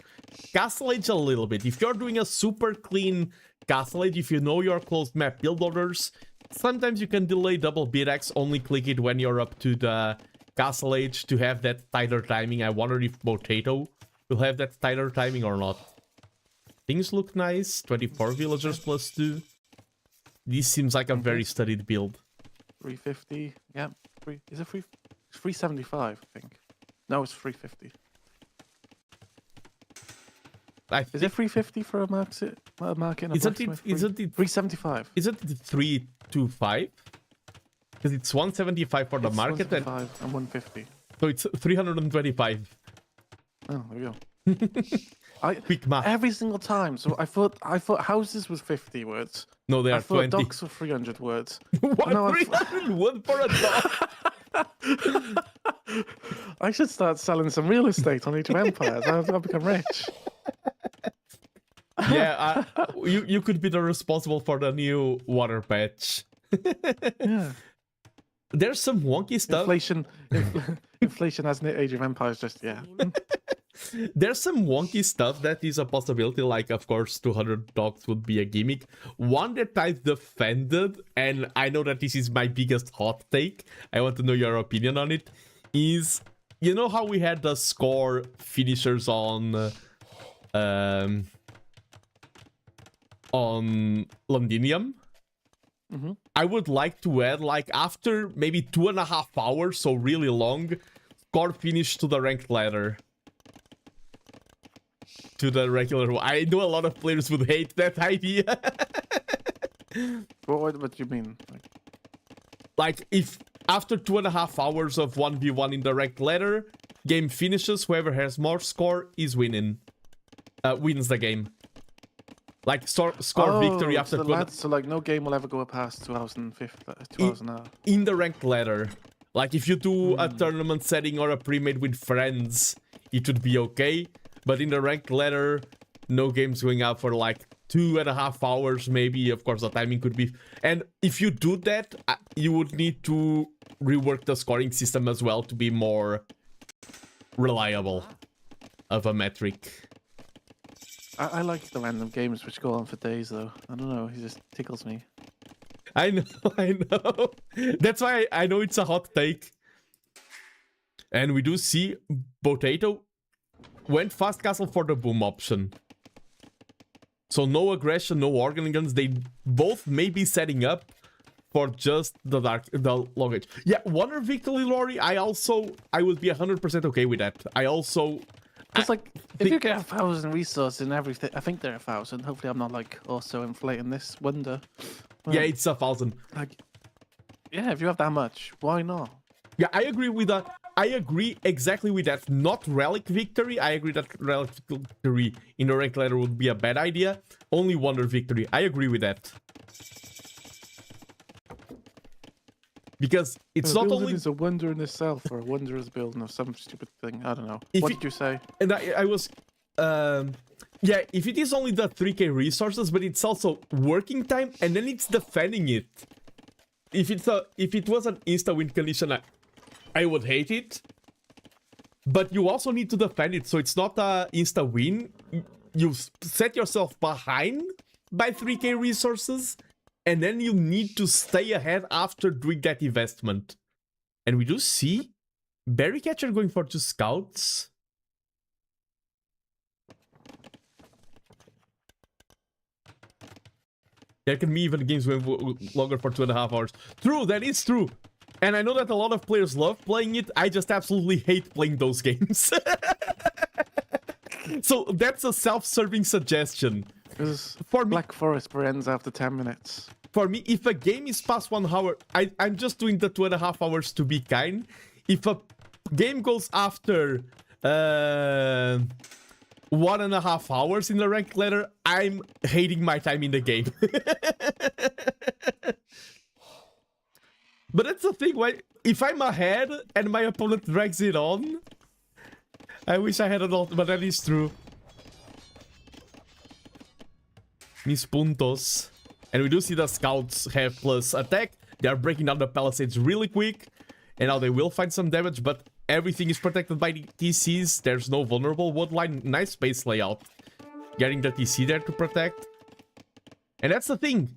Castle Age a little bit. If you're doing a super clean Castle Age, if you know your closed map build orders, sometimes you can delay double pickaxe, only click it when you're up to the Castle Age to have that tighter timing. I wonder if Potato we'll have that tighter timing or not. Things look nice. 24 villagers plus 2. This seems like a very studied build. 350. Yeah. Is it 375? I think. No, it's 350. Is it 350 for a market? Isn't it 375? Isn't it 325? Because it's 175 for the market 175 and 150. So it's 325. Oh, there we go. Quick math. Every single time. So I thought houses was 50 words. No, they are 20. Docks were 300 words. What? 300 word for a dog? I should start selling some real estate on Age of Empires. I'll become rich. Yeah, you could be the responsible for the new water patch. Yeah. There's some wonky stuff. Inflation has Age of Empires just, yeah. There's some wonky stuff that is a possibility, like, of course, 200 dogs would be a gimmick. One that I've defended, and I know that this is my biggest hot take, I want to know your opinion on it, is, you know how we had the score finishers on Londinium? Mm-hmm. I would like to add, like, after maybe 2.5 hours, so really long, score finish to the ranked ladder. To the regular one. I know a lot of players would hate that idea. What do you mean? Like, if after 2.5 hours of 1v1 in the ranked ladder, game finishes, whoever has more score is winning. Wins the game. Like, score victory after... So, like, no game will ever go past 2,000 hours. In the ranked ladder. Like, if you do a tournament setting or a pre-made with friends, it would be okay. But in the ranked ladder, no games going out for, like, 2.5 hours, maybe. Of course, the timing could be... And if you do that, you would need to rework the scoring system as well to be more reliable of a metric. I like the random games which go on for days, though. I don't know, it just tickles me. I know. That's why I know it's a hot take. And we do see Potato went fast castle for the boom option. So no aggression, no organ guns. They both may be setting up for just the long edge. Yeah, Wonder Victory Lorry, I would be 100% okay with that. It's like, if you get 1,000 resources and everything, I think they're 1,000. Hopefully I'm not, like, also inflating this wonder. Well, yeah, it's 1,000. Like, yeah, if you have that much, why not? Yeah, I agree with that. I agree exactly with that. Not Relic Victory. I agree that Relic Victory in the ranked ladder would be a bad idea. Only Wonder Victory. I agree with that. Because it's not only... It's a wonder in itself, or a wondrous building, or some stupid thing. I don't know. What did you say? And I was... yeah, if it is only the 3k resources, but it's also working time, and then it's defending it. If it was an insta-win condition, I would hate it. But you also need to defend it, so it's not a insta-win. You set yourself behind by 3k resources, and then you need to stay ahead after doing that investment. And we do see Berrycatcher going for 2 scouts. There can be even games going longer for 2.5 hours. True, that is true. And I know that a lot of players love playing it. I just absolutely hate playing those games. So that's a self-serving suggestion. For me, Black Forest ends after 10 minutes. For me, if a game is past 1 hour, I'm just doing the 2.5 hours to be kind. If a game goes after 1.5 hours in the ranked ladder, I'm hating my time in the game. But that's the thing, right? If I'm ahead and my opponent drags it on, I wish I had an ult, but that is true. Mis puntos. And we do see the scouts have plus attack. They are breaking down the palisades really quick. And now they will find some damage, but everything is protected by the TCs. There's no vulnerable woodline. Nice space layout. Getting the TC there to protect. And that's the thing.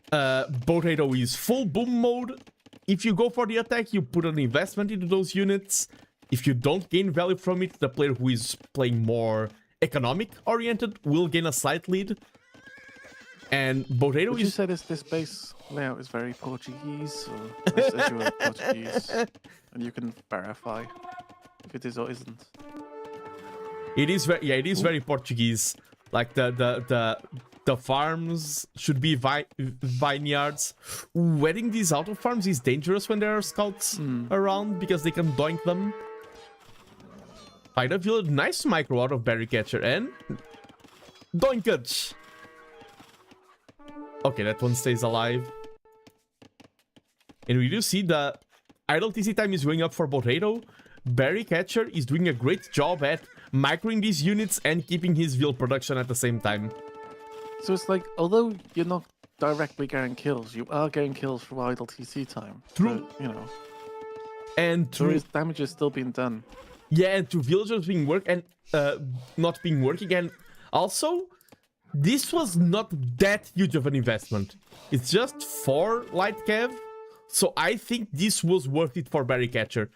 Potato is full boom mode. If you go for the attack, you put an investment into those units. if you don't gain value from it, the player who is playing more economic oriented will gain a slight lead. And Boredo Would you say this base layout is very Portuguese, or is you Portuguese, and you can verify if it is or isn't? It is very, yeah, it is very Portuguese. Like the farms should be vineyards. Wedding these auto farms is dangerous when there are scouts around because they can doink them. Find a village, nice micro out of Berry Catcher and doinkage. Okay, that one stays alive. And we do see the idle TC time is going up for Boredo. Berry Catcher is doing a great job at microing these units and keeping his veal production at the same time. So it's like, although you're not directly getting kills, you are getting kills through idle TC time. True. So, you know. And so his damage is still being done. Yeah, and to villagers being not being working. And also, this was not that huge of an investment. It's just 4 light cav. So I think this was worth it for Berry Catcher.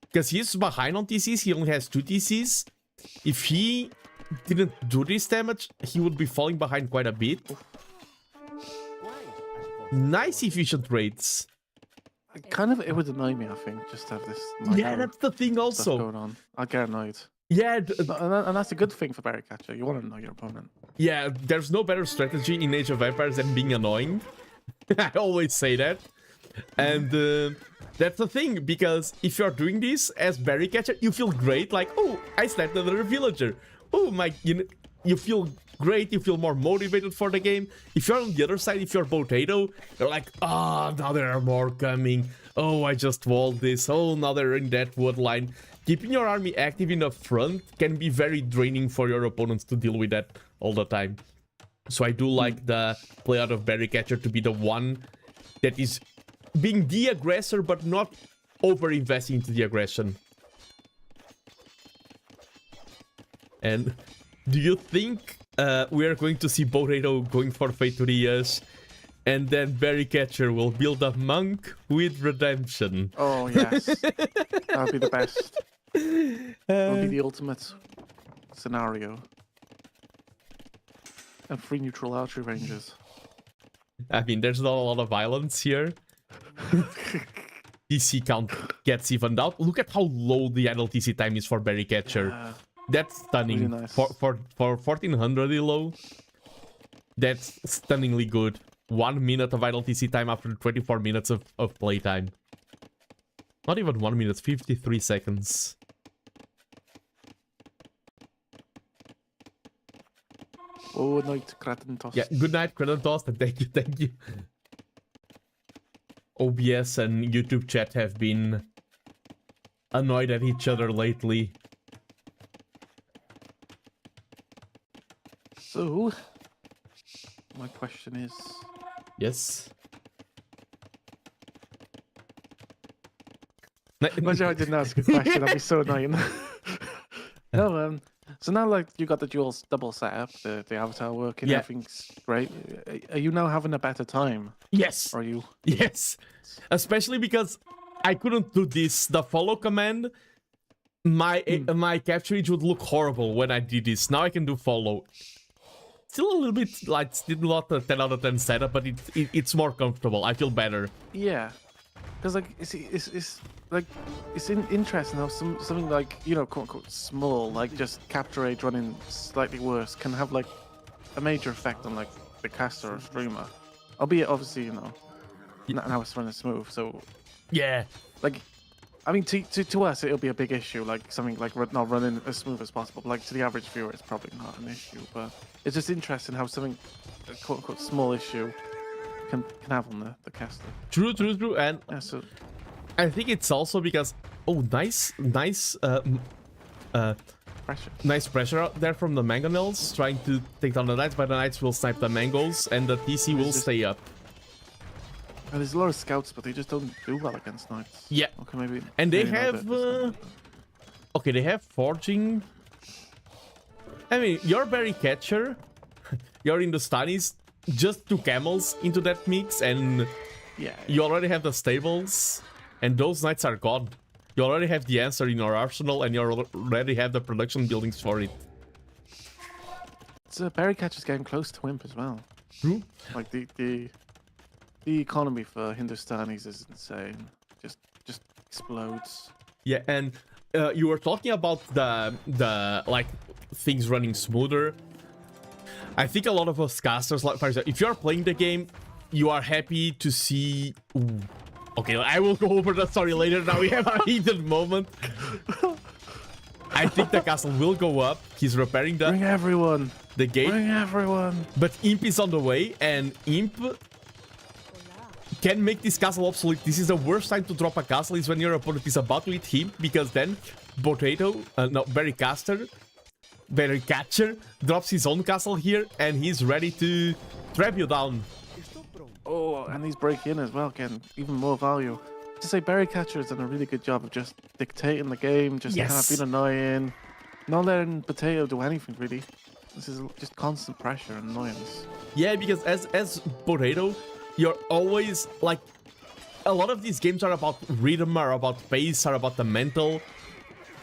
Because he's behind on TCs, he only has 2 TCs. If he didn't do this damage, he would be falling behind quite a bit. Nice efficient rates. It would annoy me, I think, just to have this. Yeah, that's the thing also. Going on. I get annoyed. Yeah, and that's a good thing for Berry Catcher. You want to know your opponent. Yeah, there's no better strategy in Age of Empires than being annoying. I always say that. And that's the thing, because if you're doing this as Berry Catcher, you feel great, like, oh, I sniped another villager. Oh my, you feel great, you feel more motivated for the game. If you're on the other side, if you're Potato, you're like, oh, now there are more coming. Oh, I just walled this. Oh, now they're in that wood line. Keeping your army active in the front can be very draining for your opponents to deal with that all the time. So I do like the play out of Berry Catcher to be the one that is being the aggressor, but not over-investing into the aggression. And do you think we are going to see Boredo going for Fate to the Years, and then Berry Catcher will build a monk with redemption? Oh, yes. That would be the best. That would be the ultimate scenario. And 3 neutral archery ranges. I mean, there's not a lot of violence here. TC count gets evened out. Look at how low the idle TC time is for Berry Catcher. That's stunning. Really nice. For 1400 elo, that's stunningly good. 1 minute of idle TC time after 24 minutes of playtime. Not even 1 minute, 53 seconds. Oh, night, Kratentost. Yeah, good night, Kratentost, and thank you. OBS and YouTube chat have been annoyed at each other lately. So, my question is... Yes? Imagine I didn't ask a question, that'd be so annoying. No, so now like you got the double setup, the avatar working, yeah. Everything's great. Are you now having a better time? Yes. Are you? Yes. Especially because I couldn't do this. The follow command, my capture would look horrible when I did this. Now I can do follow. Still a little bit like still not a 10 out of 10 setup, but it's more comfortable. I feel better. Yeah. Because like it's interesting how something like, you know, quote unquote small, like just capture age running slightly worse can have like a major effect on like the caster or streamer. Albeit obviously, you know, now it's running smooth, so yeah. Like I mean to us it'll be a big issue, like something like not running as smooth as possible. But, like to the average viewer it's probably not an issue, but it's just interesting how something a quote unquote small issue can have on the caster. True. And yeah, so I think it's also because nice pressure. Nice pressure out there from the mangonels trying to take down the knights, but the knights will snipe the mangoes and the TC will stay up. And there's a lot of scouts, but they just don't do well against knights. Yeah. Okay, maybe. And they have okay, they have forging. I mean, your Berry Catcher, your Hindustanis, just 2 camels into that mix, and yeah, you already have the stables, and those knights are gone. You already have the answer in your arsenal, and you already have the production buildings for it. It's berry catcher's getting close to Wimp as well. True. Like the economy for Hindustanis is insane. Just explodes. Yeah, and you were talking about the like things running smoother. I think a lot of us casters, like for example, if you are playing the game, you are happy to see. Ooh. Okay, I will go over that story later. Now we have a heated moment. I think the castle will go up. He's repairing the Bring everyone. The gate. Bring everyone. But Imp is on the way, and Imp can make this castle obsolete. This is the worst time to drop a castle, is when your opponent is about to hit him, because then Berry Catcher drops his own castle here, and he's ready to trap you down. Oh, and he's breaking in as well, getting even more value. To say Berry Catcher has done a really good job of just dictating the game, just kind of being annoying, not letting Potato do anything really. This is just constant pressure and annoyance. Yeah, because as Potato, you're always like, a lot of these games are about rhythm, are about pace, are about the mental.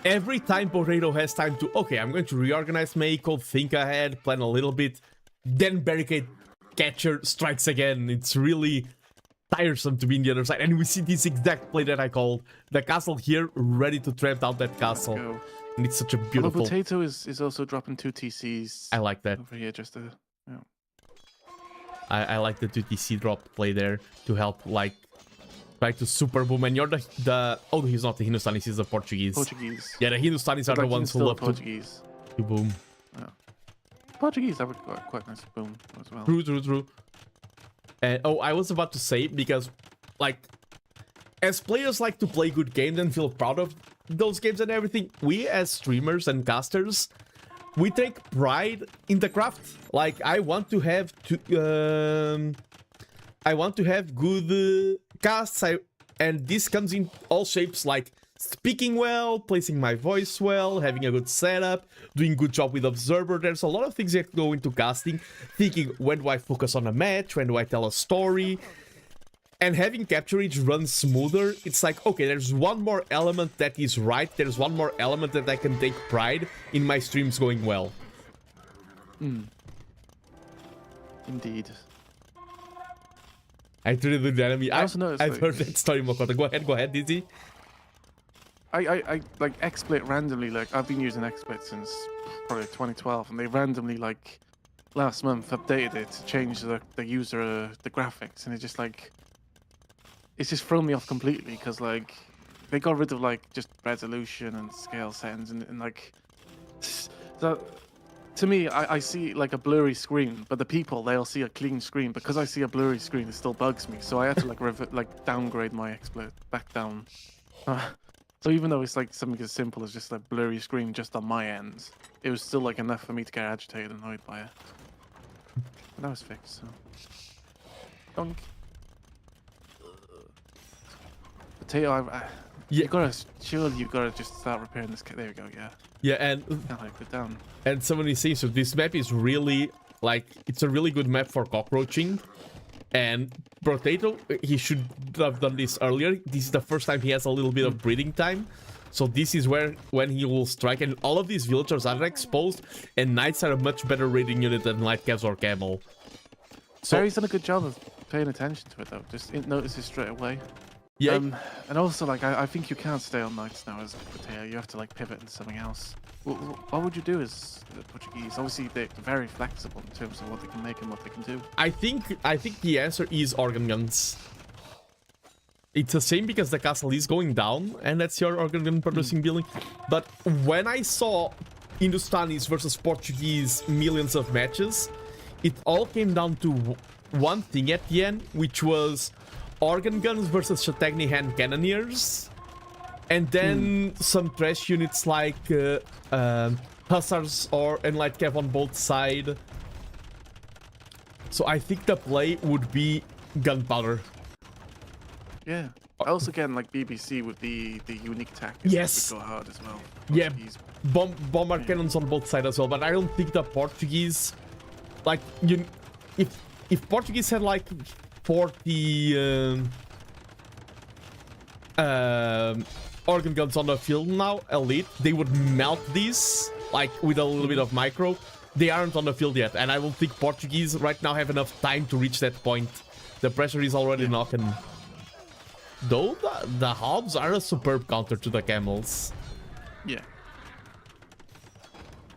Every time Potato has time to, okay, I'm going to reorganize my eco, think ahead, plan a little bit, then Barricade Catcher strikes again. It's really tiresome to be in the other side. And we see this exact play that I called. The castle here, ready to trap down that castle. And it's such a beautiful... Potato is also dropping 2 TCs. I like that. Over here, just to... Yeah. I like the 2 TC drop play there to help, like, try to super boom. And you're the oh, he's not the Hindustanis, he's the Portuguese. Portuguese. Yeah, the Hindustanis are the ones who love Portuguese. To boom. Yeah. Portuguese, that would quite nice boom as well. True. And oh, I was about to say, because, like, as players like to play good games and feel proud of those games and everything, we as streamers and casters, we take pride in the craft. Like, I want to have good casts, and this comes in all shapes, like speaking well, placing my voice well, having a good setup, doing good job with Observer. There's a lot of things that go into casting, thinking, when do I focus on a match, when do I tell a story, and having Capture Ridge run smoother. It's like, okay, there's one more element that is right, there's one more element that I can take pride in my streams going well. Indeed. I treated the enemy. I also noticed, I've heard that story, Mokota. Go ahead, Dizzy. I like XSplit randomly, like I've been using XSplit since probably 2012, and they randomly, like, last month updated it to change the user the graphics, and it's just thrown me off completely, because like they got rid of like just resolution and scale settings, and like, so to me, I see like a blurry screen, but the people, they'll see a clean screen. Because I see a blurry screen, it still bugs me, so I had to like downgrade my XSplit back down. So even though it's like something as simple as just a blurry screen just on my end, it was still like enough for me to get agitated and annoyed by it. But that was fixed, so... Dunk. Potato, Yeah. You gotta just start repairing this. There we go, yeah. Yeah, and... Can't like put down. And somebody says, so this map is really, like, it's a really good map for cockroaching. And Potato, he should have done this earlier. This is the first time he has a little bit of breathing time. So this is when he will strike. And all of these villagers are exposed. And Knights are a much better raiding unit than Light Cavs or Camel. So Barry's done a good job of paying attention to it, though. Just notice it straight away. Yeah. And also, like, I think you can't stay on Knights now as Potato. You have to, like, pivot into something else. What would you do as the Portuguese? Obviously, they're very flexible in terms of what they can make and what they can do. I think the answer is organ guns. It's the same because the castle is going down, and that's your organ gun producing building. But when I saw Hindustanis versus Portuguese millions of matches, it all came down to one thing at the end, which was organ guns versus Chategni hand cannoneers. And then some trash units like Hussars and Light Cav on both sides. So I think the play would be gunpowder. Yeah. Also, again, like BBC with the unique tactics. Yes. Would go hard as well. Yeah. Bombard cannons on both sides as well. But I don't think the Portuguese, like, if Portuguese had like 40 organ guns on the field now, elite, they would melt these, like, with a little bit of micro. They aren't on the field yet, and I don't think Portuguese right now have enough time to reach that point. The pressure is already knocking. Though the Hobbs are a superb counter to the camels. Yeah.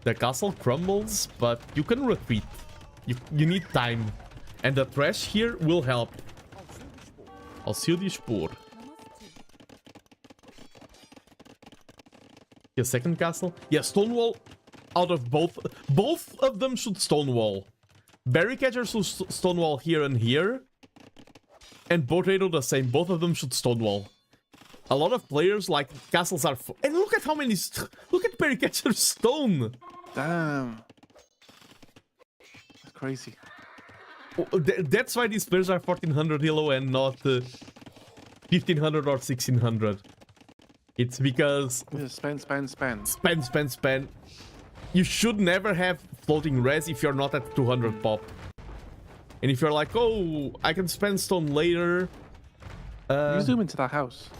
The castle crumbles, but you can retreat. You need time. And the trash here will help. Auxílio spoor. A second castle? Yeah, Stonewall. Out of both of them should Stonewall. Barricatcher should Stonewall here and here. And Potato the same. Both of them should Stonewall. A lot of players like castles are... And look at how many... Look at Barricatcher's stone. Damn. That's crazy. That's why these players are 1400 elo and not 1500 or 1600. It's because... Spend. You should never have floating res if you're not at 200 pop. And if you're like, oh, I can spend stone later... You zoom into that house.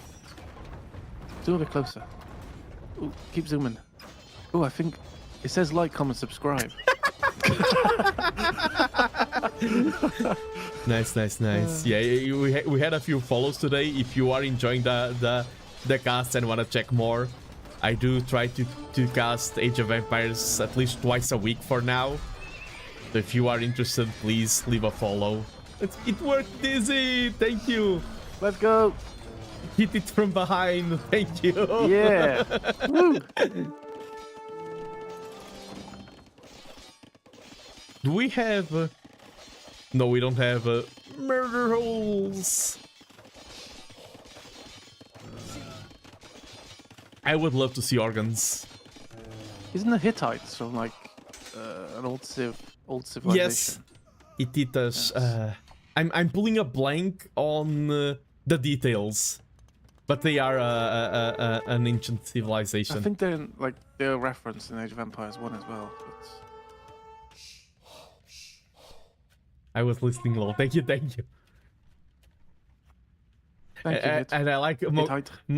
Zoom a bit closer. Ooh, keep zooming. Oh, I think it says like, comment, subscribe. Nice. Yeah, we had a few follows today. If you are enjoying the cast and want to check more, I do try to cast Age of Empires at least twice a week for now. So if you are interested, please leave a follow. It worked, Dizzy! Thank you! Let's go! Hit it from behind, thank you! Yeah! Woo! Do we have... No, we don't have murder holes! I would love to see organs. Isn't the Hittites from like an old civilization? Yes, Hittitas. Yes. I'm pulling a blank on the details, but they are an ancient civilization. I think they're referenced in Age of Empires 1 as well. But... I was listening low. Thank you. Thank you, and I like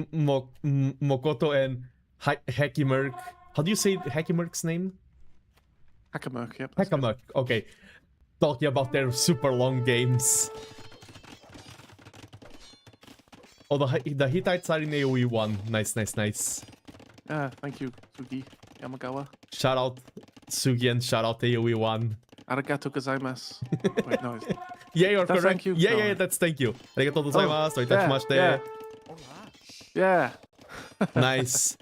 Mokoto and Hakimerk. How do you say Hakimerk's name? Hakamerk, yep. Hakamerk, okay. Talking about their super long games. Oh, the Hittites are in AOE 1. Nice. Thank you, Sugi Yamagawa. Shout out Sugi and shout out AOE 1. Arigato gozaimasu. Wait, no. Yeah, you're correct. Thank you. Yeah, that's thank you. Arigato gozaimasu. Yeah. Nice.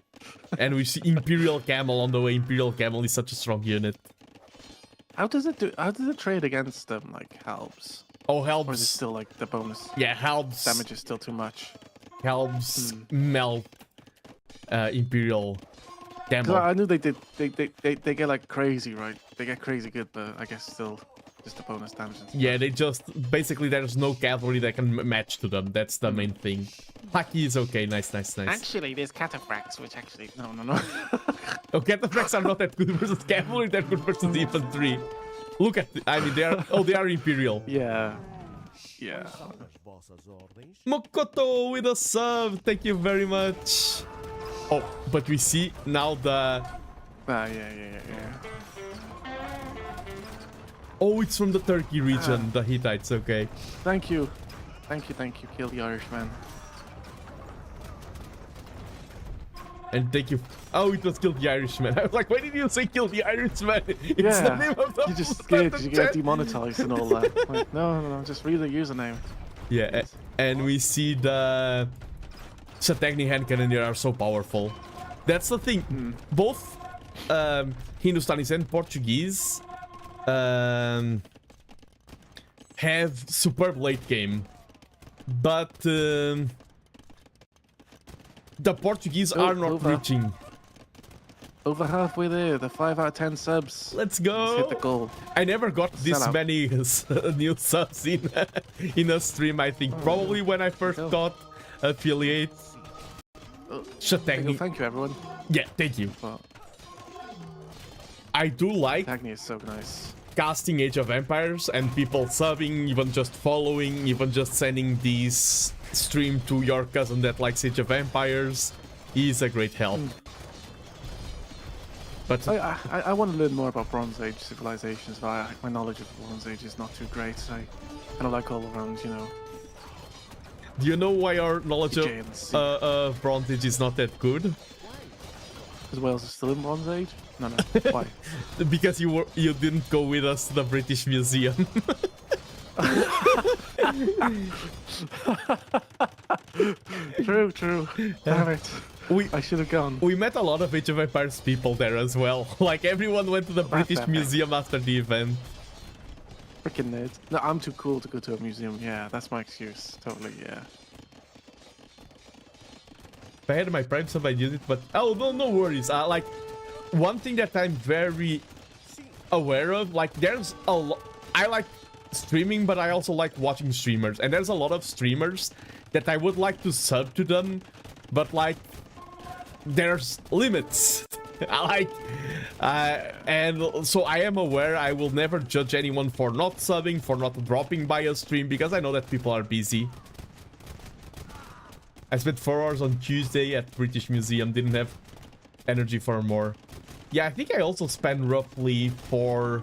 And we see Imperial Camel on the way. Imperial Camel is such a strong unit. How does it trade against them? Like helps? Oh, helps. Or is it still like the bonus? Yeah, helps. Damage is still too much. Helps melt Imperial Camel. I knew they did. They get like crazy, right? They get crazy good, but I guess still just the bonus damage. Yeah, they just basically there's no cavalry that can match to them. That's the main thing. Haki is okay. Nice. Actually, there's cataphracts, which actually no. Oh, cataphracts are not that good versus cavalry. They're good versus infantry. Look at, I mean, they are Imperial. Yeah. Mokoto with a sub. Thank you very much. Oh, but we see now the. Yeah. Oh, it's from the Turkey region, the Hittites. Okay. Thank you. Kill the Irishman. And thank you. Oh, it was Kill the Irishman. I was like, why did you say Kill the Irishman? It's the name of the... You're just scared because you get demonetized and all that. Like, no, just read the username. Yeah, and we see the... Shatagni hand cannoneer are so powerful. That's the thing. Both Hindustanis and Portuguese have superb late game. But... the Portuguese are not reaching. Over halfway there, the 5 out of 10 subs. Let's go. Let's hit the goal. I never got this many new subs in a stream, I think. Probably when I first got affiliate. Shatagni. Thank you, everyone. Yeah, thank you. I do like Shatagni is so nice. Casting Age of Empires and people subbing, even just following, even just sending these stream to your cousin that likes Age of Empires. He's a great help. But I want to learn more about Bronze Age civilizations, but my knowledge of Bronze Age is not too great. So I kind of like all around, you know. do you know why our knowledge JNC. of Bronze Age is not that good? Because Wales is still in Bronze Age? No, no. Why? Because you didn't go with us to the British Museum. True, true. Damn it. I should have gone. We met a lot of Age of Empires people there as well. Like, everyone went to the British epic. Museum after the event. Freaking nerd. No, I'm too cool to go to a museum. Yeah, that's my excuse. Totally, yeah. If I had my Prime sub, I'd use it, but... Oh, no worries. Like, one thing that I'm very aware of, like, there's a lot... I like streaming, but I also like watching streamers. And there's a lot of streamers that I would like to sub to them, but, like, there's limits. And so I am aware I will never judge anyone for not subbing, for not dropping by a stream, because I know that people are busy. I spent 4 hours on Tuesday at British Museum, didn't have energy for more. Yeah, I think I also spent roughly 4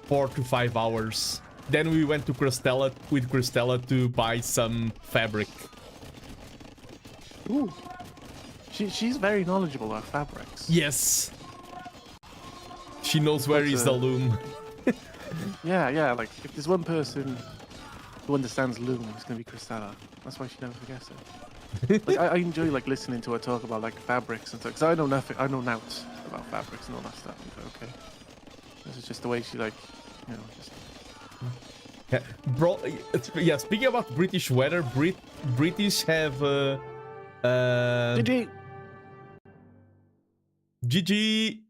to 5 hours. Then we went to Cristela to buy some fabric. Ooh. She's very knowledgeable about fabrics. Yes. She knows where is the loom. Yeah, like, if there's one person who understands loom, it's going to be Cristela. That's why she never forgets it. Like, I enjoy, like, listening to her talk about, like, fabrics and stuff. Because I know nothing, I know nought about fabrics and all that stuff. Okay. This is just the way she, like, you know, just... Yeah, bro, yeah, speaking about British weather, British have... GG,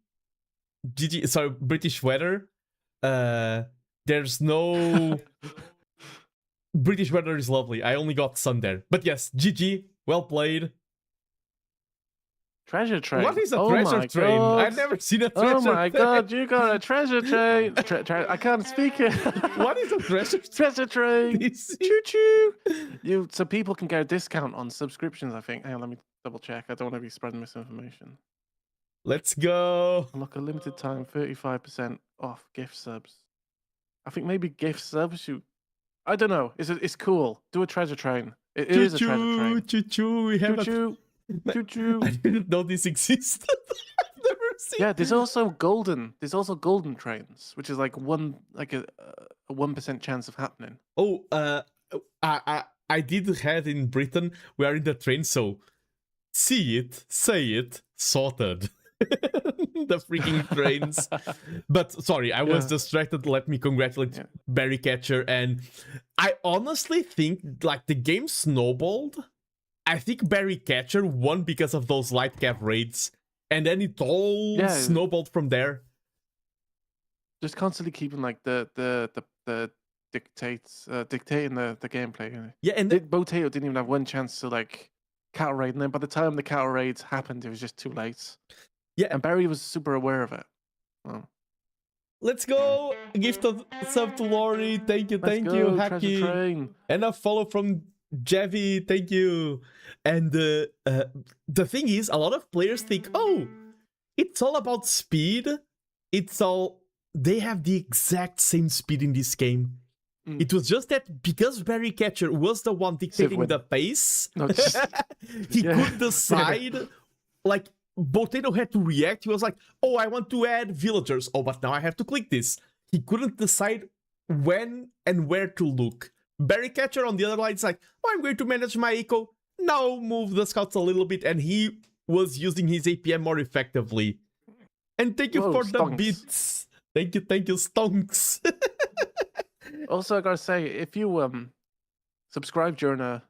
sorry, British weather. There's no... British weather is lovely. I only got sun there. But yes, GG, well played. Treasure train. What is a treasure train? God. I've never seen a treasure train. Oh my god, you got a treasure train. I can't speak it. What is a treasure train? Treasure train. Choo-choo. So people can get a discount on subscriptions, I think. Hang on, let me double check. I don't want to be spreading misinformation. Let's go. Unlock a limited time 35% off gift subs. I think maybe gift subs you... I don't know. It's cool. Do a treasure train. It is a treasure train. Choo-choo. We have Choo-choo. Choo-choo. I didn't know this existed. I've never seen. Yeah, there's also golden. There's also golden trains, which is like a 1% chance of happening. Oh, I did have in Britain. We are in the train, so see it, say it, sorted. The freaking trains. But sorry, I was distracted. Let me congratulate Barry Catcher, and I honestly think like the game snowballed. I think Barry Catcher won because of those light cap raids, and then it all snowballed from there. Just constantly keeping like the dictating the gameplay. Yeah, and Botato didn't even have one chance to like cattle raid, and then by the time the cattle raids happened, it was just too late. Yeah, and Barry was super aware of it. Oh. Let's go! Gift of sub to Lori. Thank you, Hacky. And a follow from Javi, thank you. And the thing is, a lot of players think, oh, it's all about speed. They have the exact same speed in this game. It was just that because Barry Catcher was the one dictating the pace, he could decide, like, Botato had to react. He was like, oh, I want to add villagers. Oh, but now I have to click this. He couldn't decide when and where to look. Barry Catcher on the other line is like, oh, I'm going to manage my eco. Now move the scouts a little bit. And he was using his APM more effectively. And thank you for the bits. Thank you, stonks. Also, I gotta say, if you subscribe during a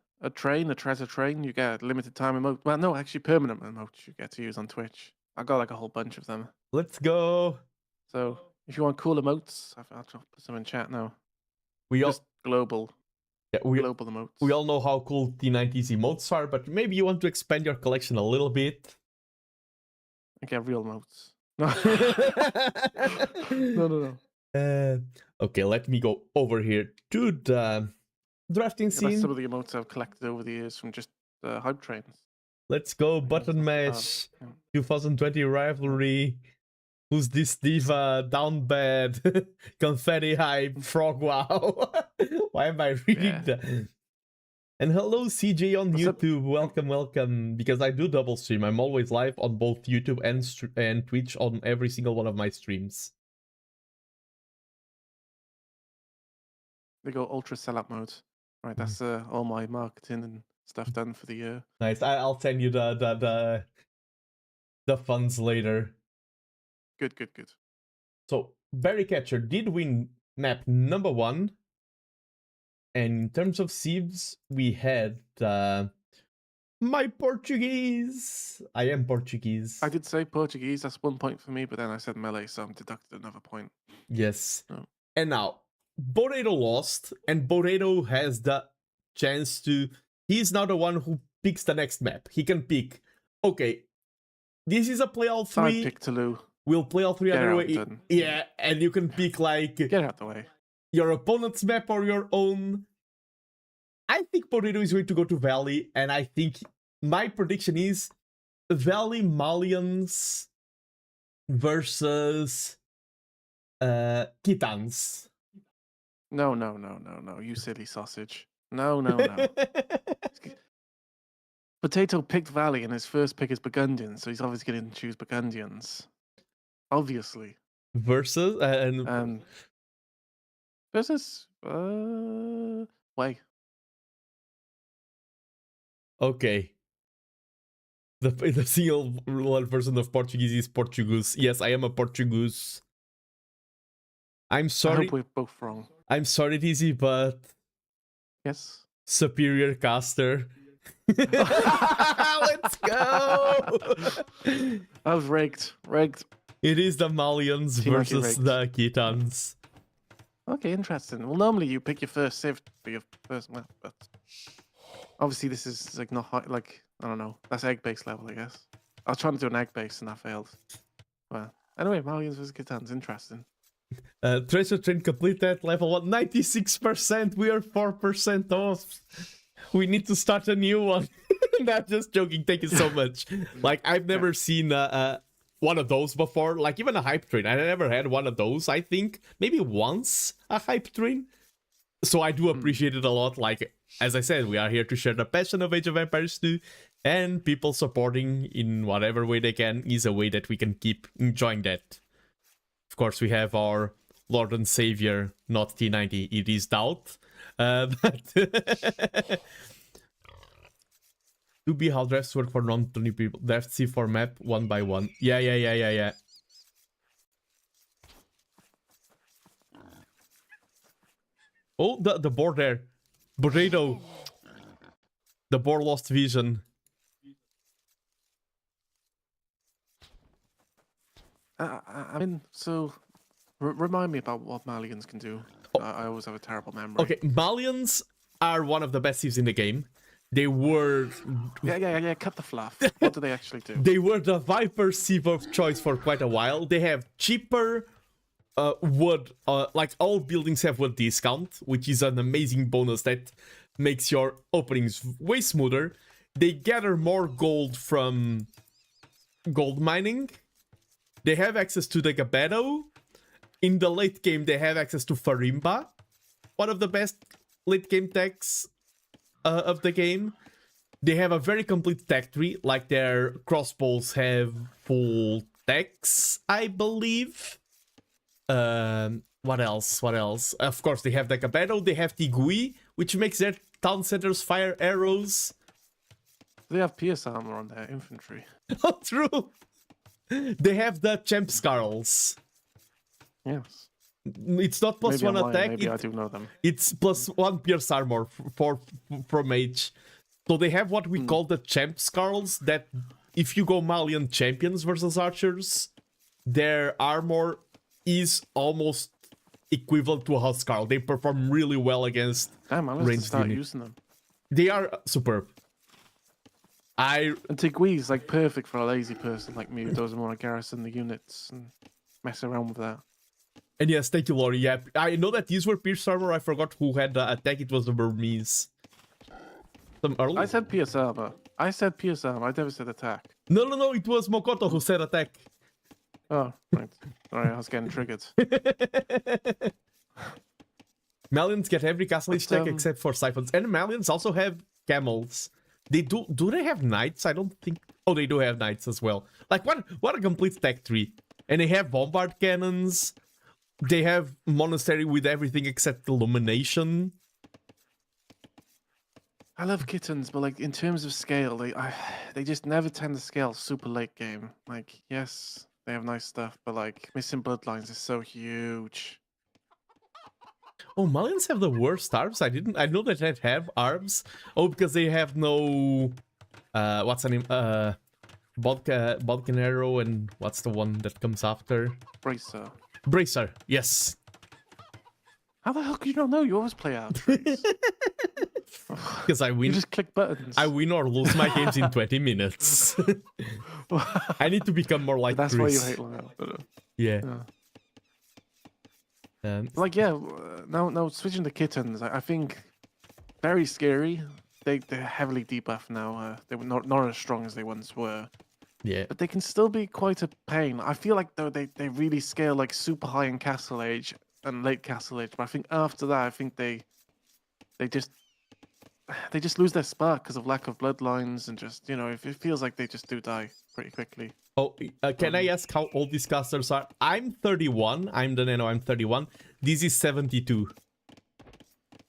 treasure train, you get a limited time emote. Well, no, actually permanent emotes you get to use on Twitch. I got like a whole bunch of them. Let's go. So if you want cool emotes, I'll put some in chat now. Just global. Yeah, global emotes. We all know how cool T90's emotes are, but maybe you want to expand your collection a little bit. I get real emotes. No. No. Okay, let me go over here to the drafting scene. That's some of the emotes I've collected over the years from just hype trains. Let's go, button match. 2020 rivalry. Who's this diva? Down bad. Confetti hype. Frog wow. Why am I reading that? And hello, CJ on YouTube. Welcome, welcome. Because I do double stream. I'm always live on both YouTube and Twitch on every single one of my streams. They go ultra sellout mode. Right, that's all my marketing and stuff done for the year. Nice. I'll send you the funds later. Good. So Berrycatcher did win map number 1. And in terms of sieves, we had my Portuguese. I am Portuguese. I did say Portuguese. That's 1 point for me, but then I said melee, so I'm deducted another point. Yes. Oh. And now, Boredo lost, and Boredo has the chance to... He's now the one who picks the next map. He can pick, okay, this is a play all 3. I pick Toulouse. We'll play all 3 other way. Yeah, and you can pick like... Get out the way. Your opponent's map or your own. I think Boredo is going to go to Valley, and I think my prediction is Valley Malians versus Titans. No, you silly sausage. No. Potato picked Valley, and his first pick is Burgundian, so he's obviously going to choose Burgundians. Obviously. Versus versus way. Okay. The single version of Portuguese is Portuguese. Yes, I am a Portuguese. I'm sorry. I hope we're both wrong. I'm sorry, TZ, but yes. Superior caster. Let's go! I was rigged. It is the Malians versus the Titans. Okay, interesting. Well, normally you pick your first save for your first map, but obviously this is like not high, like I don't know. That's egg base level, I guess. I was trying to do an egg base and that failed. Well, anyway, Malians versus Titans, interesting. Treasure train completed level 1, 96%. We are 4% off. We need to start a new one. Not just joking. Thank you so much. Like I've never seen one of those before. Like even a hype train. I never had one of those. I think maybe once a hype train. So I do appreciate it a lot. Like as I said, we are here to share the passion of Age of Empires 2, and people supporting in whatever way they can is a way that we can keep enjoying that. Of course, we have our Lord and Savior, not T90. It is Doubt. But to be how drafts work for non-Tony people. Draft C4 map 1 by 1. Yeah. Oh, the board there. Boredo. The board lost vision. I mean, so remind me about what Malians can do. I always have a terrible memory. Okay, Malians are one of the best thieves in the game. They were... Yeah, cut the fluff. What do they actually do? They were the Viper sieve of choice for quite a while. They have cheaper wood, like all buildings have wood discount, which is an amazing bonus that makes your openings way smoother. They gather more gold from gold mining. They have access to the Gabedo. In the late game, they have access to Farimba, one of the best late game techs of the game. They have a very complete tech tree, like their crossbows have full techs, I believe. What else? Of course, they have the Gabedo, they have Tigui, which makes their town centers fire arrows. They have PS armor on their infantry. Oh, true! They have the Champ Scarls. Yes. It's not plus maybe 1 attack. Maybe I do know them. It's plus 1 pierce armor from mage. So they have what we call the Champ Scarls, that if you go Malian champions versus archers, their armor is almost equivalent to a Huscarl. They perform really well against Damn, I must start using them. They are superb. And Tigui is like perfect for a lazy person like me who doesn't want to garrison the units and mess around with that. And yes, thank you, Lori. Yeah, I know that these were pierce armor. I forgot who had the attack. It was the Burmese. Some early. I said PS armor. I said PSM. I never said attack. No, it was Mokoto who said attack. Oh, right. Sorry, I was getting triggered. Malians get every castle age tech But, except for siphons. And Malians also have camels. They do they have knights? I don't think... Oh, they do have knights as well. Like, what a complete tech tree. And they have bombard cannons. They have monastery with everything except illumination. I love kittens, but like in terms of scale, they just never tend to scale super late game. Like, yes, they have nice stuff, but like missing bloodlines is so huge. Oh, Malians have the worst arms? I know that they have arms. Oh, because they have no... what's the name? Balkan Arrow, and what's the one that comes after? Bracer. Bracer, yes. How the hell could you not know? You always play out. Because I win. You just click buttons. I win or lose my games in 20 minutes. I need to become more like That's Chris. why you hate Lionel. Yeah. Like, yeah, now switching to kittens, I think very scary. They're heavily debuffed now. They were not as strong as they once were. Yeah. But they can still be quite a pain. I feel like though they really scale like super high in Castle Age and late Castle Age. But I think after that, I think they just lose their spark because of lack of bloodlines and just, you know, it feels like they just do die pretty quickly. Oh, can I ask how old these casters are? I'm 31. I'm TheNando. I'm 31. This is 72.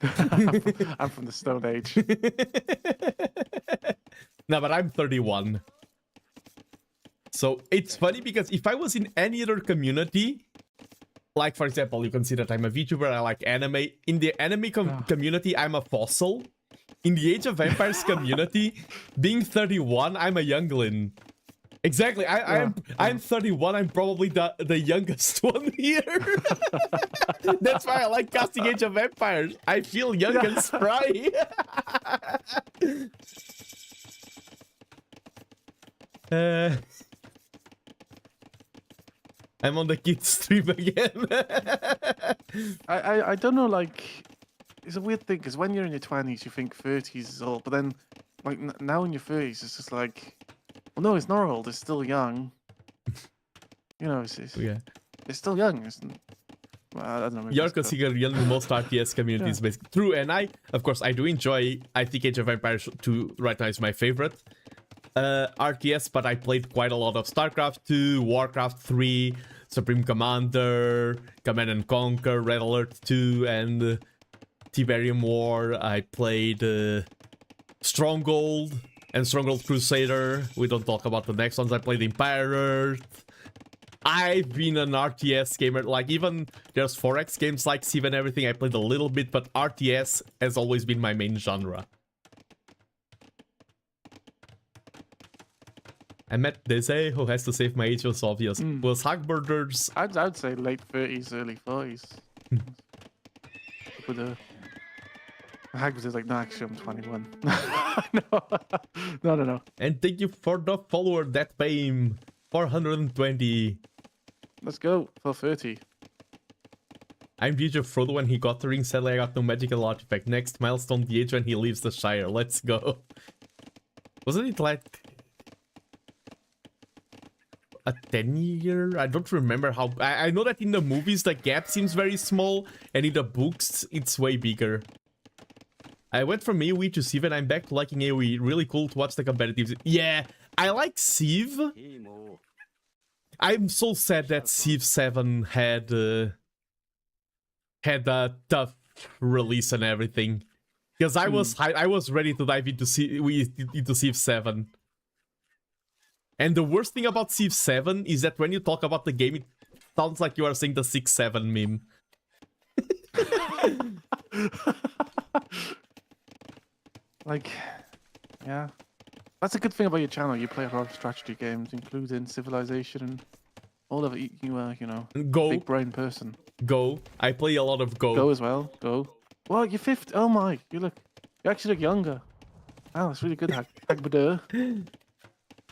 I'm from the Stone Age. No, but I'm 31. So it's funny because if I was in any other community, like for example, you can see that I'm a VTuber, I like anime. In the anime community, I'm a fossil. In the Age of Empires community, being 31, I'm a youngling. Exactly. I'm 31. I'm probably the youngest one here. That's why I like casting Age of Empires. I feel young and spry. I'm on the kids stream again. I don't know, like, it's a weird thing because when you're in your 20s, you think 30s is old, but then, like, now in your 30s, it's just like, well, no, it's not old. It's still young. You know, it's it's still young. Well, I don't know. You're considered young in most RTS communities, basically. True, and of course, I do enjoy. I think Age of Empires 2 right now is my favorite RTS, but I played quite a lot of StarCraft 2, Warcraft 3, Supreme Commander, Command and Conquer, Red Alert 2, and Tiberium War. I played Stronghold and Stronghold Crusader. We don't talk about the next ones. I played Empire Earth. I've been an RTS gamer. Like, even there's 4X games like Civ and everything. I played a little bit, but RTS has always been my main genre. I met Dese, who has to save my age, was obvious. Was Hagbirders... I'd say late 30s, early 40s. But Hagbird is like, no, actually, I'm 21. No. And thank you for the follower, that Pame. 420. Let's go for 30. I'm Future Frodo when he got the ring. Sadly, I got no magical artifact. Next milestone, the age when he leaves the Shire. Let's go. Wasn't it like a 10-year? I don't remember how... I know that in the movies, the gap seems very small, and in the books, it's way bigger. I went from AOE to Civ, and I'm back to liking AOE. Really cool to watch the competitives. Yeah, I like Civ. I'm so sad that Civ 7 had a tough release and everything, because I was ready to dive into Civ 7. And the worst thing about Civ 7 is that when you talk about the game, it sounds like you are saying the 6-7 meme. Like, yeah. That's a good thing about your channel. You play a lot of strategy games, including Civilization and all of it. You are, you know, Go. big brain person. Go. I play a lot of Go. Go as well. Go. Well, you're 50. Oh my, you actually look younger. Wow, that's really good, Hagbadur.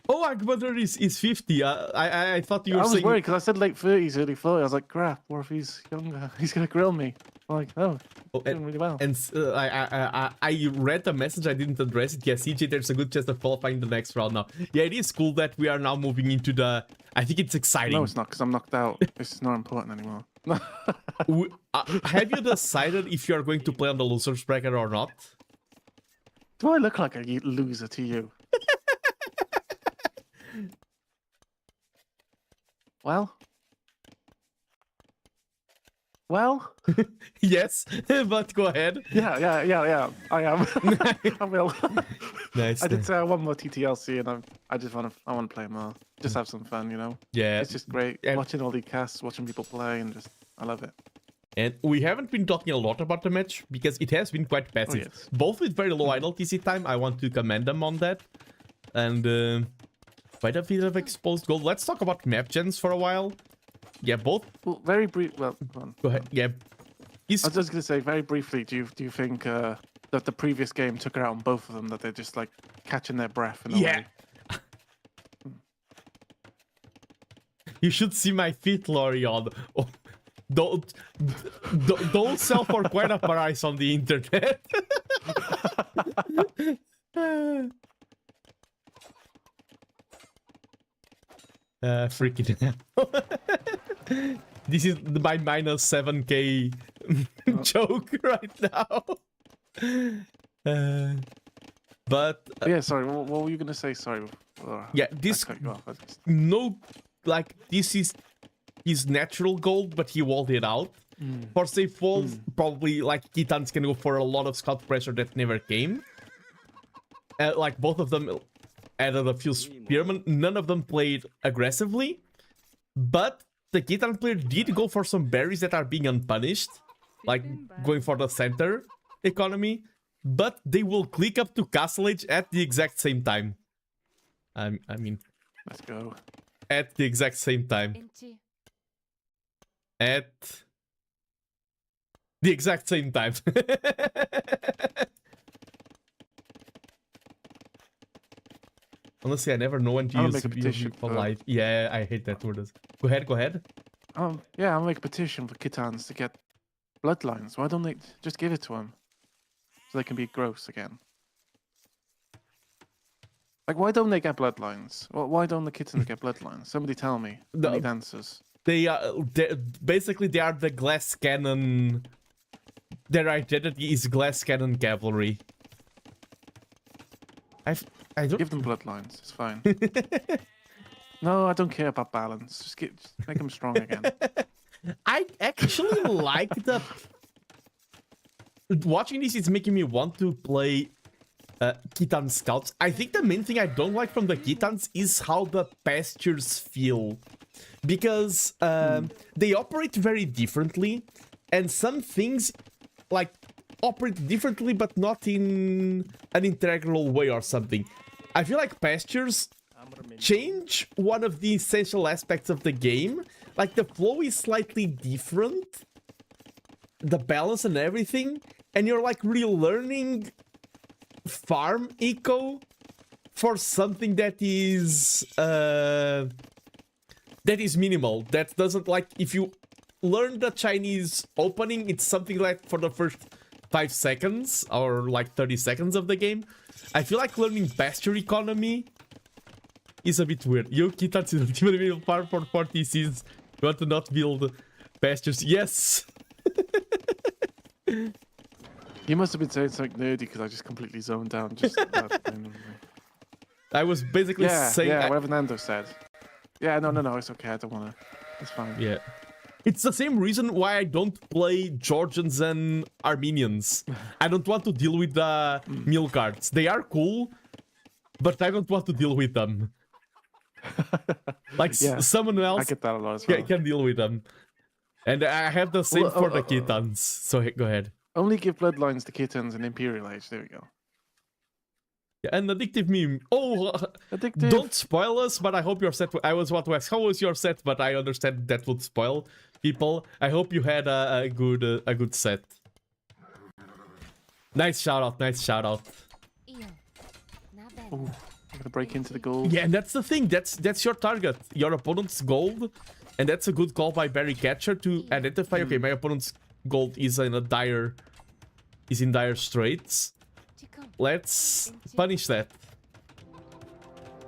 Oh, Akbadur is 50. I thought you were saying... I was worried because I said late 30s, early 40s. I was like, crap, what if he's younger? He's going to grill me. Like, oh, Oh, doing really well. And I read the message, I didn't address it. Yeah, CJ, there's a good chance of qualifying the next round now. Yeah, it is cool that we are now moving into the... I think it's exciting. No, it's not, because I'm knocked out. It's not important anymore. Have you decided if you are going to play on the losers bracket or not? Do I look like a loser to you? Well? Yes, but go ahead. Yeah. I am. I will. Nice. I did say I want more TTLC, and I want to play more. Just have some fun, you know. Yeah, It's just great and watching all these casts, watching people play, and I love it. And we haven't been talking a lot about the match because it has been quite passive. Oh, yes. Both with very low idle TC time. I want to commend them on that. And quite a bit of exposed gold. Let's talk about map gens for a while. Yeah, both. Well, very brief. Well, go on. Go ahead. Yeah. I was just gonna say very briefly. Do you think that the previous game took it out on both of them? That they're just like catching their breath in a way? You should see my feet, Lorion. Oh, don't sell for quite a price on the internet. Freaking hell. This is my minus 7k joke right now. But yeah, sorry. What were you gonna say? Sorry. Yeah, this no, like this is his natural gold, but he walled it out. For safe walls, probably like Titans can go for a lot of scout pressure that never came. Like both of them added a few spearmen. None of them played aggressively, but the Titan player did go for some berries that are being unpunished, like going for the center economy, but they will click up to Castle Age at the exact same time. I mean, let's go. At the exact same time. At the exact same time. Honestly, I never know when to use PvP for life. Yeah, I hate that word. Go ahead. Yeah, I'll make a petition for Kitans to get bloodlines. Why don't they just give it to them? So they can be gross again. Like, why don't they get bloodlines? Why don't the kittens get bloodlines? Somebody tell me. I need answers. Basically, they are the glass cannon. Their identity is glass cannon cavalry. I don't give them bloodlines. It's fine. No, I don't care about balance. Just make them strong again. I actually like the... Watching this is making me want to play Khitan Scouts. I think the main thing I don't like from the Khitans is how the pastures feel. Because they operate very differently. And some things, like, operate differently, but not in an integral way or something. I feel like pastures change one of the essential aspects of the game. Like, the flow is slightly different, the balance and everything, and you're like relearning farm eco for something that is minimal. That doesn't, like, if you learn the Chinese opening, it's something like for the first 5 seconds or like 30 seconds of the game. I feel like learning pasture economy is a bit weird. You Kitans is ultimately farm for 40 seasons. You want to not build pastures? Yes. You must have been saying something nerdy because I just completely zoned out. Just I was basically saying... Yeah, whatever Nando said. Yeah, no, it's okay. I don't want to. It's fine. Yeah. It's the same reason why I don't play Georgians and Armenians. I don't want to deal with the meal cards. They are cool, but I don't want to deal with them. Like, someone else I get that a lot as well. Can deal with them. And I have the same for the Khitans. So go ahead. Only give bloodlines to kittens in Imperial Age. There we go. Yeah, and addictive meme. Oh, addictive. Don't spoil us, but I hope your set... I was about to ask, how was your set? But I understand that would spoil people. I hope you had a good set. Nice shout out, nice shout out. Oh, I'm gonna break into the gold. Yeah, and that's the thing. That's your target. Your opponent's gold, and that's a good call by Barry Catcher to identify. Okay, my opponent's gold is in dire straits. Let's punish that.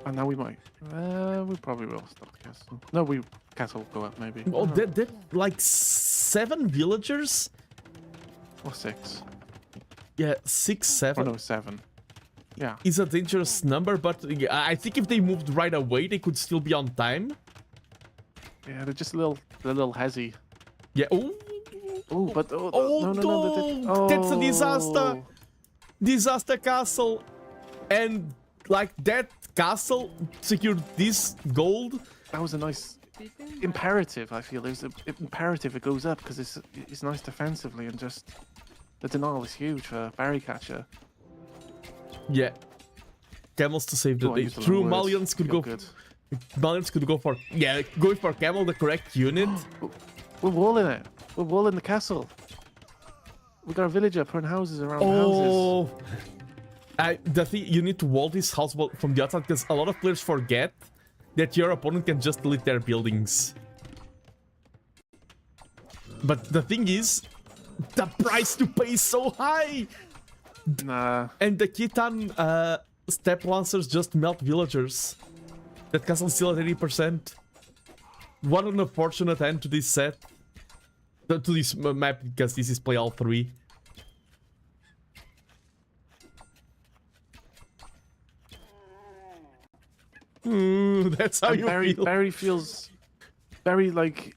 And now we might. We probably will stop the castle. No, castle will go up maybe. Oh, that like 7 villagers? Or 6. Yeah, 6, 7. Or no, 7. Yeah. Is a dangerous number, but I think if they moved right away, they could still be on time. Yeah, they're just a little hezzy. Yeah. Oh, but no, that's a disaster. Disaster castle, and like that castle secured this gold. That was a nice imperative. I feel there's an imperative. It goes up because it's nice defensively, and just the denial is huge for Barry Catcher. Yeah, camels to save the day. True, Malians could go. Malians could go for going for camel, the correct unit. We're walling it. We're walling the castle. We got a villager putting houses around houses. The thing, you need to wall this house from the outside because a lot of players forget that your opponent can just delete their buildings. But the thing is, the price to pay is so high. Nah. And the Khitan step lancers just melt villagers. That castle is still at 80%. What an unfortunate end to this set. To this map, because this is play all 3. That's how you feel. Barry feels very like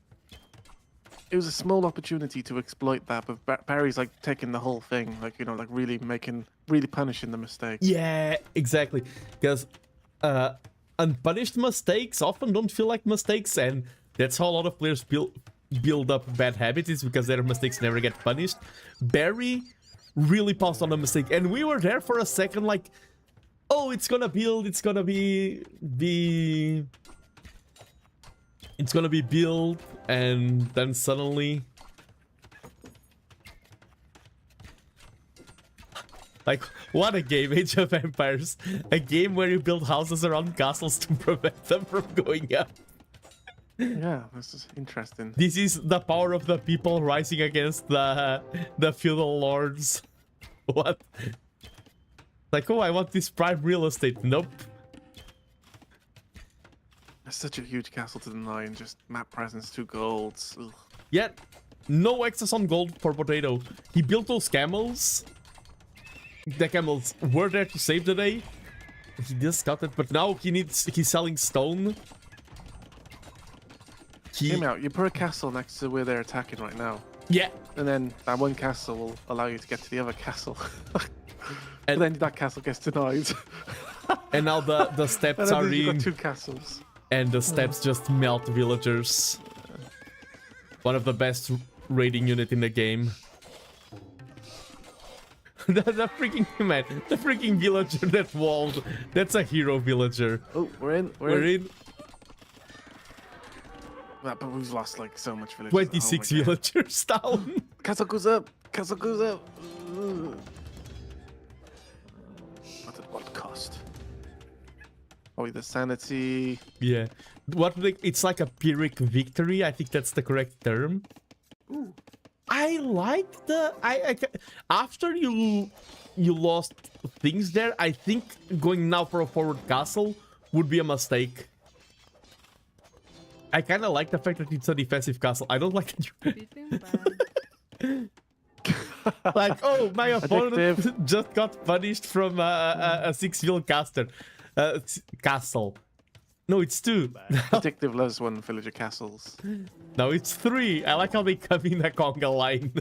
it was a small opportunity to exploit that, but Barry's like taking the whole thing, like, you know, like really punishing the mistake. Yeah, exactly. Because unpunished mistakes often don't feel like mistakes, and that's how a lot of players build up bad habits, is because their mistakes never get punished. Barry really paused on a mistake, and we were there for a second like, oh, it's gonna build, it's gonna be built, and then suddenly, like, what a game, Age of Empires, a game where you build houses around castles to prevent them from going up. Yeah, this is interesting. This is the power of the people rising against the feudal lords. What? Like, oh, I want this prime real estate. Nope. It's such a huge castle to deny, and just map presence, 2 golds. Ugh. Yeah, no excess on gold for Potato. He built those camels. The camels were there to save the day. He just got it, but now he's selling stone. Hear me out. You put a castle next to where they're attacking right now. Yeah. And then that one castle will allow you to get to the other castle. And then that castle gets denied. And now the steps are in. You've got 2 castles. And the steps just melt villagers. One of the best raiding unit in the game. the freaking man, the freaking villager that walled. That's a hero villager. Oh, we're in. We're in. But we've lost like so much villagers. 26 villagers down. Castle goes up. Castle goes up. At what cost? Oh, the sanity. Yeah. It's like a Pyrrhic victory. I think that's the correct term. Ooh. I like the after you lost things there. I think going now for a forward castle would be a mistake. I kind of like the fact that it's a defensive castle. I don't like that like, oh, my opponent just got punished from a 6-villain caster. Castle. No, it's 2. Addictive loves 1 villager castles. No, it's 3. I like how they come in a conga line.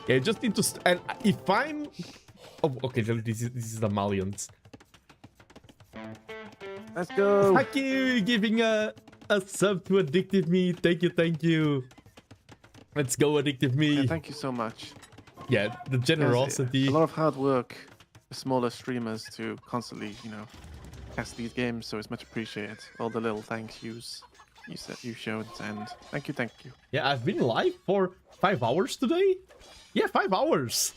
Yeah, just need to... And if I'm... Oh, okay, this is the Malians. Let's go. Thank you, giving a sub to Addictive Me. Thank you. Let's go, Addictive Me. Yeah, thank you so much. Yeah, the generosity. A lot of hard work for smaller streamers to constantly, you know, cast these games, so it's much appreciated. All the little thank yous you showed, and thank you. Yeah, I've been live for 5 hours today. Yeah, 5 hours.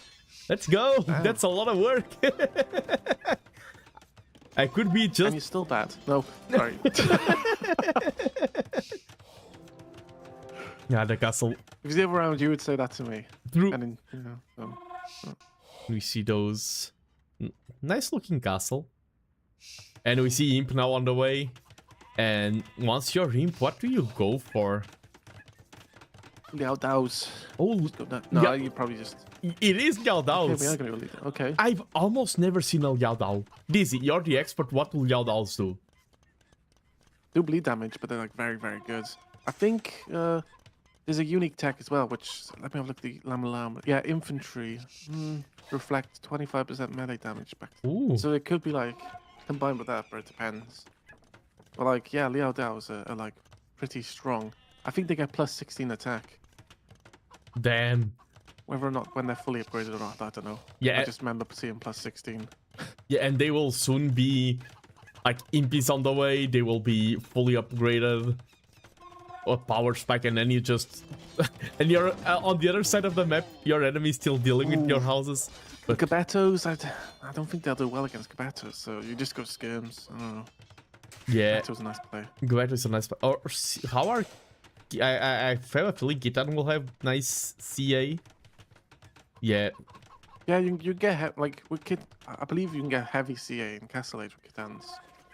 Let's go. Damn. That's a lot of work. I could be just... And you're still bad. No, sorry. Yeah, the castle. If he's ever around, you would say that to me. Through. And We see those nice looking castle. And we see Imp now on the way. And once you're Imp, what do you go for? Liao Dao's. Oh, no, yeah. you probably just. It is Liao Dao's. Okay, we are gonna go lead. Okay. I've almost never seen a Liao Dao. Dizzy, you're the expert. What will Liao Dao's do? Do bleed damage, but they're like very, very good. I think there's a unique tech as well, which let me have a look at the Llama Llama. Yeah, infantry. Reflect 25% melee damage back. Ooh. So it could be like combined with that, but it depends. But like, yeah, Liao Dao's are like pretty strong. I think they get plus 16 attack. Damn. Whether or not when they're fully upgraded or not, I don't know. Yeah. I just remember seeing plus 16. Yeah, and they will soon be like Impies on the way. They will be fully upgraded. Or power spike, and then you just and you're on the other side of the map. Your enemy's still dealing with your houses. But Gabetos, I don't think they'll do well against Gabetos. So you just go skirms. I don't know. Yeah, Gabetos a nice play. Gabeto is a nice play. Or how are I have a feeling Gitan will have nice CA. Yeah. Yeah, you get like with Kit. I believe you can get heavy CA in Castle Age with Kitans.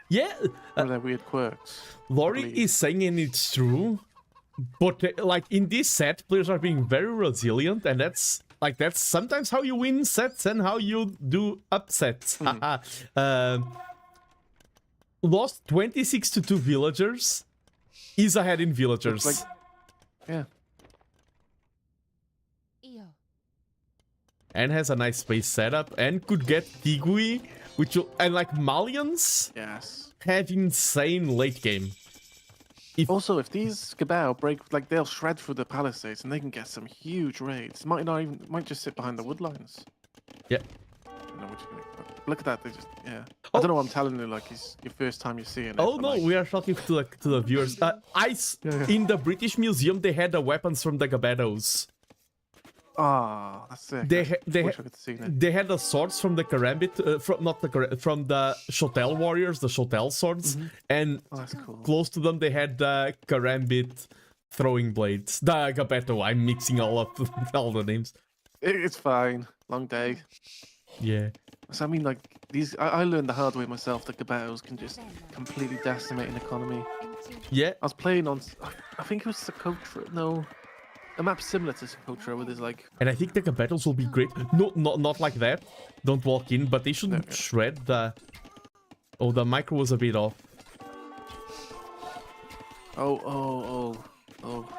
Yeah. Their weird quirks. Lori is saying, and it's true. But like in this set, players are being very resilient, and that's sometimes how you win sets and how you do upsets. Lost 26 to 2 villagers. Is ahead in villagers. Like, yeah. And has a nice space setup and could get Tigui, which will, and like Malians have insane late game. Also, if these Gabao break, like they'll shred through the palisades and they can get some huge raids. Might just sit behind the wood lines. Yeah. I don't know what you're gonna, look at that. They just I don't know what I'm telling you. Like it's your first time you're seeing it. Oh no, like, we are talking to the viewers. In the British Museum, they had the weapons from the Gabetos. Ah, that's sick. They had the swords from the Karambit, from the Shotel warriors, the Shotel swords, and that's cool. Close to them they had the Karambit throwing blades. The Gabeto. I'm mixing all the names. It's fine. Long day. Yeah. So I mean, like these, I learned the hard way myself. The Gabetos can just completely decimate an economy. Yeah. I was playing on, I think it was Socotra. No. A map similar to Socotra with his like... And I think the Gabetos will be great. No, not like that. Don't walk in, but they shouldn't shred the... Oh, the micro was a bit off. Oh.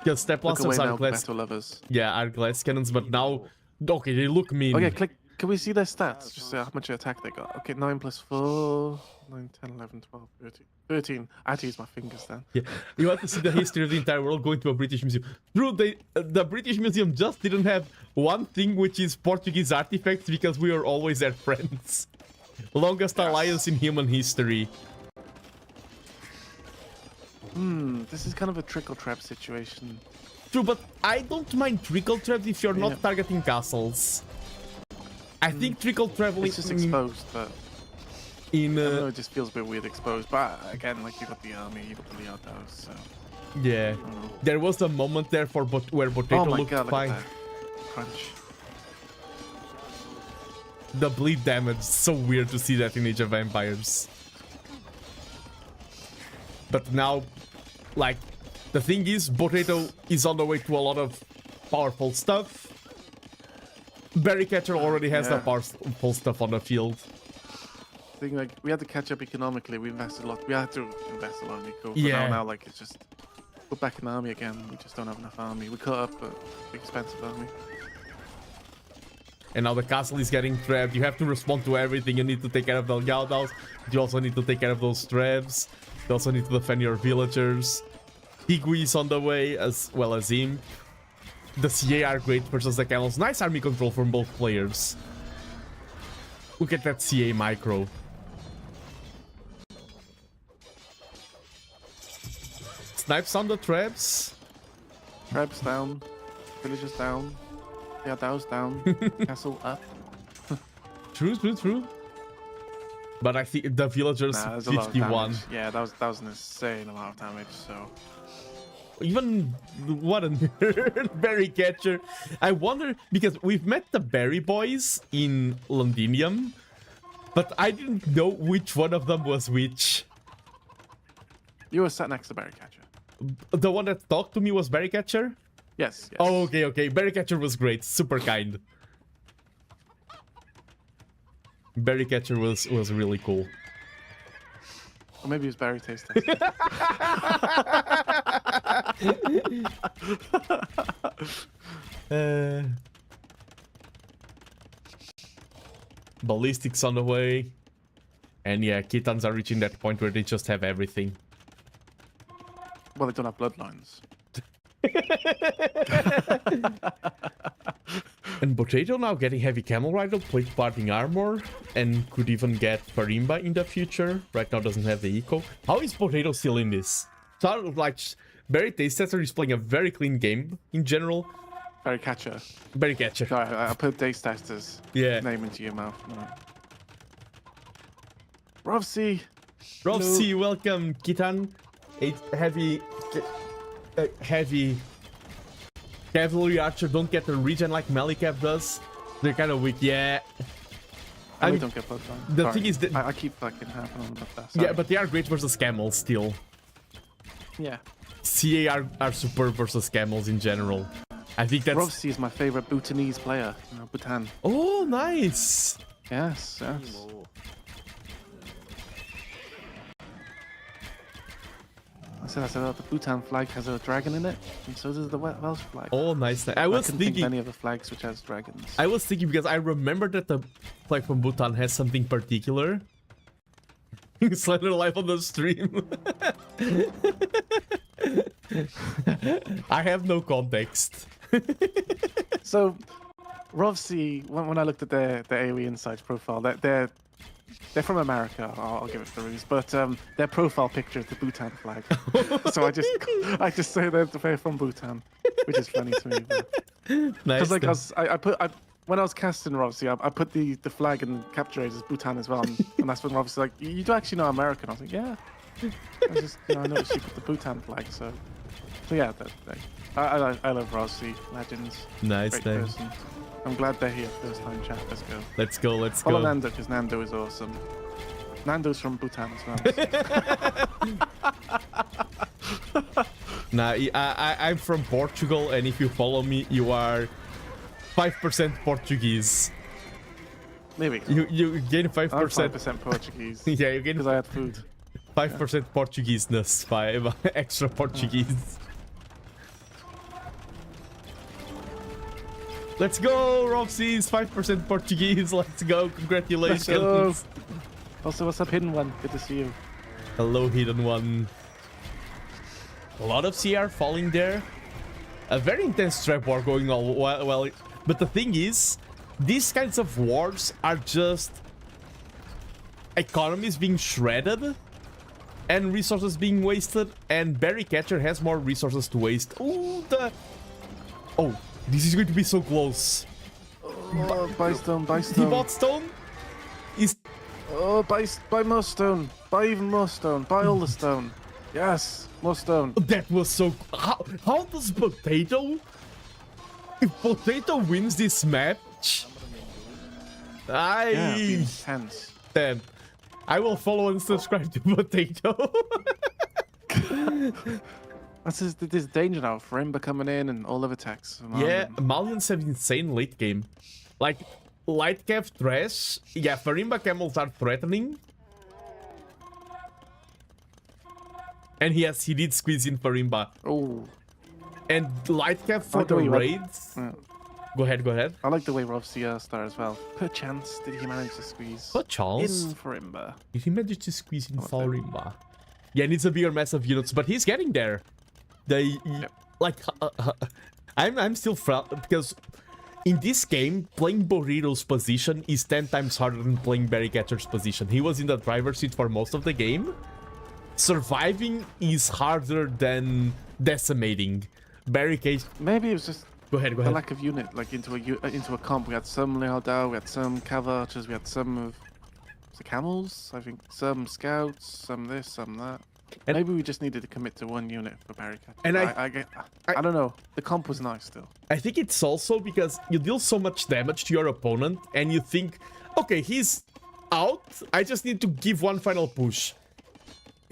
Because step blasters are glass... lovers. Yeah, are glass cannons, but now... Okay, they look mean. Okay, click. Can we see their stats? Just how much attack they got. Okay, 9 plus 4... 9, 10, 11, 12, 13. 13. I had to use my fingers then. Yeah, you want to see the history of the entire world going to a British museum. True, the British Museum just didn't have one thing, which is Portuguese artifacts, because we were always their friends. Longest alliance in human history. This is kind of a trickle trap situation. True, but I don't mind trickle traps if you're not targeting castles. I think trickle traveling... It's just exposed, but... I don't know, it just feels a bit weird exposed, but again, like you got the army, you got the Leotos, so... Yeah, there was a moment there for where Potato looked fine. Look at that. Crunch. The bleed damage, so weird to see that in Age of Empires. But now, like, the thing is, Potato is on the way to a lot of powerful stuff. Berrycatcher already has the powerful stuff on the field. Thing like we had to catch up economically. We invested a lot. We had to invest a lot in eco. But now like it's just we're back in the army again. We just don't have enough army. We caught up, but expensive army. And now the castle is getting trapped. You have to respond to everything. You need to take care of the Galdaus. You also need to take care of those Trebs. You also need to defend your villagers. Tigui is on the way, as well as him. The CA are great versus the camels. Nice army control from both players. Look at that CA micro. Snipes on the Trebs. Trebs down. Villagers down. Yeah, Dow's down. Castle up. True. But I think the villagers 51. Yeah, that was an insane amount of damage. So even what a nerd, Berry Catcher. I wonder, because we've met the Berry Boys in Londinium, but I didn't know which one of them was which. You were sat next to Berry Catcher. The one that talked to me was Berry Catcher? Yes, yes. Oh, okay. Berry Catcher was great. Super kind. Berry Catcher was really cool. Or maybe it was berry taste tester. Ballistics on the way. And yeah, kittens are reaching that point where they just have everything. Well, they don't have bloodlines. And Potato now getting heavy camel rider, plate parting armor, and could even get Farimba in the future. Right now doesn't have the eco. How is Potato still in this? So like, Berry Taste Tester is playing a very clean game in general. Berry Catcher. Berry Catcher. Sorry, I put Taste Tester's name into your mouth. No. Rovsy. Rovsy, welcome, Kitan. A heavy cavalry archer don't get the regen like Malikav does. They're kind of weak, yeah. I don't get bloodline. The thing is that I keep fucking happening on about that. Yeah, but they are great versus camels still. Yeah. CA are super versus camels in general. I think that's... Rovsy is my favorite Bhutanese player. You know, Bhutan. Oh, nice. Yes, yes. I said, the Bhutan flag has a dragon in it, and so does the Welsh flag. Oh, nice. I was couldn't thinking think of any other flags which has dragons. I was thinking because I remember that the flag from Bhutan has something particular. Slender life on the stream. I have no context. So, Rovsy, when I looked at their AOE Insights profile, they're from America. I'll give it to Ruse, but their profile picture is the Bhutan flag. So I just say they're from Bhutan, which is funny to me. Nice. Because when I was casting Rovsy, I put the flag and capture age as Bhutan as well, and that's when Rovsy's like, "You do actually know American?" I was like, "Yeah." I noticed you put the Bhutan flag, so yeah, I love Rovsy, legends. Nice, great nice. person. I'm glad they're here. First time chat. Let's go. Let's Follow go. Nando, because Nando is awesome. Nando's from Bhutan as well. Nah, I'm from Portugal, and if you follow me, you are 5% Portuguese. There we go. You gain 5%. I'm 5% Portuguese. Yeah, you gain because I had food. 5% Portugueseness, 5 extra Portuguese. Let's go, Rovsy's 5% Portuguese. Let's go. Congratulations. Let's go. Also, what's up, Hidden One? Good to see you. Hello, Hidden One. A lot of CR falling there. A very intense trap war going on. Well, but the thing is, these kinds of wars are just economies being shredded and resources being wasted, and Berry Catcher has more resources to waste. Ooh, oh, this is going to be so close. Oh, buy stone, buy He stone. bought stone? Oh, buy more stone. Buy even more stone. Buy all the stone. Yes, more stone. That was so... How does Potato... If Potato wins this match... Yeah, it'd be intense. Then I will follow and subscribe to Potato. There's danger now. Farimba coming in and all of attacks. Yeah, Malians have insane late game. Like, light cap trash. Yeah, Farimba camels are threatening. And yes, he did squeeze in Farimba. Oh. And light cap for like the the way you raids. Go ahead. I like the way Rovsy star as well. Per chance, did he manage to squeeze What chance? in Farimba? Did he manage to squeeze in Farimba? Yeah, needs a bigger mess of units, but he's getting there. Like, I'm still because in this game, playing Burrito's position is 10 times harder than playing Berry Catcher's position. He was in the driver's seat for most of the game. Surviving is harder than decimating. Berry Catcher... Maybe it was just Go ahead. the lack of unit, like into a comp. We had some Leodao, we had some Cav Archers, we had some of the camels, I think some scouts, some this, some that. And- Maybe we just needed to commit to one unit for Barry Catcher. And I don't know. The comp was nice still. I think it's also because you deal so much damage to your opponent and you think, okay, he's out, I just need to give one final push.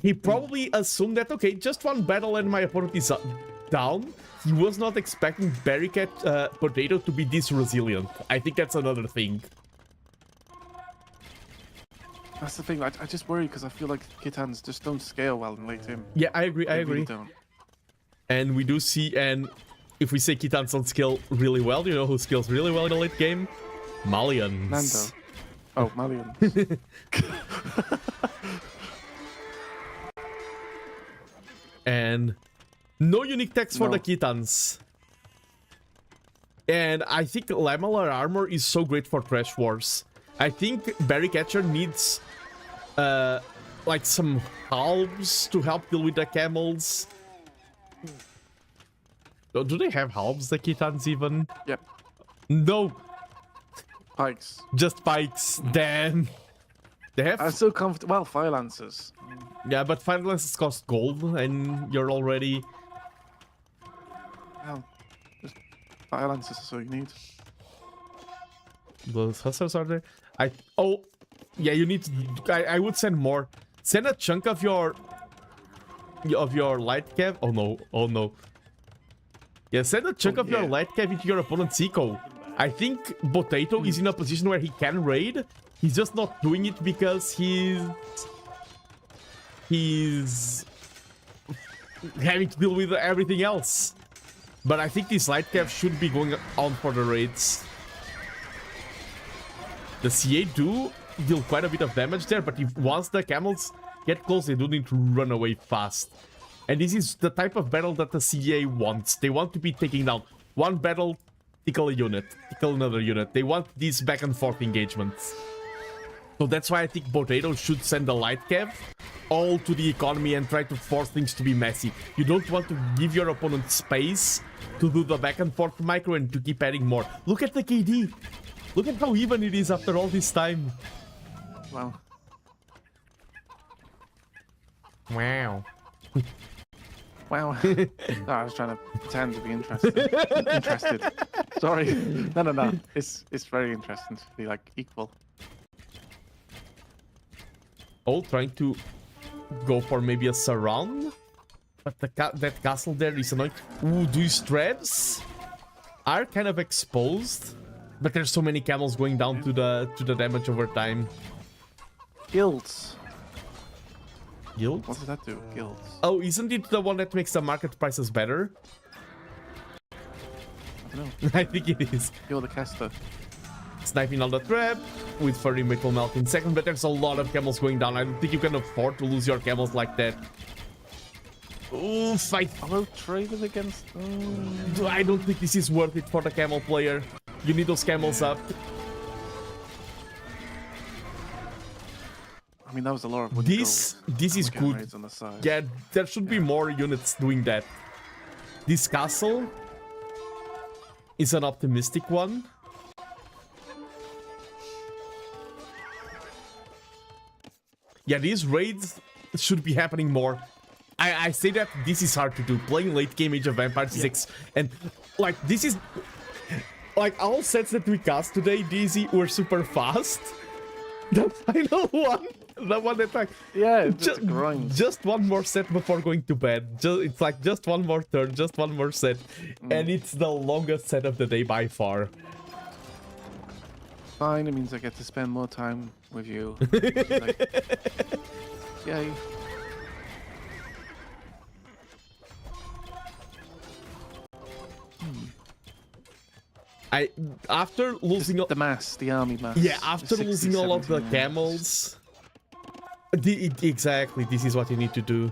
He probably assumed that, okay, just one battle and my opponent is down. He was not expecting Potato to be this resilient. I think that's another thing. That's the thing. I just worry because I feel like Titans just don't scale well in late game. Yeah, I agree. I They agree. really don't. And we do see, and if we say Titans don't scale really well, you know who scales really well in the late game? Malians. Nando. Oh, Malian. And no unique text for No. the Titans. And I think Lamellar Armor is so great for Trash Wars. I think Barry Catcher needs like some halbs to help deal with the camels. Oh, do they have halbs, the Titans, even? Yep. No, Pikes. just pikes. Damn. They have... I'm so comfortable. Well, Fire Lancers. Yeah, but Fire Lances cost gold, and you're already... Well, just Fire Lancers is all you need. Those hustlers are there. Oh, yeah, you need to... I would send more. Send a chunk of your light cav. Oh no, oh no. Yeah, send a chunk of your yeah. light cav into your opponent's eco. I think Potato is in a position where he can raid. He's just not doing it because he's having to deal with everything else. But I think this light cav should be going on for the raids. The CA do deal quite a bit of damage there, but once the camels get close, they do need to run away fast. And this is the type of battle that the CA wants. They want to be taking down one battle, tickle a unit, tickle another unit. They want these back and forth engagements. So that's why I think Potato should send the light cav all to the economy and try to force things to be messy. You don't want to give your opponent space to do the back and forth micro and to keep adding more. Look at the KD. Look at how even it is after all this time. Wow. Wow. Wow. No, I was trying to pretend to be interested. Sorry. No. It's very interesting to be like equal. Oh, trying to go for maybe a surround, but that castle there is annoying. Ooh, these trebs are kind of exposed, but there's so many camels going down to the damage over time. Guilds. Guild? What does that do? Guilds. Oh, isn't it the one that makes the market prices better? I don't know. I think it is. You're the caster. Sniping on the trap with furry metal melt in second, but there's a lot of camels going down. I don't think you can afford to lose your camels like that. Oof, I will trade it against. I don't think this is worth it for the camel player. You need those camels up. I mean, that was a lot of This is good. On the side. Yeah, there should be more units doing that. This castle is an optimistic one. Yeah, these raids should be happening more. I say that this is hard to do. Playing late game Age of Empires is and like this is like all sets that we cast today, DZ, were super fast. The final one, the one that like just one more set before going to bed. It's like just one more turn, just one more set, and it's the longest set of the day by far. Fine, it means I get to spend more time with you. Like, yay. After losing the mass, the army mass. Yeah, after losing all of the camels. Exactly, this is what you need to do.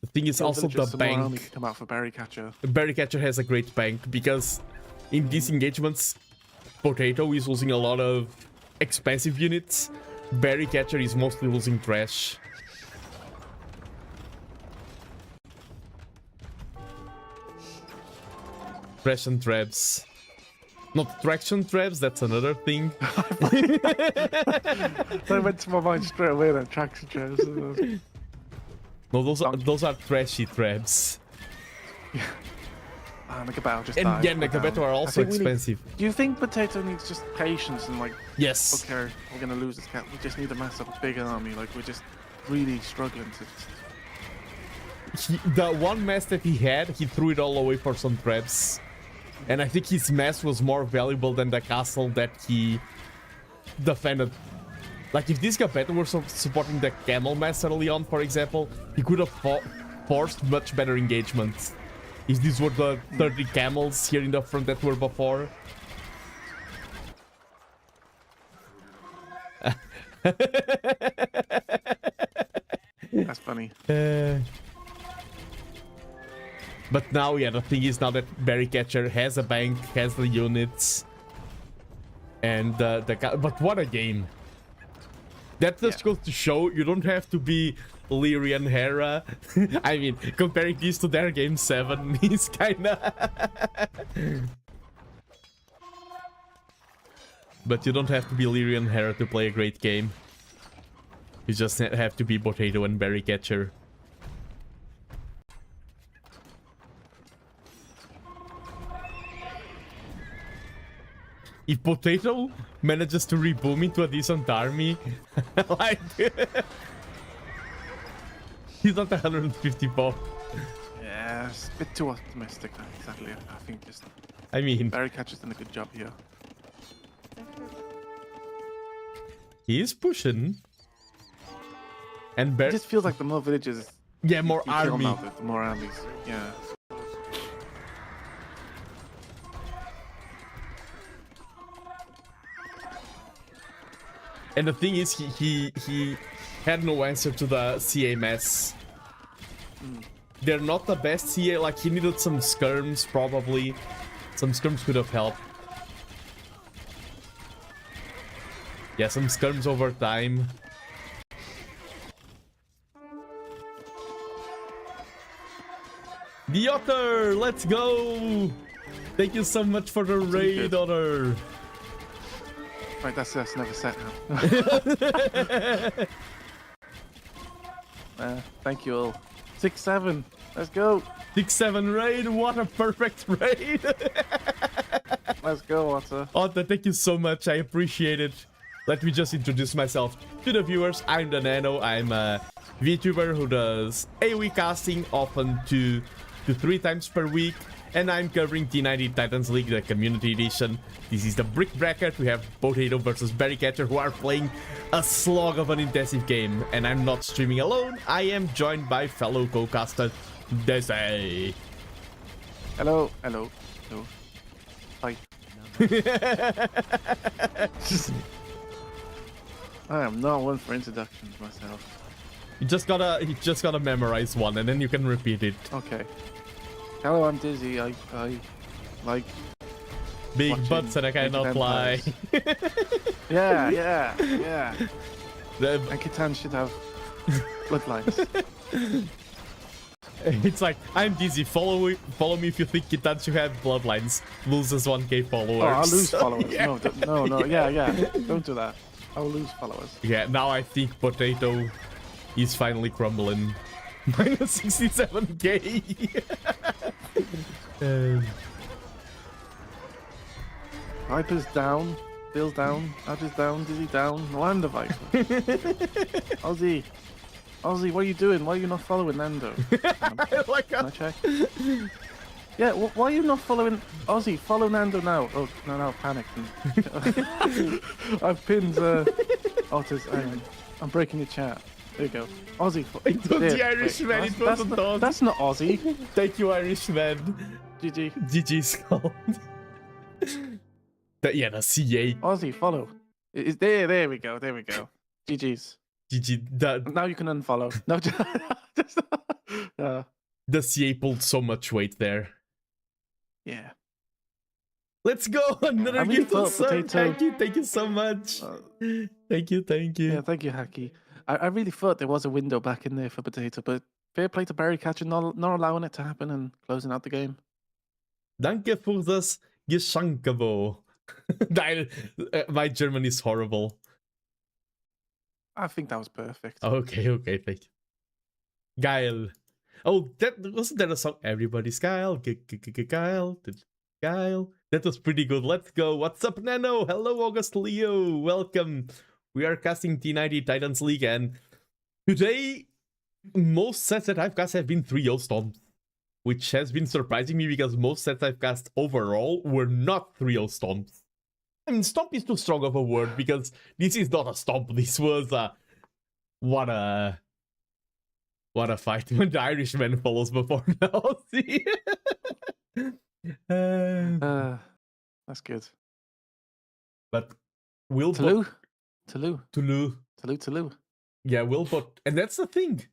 The thing is also the bank. Come out for Barry Catcher. Barry Catcher has a great bank because in these engagements, Potato is losing a lot of expensive units. Barry Catcher is mostly losing trash. Trash and traps. Not traction traps, that's another thing. That went to my mind straight away, that traction traps. No, those are trashy traps. And Nagabato just And died. yeah, Nagabato are also expensive. Do you think Potato needs just patience and like, Yes. okay, we're gonna lose this cat. We just need to mass up a big army. Like we're just really struggling to. The one mess that he had, he threw it all away for some traps. And I think his mess was more valuable than the castle that he defended. Like, if this Nagabato were supporting the camel mess early on, for example, he could have forced much better engagement. If these were the 30 camels here in the front that were before. That's funny. But now, yeah, the thing is now that Berrycatcher has a bank, has the units, and but what a game! That just goes to show you don't have to be Leary and Hera. I mean, comparing these to their game 7 is kinda. But you don't have to be Leary and Hera to play a great game. You just have to be Potato and Berrycatcher. If Potato manages to reboom into a decent army, like he's not 150 pop. Yeah, it's a bit too optimistic. Exactly. I think just. I mean, Berrycatcher's done a good job here. he is pushing, and It just feels like the more villages, yeah, more you kill army. now, the more armies. Yeah. And the thing is, he had no answer to the CA mess. They're not the best CA. Like, he needed some skirms, probably. Some skirms could have helped. Yeah, some skirms over time. The Otter, let's go! Thank you so much for the raid, Otter. Right, that's never set now. Thank you all. 6-7. Let's go. 6-7 raid. What a perfect raid. Let's go, Otter. Otter, thank you so much. I appreciate it. Let me just introduce myself to the viewers. I'm TheNando. I'm a VTuber who does AOE casting often 2 to 3 times per week. And I'm covering T90 Titans League, the Community Edition. This is the brick bracket. We have Potato versus Berrycatcher, who are playing a slog of an intensive game. And I'm not streaming alone. I am joined by fellow co-caster, Geese. Hello. Hello. Hello. Hi. I am not one for introductions myself. You just gotta memorize one, and then you can repeat it. Okay. Hello, I'm Dizzy. I like big butts and I cannot lie. yeah. The, And Kitan should have bloodlines. it's like, I'm Dizzy. Follow me if you think Kitan should have bloodlines. Loses 1k followers. Oh, I'll lose followers. Yeah. No. Yeah. Don't do that. I will lose followers. Yeah, now I think Potato is finally crumbling. Minus 67k. Viper's down. Bill's down. Adder's down. Dizzy down. No, I'm the Viper. Ozzy, what are you doing? Why are you not following Nando? Can I check? Yeah, why are you not following Ozzy? Follow Nando now. Oh, no, panic. I've pinned Otters. I'm breaking your chat. There you go. Ozzy. It was the Irishman, it wasn't Ozzy. That's not Ozzy. Thank you, Irishman. GG. GG's called. Yeah, the CA. Ozzy, follow. There we go. GG's. GG. Now you can unfollow. No, just The CA pulled so much weight there. yeah. Let's go! Another gift of sub. Thank you so much. Thank you. Yeah, thank you, Hacky. I really thought there was a window back in there for Potato, but fair play to Berrycatcher not allowing it to happen and closing out the game. Danke für das Geschenkevo. My German is horrible. I think that was perfect. Okay, thank you. Geil. Oh, that wasn't that a song? Everybody's Geil. Geil. Geil. That was pretty good. Let's go. What's up, Nano? Hello, August Leo. Welcome. We are casting T90 Titans League, and today, most sets that I've cast have been 3-0 Stomps, which has been surprising me because most sets I've cast overall were not 3-0 Stomps. I mean, Stomp is too strong of a word because this is not a Stomp. This was a... What a fight when the Irishman follows before the Aussie. That's good. But we'll Tulu. Yeah, we'll put... And that's the thing.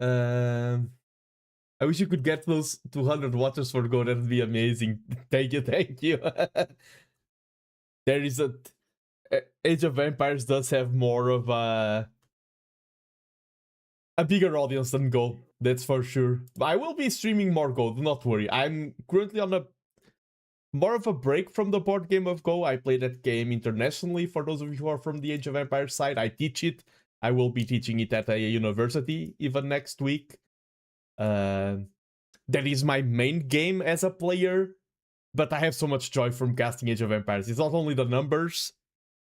I wish you could get those 200 waters for Go. That'd be amazing. Thank you. There is a... Age of Empires does have more of a bigger audience than Go. That's for sure. I will be streaming more Go, do not worry. I'm currently on a more of a break from the board game of Go. I play that game internationally. For those of you who are from the Age of Empires side, I teach it. I will be teaching it at a university even next week. That is my main game as a player, but I have so much joy from casting Age of Empires. It's not only the numbers,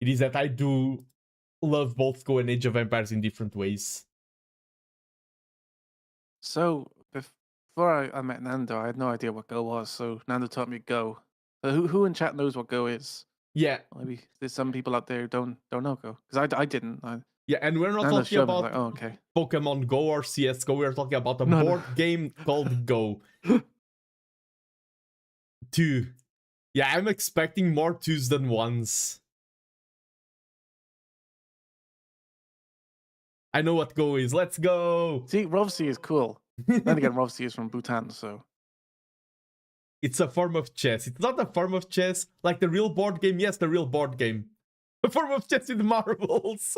it is that I do love both Go and Age of Empires in different ways. So, before I met Nando, I had no idea what Go was, so Nando taught me Go. Who in chat knows what Go is? Yeah. Maybe there's some people out there who don't know Go, because I didn't. Yeah, and we're not Nando talking about like, oh, okay. Pokemon Go or CSGO, we're talking about a board game called Go. 2. Yeah, I'm expecting more 2s than 1s. I know what Go is. Let's go! See, Rovsi is cool. Then again, Rovsi is from Bhutan, so... It's a form of chess. It's not a form of chess like the real board game. Yes, the real board game. A form of chess with marbles.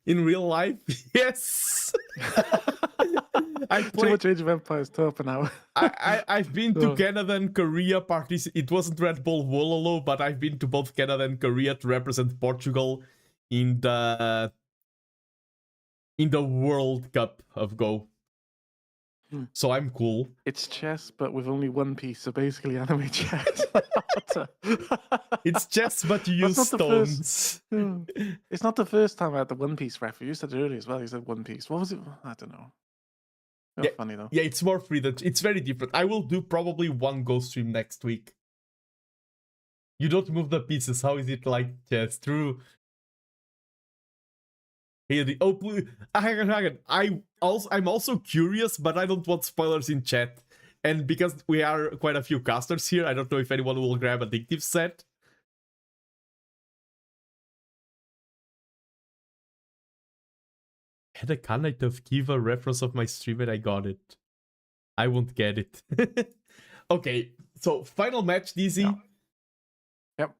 In real life, yes. Too much Age of Empires talk now. I've been to Canada and Korea. It wasn't Red Bull Wololo, but I've been to both Canada and Korea to represent Portugal in the World Cup of Go. So I'm cool. It's chess, but with only one piece, so basically anime chess. It's chess, but you use stones. It's not the first time I had the One Piece referee. You said it earlier as well. You said One Piece. What was it? I don't know. Yeah, funny though. Yeah, it's more free. It's very different. I will do probably one Go stream next week. You don't move the pieces. How is it like chess? True. Hey, hang on. I'm also curious, but I don't want spoilers in chat. And because we are quite a few casters here, I don't know if anyone will grab Addictive set. Had a Knight of Kiva reference of my stream and I got it. I won't get it. Okay, so final match, DZ. Yeah. Yep.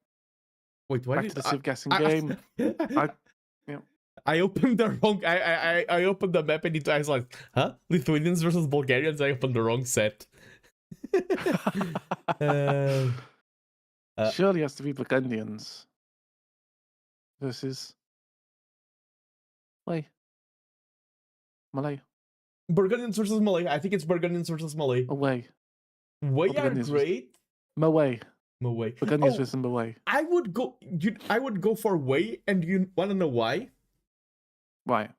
Wait, why Back to the Civ guessing game. I opened the wrong. I opened the map and I was like, huh? Lithuanians versus Bulgarians. I opened the wrong set. Surely it has to be Burgundians versus Malay. Burgundians versus Malay. I think it's Burgundians versus Malay. Away. Way are great. Malay. Burgundians versus Malay. I would go for Way, and you wanna know why? Why?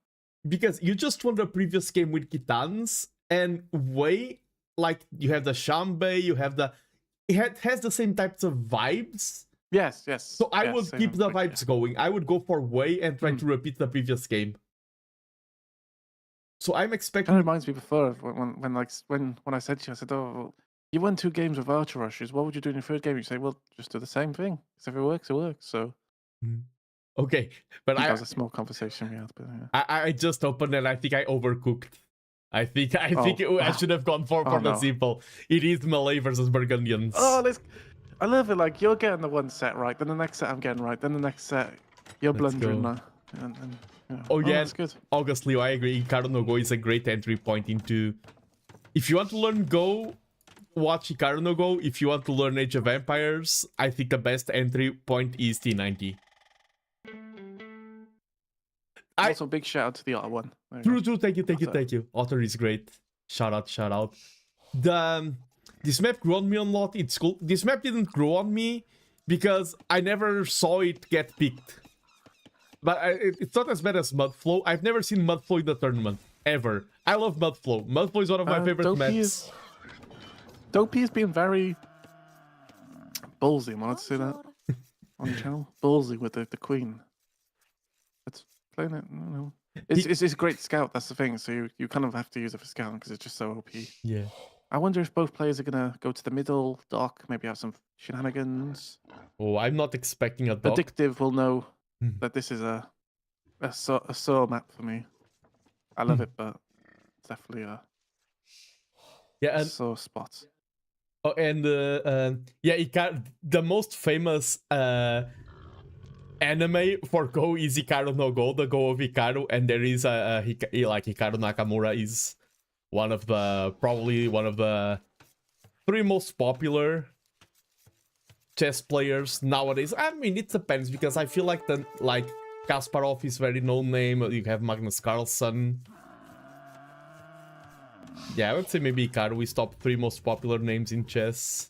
Because you just won the previous game with Kitans, and Way, like, you have the Shambe, you have the... It has the same types of vibes. Yes. So I would keep the vibes going. I would go for Way and try to repeat the previous game. So I'm expecting... Kind of reminds me before, when I said to you, I said, oh, well, you won 2 games with Archer Rushes, what would you do in your third game? You say, well, just do the same thing. Because if it works, it works, so... Okay, but that was a small conversation we had. But yeah. I just opened and I think I overcooked. I think I should have gone for the simple. It is Malay versus Burgundians. Oh, I love it. Like, you're getting the one set right, then the next set I'm getting right, then the next set you're blundering. Oh yeah, that's good. August Leo, I agree. Incarno Go is a great entry point into... If you want to learn Go, watch Hikaru no Go, if you want to learn Age of Empires, I think the best entry point is T90. Also, big shout out to the other one. True, thank you. Otter is great. Shout out. This map grew on me a lot. It's cool. This map didn't grow on me because I never saw it get picked. But it's not as bad as Mudflow. I've never seen Mudflow in the tournament, ever. I love Mudflow. Mudflow is one of my favorite maps. Dopey is being very ballsy. I wanted to say that on the channel. Ballsy with the queen. Let's play it. I don't know. It's a great scout. That's the thing. So you kind of have to use it for scouting because it's just so OP. Yeah. I wonder if both players are gonna go to the middle dock. Maybe have some shenanigans. Oh, I'm not expecting a dock. Addictive will know that this is a sore map for me. I love it, but it's definitely a sore spot. Oh, and the most famous anime for Go is Hikaru no Go, the Go of Hikaru, and there is Hikaru Nakamura is probably one of the 3 most popular chess players nowadays. I mean, it depends because I feel like Kasparov is very known name. You have Magnus Carlsen. Yeah, I would say maybe Hikaru is top 3 most popular names in chess.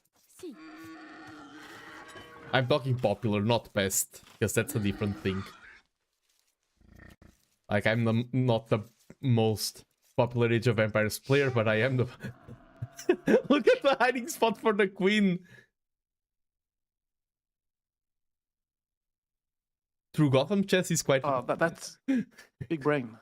I'm talking popular, not best, because that's a different thing. Like, I'm not the most popular Age of Empires player, but I am the... Look at the hiding spot for the queen! True Gotham chess is quite... Oh, that's big brain.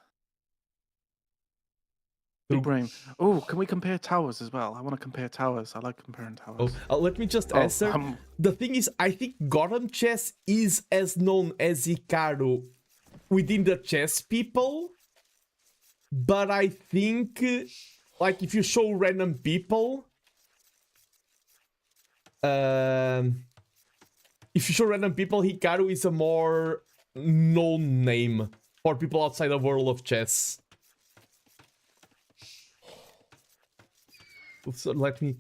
Big brain. Oh, can we compare towers as well? I want to compare towers. I like comparing towers. Let me just answer. The thing is, I think Gotham chess is as known as Hikaru within the chess people. But I think, like, if you show random people... Hikaru is a more known name for people outside the world of chess. So let me...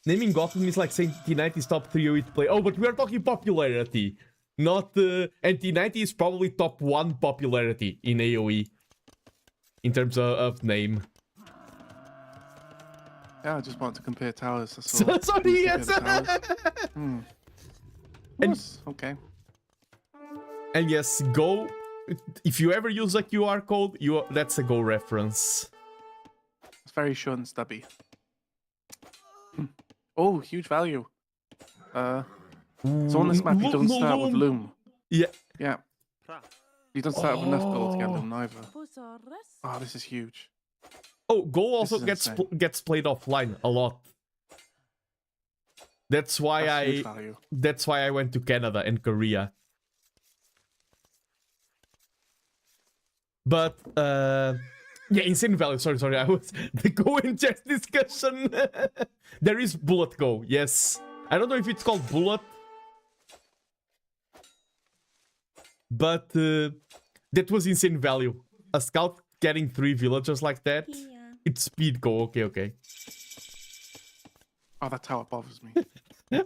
Naming Gotham is like saying T90 is top 3 AOE play. Oh, but we are talking popularity. Not... and T90 is probably top 1 popularity in AOE. In terms of name. Yeah, I just wanted to compare towers. That's all. Sorry, yes! Okay. And yes, Go... If you ever use a QR code, that's a Go reference. It's very short and stubby. Oh, huge value. So on this map, you don't start with Loom. Yeah. Yeah. You don't start with enough gold to get Loom either. Oh, this is huge. Oh, Go also gets played offline a lot. That's why I went to Canada and Korea. But yeah, insane value. Sorry. I was the Go and chess discussion. There is Bullet Go. Yes, I don't know if it's called Bullet, but that was insane value. A scout getting 3 villagers like that. It's speed Go. Okay. Oh, that tower bothers me.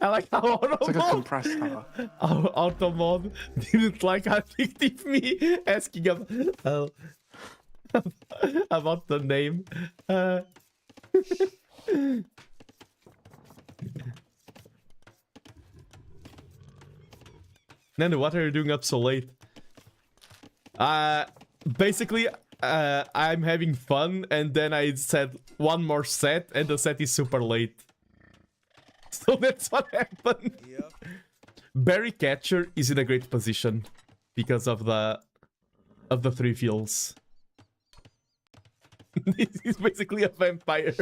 I like how it's like a compressed tower. Automod didn't like how addictive me asking about the name. Nando, what are you doing up so late? Basically, I'm having fun, and then I said one more set, and the set is super late. So that's what happened. Yep. Barry Catcher is in a great position because of the 3 fields. This is basically a vampire.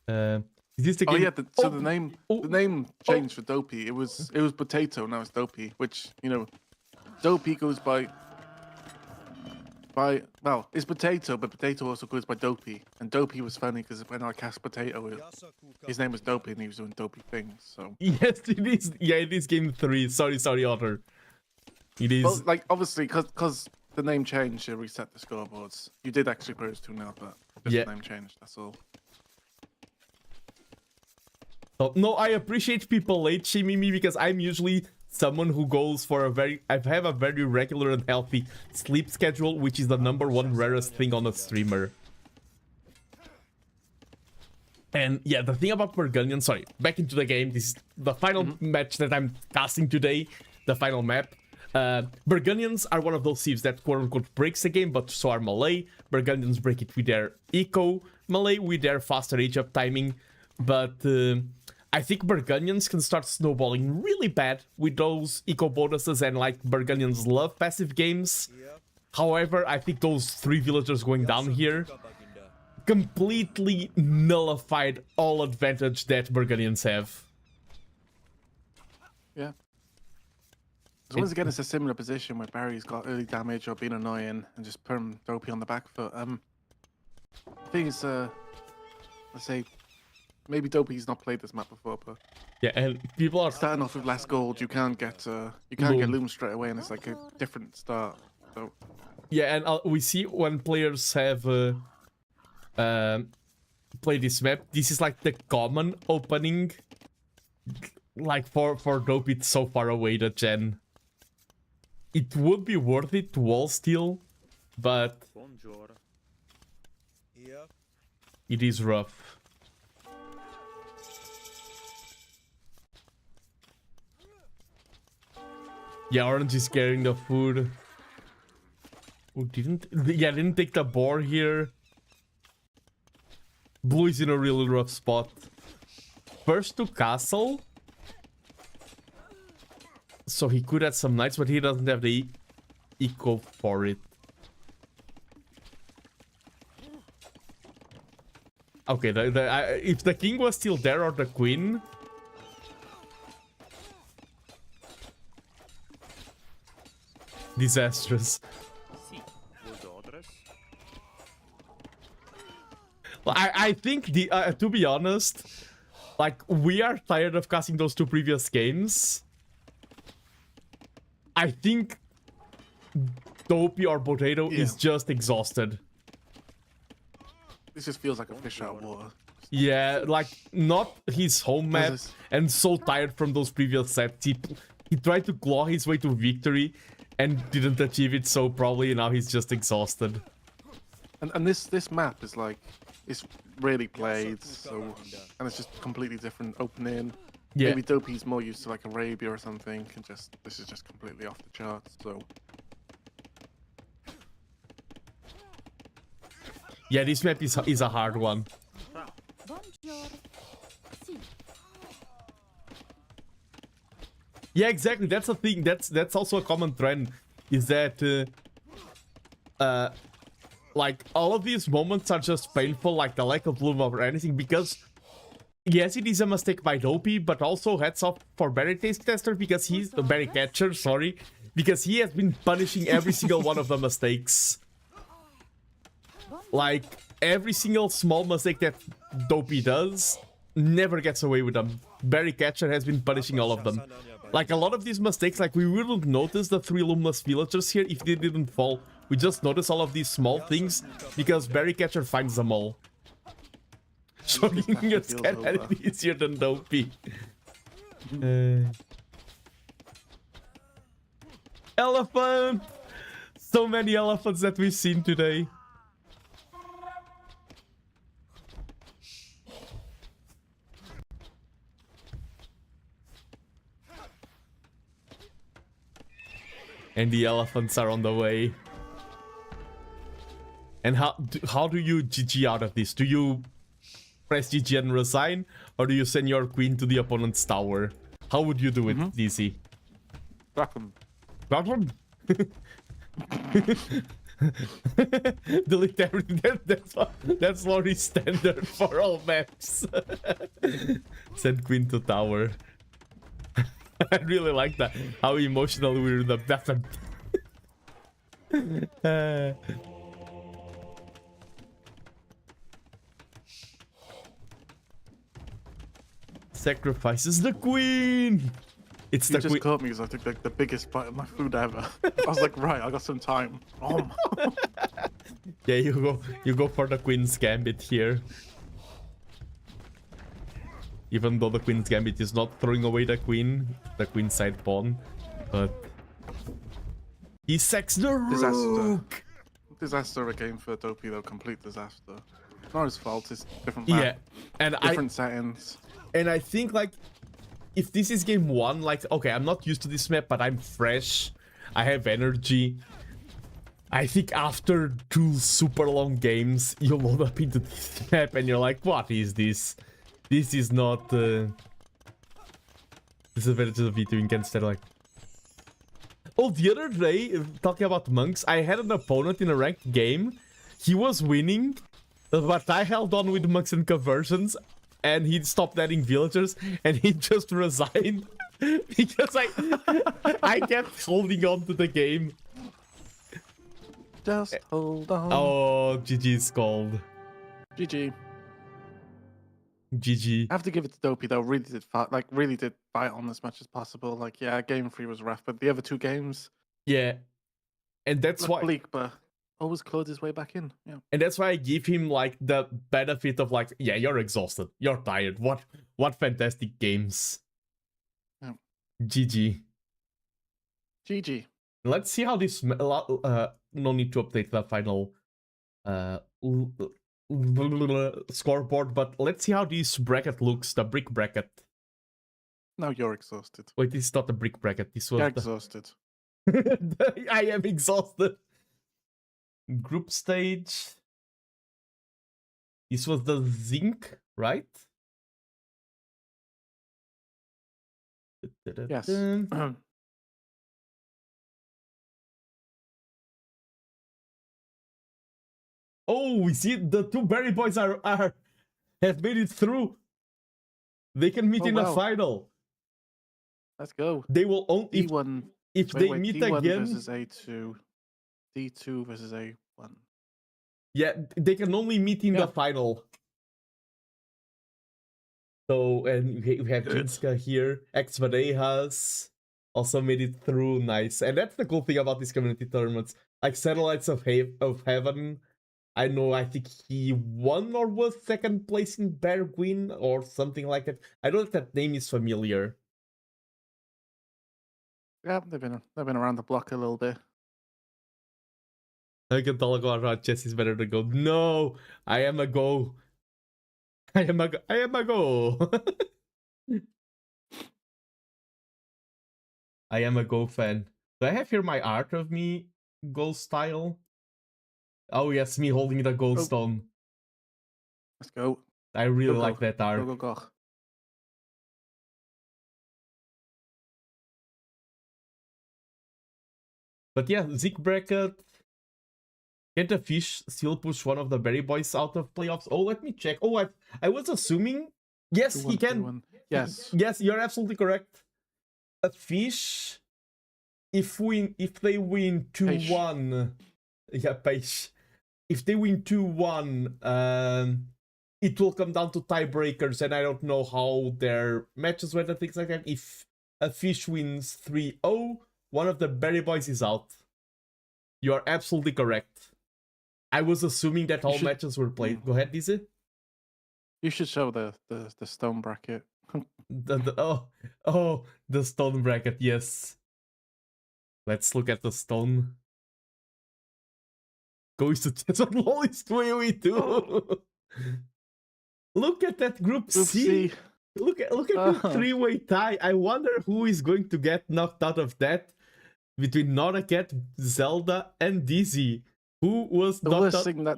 Is this the game? Oh yeah, the name changed for Dopey. It was Potato, now it's Dopey, which, you know, Dopey goes by well, it's Potato, but Potato also goes by Dopey. And Dopey was funny because when I cast Potato, his name was Dopey and he was doing dopey things, so... Yes, it is. Yeah, it is game 3. Sorry, Otter. It is... Well, like, obviously, because the name change to reset the scoreboards. You did actually pros 2-0, but just Yeah. the name changed. That's all. So, no, I appreciate people late shaming me because I'm usually someone who goes for I have a very regular and healthy sleep schedule, which is the #1 rarest thing on a streamer. And yeah, the thing about Burgundian, sorry, back into the game, this is the final match that I'm casting today, the final map. Burgundians are one of those thieves that quote-unquote breaks the game, but so are Malay. Burgundians break it with their eco, Malay with their faster age-up timing, but I think Burgundians can start snowballing really bad with those eco bonuses, and like Burgundians love passive games. However, I think those 3 villagers going down here completely nullified all advantage that Burgundians have. Yeah. So once again, it's a similar position where Barry's got early damage or being annoying and just put him Dopey on the back foot. The thing is, let's say, maybe Dopey's not played this map before, but yeah, and people are starting off with less gold. You can't get get Loom straight away, and it's like a different start. So yeah, and we see when players have play this map, this is like the common opening. Like for Dope, it's so far away the gen. It would be worth it to wall steal, but it is rough. Yeah, Orange is carrying the food. Oh, didn't take the boar here. Blue is in a really rough spot. First to castle. So he could add some knights, but he doesn't have the eco for it. Okay, if the king was still there or the queen... Disastrous. I think, to be honest, like, we are tired of casting those 2 previous games. I think Dopey or Potato is just exhausted. this just feels like a fish out of water. Yeah, like, not his home map, and so tired from those previous sets. He tried to claw his way to victory and didn't achieve it, so probably now he's just exhausted. And this map is like, it's really played, so, and it's just completely different opening. Yeah. Maybe Dopey's more used to like Arabia or something, and this is just completely off the charts. So yeah, this map is a hard one. Yeah, exactly. That's the thing. That's also a common trend. Is that like all of these moments are just painful, like the lack of bloom or anything, because yes, it is a mistake by Dopey, but also hats off for Berry Taste Tester because he's the Berry Catcher, sorry, because he has been punishing every single one of the mistakes. Like every single small mistake that Dopey does never gets away with them. Berry Catcher has been punishing all of them. Like a lot of these mistakes, like we wouldn't notice the 3 luminous villagers here if they didn't fall. We just notice all of these small things because Berry Catcher finds them all. Shocking is kind of easier than Dopey. Elephant! So many elephants that we've seen today. And the elephants are on the way. And how do you GG out of this? Do you press GG and resign? Or do you send your queen to the opponent's tower? How would you do it, DC? Drop him. Drop him? Delete everything. That's Lori's standard for all maps. Send queen to tower. I really like that. How emotional we're the best. Sacrifices the queen. It's You the just queen. caught me because I took like the biggest bite of my food ever. I was like, right, I got some time. Yeah, you go for the Queen's Gambit here. Even though the Queen's Gambit is not throwing away the Queen side pawn, but he sacks the rook. Disaster again for Dopey though, complete disaster. Not his fault, it's different Yeah, map, and different settings. And I think like if this is game one, like okay, I'm not used to this map, but I'm fresh. I have energy. I think after 2 super long games, you load up into this map and you're like, what is this? This is not disadvantage of V2 against that, like. Oh, the other day, talking about monks, I had an opponent in a ranked game. He was winning, but I held on with monks and conversions, and he stopped adding villagers, and he just resigned because I kept holding on to the game. Just hold on. Oh, GG's called. GG. GG. I have to give it to Dopey though. Really did fight, really did fight on as much as possible. Like, yeah, game 3 was rough, but the other 2 games, Yeah, and that's why bleak, but always clawed his way back in. Yeah, and that's why I give him like the benefit of like, yeah, you're exhausted, you're tired. What fantastic games. Yeah. GG. GG. Let's see how this. No need to update the final scoreboard, but let's see how this bracket looks. The brick bracket. Now you're exhausted. Wait, this is not the brick bracket. This was You're exhausted. I am exhausted. Group stage. This was the zinc, right? Yes. Oh, we see the 2 berry boys have made it through. They can meet in the final. Let's go. They will only D1 if they meet D1 again versus A2. D2 versus A1. Yeah, they can only meet in the final. So, and we have Jinska here. Xvadejas also made it through. Nice. And that's the cool thing about these community tournaments. Like Satellites of Heaven. I know, I think he won or was 2nd place in Bear Queen or something like that. I don't know if that name is familiar. Yeah, they've been around the block a little bit. I can tell chess is better to go. No, I am a go. I am a go. I am a go fan. Do I have here my art of me go style? Oh yes, me holding the gold stone. Let's go. I really like that art. Go. But yeah, Zeke bracket. Can the fish still push one of the berry boys out of playoffs? Oh, let me check. Oh, I was assuming. Yes, he can. Yes. Yes, you're absolutely correct. A fish, if they win 2-1, yeah, peixe. If they win 2-1, it will come down to tiebreakers, and I don't know how their matches went and things like that. If a fish wins 3-0, one of the berry boys is out. You are absolutely correct. I was assuming that all matches were played. Go ahead, Dizzy. You should show the stone bracket. the stone bracket, yes. Let's look at the stone. Goes to chess on lowest to AOE2. Look at that group C. Look at the 3-way tie. I wonder who is going to get knocked out of that between Noracat, Zelda, and Dizzy. Who was the knocked worst out? thing that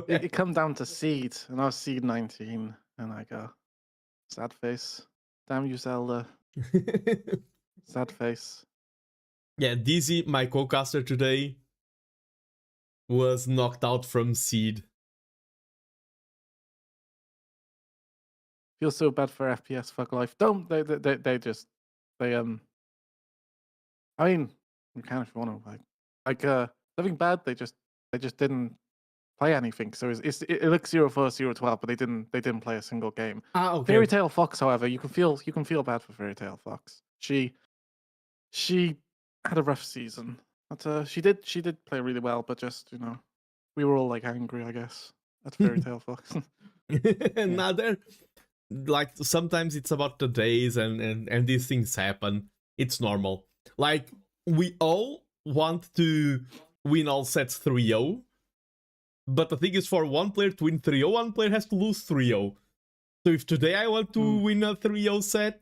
it come down to seed, and I was seed 19, and I go sad face. Damn you, Zelda. Sad face. Yeah, Dizzy, my co-caster today, was knocked out from seed. Feel so bad for FPS. Fuck life. Don't they I mean, you can if you want to. Like Living Bad. They just didn't play anything. So it looks 0-4, 0-12, but they didn't play a single game. Ah, okay. Fairy Tail Fox, however, you can feel bad for Fairy Tail Fox. She had a rough season. But she did play really well, but just we were all like angry, I guess. At Fairy Tale Fox. Yeah. Now there, like sometimes it's about the days and these things happen. It's normal. Like we all want to win all sets 3-0, but the thing is, for one player to win 3-0, one player has to lose 3-0. So if today I want to win a 3-0 set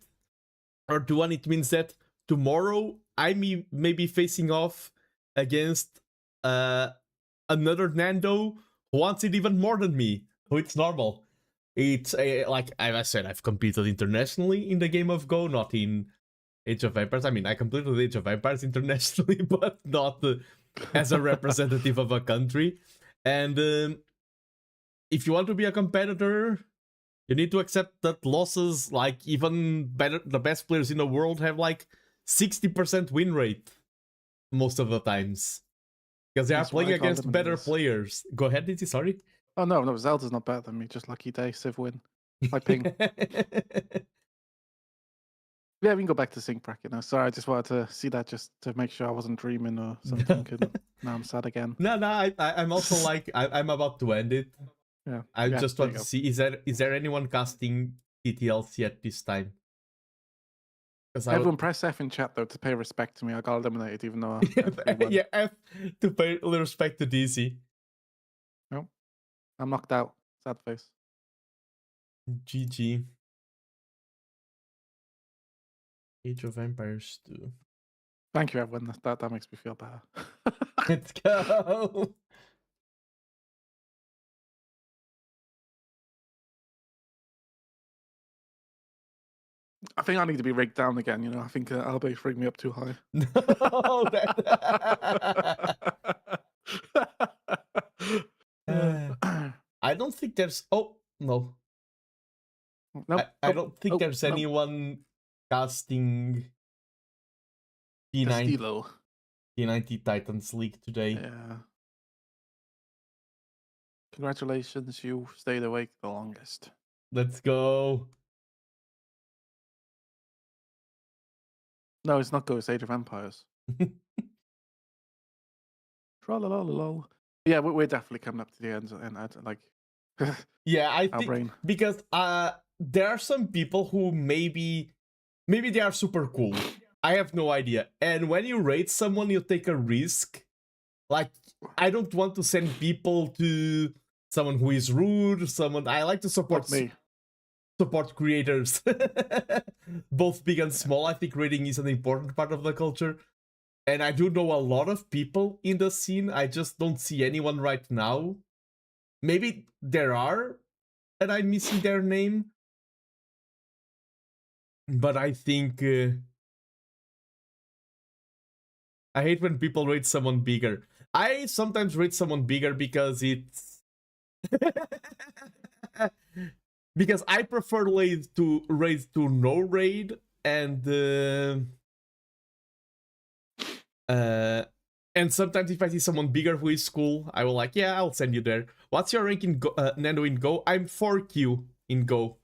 or 2-1, it means that tomorrow I may be facing off against another Nando who wants it even more than me. So it's normal. It's like I said, I've competed internationally in the game of Go, not in Age of Empires. I mean, I completed Age of Empires internationally, but not as a representative of a country. And if you want to be a competitor, you need to accept that losses, like even better, the best players in the world have like 60% win rate most of the times. Because they are playing against better players. Go ahead, Dizzy, sorry. Oh no, Zelda's not better than me, just lucky day, Civ win. My ping. Yeah, we can go back to sync bracket now. Sorry, I just wanted to see that just to make sure I wasn't dreaming or something. Now I'm sad again. No, I'm also like, I'm about to end it. Yeah. I just want to see, is there anyone casting TTLC at this time? Everyone press F in chat though to pay respect to me. I got eliminated even though yeah, F to pay respect to DC. No, I'm knocked out. Sad face. GG. Age of Empires 2. Thank you, everyone. That makes me feel better. Let's go. I think I need to be rigged down again. I think Albe's rigged me up too high. No, I don't think there's. Oh no. Nope. I don't think there's anyone casting T90 Titans League today. Yeah. Congratulations, you stayed awake the longest. Let's go. No, it's not Ghost Age of Empires. Tra-la-la-la-la. Yeah, we're definitely coming up to the end, and like. Yeah, I think because there are some people who maybe they are super cool. I have no idea. And when you rate someone, you take a risk. Like, I don't want to send people to someone who is rude. I like to support creators, both big and small. I think rating is an important part of the culture. And I do know a lot of people in the scene. I just don't see anyone right now. Maybe there are, and I'm missing their name. But I think I hate when people rate someone bigger. I sometimes rate someone bigger because it's because I prefer raid to no raid and sometimes if I see someone bigger who is cool, I will like, yeah, I'll send you there. What's your rank in Go, Nando in Go? I'm 4Q in Go.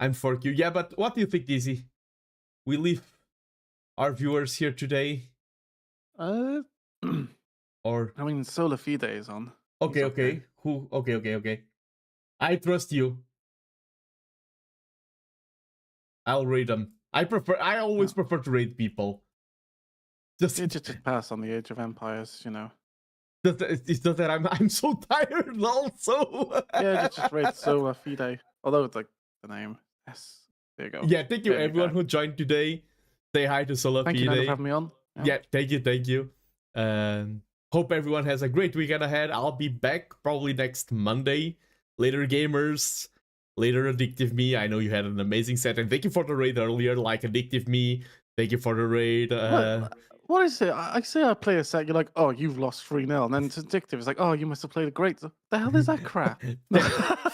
I'm 4Q. Yeah, but what do you think, Dizzy? We leave our viewers here today? Or I mean, Solar Fide is on. Okay. Okay. I trust you. I'll raid them. I always prefer to raid people. Just pass on the Age of Empires, It's just that I'm so tired also. Yeah, just raid Solar Fide. Although it's like the name. Yes. There you go. Yeah, thank you everyone who joined today. Say hi to Solar Fide. Thank you for having me on. Yeah, thank you. Hope everyone has a great weekend ahead. I'll be back probably next Monday. Later gamers, later Addictive Me. I know you had an amazing set, and thank you for the raid earlier, like Addictive Me. Thank you for the raid. What is it? I say I play a set, you're like, oh, you've lost 3-0. And then it's Addictive. It's like, oh, you must have played a great. The hell is that crap?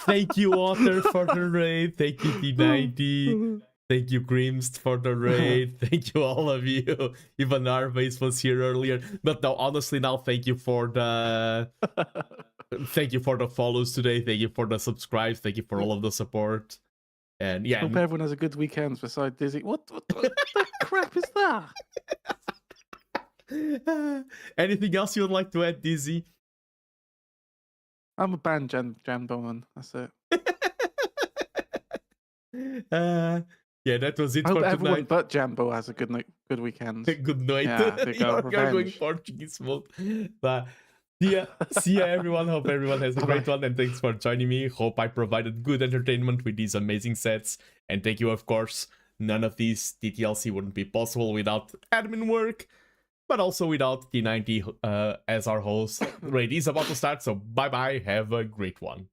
Thank you, Otter, for the raid. Thank you, T90. Thank you, Grimst, for the raid. Thank you, all of you. Even Arbase was here earlier. But no, honestly, now thank you for the follows today. Thank you for the subscribes. Thank you for all of the support. And yeah, Hope everyone has a good weekend beside Dizzy. What the crap is that? anything else you'd like to add, Dizzy? I'm a band Jambo man. That's it. Yeah, that was it I hope for everyone tonight. but Jambo has a good night, good weekend. Good night. Yeah, they go You're going revenge. Portuguese mode. But see ya, everyone. Hope everyone has a great one, and thanks for joining me. Hope I provided good entertainment with these amazing sets. And thank you, of course. None of these TTLC wouldn't be possible without admin work, but also without T90 as our host. Raid is about to start, so bye bye. Have a great one.